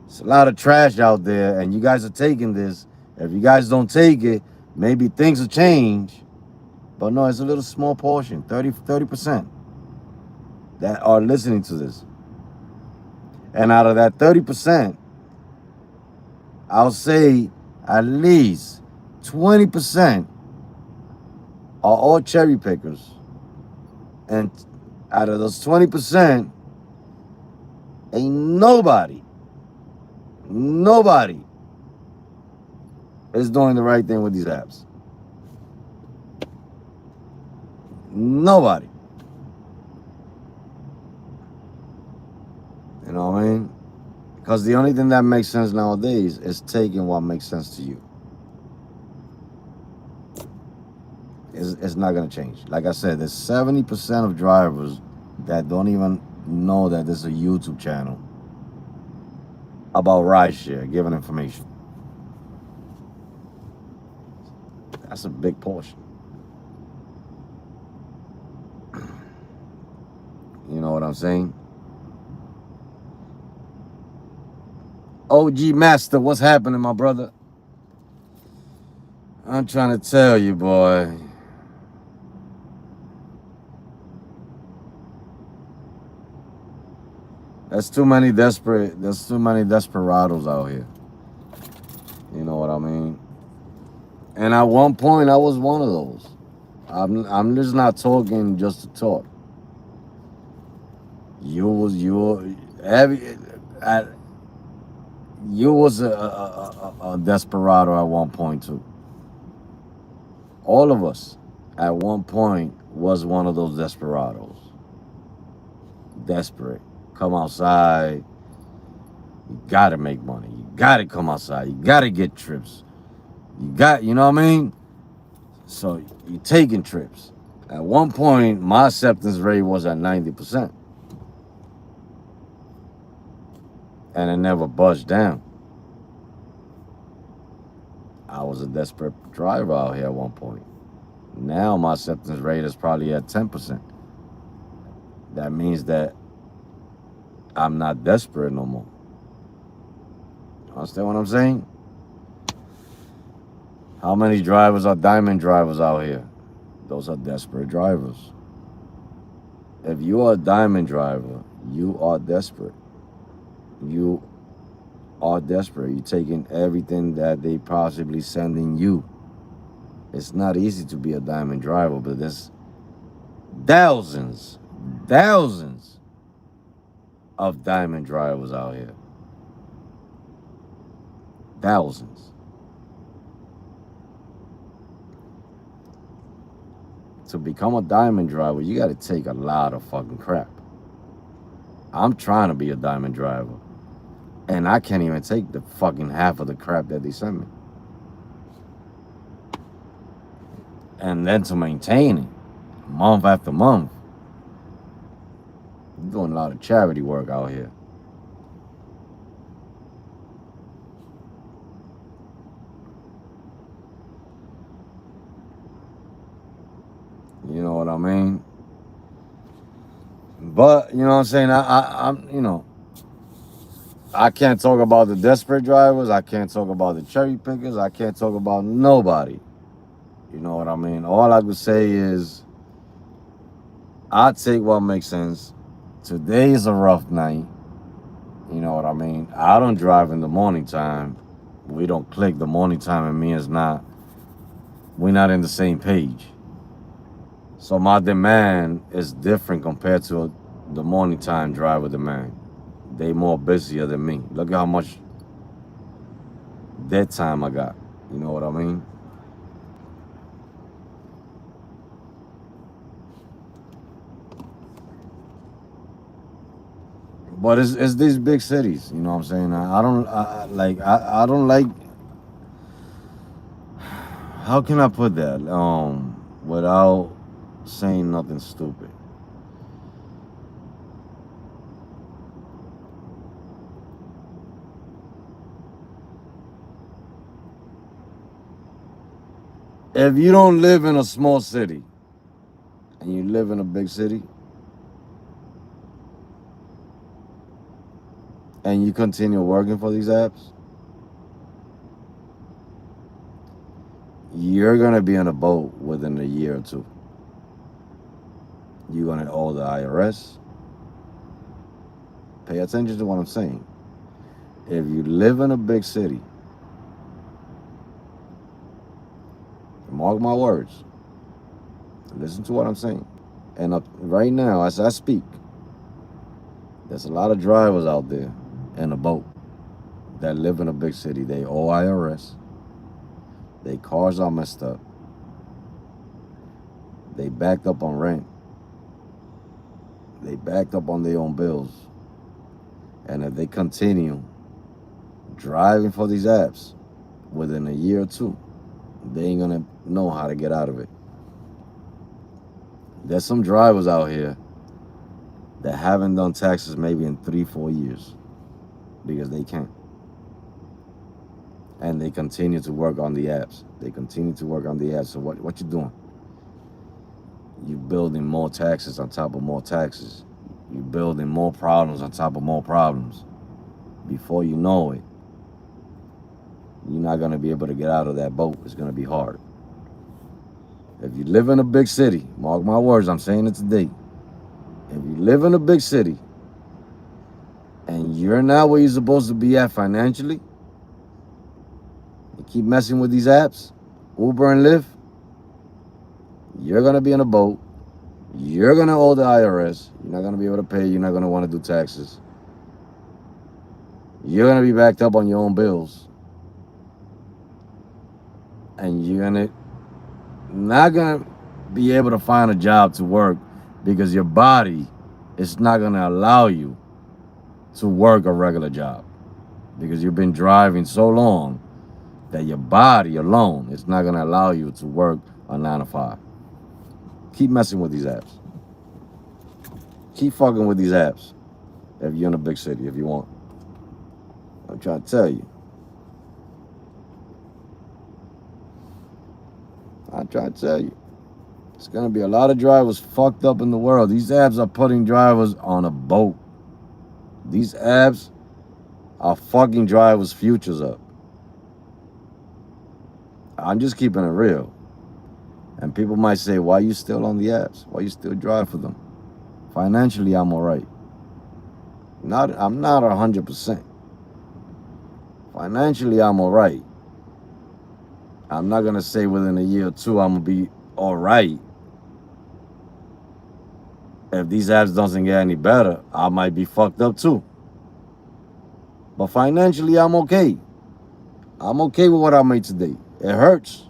it's a lot of trash out there and you guys are taking this. If you guys don't take it, maybe things will change. But no, it's a little small portion, 30% that are listening to this. And out of that 30%, I'll say at least 20% are all cherry pickers. And out of those 20%, ain't nobody is doing the right thing with these apps. Nobody. You know what I mean? Because the only thing that makes sense nowadays is taking what makes sense to you. It's not going to change. Like I said, there's 70% of drivers that don't even know that there's a YouTube channel about rideshare, giving information. That's a big portion. You know what I'm saying? OG Master, what's happening, my brother? I'm trying to tell you, boy. There's too many desperados out here. You know what I mean? And at one point, I was one of those. I'm just not talking just to talk. You was a desperado at one point too. All of us at one point was one of those desperados. Desperate. Come outside. You gotta make money. You gotta come outside. You gotta get trips. You know what I mean? So you're taking trips. At one point, my acceptance rate was at 90%. And it never budged down. I was a desperate driver out here at one point. Now my acceptance rate is probably at 10%. That means that I'm not desperate no more. Understand what I'm saying? How many drivers are diamond drivers out here? Those are desperate drivers. If you are a diamond driver, you are desperate. You are desperate. You're taking everything that they possibly sending you. It's not easy to be a diamond driver, but there's thousands, thousands of diamond drivers out here. Thousands. To become a diamond driver, you got to take a lot of fucking crap. I'm trying to be a diamond driver, and I can't even take the fucking half of the crap that they send me. And then to maintain it, month after month. I'm doing a lot of charity work out here. You know what I mean? But, you know what I'm saying? I'm, you know, I can't talk about the desperate drivers. I can't talk about the cherry pickers. I can't talk about nobody. You know what I mean? All I could say is I take what makes sense. Today is a rough night. You know what I mean? I don't drive in the morning time. We don't click. The morning time and me is not. We're not in the same page. So my demand is different compared to the morning time driver demand. They more busier than me. Look at how much dead time I got. You know what I mean? But it's these big cities. You know what I'm saying? I don't like. How can I put that? Without saying nothing stupid. If you don't live in a small city and you live in a big city and you continue working for these apps, you're gonna be on a boat within a year or two. You're gonna owe the IRS. Pay attention to what I'm saying. If you live in a big city, mark my words, listen to what I'm saying. And right now, as I speak, there's a lot of drivers out there in a boat that live in a big city. They owe IRS. Their cars are messed up. They backed up on rent. They backed up on their own bills. And if they continue driving for these apps within a year or two, they ain't gonna know how to get out of it. There's some drivers out here that haven't done taxes maybe in 3-4 years because they can't. And they continue to work on the apps. They continue to work on the apps. So what you doing? You're building more taxes on top of more taxes. You're building more problems on top of more problems. Before you know it, you're not going to be able to get out of that boat. It's going to be hard. If you live in a big city, mark my words, I'm saying it today. If you live in a big city and you're not where you're supposed to be at financially, you keep messing with these apps, Uber and Lyft, you're going to be in a boat. You're going to owe the IRS. You're not going to be able to pay. You're not going to want to do taxes. You're going to be backed up on your own bills. And you're not going to be able to find a job to work because your body is not going to allow you to work a regular job because you've been driving so long that your body alone is not going to allow you to work a 9 to 5. Keep messing with these apps. Keep fucking with these apps if you're in a big city, if you want. I'm trying to tell you. I'm trying to tell you. There's going to be a lot of drivers fucked up in the world. These apps are putting drivers on a boat. These apps are fucking drivers' futures up. I'm just keeping it real. And people might say, why are you still on the apps? Why you still drive for them? Financially, I'm all right. I'm not 100%. Financially, I'm all right. I'm not gonna say within a year or two I'm gonna be all right. If these apps doesn't get any better, I might be fucked up too. But financially, I'm okay. I'm okay with what I made today. It hurts,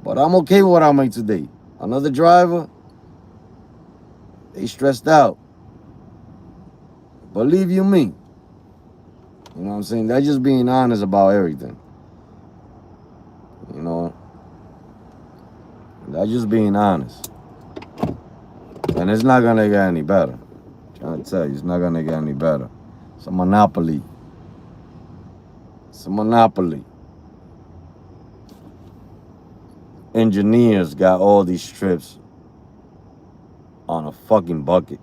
but I'm okay with what I made today. Another driver, they stressed out. Believe you me. You know what I'm saying? They're just being honest about everything. You know, they're just being honest. And it's not gonna get any better. I'm trying to tell you, it's not gonna get any better. It's a monopoly. It's a monopoly. Engineers got all these trips on a fucking bucket.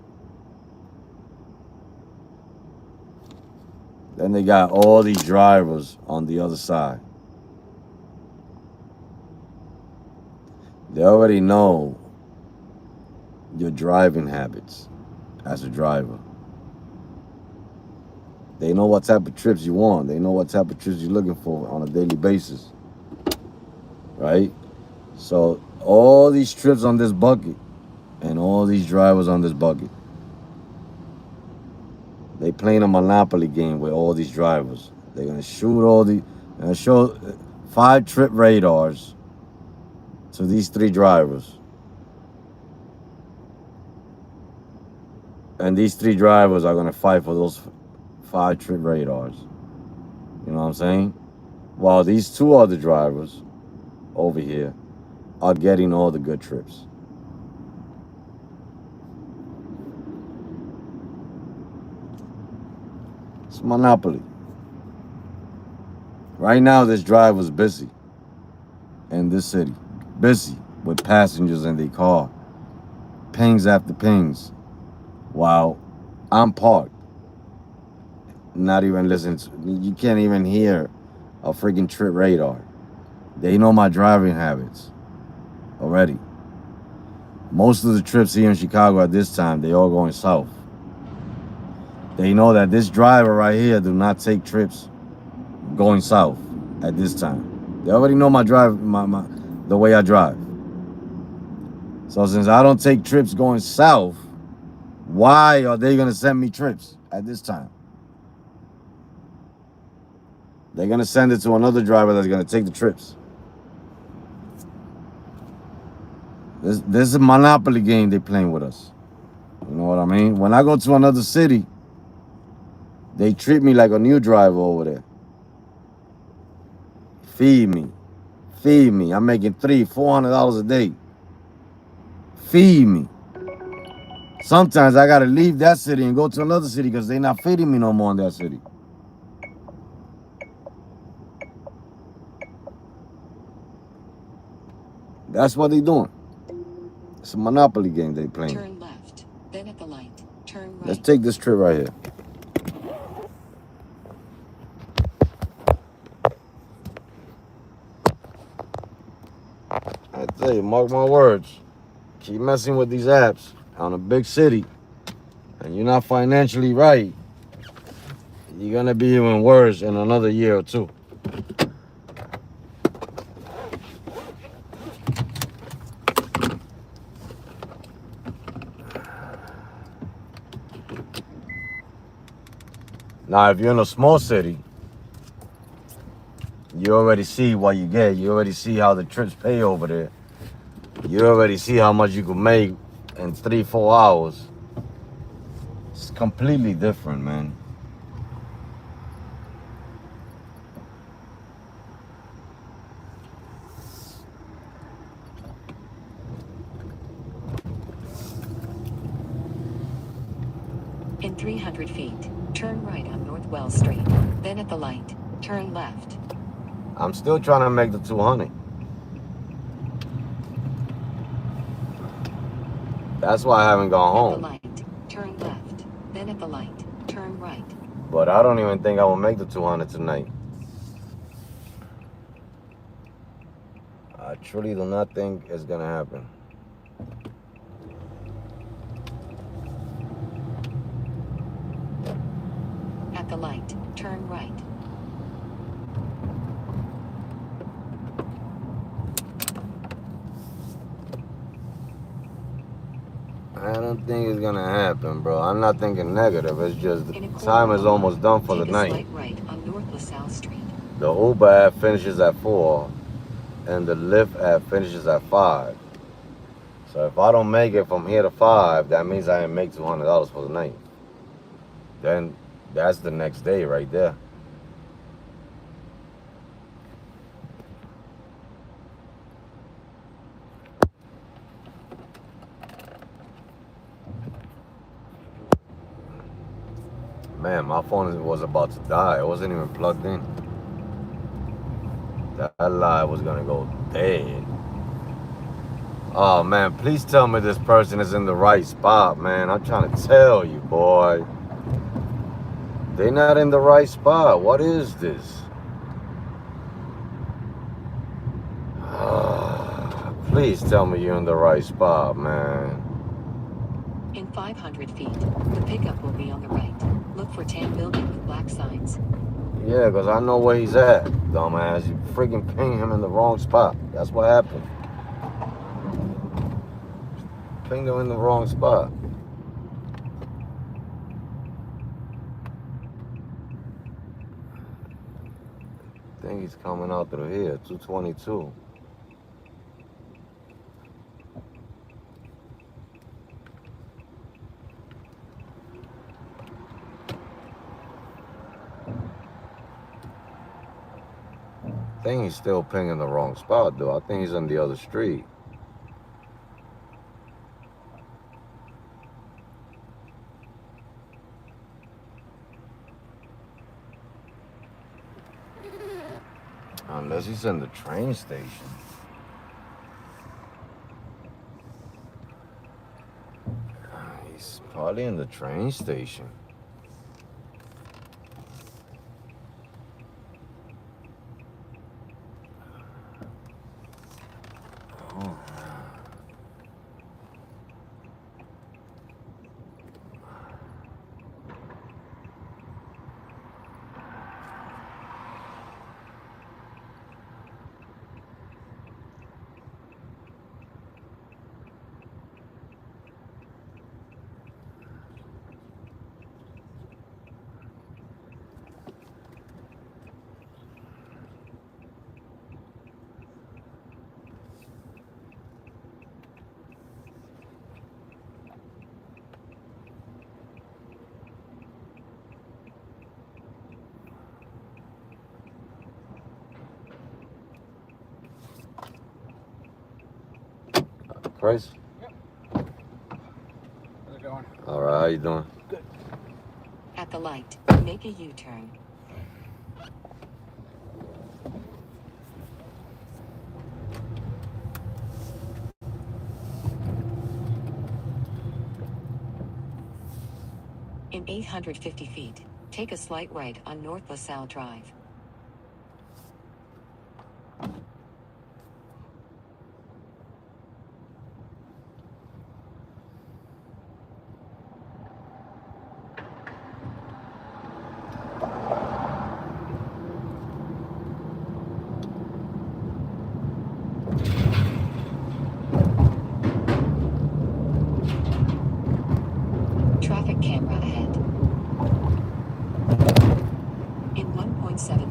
Then they got all these drivers on the other side. They already know your driving habits as a driver. They know what type of trips you want. They know what type of trips you're looking for on a daily basis. Right? So all these trips on this bucket and all these drivers on this bucket, they playing a monopoly game with all these drivers. They're gonna show 5 trip radars to these 3 drivers. And these 3 drivers are gonna fight for those 5 trip radars. You know what I'm saying? While these 2 other drivers over here are getting all the good trips. It's monopoly. Right now, this driver's busy in this city. Busy with passengers in their car. Pings after pings. While I'm parked. Not even listening to, you can't even hear a freaking trip radar. They know my driving habits already. Most of the trips here in Chicago at this time, they all going south. They know that this driver right here do not take trips going south at this time. They already know my the way I drive. So since I don't take trips going south, why are they gonna send me trips at this time? They're gonna send it to another driver that's gonna take the trips. This is a monopoly game they're playing with us. You know what I mean? When I go to another city, they treat me like a new driver over there. Feed me. Feed me. I'm making $300-$400 a day. Feed me. Sometimes I gotta leave that city and go to another city because they're not feeding me no more in that city. That's what they're doing. It's a monopoly game they playing. Turn left, then at the light, turn right. Let's take this trip right here. I tell you, mark my words. Keep messing with these apps on a big city, and you're not financially right, you're gonna be even worse in another year or 2. Now, if you're in a small city, you already see what you get. You already see how the trips pay over there. You already see how much you could make in 3-4 hours. It's completely different, man. In 300 feet, turn right on North Wells Street. Then at the light, turn left. I'm still trying to make the 200. That's why I haven't gone home. At the light, turn left. Then at the light, turn right. But I don't even think I will make the 200 tonight. I truly do not think it's gonna happen. At the light, turn right. think is gonna happen, bro. I'm not thinking negative. It's just In a quarter time of is a almost mile, done for the take a night. slight right on North LaSalle Street. The Uber app finishes at 4, and the Lyft app finishes at 5. So if I don't make it from here to 5, that means I didn't make $200 for the night. Then that's the next day right there. Man, my phone was about to die. It wasn't even plugged in. That live was gonna go dead. Oh man, please tell me this person is in the right spot, man. I'm trying to tell you, boy. They're not in the right spot. What is this? Please tell me you're in the right spot, man. In 500 feet, the pickup will be on the right. Look for tan building with black signs. Yeah, because I know where he's at, dumbass. You freaking ping him in the wrong spot. That's what happened. Pinged him in the wrong spot. I think he's coming out through here, 222. I think he's still pinging the wrong spot, though. I think he's on the other street. Unless he's in the train station. He's probably in the train station. Oh. Chris? Yep. How's it going? All right, how you doing? Good. At the light, make a U-turn. In 850 feet, take a slight right on North LaSalle Drive. Traffic camera ahead. In 1.7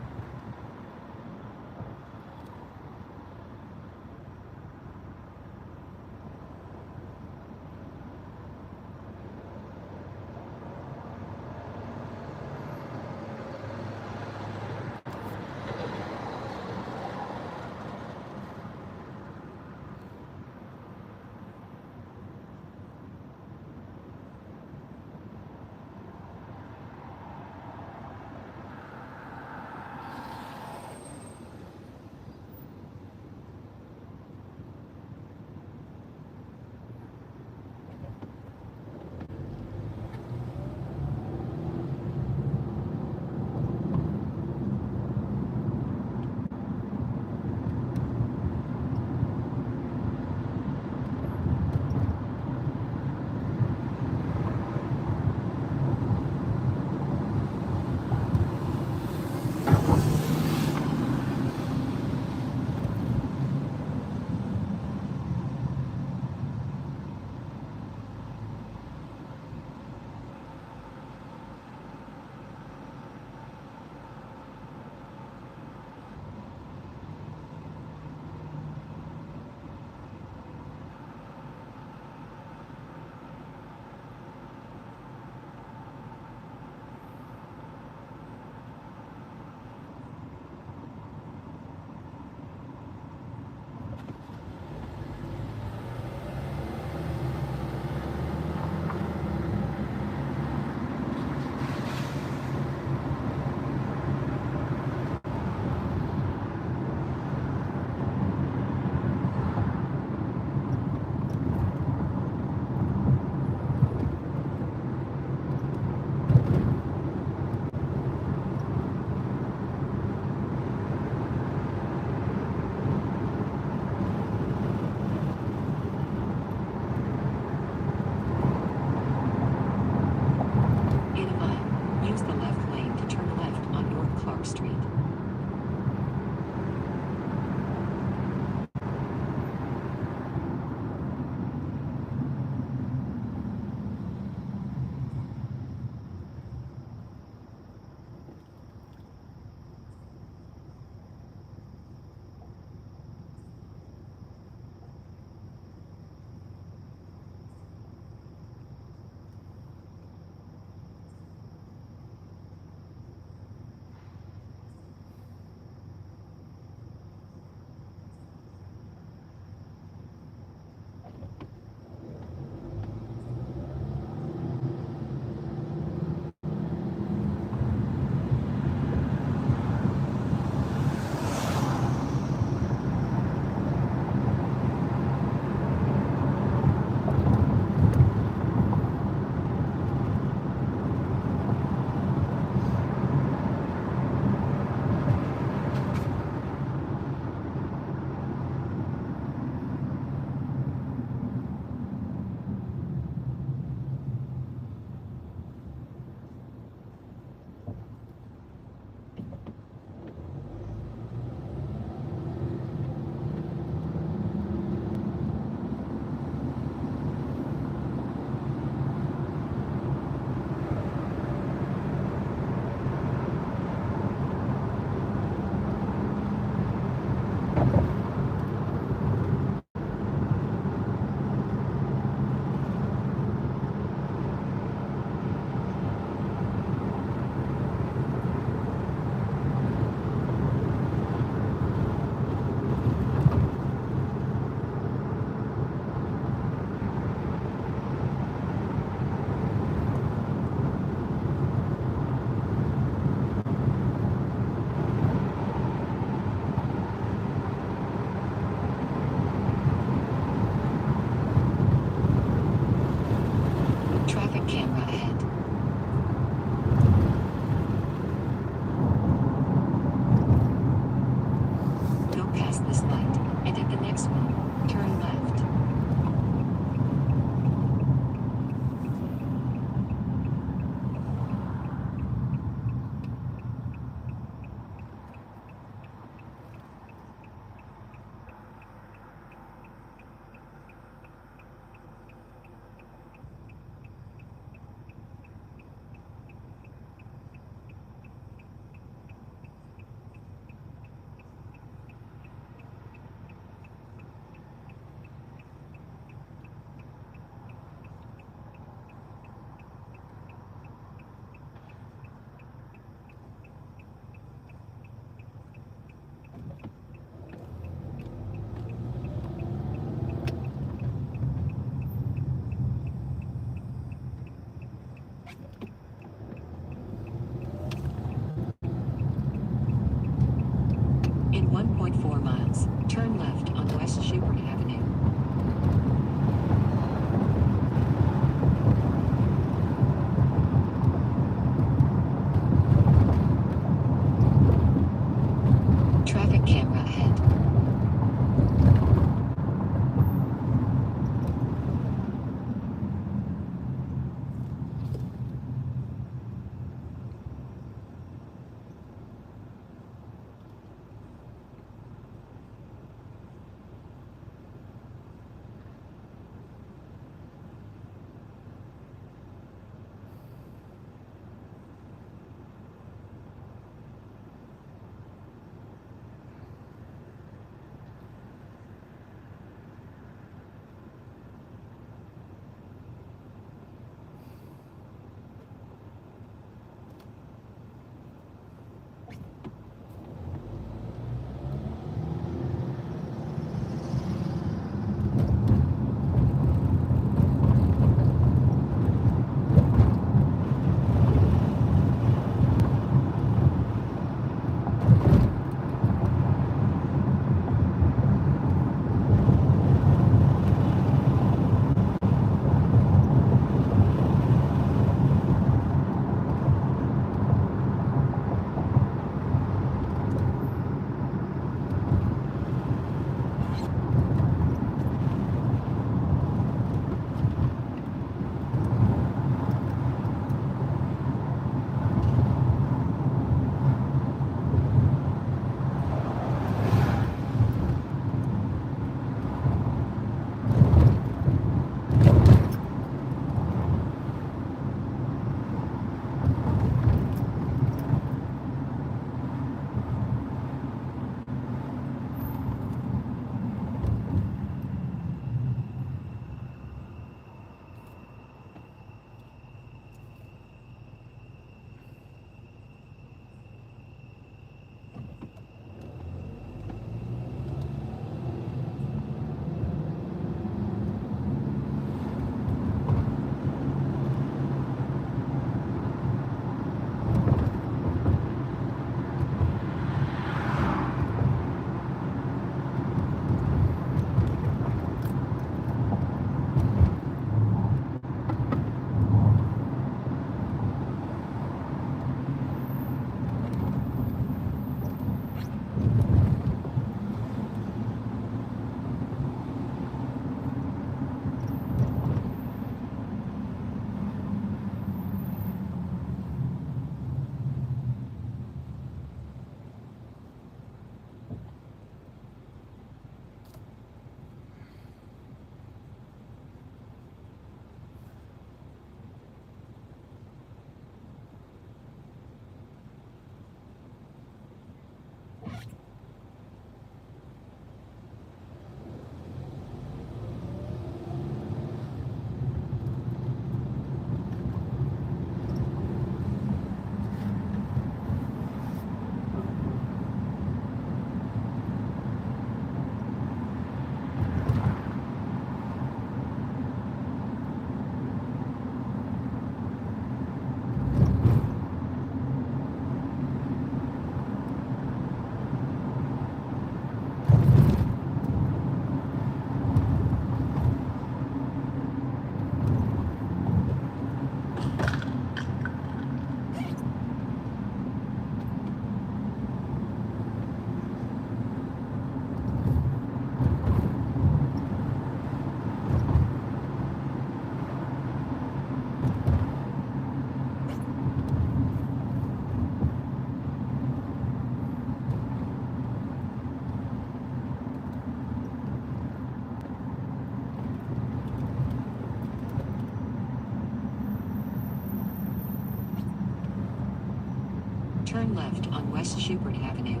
Turn left on West Schubert Avenue.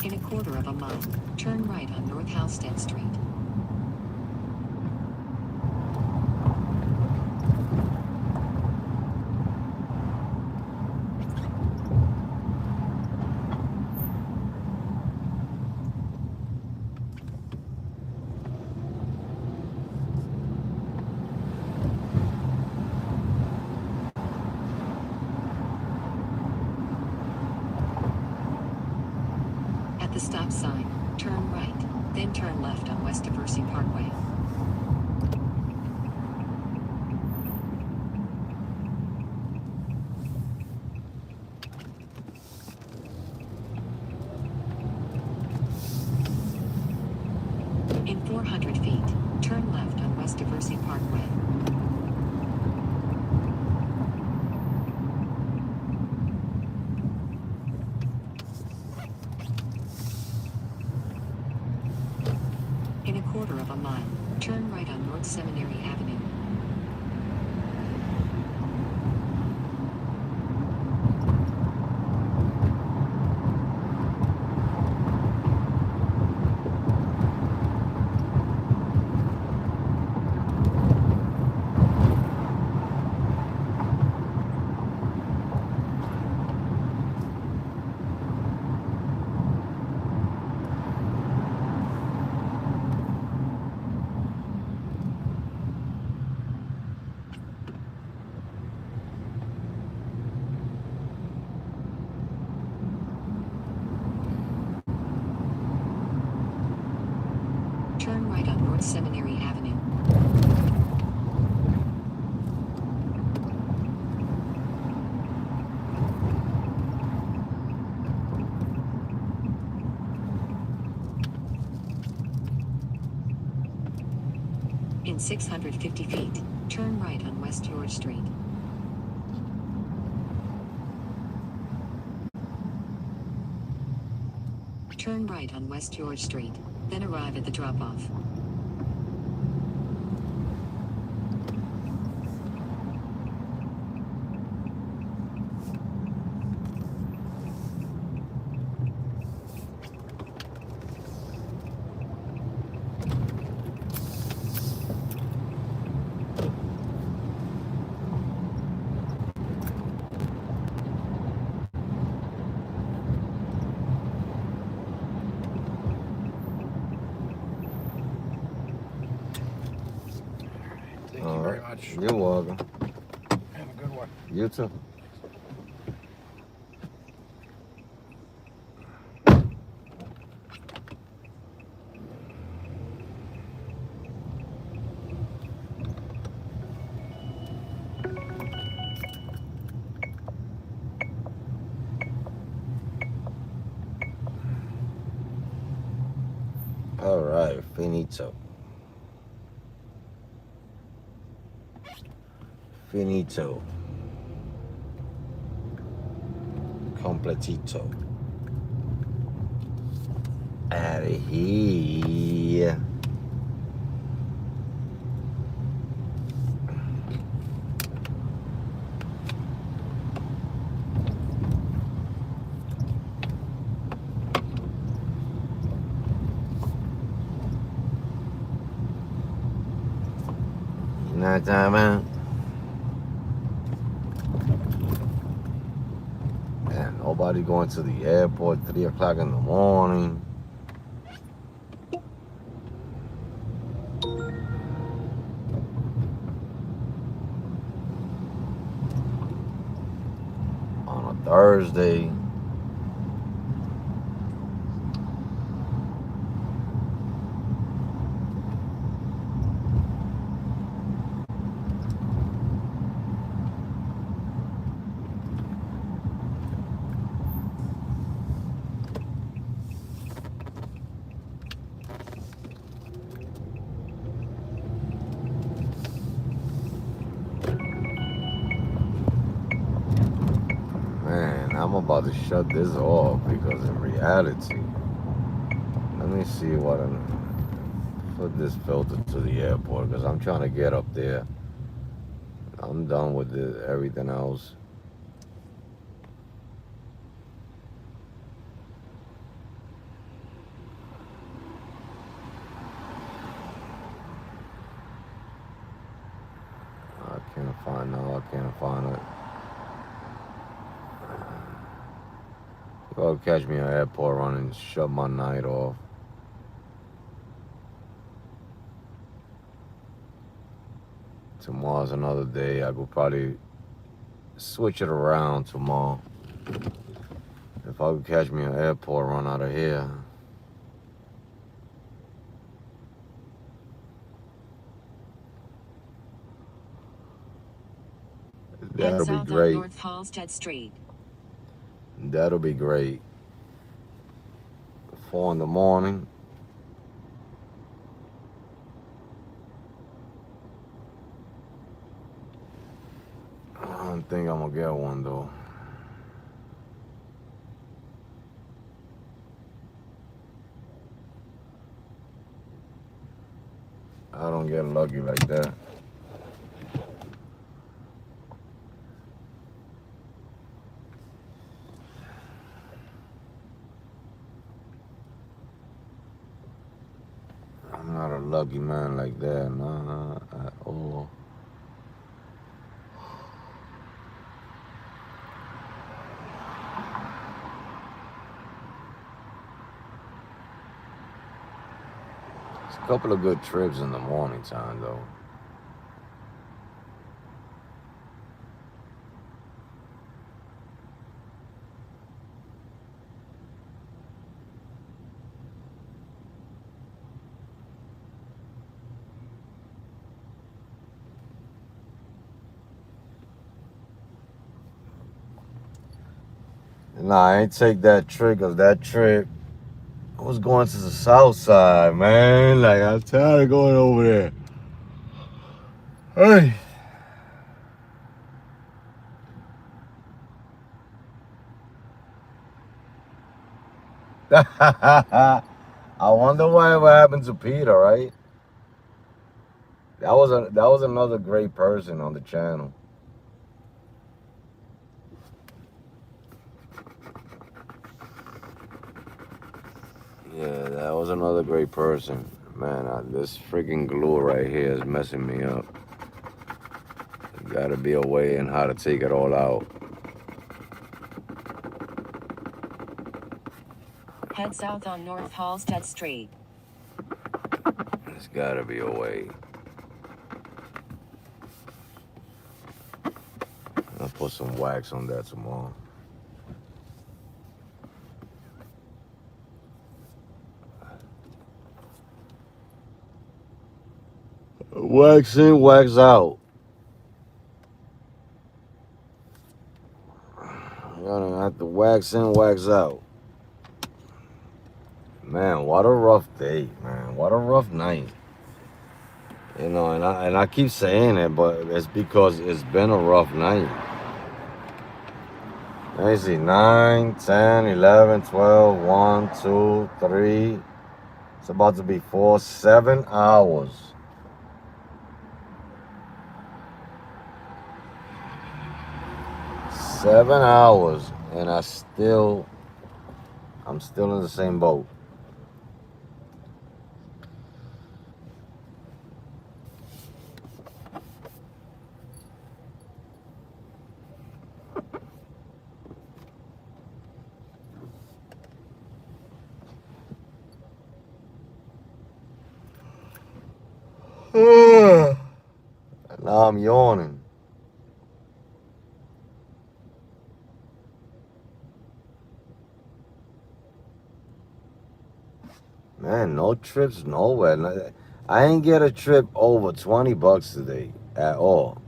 In a quarter of a mile, turn right on North Halstead Street. At the stop sign, turn right, then turn left on West Diversey Parkway. In 400 feet, turn left on West Diversey Parkway. In a quarter of a mile, turn right on North Seminary Avenue. Turn right on North Seminary Avenue. In 650 feet, turn right on West George Street. Turn right on West George Street, then arrive at the drop-off. Thank you very much. You're welcome. Have a good one. You too. All right, finito. Finito. Completito. Out of here. You know what I'm talking about? And nobody going to the airport 3 o'clock in the morning. On a Thursday. I'm about to shut this off because in reality, let me see what I'm put this filter to the airport because I'm trying to get up there. I'm done with everything else. I can't find no. I can't find it. Go catch me at airport run and shut my night off. Tomorrow's another day. I could probably switch it around tomorrow. If I could catch me an airport run out of here. Head That'll be south on great. North Halstead Street. That'll be great. 4 in the morning. I don't think I'm gonna get one though. I don't get lucky like that. I'm not a lucky man like that, nah, at all. It's a couple of good trips in the morning time though. Nah, I ain't take that trip because that trip I was going to the south side, man. Like, I'm tired of going over there. Hey. I wonder what happened to Peter, right? That was another great person on the channel. Yeah, that was another great person. Man, this freaking glue right here is messing me up. Gotta be a way in how to take it all out. Head south on North Halstead Street. There's gotta be a way. I'll put some wax on that tomorrow. Wax in, wax out. I'm gonna have to wax in, wax out. Man, what a rough day, man. What a rough night. You know, and I keep saying it, but it's because it's been a rough night. Let me see, 9, 10, 11, 12, 1, 2, 3. It's about to be 4, 7 hours. 7 hours, and I'm still in the same boat. Now I'm yawning. Man, no trips nowhere. I ain't get a trip over $20 today at all.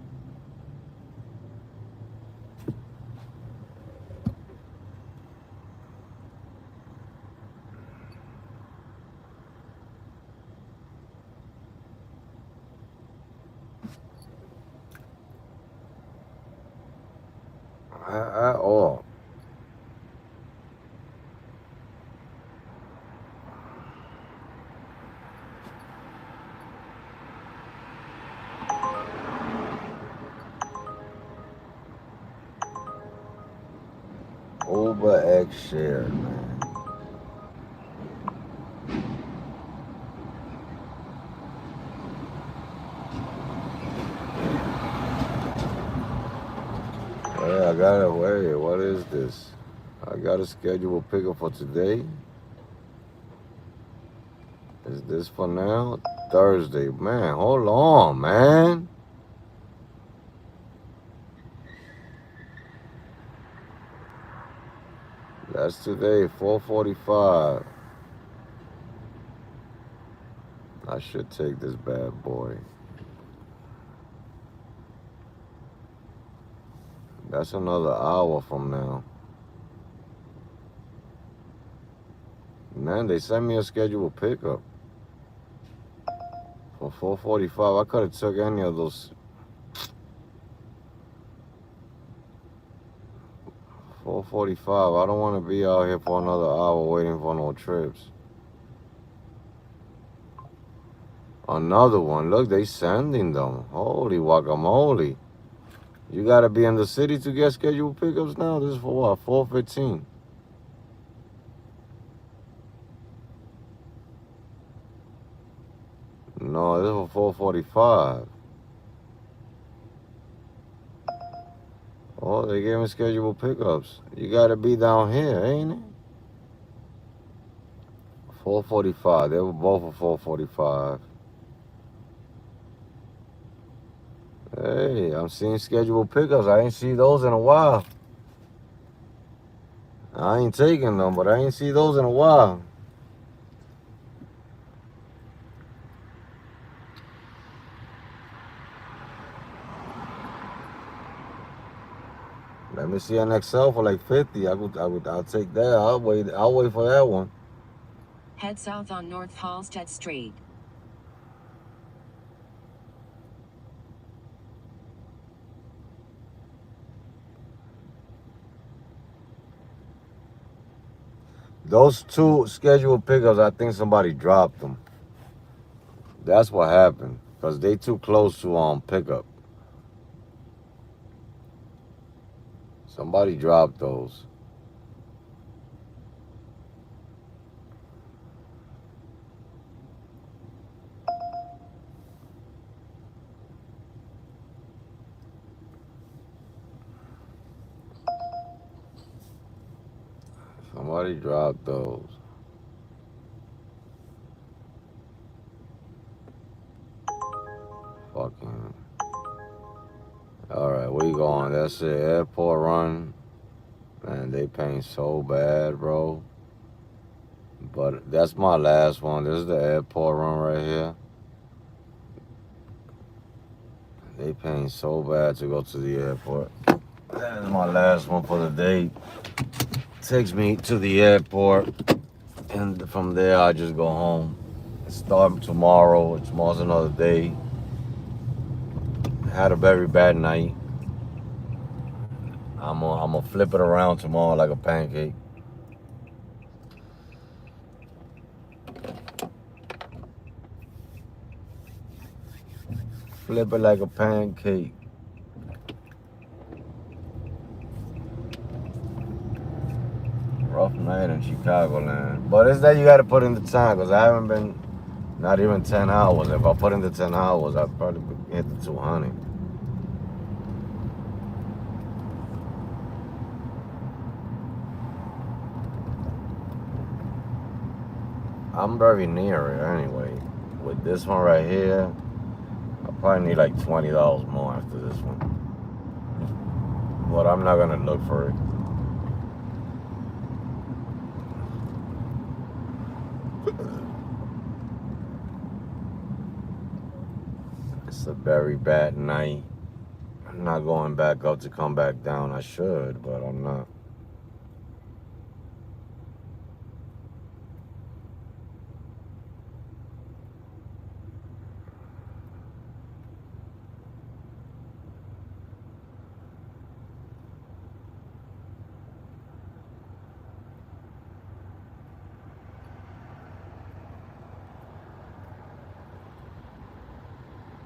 At all. Uber X share, man. Hey, I got it. Wait, what is this? I got a scheduled pickup for today. Is this for now? Thursday. Man, hold on, man. That's today, 4:45. I should take this bad boy. That's another hour from now. Man, they sent me a scheduled pickup for 4:45. I could have took any of those. 4:45. I don't want to be out here for another hour waiting for no trips. Another one. Look, they sending them. Holy guacamole. You got to be in the city to get scheduled pickups now? This is for what? 4:15. No, this is for 4:45. Oh, they gave me scheduled pickups. You got to be down here, ain't it? 4:45. They were both for 4:45. Hey, I'm seeing scheduled pickups. I ain't see those in a while. I ain't taking them, but I ain't see those in a while. Let me see an XL for like 50. I'll take that. I'll wait for that one. Head south on North Halstead Street. Those two scheduled pickups, I think somebody dropped them. That's what happened, because they too close to pickup. Somebody dropped those. Somebody dropped those. Fucking. Alright, where you going? That's it. Airport run. Man, they paying so bad, bro. But that's my last one. This is the airport run right here. They paying so bad to go to the airport. That is my last one for the day. Takes me to the airport, and from there I just go home. Start tomorrow. Tomorrow's another day. Had a very bad night. I'm gonna flip it around tomorrow like a pancake. Flip it like a pancake. Rough night in Chicagoland. But it's that you gotta put in the time, because I haven't been not even 10 hours. If I put in the 10 hours, I'd probably hit the 200. I'm very near it anyway. With this one right here, I probably need like $20 more after this one. But I'm not gonna look for it. It's a very bad night. I'm not going back up to come back down. I should, but I'm not.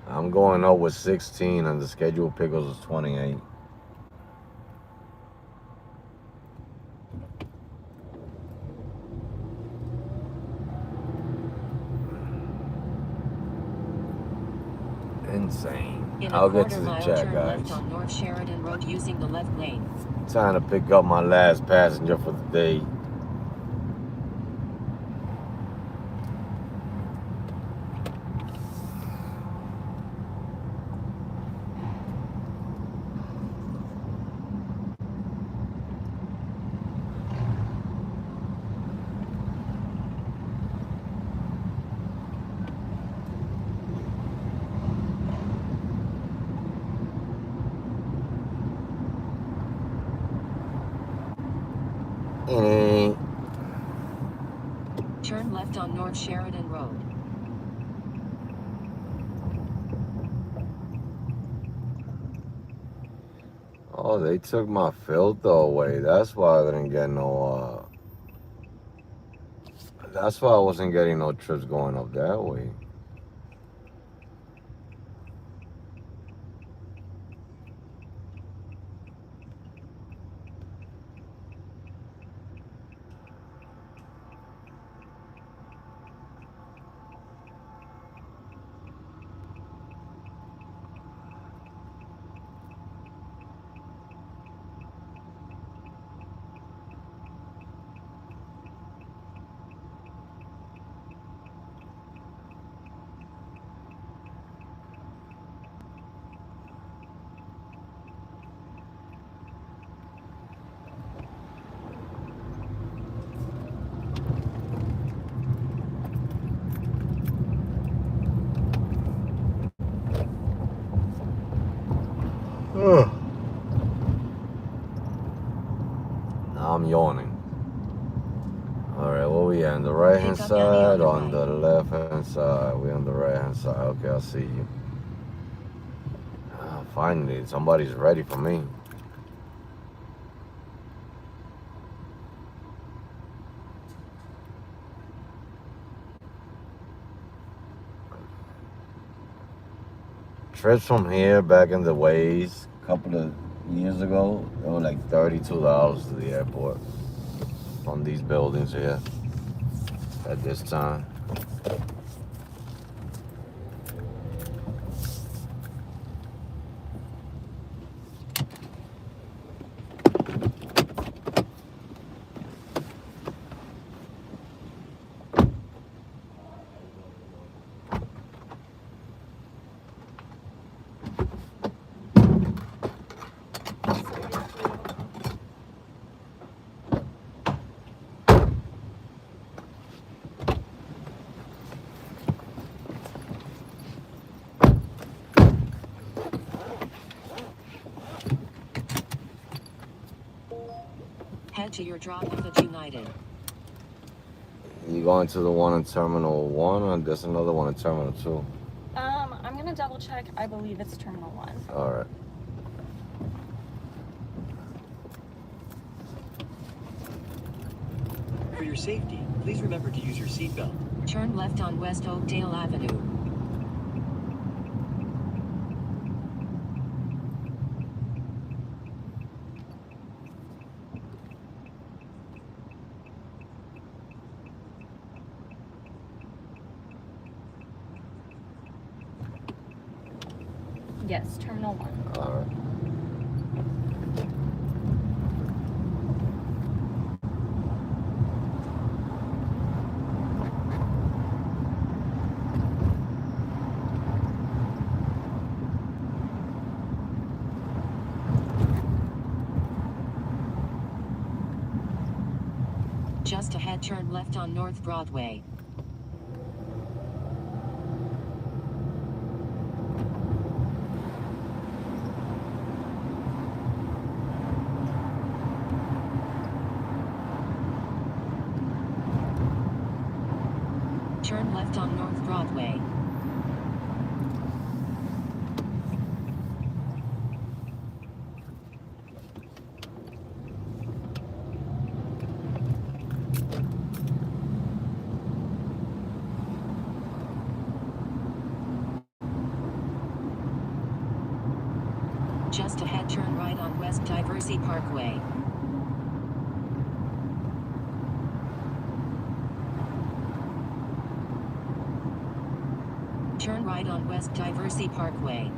I'm going up with 16 and the scheduled pickups was 28. Insane. In I'll a get to quarter the mile, chat, turn left guys. on North Sheridan Road using the left lane. Trying to pick up my last passenger for the day. Turn left on North Sheridan Road. Oh, they took my filter away. That's why I didn't get no, that's why I wasn't getting no trips going up that way. Ugh. Now I'm yawning. Alright, where we at? On the right hand Pick up Annie side on the or on the right. left hand side? We on the right hand side. Okay, I see you. Finally, somebody's ready for me. Trips from here back in the ways a couple of years ago, they were like $32 to the airport from these buildings here at this time. Head to your drop off at United. You going to the one in Terminal 1 or there's another one in Terminal 2? I'm gonna double check. I believe it's Terminal 1. Alright. For your safety, please remember to use your seatbelt. Turn left on West Oakdale Avenue. Yes, Terminal 1. Alright. Just ahead, turn left on North Broadway. Turn left on North Broadway. Just ahead, turn right on West Diversey Parkway. Turn right right on West Diversey Parkway.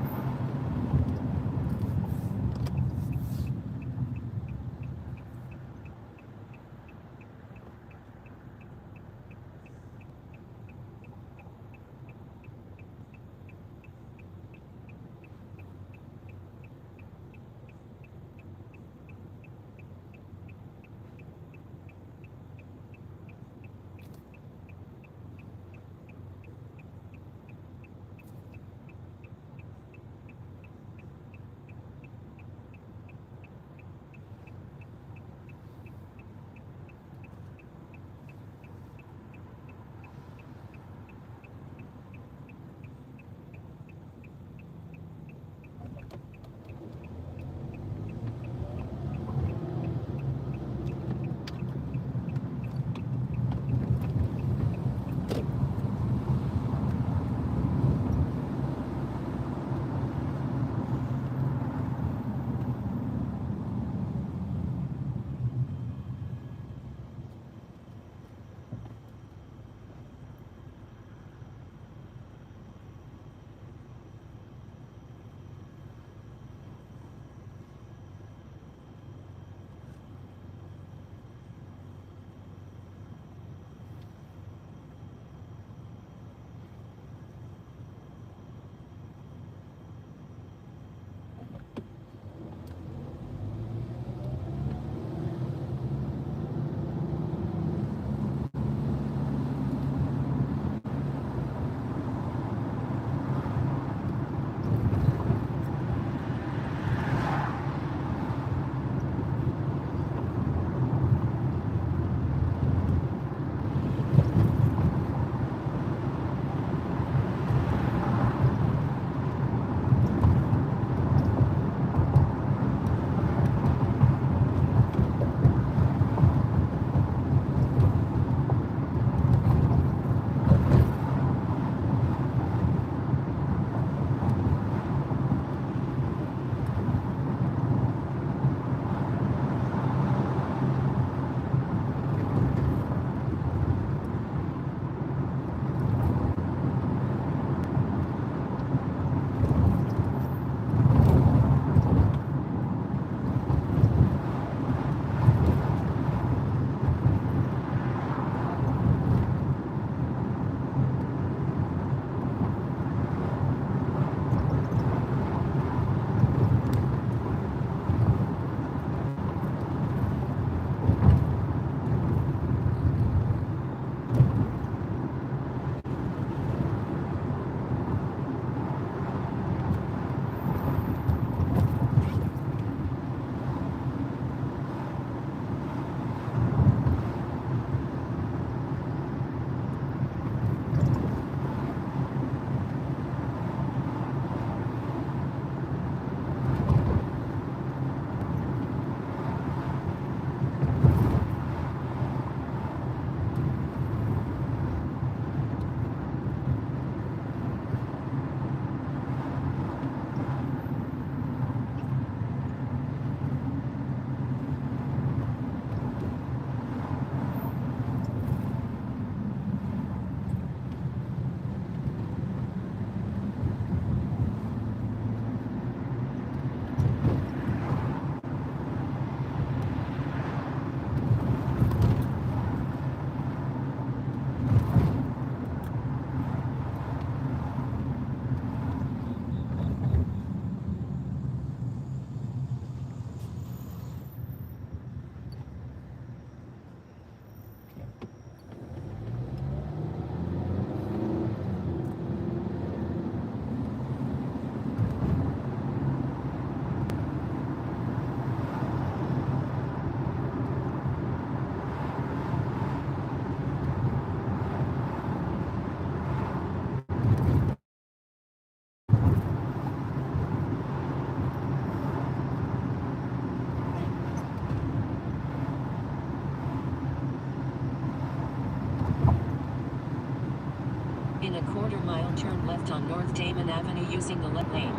In a quarter mile, turn left on North Damon Avenue using the left lane.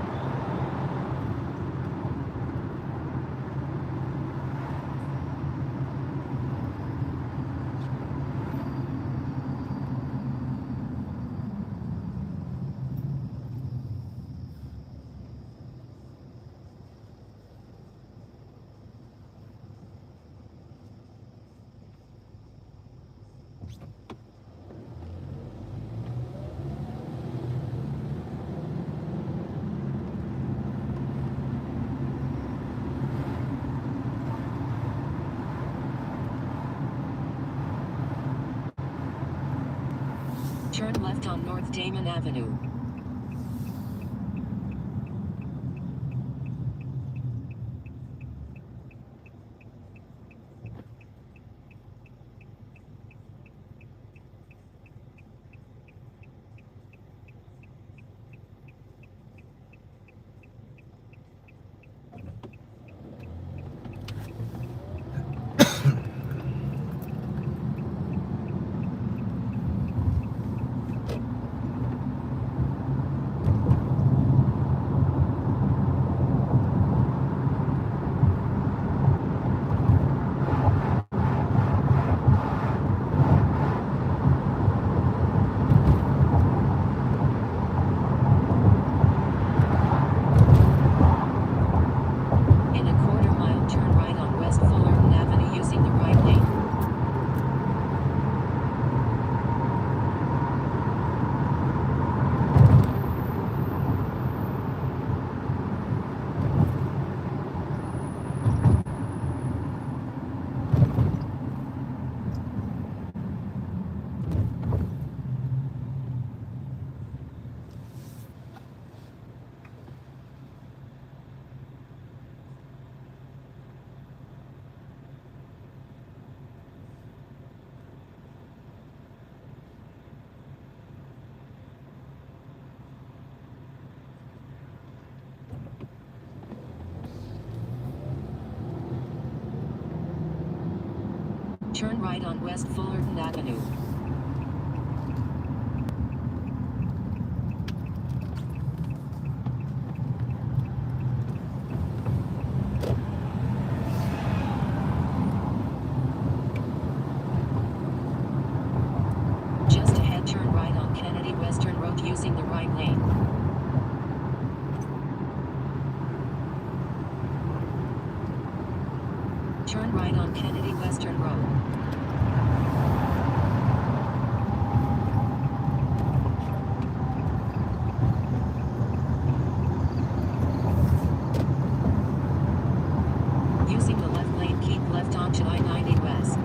left on North Damon Avenue. In a quarter mile, turn right on West Fullerton Avenue using the right lane. Turn right on West Fullerton Avenue. Just ahead, turn right on Kennedy Western Road using the right lane. Turn right on Kennedy Western Road. Using the left lane, keep left onto I-90 West.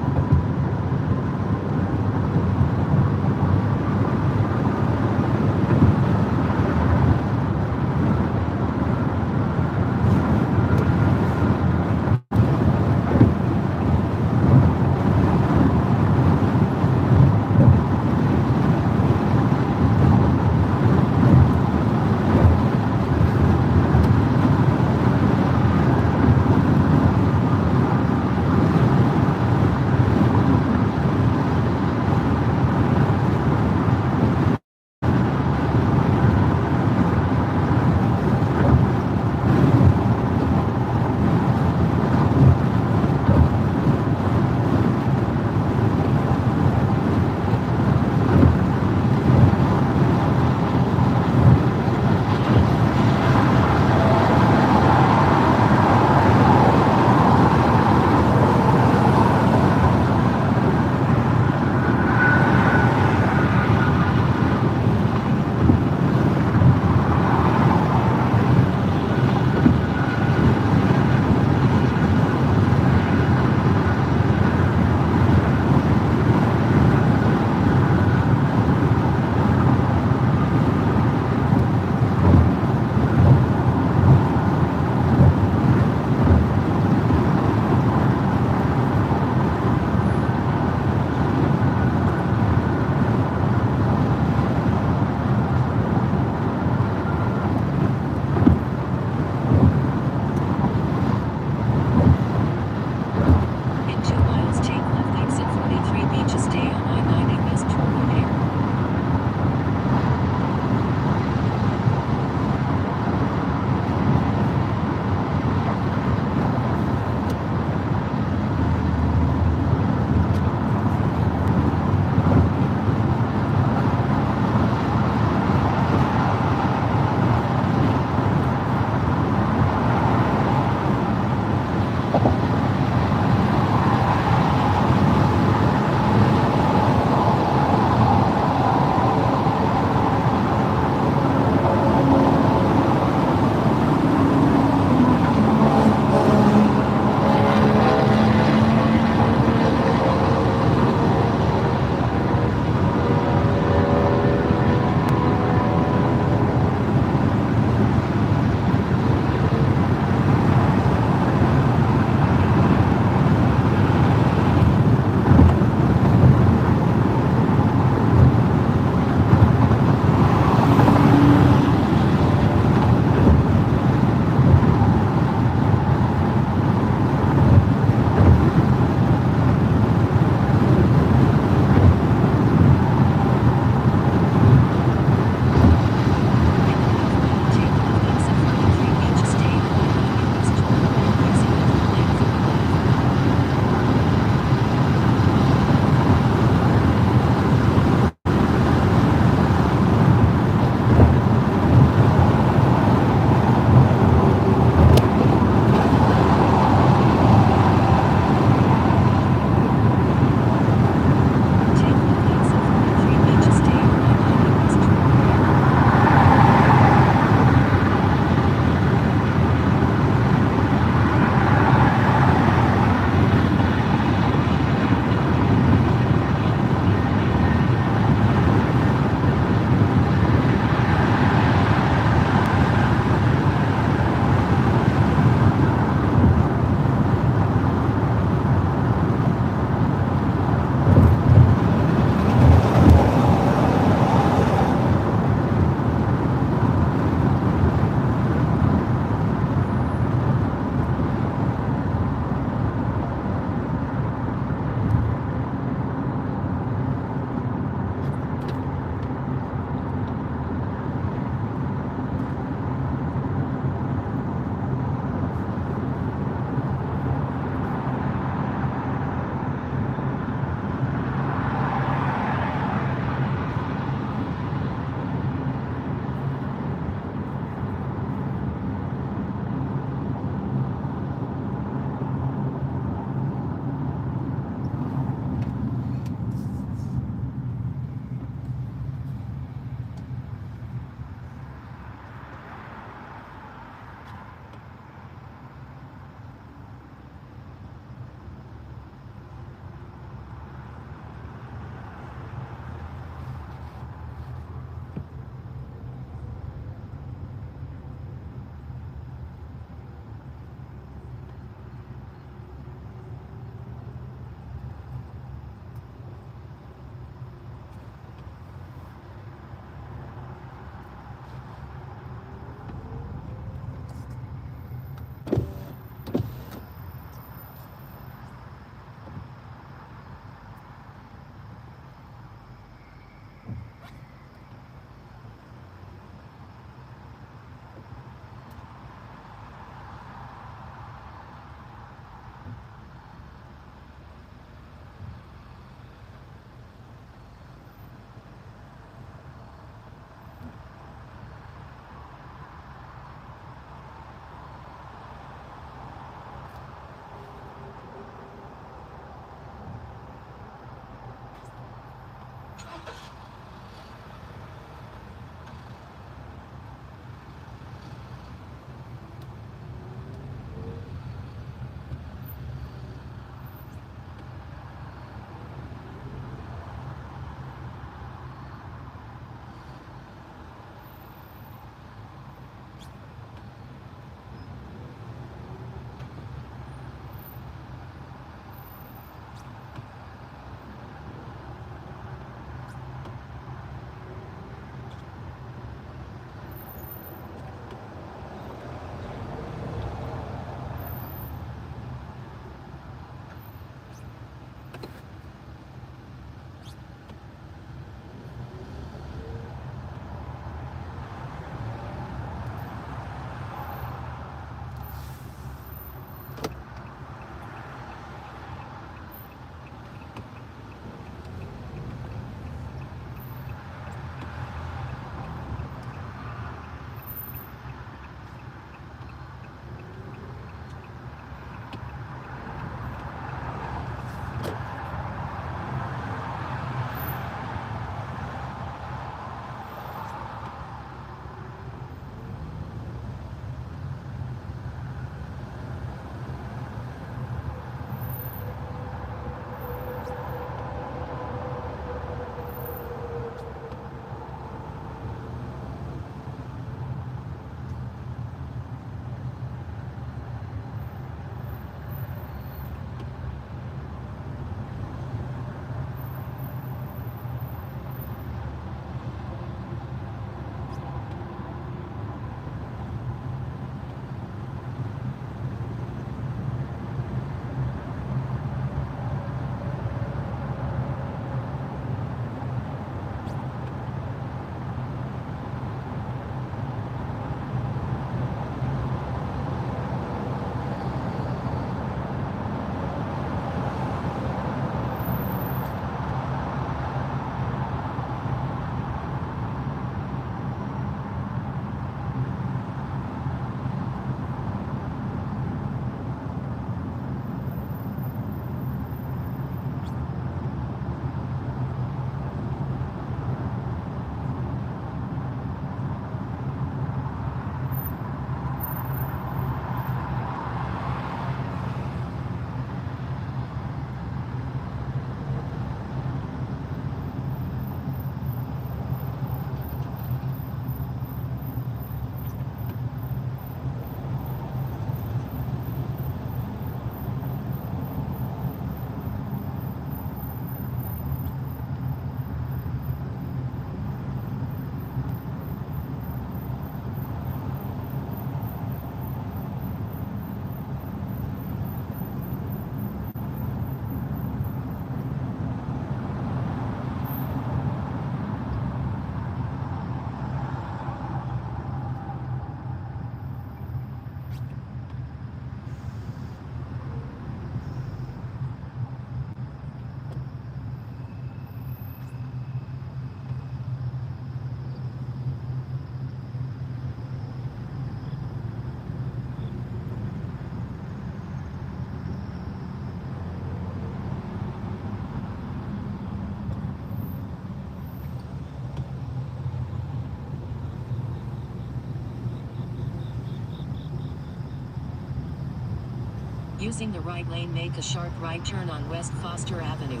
Using the right lane, make a sharp right turn on West Foster Avenue.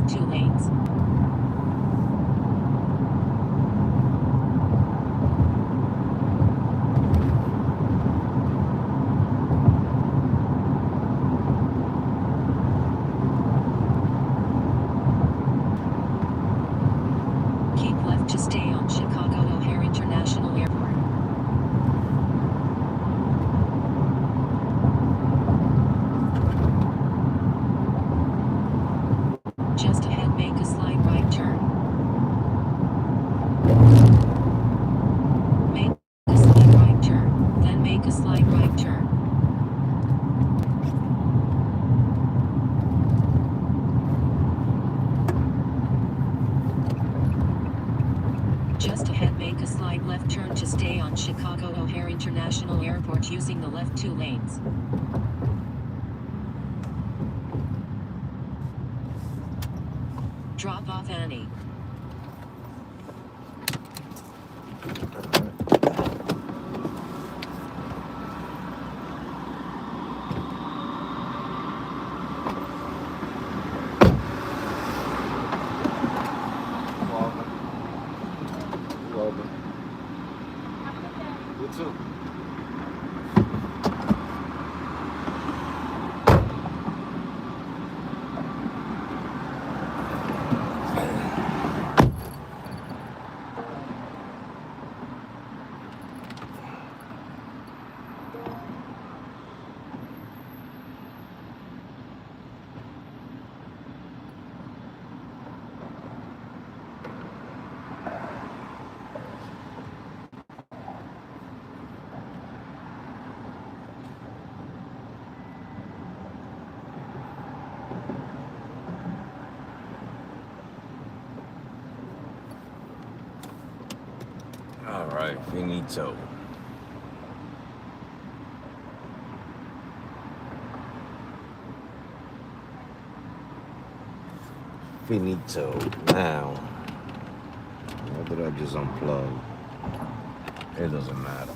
left 2 lanes. Keep left to stay on Chicago O'Hare International Airport. Just ahead, make a slight right turn. Make a slight right turn, then make a slight right turn. Just ahead, make a slight left turn to stay on Chicago O'Hare International Airport using the left 2 lanes. Drop off Annie. Welcome. You too. All right, finito. Finito. Now, what did I just unplug? It doesn't matter.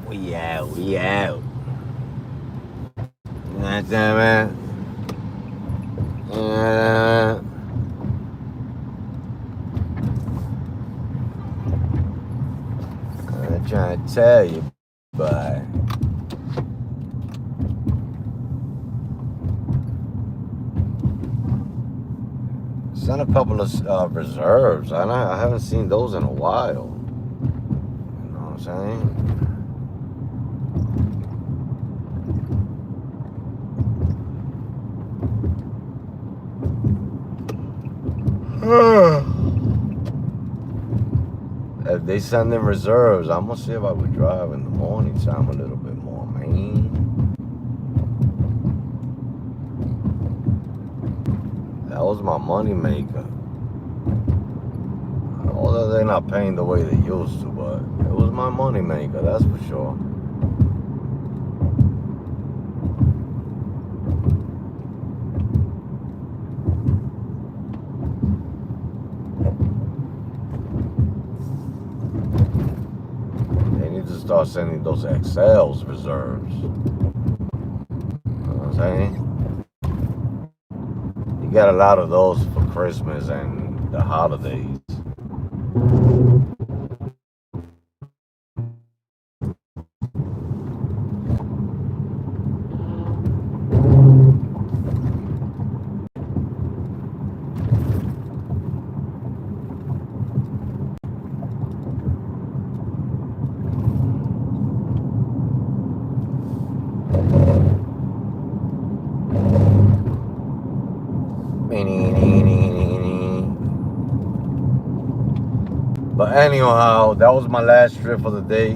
We out, we out. Not that I'm trying to tell you, but sent a couple of reserves. I haven't seen those in a while. You know what I'm saying? If they send in reserves, I'm gonna see if I would drive in the morning time a little bit more, man. That was my money maker. Although they're not paying the way they used to, but it was my money maker, that's for sure. Start sending those XLs reserves. You know what I'm saying? You got a lot of those for Christmas and the holidays. But anyhow, that was my last trip for the day.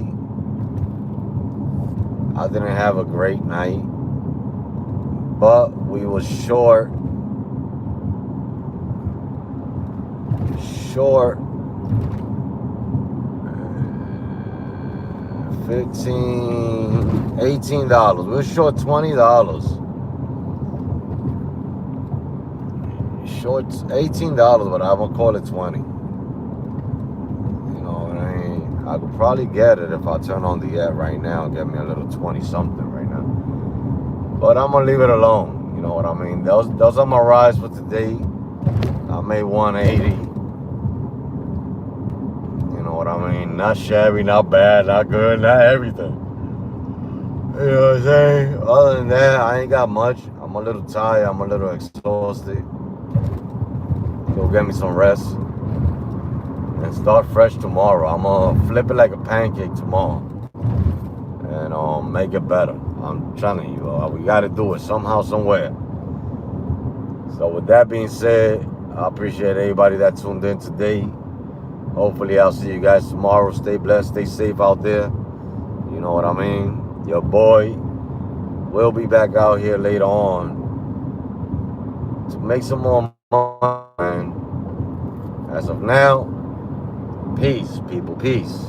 I didn't have a great night, but we was short 15, $18. We were short $20. Short $18, but I'm gonna call it 20. I could probably get it if I turn on the app right now and get me a little 20 something right now. But I'm gonna leave it alone. You know what I mean? Those are my rides for today. I made 180. You know what I mean? Not shabby, not bad, not good, not everything. You know what I'm saying? Other than that, I ain't got much. I'm a little tired. I'm a little exhausted. Go get me some rest and start fresh tomorrow. I'm gonna flip it like a pancake tomorrow and make it better. I'm telling you, we got to do it somehow, somewhere. So with that being said, I appreciate everybody that tuned in today. Hopefully I'll see you guys tomorrow. Stay blessed, stay safe out there. You know what I mean? Your boy will be back out here later on to make some more money. And as of now, peace, people, peace.